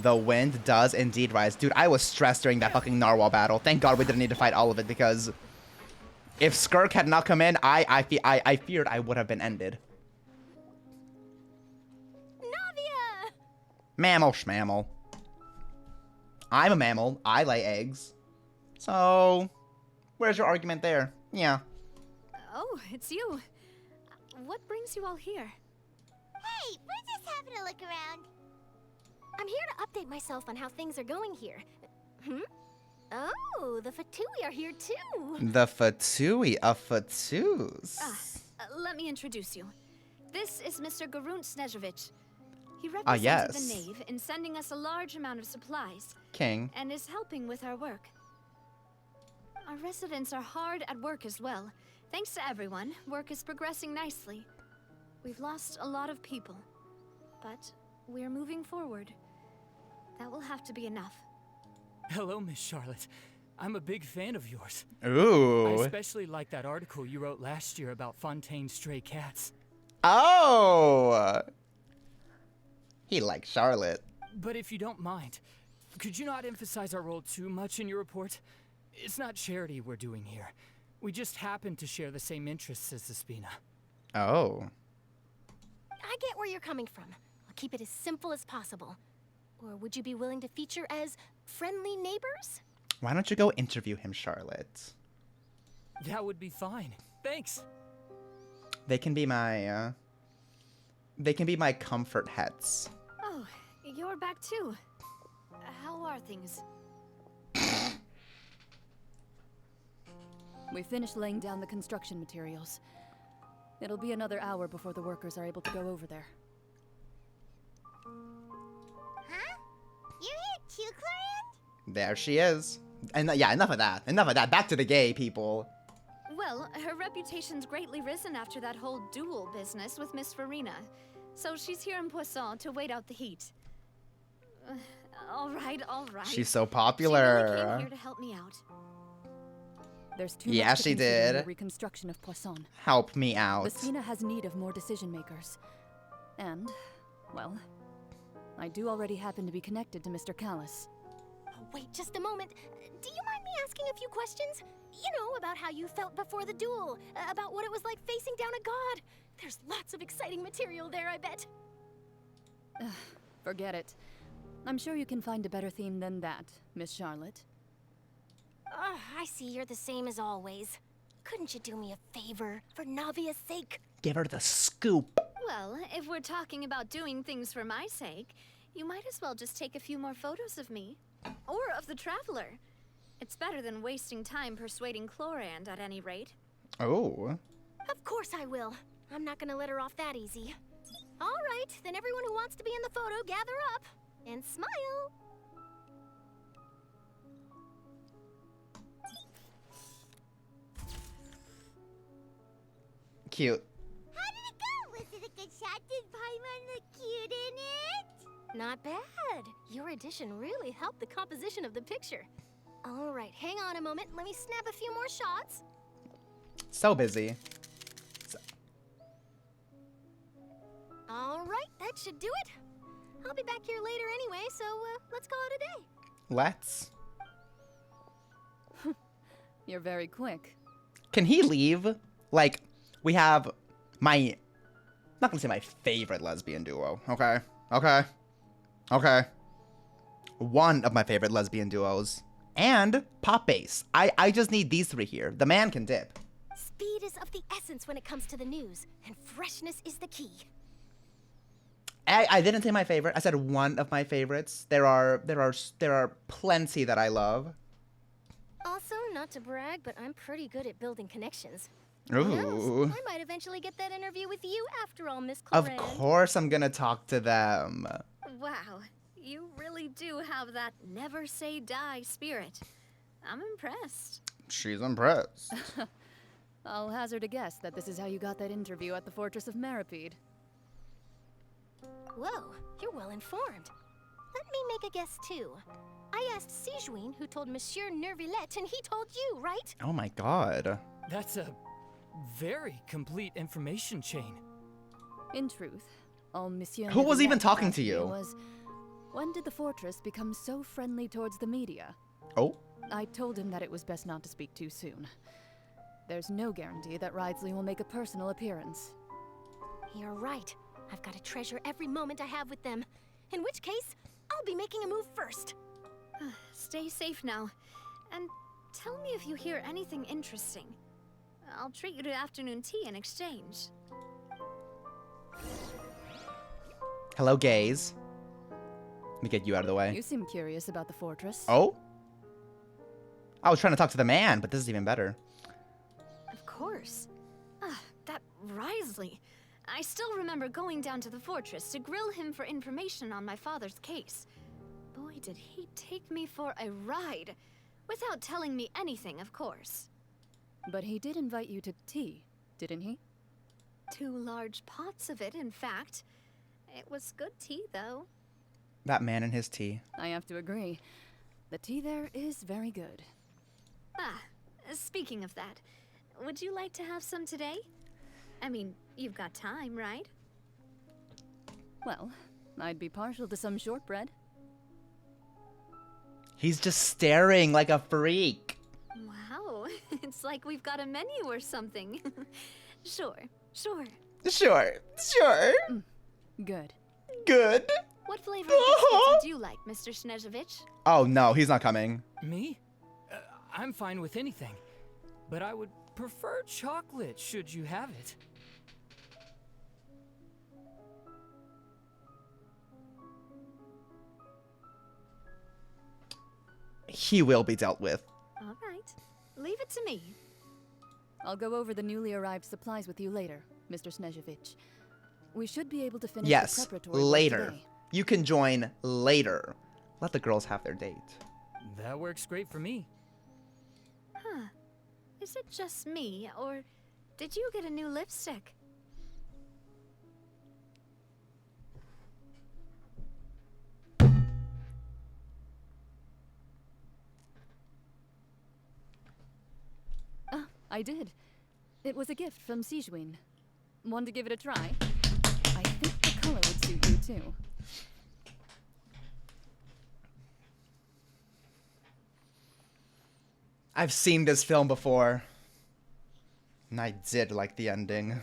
The wind does indeed rise. Dude, I was stressed during that fucking narwhal battle. Thank God we didn't need to fight all of it, because if Skirk had not come in, I feared I would have been ended. Navia! Mammal schmammal. I'm a mammal. I lay eggs. So, where's your argument there? Yeah. Oh, it's you. What brings you all here? Hey, we're just having a look around. I'm here to update myself on how things are going here. Oh, the Fatui are here too. The Fatui of Fatus. Let me introduce you. This is Mr. Garunt Snezhevich. He represented yes. the Knave in sending us a large amount of supplies. King. And is helping with our work. Our residents are hard at work as well. Thanks to everyone, work is progressing nicely. We've lost a lot of people, but we're moving forward. That will have to be enough. Hello, Miss Charlotte. I'm a big fan of yours. Ooh. I especially like that article you wrote last year about Fontaine's stray cats. Oh! He likes Charlotte. But if you don't mind, could you not emphasize our role too much in your report? It's not charity we're doing here. We just happen to share the same interests as the Spina. Oh. I get where you're coming from. I'll keep it as simple as possible. Or would you be willing to feature as friendly neighbors? Why don't you go interview him, Charlotte? That would be fine. Thanks. They can be my comfort hats. Oh, you're back too. How are things? We finished laying down the construction materials. It'll be another hour before the workers are able to go over there. Huh? You're here too, Clorian? There she is. And yeah, enough of that. Enough of that. Back to the gay people. Well, her reputation's greatly risen after that whole duel business with Miss Furina. So she's here in Poisson to wait out the heat. All right. She's so popular. She really came here to help me out. There's too Yeah, much to she consider in did. the reconstruction of Poisson. Help me out. The Spina has need of more decision makers. And, well, I do already happen to be connected to Mr. Callis. Oh, wait just a moment. Do you mind me asking a few questions? You know, about how you felt before the duel, about what it was like facing down a god. There's lots of exciting material there, I bet. Forget it. I'm sure you can find a better theme than that, Miss Charlotte. I see you're the same as always. Couldn't you do me a favor, for Navia's sake? Give her the scoop. Well, if we're talking about doing things for my sake, you might as well just take a few more photos of me. Or of the Traveler. It's better than wasting time persuading Clorand, at any rate. Oh. Of course I will. I'm not gonna let her off that easy. All right, then everyone who wants to be in the photo, gather up. And smile. Cute. How did it go? Was it a good shot? Did Paimon look cute in it? Not bad. Your addition really helped the composition of the picture. All right, hang on a moment. Let me snap a few more shots. So busy. All right, that should do it. I'll be back here later anyway, so let's call it a day. Let's. You're very quick. Can he leave? Like, we have I'm not gonna say my favorite lesbian duo, okay? Okay. One of my favorite lesbian duos. And Pop Bass. I just need these three here. The man can dip. Speed is of the essence when it comes to the news, and freshness is the key. I didn't say my favorite. I said one of my favorites. There are plenty that I love. Also, not to brag, but I'm pretty good at building connections. Ooh. Who knows? I might eventually get that interview with you after all, Miss Cloran. Of course I'm gonna talk to them. Wow, you really do have that never say die spirit. I'm impressed. She's impressed. I'll hazard a guess that this is how you got that interview at the Fortress of Maripede. Whoa, you're well informed. Let me make a guess too. I asked Sijuin, who told Monsieur Nervillette, and he told you, right? Oh my god. That's a very complete information chain. In truth, all Monsieur Who was even Nervillette talking asked to me you? Was, when did the fortress become so friendly towards the media? Oh? I told him that it was best not to speak too soon. There's no guarantee that Ridesley will make a personal appearance. You're right. I've got to treasure every moment I have with them. In which case, I'll be making a move first. Stay safe now. And tell me if you hear anything interesting. I'll treat you to afternoon tea in exchange. Hello, gays. Let me get you out of the way. You seem curious about the fortress. Oh? I was trying to talk to the man, but this is even better. Of course. That Ridesley. I still remember going down to the fortress to grill him for information on my father's case. Boy, did he take me for a ride. Without telling me anything, of course. But he did invite you to tea, didn't he? 2 large pots of it, in fact. It was good tea, though. That man and his tea. I have to agree. The tea there is very good. Speaking of that, would you like to have some today? I mean, you've got time, right? Well, I'd be partial to some shortbread. He's just staring like a freak. Wow, it's like we've got a menu or something. Sure. Good. Good? What flavor of biscuits would you like, Mr. Snezhevich? Oh no, he's not coming. Me? I'm fine with anything. But I would prefer chocolate, should you have it. He will be dealt with. All right. Leave it to me. I'll go over the newly arrived supplies with you later, Mr. Snezhevich. We should be able to finish the Yes, preparatory work later. today. You can join later. Let the girls have their date. That works great for me. Huh. Is it just me, or did you get a new lipstick? I did. It was a gift from Sijuin. Want to give it a try? I think the color would suit you too. I've seen this film before. And I did like the ending.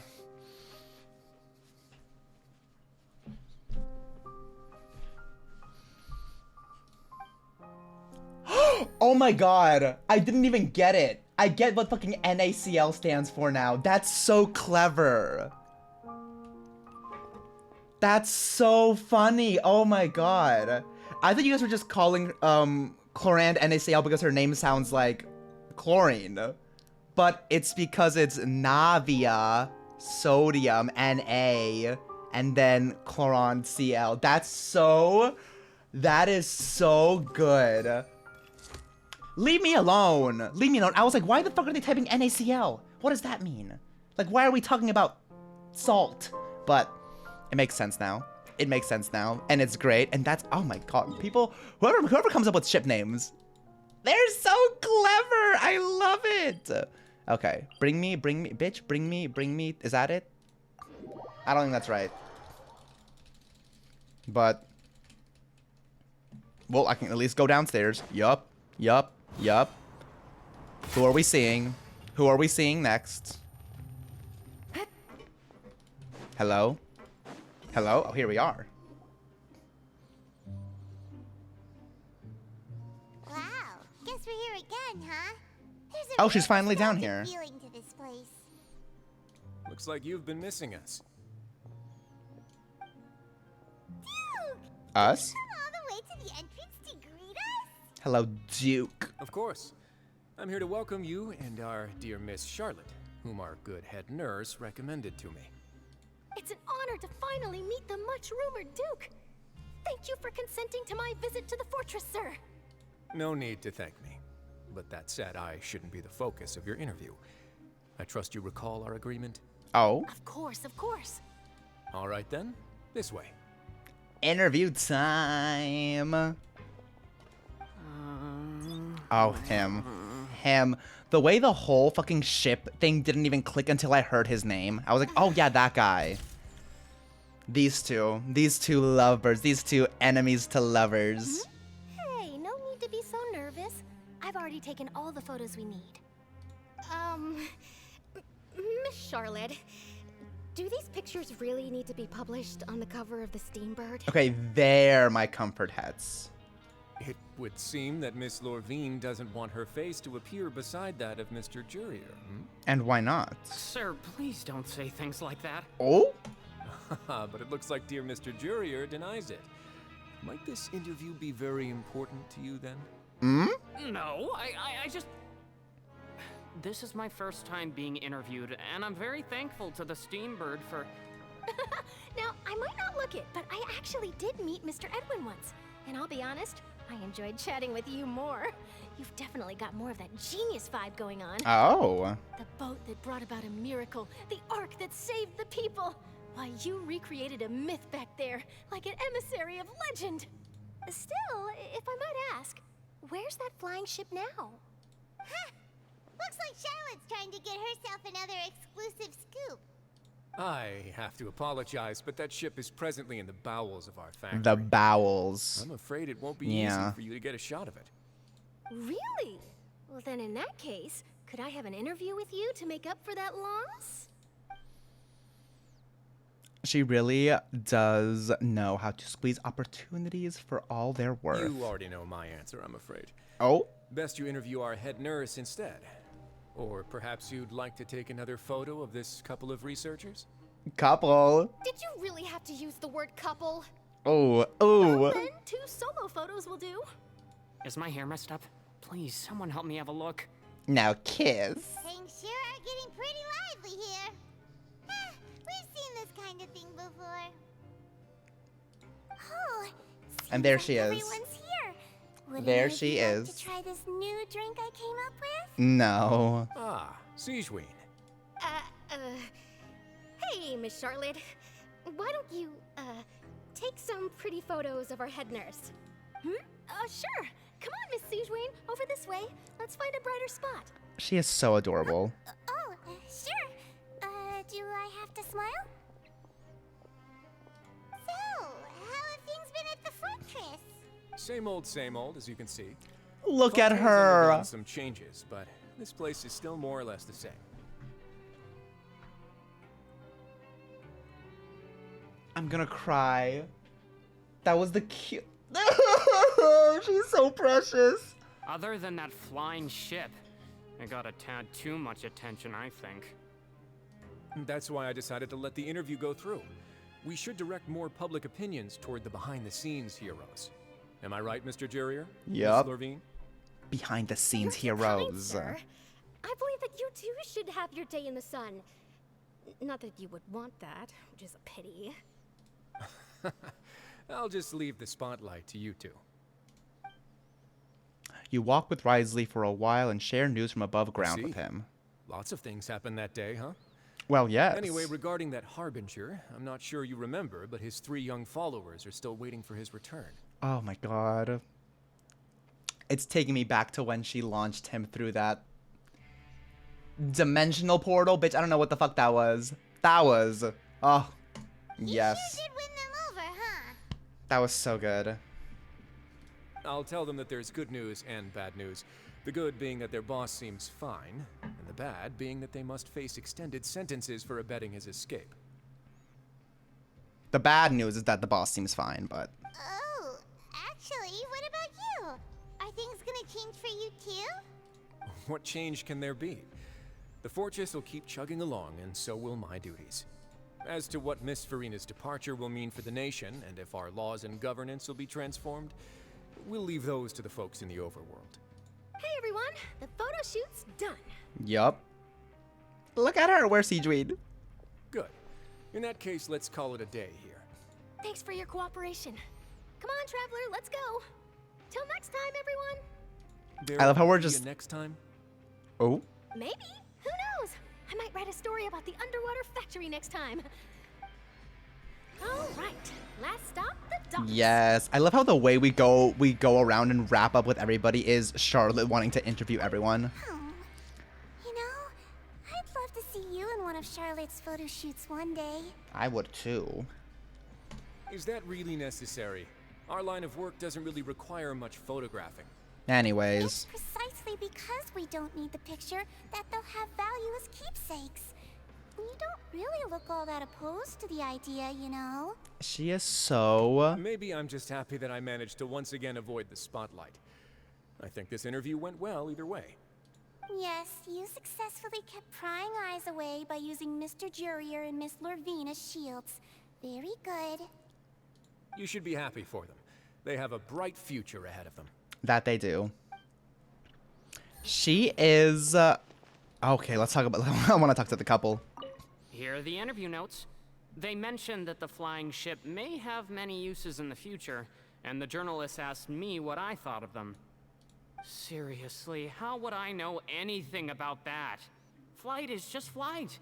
Oh my god! I didn't even get it! I get what fucking NaCl stands for now. That's so clever. That's so funny. Oh my god. I thought you guys were just calling Chlorand NaCl because her name sounds like chlorine. But it's because it's Navia, sodium, Na, and then Chlorand Cl. That is so good. Leave me alone. Leave me alone. I was like, why the fuck are they typing NaCl? What does that mean? Like, why are we talking about salt? But it makes sense now. It makes sense now. And it's great. And that's, oh my god. People, whoever comes up with ship names, They're so clever. I love it. Okay, bring me, bitch, bring me. Is that it? I don't think that's right. But, well, I can at least go downstairs. Yup. Who are we seeing? Who are we seeing next? Hello? Hello? Oh, here we are. Wow, guess we're here again, huh? There's a Oh, she's really finally down nostalgic here. feeling to this place. Looks like you've been missing us. Us? Come all the way to the entrance to greet us? Hello, Duke. Of course. I'm here to welcome you and our dear Miss Charlotte, whom our good head nurse recommended to me. It's an honor to finally meet the much-rumored Duke. Thank you for consenting to my visit to the fortress, sir. No need to thank me. But that said, I shouldn't be the focus of your interview. I trust you recall our agreement? Oh? Of course, of course. All right then, this way. Interview time. Oh, him. The way the whole fucking ship thing didn't even click until I heard his name. I was like, oh yeah, that guy. These two lovers, these two enemies to lovers. Hey, no need to be so nervous. I've already taken all the photos we need. Miss Charlotte, do these pictures really need to be published on the cover of the Steambird? Okay, they're my comfort hats. It would seem that Miss Lorvine doesn't want her face to appear beside that of Mr. Jurier. And why not? Sir, please don't say things like that. Oh? But it looks like dear Mr. Jurier denies it. Might this interview be very important to you then? No, I just... This is my first time being interviewed, and I'm very thankful to the Steambird for... Now, I might not look it, but I actually did meet Mr. Edwin once. And I'll be honest, I enjoyed chatting with you more. You've definitely got more of that genius vibe going on. Oh. The boat that brought about a miracle, the ark that saved the people. Why, you recreated a myth back there, like an emissary of legend. Still, if I might ask, where's that flying ship now? Huh. Looks like Charlotte's trying to get herself another exclusive scoop. I have to apologize, but that ship is presently in the bowels of our factory. The bowels. I'm afraid it won't be easy for you to get a shot of it. Really? Well, then in that case, could I have an interview with you to make up for that loss? She really does know how to squeeze opportunities for all their worth. You already know my answer, I'm afraid. Oh? Best you interview our head nurse instead. Or perhaps you'd like to take another photo of this couple of researchers? Couple. Did you really have to use the word couple? Oh, Well, then 2 solo photos will do. Is my hair messed up? Please, someone help me have a look. Now kiss. Things sure are getting pretty lively here. We've seen this kind of thing before. Oh, And there she is. everyone's here. Would There any of she you like is. to try this new drink I came up with? No. Ah, Siegeween. Hey, Miss Charlotte. Why don't you, take some pretty photos of our head nurse? Sure. Come on, Miss Siegeween. Over this way. Let's find a brighter spot. She is so adorable. Sure. Do I have to smile? So, how have things been at the fortress? Same old, as you can see. Look at Fontaine's her. undergone some changes, but this place is still more or less the same. I'm gonna cry. That was the cute. She's so precious. Other than that flying ship, it got a tad too much attention, I think. That's why I decided to let the interview go through. We should direct more public opinions toward the behind-the-scenes heroes. Am I right, Mr. Jurier? Yup. Miss Lorvine? Behind the scenes Kind, heroes. sir. I believe that you too should have your day in the sun. Not that you would want that, which is a pity. I'll just leave the spotlight to you two. You walk with Risley for a while and share news from above ground See? with him. Lots of things happened that day, huh? Well, yes. Anyway, regarding that Harbinger, I'm not sure you remember, but his 3 young followers are still waiting for his return. Oh my god. It's taking me back to when she launched him through that dimensional portal. Bitch, I don't know what the fuck that was. That was... Oh, yes. You sure did win them over, huh? That was so good. I'll tell them that there's good news and bad news. The good being that their boss seems fine, and the bad being that they must face extended sentences for abetting his escape. The bad news is that the boss seems fine, but... Oh, actually, what about you? Are things gonna change for you too? What change can there be? The fortress will keep chugging along, and so will my duties. As to what Miss Furina's departure will mean for the nation, and if our laws and governance will be transformed, we'll leave those to the folks in the overworld. Hey everyone, the photo shoot's done. Yup. Look at her, where's Seedweed? Good. In that case, let's call it a day here. Thanks for your cooperation. Come on, Traveler, let's go. Till next time, everyone. I love how we're Be a just... next time? Oh? Maybe. Who knows? I might write a story about the underwater factory next time. All right, last stop, the docks. Yes. I love how the way we go around and wrap up with everybody is Charlotte wanting to interview everyone. Oh, you know, I'd love to see you in one of Charlotte's photo shoots one day. I would too. Is that really necessary? Our line of work doesn't really require much photographing. Anyways. Precisely because we don't need the picture that they'll have value as keepsakes. You don't really look all that opposed to the idea, you know? She is so... Maybe I'm just happy that I managed to once again avoid the spotlight. I think this interview went well either way. Yes, you successfully kept prying eyes away by using Mr. Jurier and Miss Lorvine as shields. Very good. You should be happy for them. They have a bright future ahead of them. That they do. She is... Okay, let's talk about... I want to talk to the couple. Here are the interview notes. They mentioned that the flying ship may have many uses in the future, and the journalist asked me what I thought of them. Seriously, how would I know anything about that? Flight is just flight.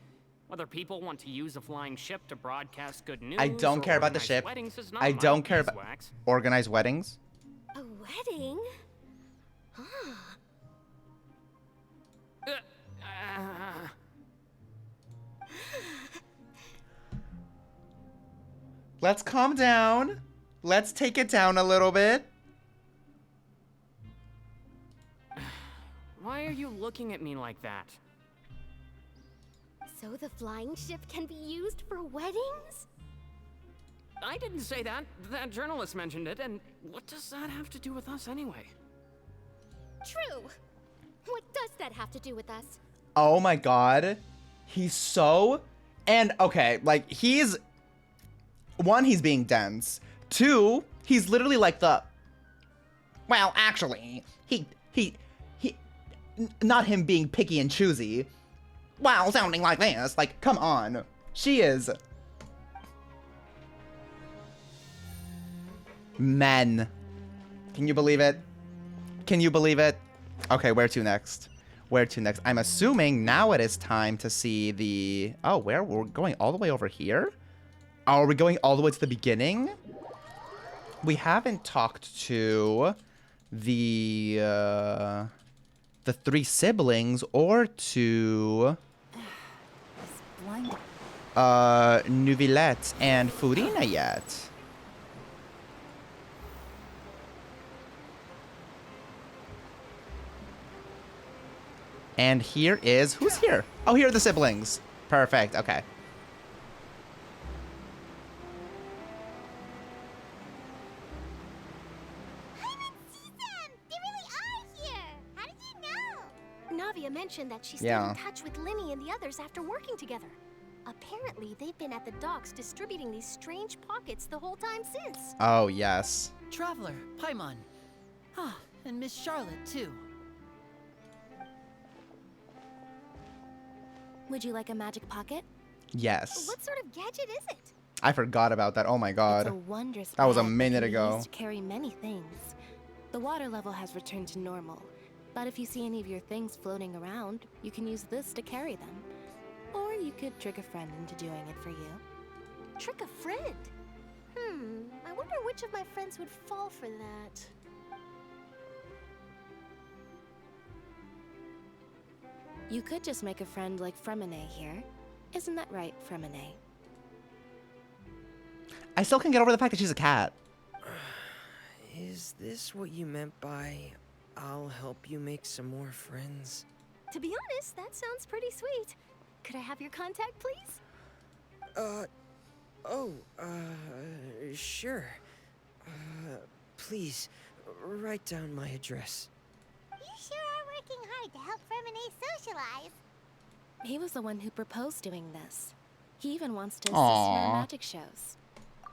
Whether people want to use a flying ship to broadcast good news I don't care about the organize ship. weddings is not I my don't care about... beeswax. Organize weddings? A wedding? Huh. Let's calm down. Let's take it down a little bit. Why are you looking at me like that? So the flying ship can be used for weddings? I didn't say that. That journalist mentioned it, and what does that have to do with us anyway? True. What does that have to do with us? Oh my god. He's so... And, okay, like, he's... One, he's being dense. Two, he's literally like the... Well, actually, not him being picky and choosy. Wow, sounding like this. Like, come on. She is... Men. Can you believe it? Can you believe it? Okay, where to next? Where to next? I'm assuming now it is time to see the... Oh, where? We're going all the way over here? Oh, are we going all the way to the beginning? We haven't talked to the three siblings or to... Neuvillette and Furina yet. And here is... Who's here? Oh, here are the siblings. Perfect. Okay. Navia mentioned that she stayed in touch with Linny and the others after working together. Apparently, they've been at the docks distributing these strange pockets the whole time since. Oh, yes. Traveler, Paimon. Ah, and Miss Charlotte, too. Would you like a magic pocket? Yes. What sort of gadget is it? I forgot about that. Oh my god. It's a wondrous that was a bag minute that can be ago. used to carry many things. The water level has returned to normal, but if you see any of your things floating around, you can use this to carry them. Or you could trick a friend into doing it for you. Trick a friend? I wonder which of my friends would fall for that. You could just make a friend like Fremine here. Isn't that right, Fremine? I still can't get over the fact that she's a cat. Is this what you meant by, I'll help you make some more friends? To be honest, that sounds pretty sweet. Could I have your contact, please? Sure. Please, write down my address. You sure are working hard to help Fremine socialize. He was the one who proposed doing this. He even wants to assist in our magic shows.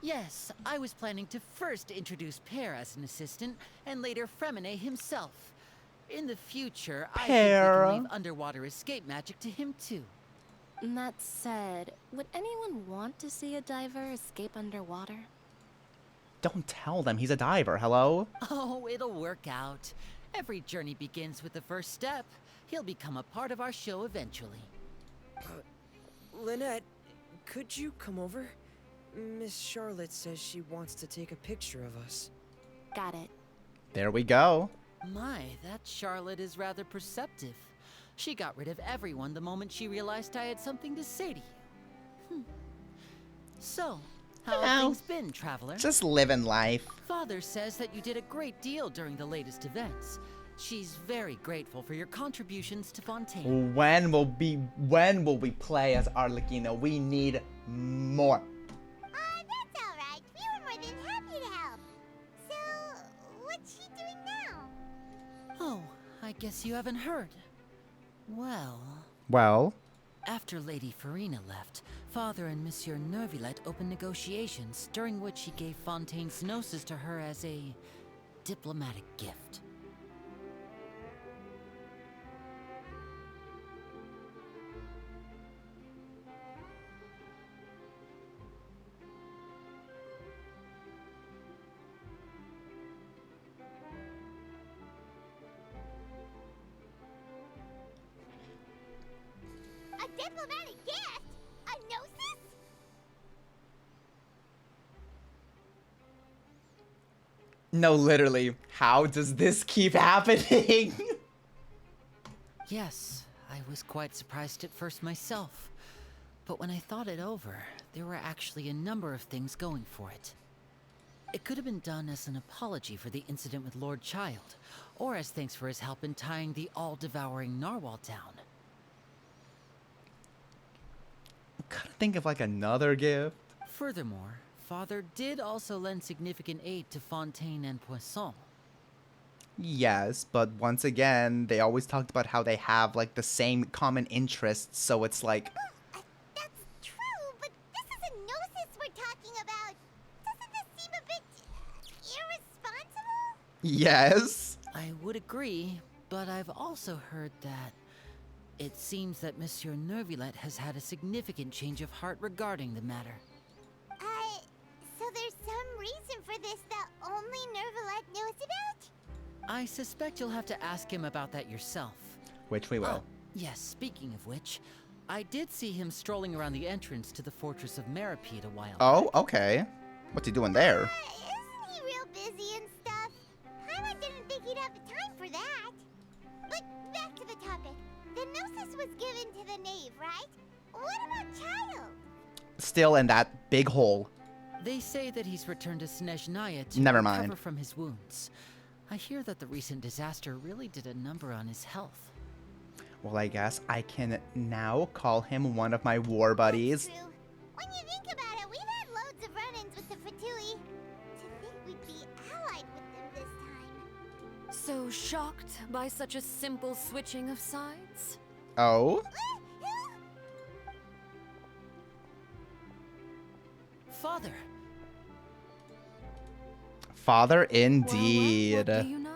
Yes, I was planning to first introduce Pear as an assistant, and later Fremine himself. In the future, I think we can leave underwater escape magic to him too. That said, would anyone want to see a diver escape underwater? Don't tell them he's a diver, hello? Oh, it'll work out. Every journey begins with the first step. He'll become a part of our show eventually. Lynette, could you come over? Miss Charlotte says she wants to take a picture of us. Got it. There we go. My, that Charlotte is rather perceptive. She got rid of everyone the moment she realized I had something to say to you. So, how have things been, Traveler? Just living life. Father says that you did a great deal during the latest events. She's very grateful for your contributions to Fontaine. When will we play as Arlecchino? We need more. That's alright. We were more than happy to help. So, what's she doing now? Oh, I guess you haven't heard. Well? After Lady Furina left, Father and Monsieur Neuvillette opened negotiations, during which he gave Fontaine's gnosis to her as a diplomatic gift. A diplomatic gift? A gnosis? No, literally. How does this keep happening? Yes, I was quite surprised at first myself. But when I thought it over, there were actually a number of things going for it. It could have been done as an apology for the incident with Lord Child, or as thanks for his help in tying the all-devouring narwhal down. Gotta think of like another gift. Furthermore, Father did also lend significant aid to Fontaine and Poisson. Yes, but once again, they always talked about how they have like the same common interests, so it's like... That's true, but this is a gnosis we're talking about. Doesn't this seem a bit irresponsible? Yes. I would agree, but I've also heard that it seems that Monsieur Neuvillette has had a significant change of heart regarding the matter. So there's some reason for this that only Neuvillette knows about? I suspect you'll have to ask him about that yourself. Which we will. Yes, speaking of which, I did see him strolling around the entrance to the Fortress of Meripede a while Oh, okay. What's he doing there? Isn't he real busy and stuff? Paimon didn't think he'd have the time for that. But back to the topic. The gnosis was given to the Knave, right? What about Child? Still in that big hole. They say that he's returned to Snezhnaya to Never recover mind. from his wounds. I hear that the recent disaster really did a number on his health. Well, I guess I can now call him one of my war buddies. True. When you think about it, we've had loads of run-ins with the Fatui. To think we'd be allied with them this time. So shocked by such a simple switching of sides? Oh? Father! Father indeed. What do you know?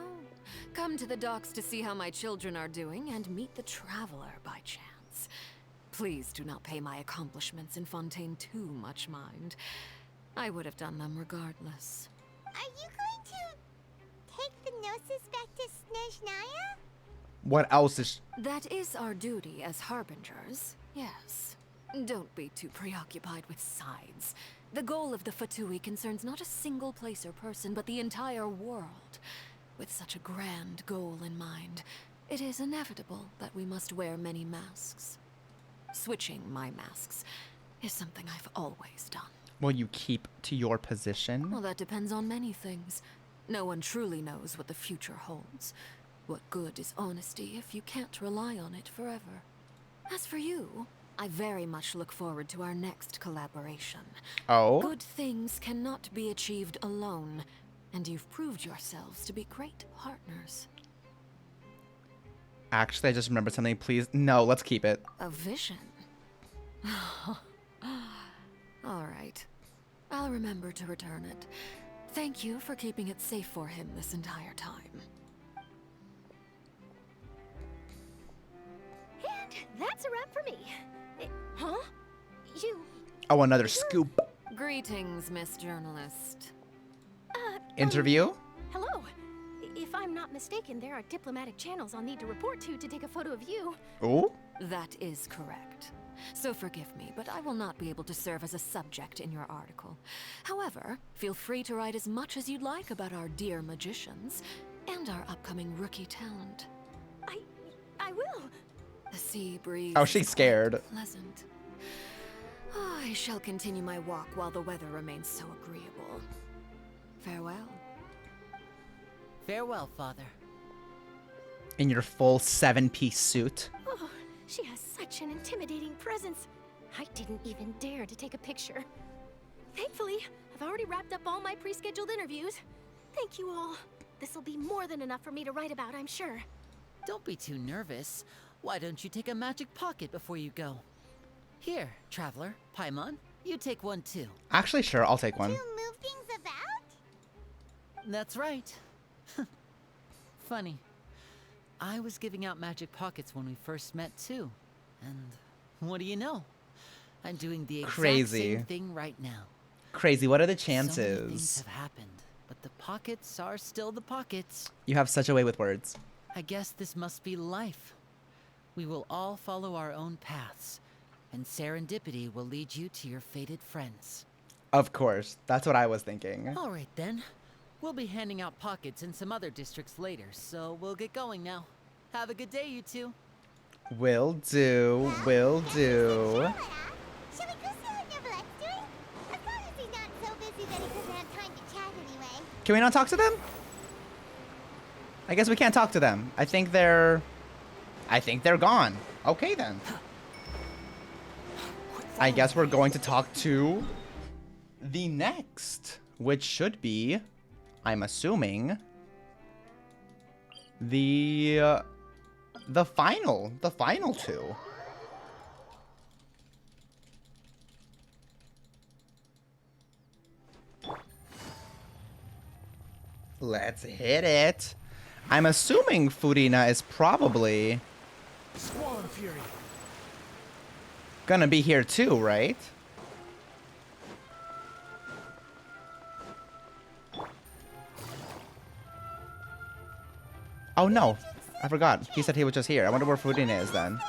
Come to the docks to see how my children are doing and meet the Traveler by chance. Please do not pay my accomplishments in Fontaine too much mind. I would have done them regardless. Are you going to take the gnosis back to Snezhnaya? What else is... That is our duty as harbingers, yes. Don't be too preoccupied with sides. The goal of the Fatui concerns not a single place or person, but the entire world. With such a grand goal in mind, It is inevitable that we must wear many masks. Switching my masks is something I've always done. Will you keep to your position? Well, that depends on many things. No one truly knows what the future holds. What good is honesty if you can't rely on it forever? As for you, I very much look forward to our next collaboration. Oh? Good things cannot be achieved alone, and you've proved yourselves to be great partners. Actually, I just remembered something. Please. No, let's keep it. A vision? All right. I'll remember to return it. Thank you for keeping it safe for him this entire time. And that's a wrap for me. Huh? You... Oh, another scoop. Greetings, Miss Journalist. Interview? Hello. If I'm not mistaken, there are diplomatic channels I'll need to report to take a photo of you. Oh? That is correct. So forgive me, but I will not be able to serve as a subject in your article. However, feel free to write as much as you'd like about our dear magicians and our upcoming rookie talent. I will. The sea breeze. Oh, she's scared. Pleasant. I shall continue my walk while the weather remains so agreeable. Farewell. Farewell, Father. In your full 7-piece suit. Oh, she has such an intimidating presence. I didn't even dare to take a picture. Thankfully, I've already wrapped up all my pre-scheduled interviews. Thank you all. This'll be more than enough for me to write about, I'm sure. Don't be too nervous. Why don't you take a magic pocket before you go? Here, Traveler, Paimon, you take one too. Actually, sure, I'll take one. To move things about? That's right. Funny. I was giving out magic pockets when we first met too. And what do you know? I'm doing the exact same thing right now. Crazy, what are the So many things chances? have happened, but the pockets are still the pockets. You have such a way with words. I guess this must be life. We will all follow our own paths, and serendipity will lead you to your fated friends. Of course, that's what I was thinking. All right then. We'll be handing out pockets in some other districts later, so we'll get going now. Have a good day, you two. Will do, will do. Shall we go see what Neverlette's doing? As long as he's not so busy that he doesn't have time to chat anyway. Can we not talk to them? I guess we can't talk to them. I think they're gone. Okay then. I guess we're going to talk to the next, which should be, I'm assuming, the final two. Let's hit it. I'm assuming Furina is probably Squall Fury. gonna be here too, right? Oh no, I forgot. He said he was just here. I wonder where Furina is then.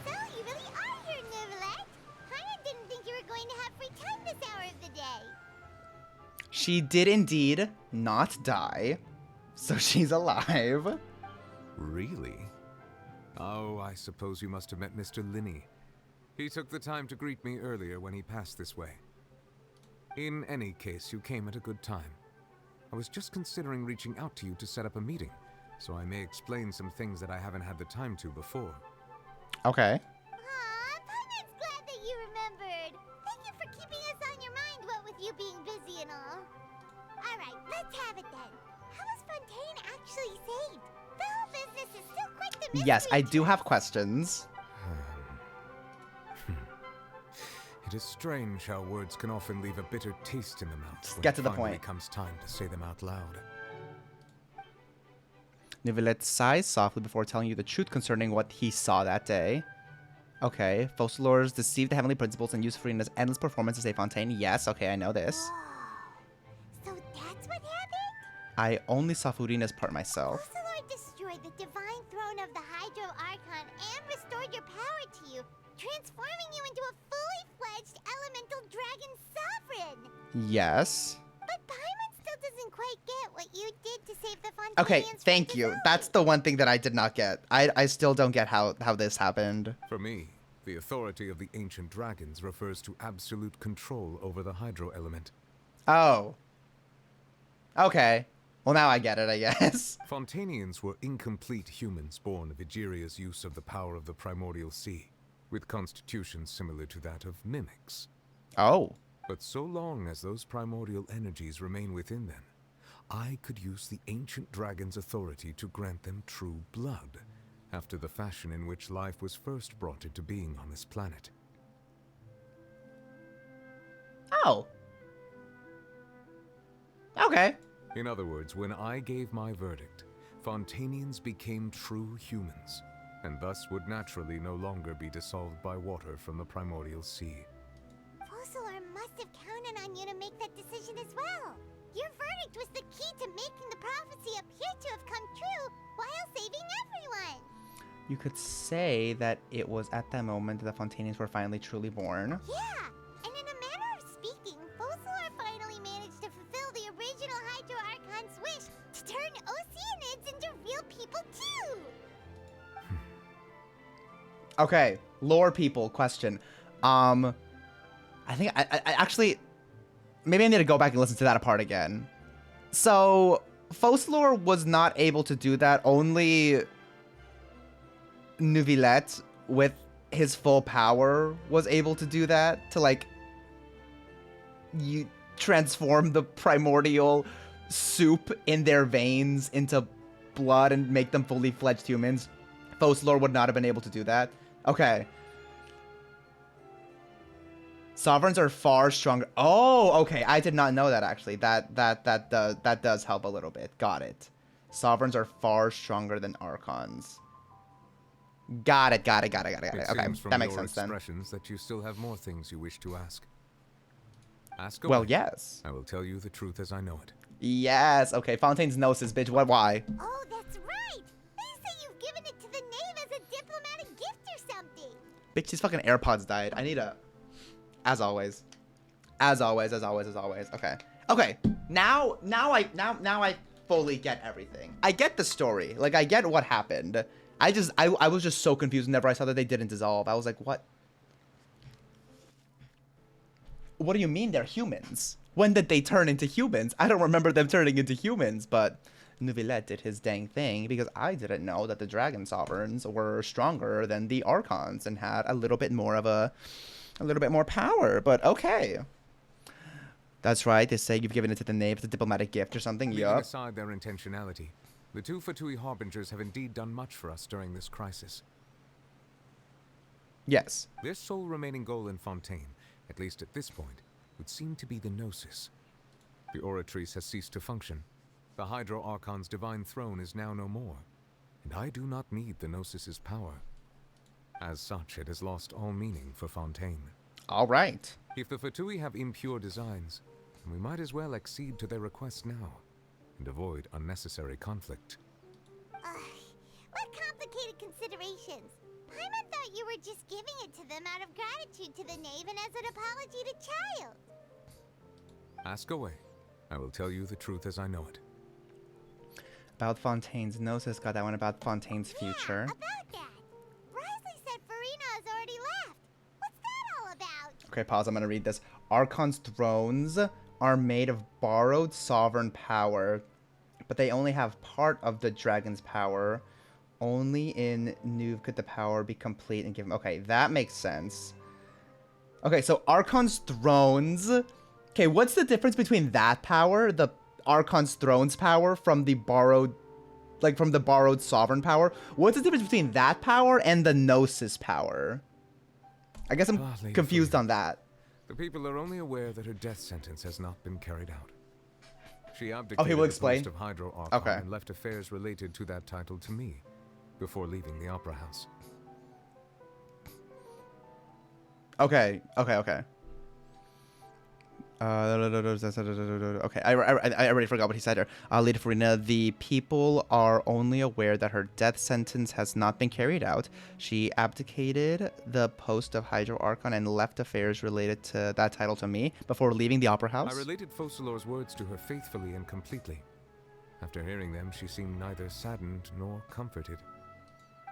So, you really are here, Neverlette. I didn't think you were going to have free time this hour of the day. She did indeed not die, so she's alive. Really? Oh, I suppose you must have met Mr. Linney. He took the time to greet me earlier when he passed this way. In any case, you came at a good time. I was just considering reaching out to you to set up a meeting, so I may explain some things that I haven't had the time to before. Okay. Aw, Paimon's glad that you remembered. Thank you for keeping us on your mind, what with you being busy and all. Alright, let's have it then. How was Fontaine actually saved? The whole business is still quite the mystery. Yes, I do have questions. It is strange how words can often leave a bitter taste in the mouth when get to it the finally point. comes time to say them out loud. Neverlet sighs softly before telling you the truth concerning what he saw that day. Okay, Fossilors deceived the heavenly principles and used Furina's endless performance to save Fontaine. Yes, okay, I know this. So that's what happened? I only saw Furina's part myself. Fossilor destroyed the divine throne of the Hydro Archon and restored your power to you, transforming you into a fully fledged elemental dragon sovereign. Yes. But Paimon still doesn't quite get what you did to save the Fontainians. Okay, thank you. That's the one thing that I did not get. I still don't get how this happened. For me, the authority of the ancient dragons refers to absolute control over the hydro element. Oh. Okay. Well, now I get it, I guess. Fontainians were incomplete humans born of Egeria's use of the power of the primordial sea, with constitutions similar to that of mimics. Oh. But so long as those primordial energies remain within them, I could use the ancient dragon's authority to grant them true blood, after the fashion in which life was first brought into being on this planet. Oh. Okay. In other words, when I gave my verdict, Fontainians became true humans, and thus would naturally no longer be dissolved by water from the primordial sea. Fossilor must have counted on you to make that decision as well. Your verdict was the key to making the prophecy appear to have come true while saving everyone. You could say that it was at that moment that the Fontainians were finally truly born. Yeah, and in a manner of speaking, Fossilor finally managed to fulfill the original Hydro Archon's wish to turn Oceanids into real people too. Okay, lore people question. I think I actually maybe I need to go back and listen to that part again. So Fossilor was not able to do that. Only Neuvillette with his full power was able to do that, to like you transform the primordial soup in their veins into blood and make them fully fledged humans. Fossilor would not have been able to do that. Okay. Sovereigns are far stronger. Oh, okay. I did not know that actually. That does help a little bit. Got it. Sovereigns are far stronger than Archons. Got it. Okay, Seems from that makes your sense then. expressions that you still have more things you wish to ask. Ask away. Well, yes. I will tell you the truth as I know it. Yes. Okay. Fontaine's gnosis, bitch. What? Why? Oh, that's right. They say you've given it to the Knave as a diplomatic gift or something. Bitch, these fucking AirPods died. I need a. As always. Okay. Okay. Now I fully get everything. I get the story. Like, I get what happened. I was just so confused whenever I saw that they didn't dissolve. I was like, what? What do you mean they're humans? When did they turn into humans? I don't remember them turning into humans, but Neuvillette did his dang thing because I didn't know that the Dragon Sovereigns were stronger than the Archons and had a little bit more power, but okay. That's right, they say you've given it to the Knave as a diplomatic gift or something. Leaving Yup. aside their intentionality, the two Fatui Harbingers have indeed done much for us during this crisis. Yes. Their sole remaining goal in Fontaine, at least at this point, would seem to be the Gnosis. The Oratrice has ceased to function. The Hydro Archon's divine throne is now no more, and I do not need the Gnosis's power. As such, it has lost all meaning for Fontaine. All right. If the Fatui have impure designs, we might as well accede to their request now, and avoid unnecessary conflict. What complicated considerations. Paimon thought you were just giving it to them out of gratitude to the Knave and as an apology to Child. Ask away. I will tell you the truth as I know it. About Fontaine's gnosis, got that one about Fontaine's future. About that. Risley said Furina has already left. What's that all about? Okay, pause. I'm gonna read this. Archon's thrones are made of borrowed sovereign power, but they only have part of the dragon's power. Only in Knave could the power be complete and given. Okay, that makes sense. Okay, so Archon's thrones. Okay, what's the difference between that power, the Archon's thrones power, from the borrowed, like from the borrowed sovereign power? What's the difference between that power and the Gnosis power? I guess I'm confused on that. The people are only aware that her death sentence has not been carried out. She abdicated he will the explain. post of Hydro Archon Okay. and left affairs related to that title to me, before leaving the Opera House. Okay. Okay, I already forgot what he said there. Lady Furina, the people are only aware that her death sentence has not been carried out. She abdicated the post of Hydro Archon and left affairs related to that title to me before leaving the Opera House. I related Focalor's words to her faithfully and completely. After hearing them, she seemed neither saddened nor comforted.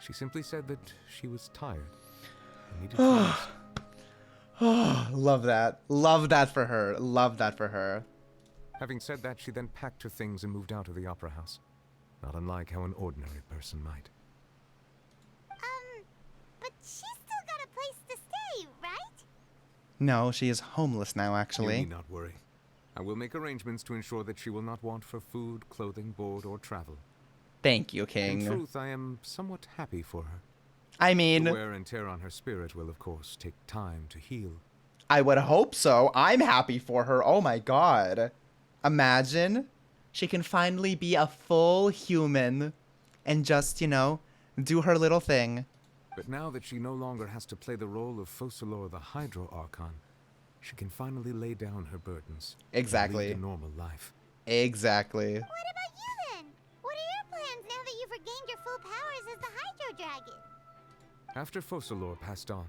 She simply said that she was tired and needed to rest. Love that. Love that for her. Love that for her. Having said that, she then packed her things and moved out of the Opera House. Not unlike how an ordinary person might. But she's still got a place to stay, right? No, she is homeless now, You actually. need not worry. I will make arrangements to ensure that she will not want for food, clothing, board, or travel. Thank you, King. In truth, I am somewhat happy for her. I mean, the wear and tear on her spirit will, of course, take time to heal. I would hope so. I'm happy for her. Oh my god. Imagine she can finally be a full human and just, you know, do her little thing. But now that she no longer has to play the role of Focalor the Hydro Archon, she can finally lay down her burdens. Exactly. And lead a normal life. Exactly. What about you then? What are your plans now that you've regained your full powers as the Hydro Dragon? After Focalor passed on,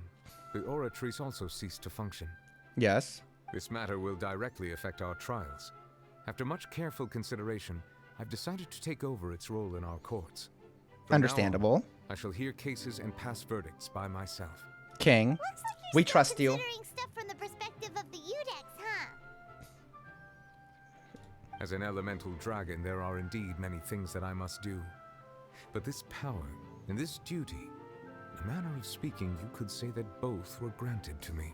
the Oratrice also ceased to function. Yes. This matter will directly affect our trials. After much careful consideration, I've decided to take over its role in our courts. From Understandable. now on, I shall hear cases and pass verdicts by myself. King, we trust you. Considering stuff from the perspective of the Udex, huh? As an elemental dragon, there are indeed many things that I must do. But this power and this duty, in a manner of speaking, you could say that both were granted to me.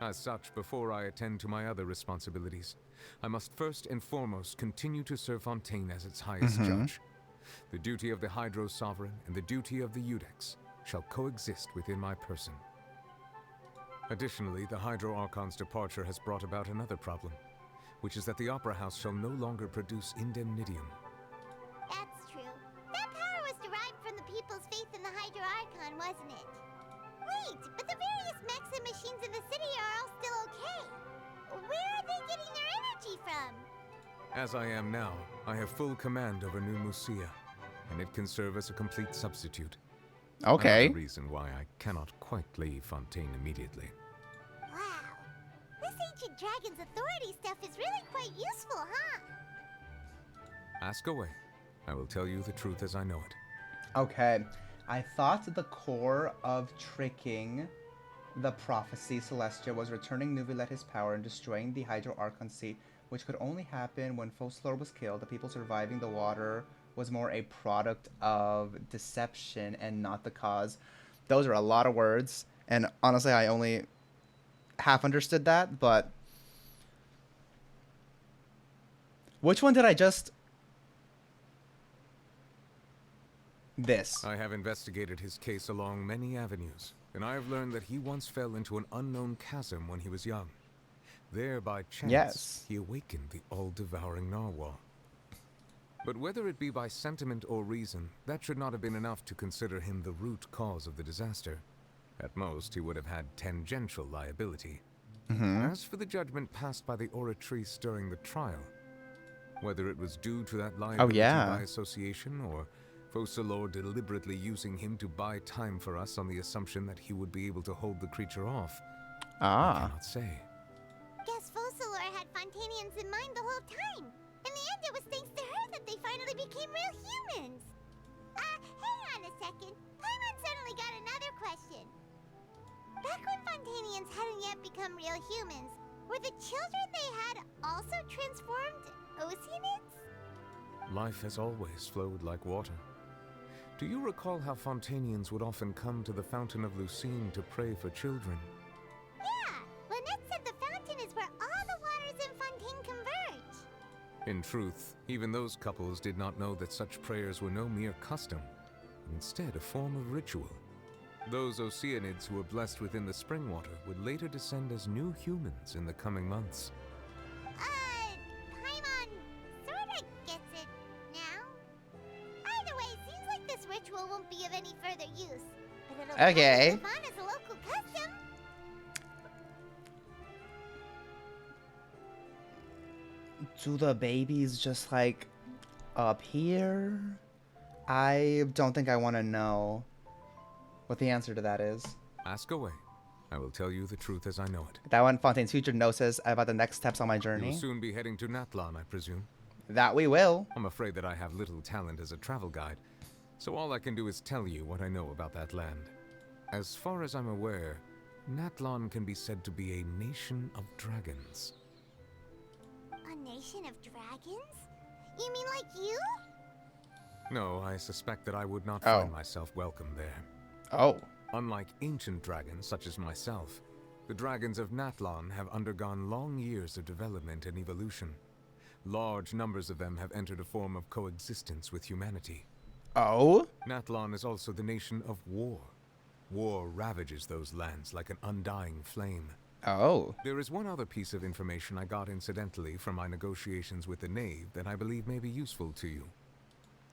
As such, before I attend to my other responsibilities, I must first and foremost continue to serve Fontaine as its highest judge. The duty of the Hydro Sovereign and the duty of the Udex shall coexist within my person. Additionally, the Hydro Archon's departure has brought about another problem, which is that the Opera House shall no longer produce indemnitium. That's true. That power was derived from the people's faith in the Hydro Archon, wasn't it? Wait, but the various mechs and machines in the city are all still okay. Where are they getting their energy from? As I am now, I have full command over New Musia, and it can serve as a complete substitute. Okay. Another reason why I cannot quite leave Fontaine immediately. Wow. This ancient dragon's authority stuff is really quite useful, huh? Ask away. I will tell you the truth as I know it. Okay. I thought the core of tricking the prophecy Celestia was returning Nuvilet his power and destroying the Hydro Archon seat, which could only happen when Focalor was killed. The people surviving the water was more a product of deception and not the cause. Those are a lot of words, and honestly, I only half understood that, but which one did I just... This. I have investigated his case along many avenues, and I have learned that he once fell into an unknown chasm when he was young. There, by chance, he awakened the all-devouring narwhal. But whether it be by sentiment or reason, that should not have been enough to consider him the root cause of the disaster. At most, he would have had tangential liability. As for the judgment passed by the Oratrice during the trial, whether it was due to that liability by association, or Focalor deliberately using him to buy time for us on the assumption that he would be able to hold the creature off, I cannot say. Guess Focalor had Fontanians in mind the whole time. In the end, it was thanks to her that they finally became real humans. Hang on a second. Paimon suddenly got another question. Back when Fontanians hadn't yet become real humans, were the children they had also transformed Oceanids? Life has always flowed like water. Do you recall how Fontanians would often come to the Fountain of Lucine to pray for children? Yeah, Lynette said the fountain is where all the waters in Fontaine converge. In truth, even those couples did not know that such prayers were no mere custom, but instead a form of ritual. Those Oceanids who were blessed within the spring water would later descend as new humans in the coming months. Paimon sorta gets it now. Either way, it seems like this ritual won't be of any further use. But it'll live on as a local custom. Do the babies just like up here? I don't think I want to know what the answer to that is. Ask away. I will tell you the truth as I know it. That one, Fontaine's future gnosis about the next steps on my You'll journey. soon be heading to Natlan, I presume. That we will. I'm afraid that I have little talent as a travel guide, so all I can do is tell you what I know about that land. As far as I'm aware, Natlan can be said to be a nation of dragons. A nation of dragons? You mean like you? No, I suspect that I would not find myself welcome there. Oh. Unlike ancient dragons such as myself, the dragons of Natlan have undergone long years of development and evolution. Large numbers of them have entered a form of coexistence with humanity. Oh? Natlan is also the nation of war. War ravages those lands like an undying flame. Oh. There is one other piece of information I got incidentally from my negotiations with the Knave that I believe may be useful to you.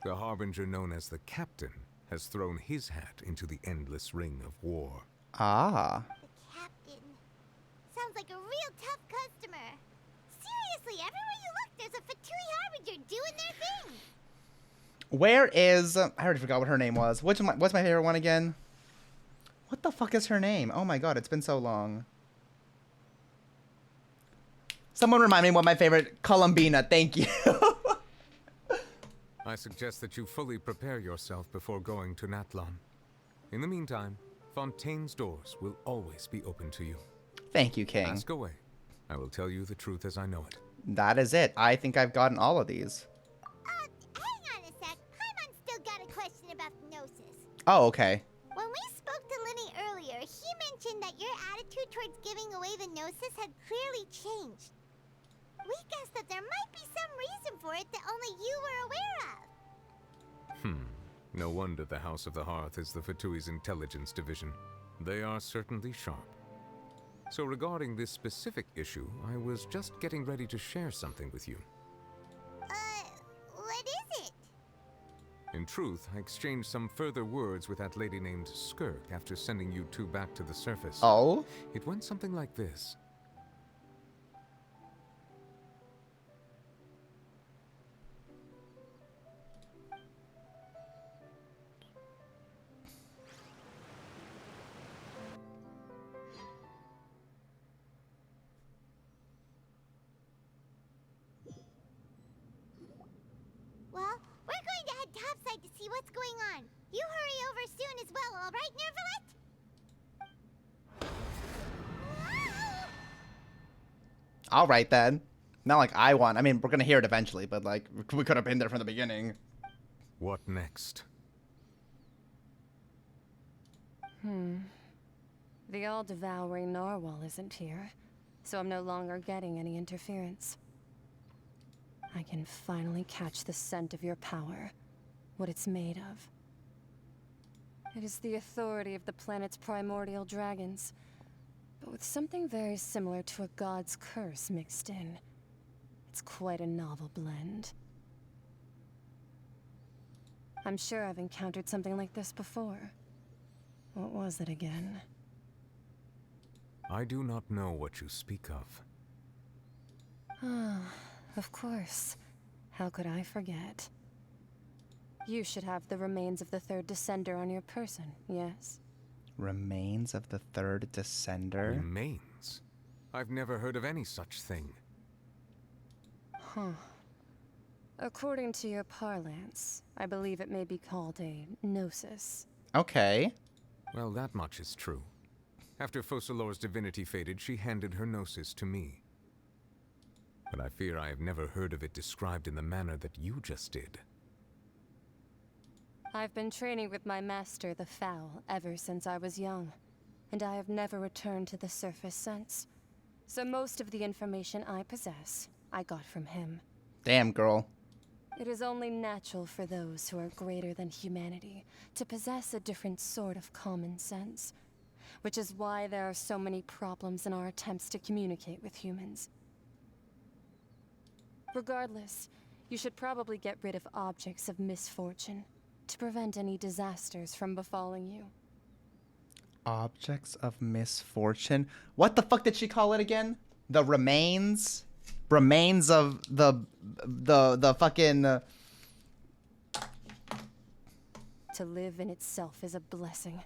The harbinger known as the Captain has thrown his hat into the endless ring of war. Ah. The captain. Sounds like a real tough customer. Seriously, everywhere you look, there's a Fatui harbinger doing their thing. Where is... I already forgot what her name was. What's my favorite one again? What the fuck is her name? Oh my god, it's been so long. Someone remind me what my favorite... Columbina, thank you. I suggest that you fully prepare yourself before going to Natlan. In the meantime, Fontaine's doors will always be open to you. Thank you, King. Ask away. I will tell you the truth as I know it. That is it. I think I've gotten all of these. Hang on a sec. Paimon still got a question about the Gnosis. Oh, okay. When we spoke to Linny earlier, he mentioned that your attitude towards giving away the Gnosis had clearly changed. We guessed that there might be some reason for it that only you were aware of. No wonder the House of the Hearth is the Fatui's intelligence division. They are certainly sharp. So regarding this specific issue, I was just getting ready to share something with you. What is it? In truth, I exchanged some further words with that lady named Skirk after sending you two back to the surface. Oh? It went something like this. Well, we're going to head topside to see what's going on. You hurry over soon as well, all right, Nervalet? All right, then. Not like I want. I mean, we're going to hear it eventually, but, like, we could have been there from the beginning. What next? The all-devouring narwhal isn't here, so I'm no longer getting any interference. I can finally catch the scent of your power, what it's made of. It is the authority of the planet's primordial dragons, but with something very similar to a god's curse mixed in. It's quite a novel blend. I'm sure I've encountered something like this before. What was it again? I do not know what you speak of. Ah, of course. How could I forget? You should have the remains of the third descender on your person, yes? Remains of the third descender? Remains? I've never heard of any such thing. Huh. According to your parlance, I believe it may be called a gnosis. Okay. Well, that much is true. After Focalor's divinity faded, she handed her gnosis to me. But I fear I have never heard of it described in the manner that you just did. I've been training with my master, the Foul, ever since I was young, and I have never returned to the surface since. So most of the information I possess, I got from him. Damn, girl. It is only natural for those who are greater than humanity to possess a different sort of common sense, which is why there are so many problems in our attempts to communicate with humans. Regardless, you should probably get rid of objects of misfortune to prevent any disasters from befalling you. Objects of misfortune? What the fuck did she call it again? The remains? remains of the fucking. To live in itself is a blessing.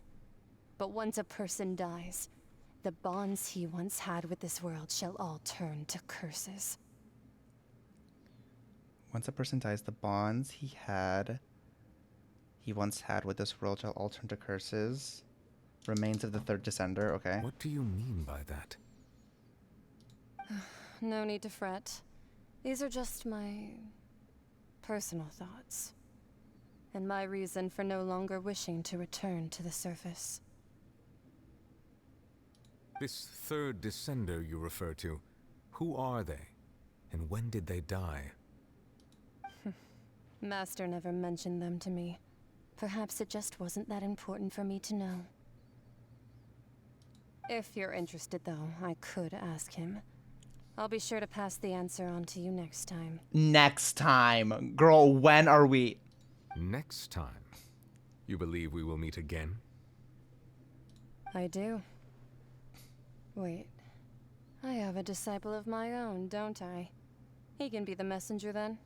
But once a person dies, the bonds he once had with this world shall all turn to curses. Once a person dies, the bonds he once had with this world shall all turn to curses. Remains of the third descender, okay. What do you mean by that? No need to fret. These are just my personal thoughts. And my reason for no longer wishing to return to the surface. This third descender you refer to, who are they? And when did they die? Master never mentioned them to me. Perhaps it just wasn't that important for me to know. If you're interested, though, I could ask him. I'll be sure to pass the answer on to you next time. Next time. Girl, when are we? Next time? You believe we will meet again? I do. Wait. I have a disciple of my own, don't I? He can be the messenger then.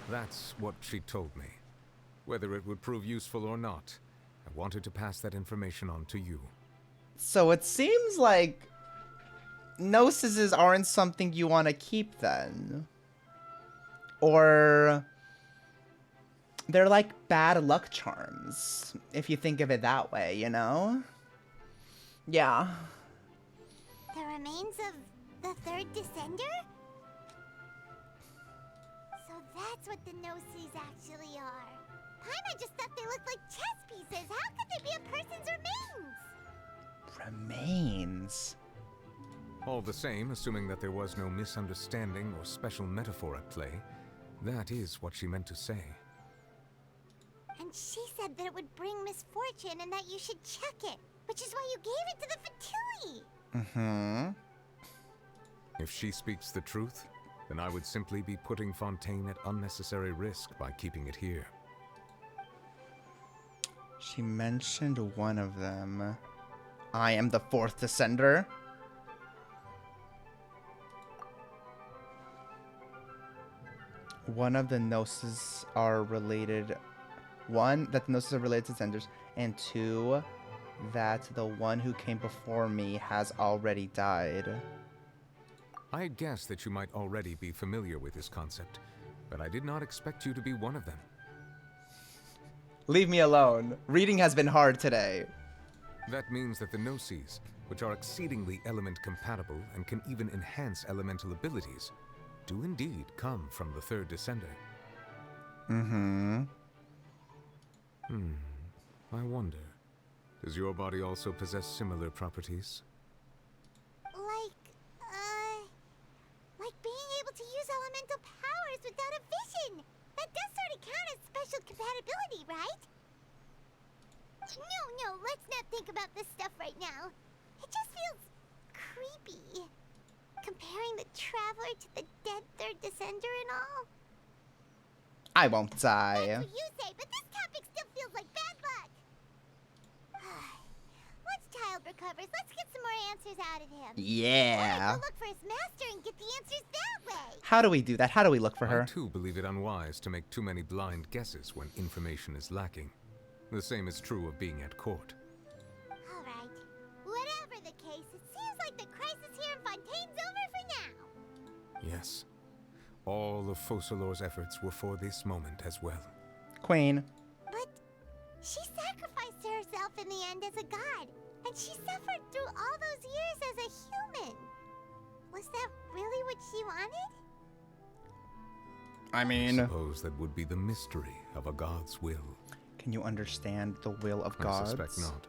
That's what she told me. Whether it would prove useful or not, I wanted to pass that information on to you. So it seems like Gnosis aren't something you want to keep then. Or they're like bad luck charms, if you think of it that way, you know? Yeah. The remains of the third descender? So that's what the Gnosis actually are. Paimon just thought they looked like chess pieces. How could they be a person's remains? Remains? All the same, assuming that there was no misunderstanding or special metaphor at play, that is what she meant to say. And she said that it would bring misfortune and that you should check it, which is why you gave it to the Fatui. Mm-hmm. If she speaks the truth, then I would simply be putting Fontaine at unnecessary risk by keeping it here. She mentioned one of them. I am the fourth descender. One of the Gnosis are related. One, that the Gnosis are related to descenders. And two, that the one who came before me has already died. I guessed that you might already be familiar with this concept, but I did not expect you to be one of them. Leave me alone. Reading has been hard today. That means that the Gnosis, which are exceedingly element compatible and can even enhance elemental abilities, do indeed come from the third descender. Mm-hmm. I wonder, does your body also possess similar properties? Like being able to use elemental powers without a vision. That does sort of count as special compatibility, right? No, let's not think about this stuff right now. It just feels creepy. Comparing the Traveler to the dead third descender and all. I won't die. That's what you say, but this topic still feels like bad luck. Once Child recovers, let's get some more answers out of him. Yeah. Or go look for his master and get the answers that way. How do we do that? How do we look for her? I too believe it unwise to make too many blind guesses when information is lacking. The same is true of being at court. Alright. Whatever the case, it seems like the crisis here in Fontaine's over for now. Yes. All of Focalor's efforts were for this moment as well. Queen. But she sacrificed herself in the end as a god, and she suffered through all those years as a human. Was that really what she wanted? I mean, I suppose that would be the mystery of a god's will. Can you understand the will of gods? I suspect not.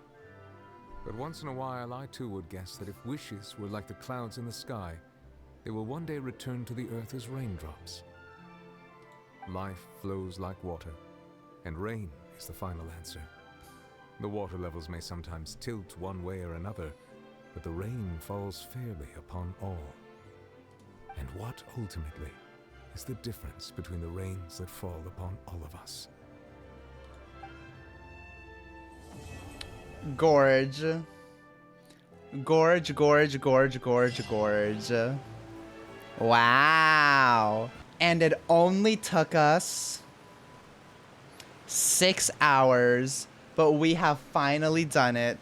But once in a while, I too would guess that if wishes were like the clouds in the sky, they will one day return to the earth as raindrops. Life flows like water, and rain is the final answer. The water levels may sometimes tilt one way or another, but the rain falls fairly upon all. And what ultimately is the difference between the rains that fall upon all of us. Gorge. Gorge, gorge, gorge, gorge, gorge. Wow. And it only took us 6 hours, but we have finally done it.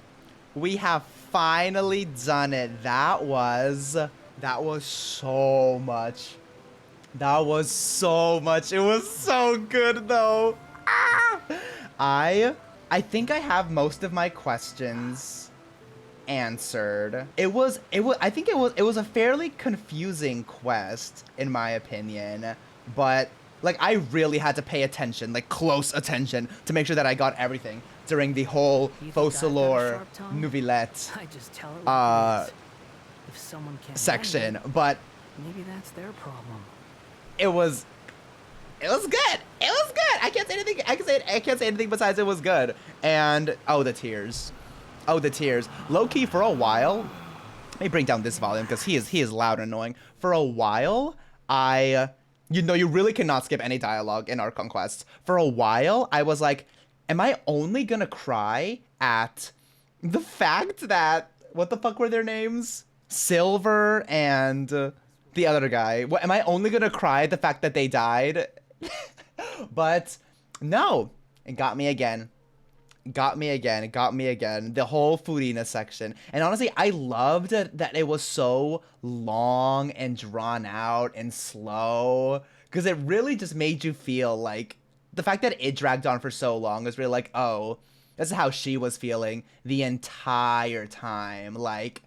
We have finally done it. That was so much. That was so much. It was so good though. Ah! I think I have most of my questions answered. I think it was a fairly confusing quest in my opinion, but like I really had to pay attention, like close attention, to make sure that I got everything during the whole Fauchelor Nouvellette If someone can't section. handle it, But maybe that's their problem. it was good. It was good. I can't say anything. I can't say anything besides it was good. And oh, the tears. Oh, the tears. Low key for a while. Let me bring down this volume because he is loud and annoying. For a while, you really cannot skip any dialogue in Archon quests. For a while, I was like, am I only gonna cry at the fact that, what the fuck were their names? Silver and the other guy. What, am I only gonna cry at the fact that they died? But no, it got me again. Got me again. It got me again. The whole Furina section. And honestly, I loved that it was so long and drawn out and slow. Because it really just made you feel like the fact that it dragged on for so long was really like, oh, this is how she was feeling the entire time. Like,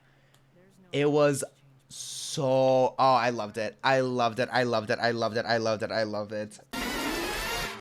it was so... Oh, I loved it. I loved it. I loved it. I loved it. I loved it. I loved it.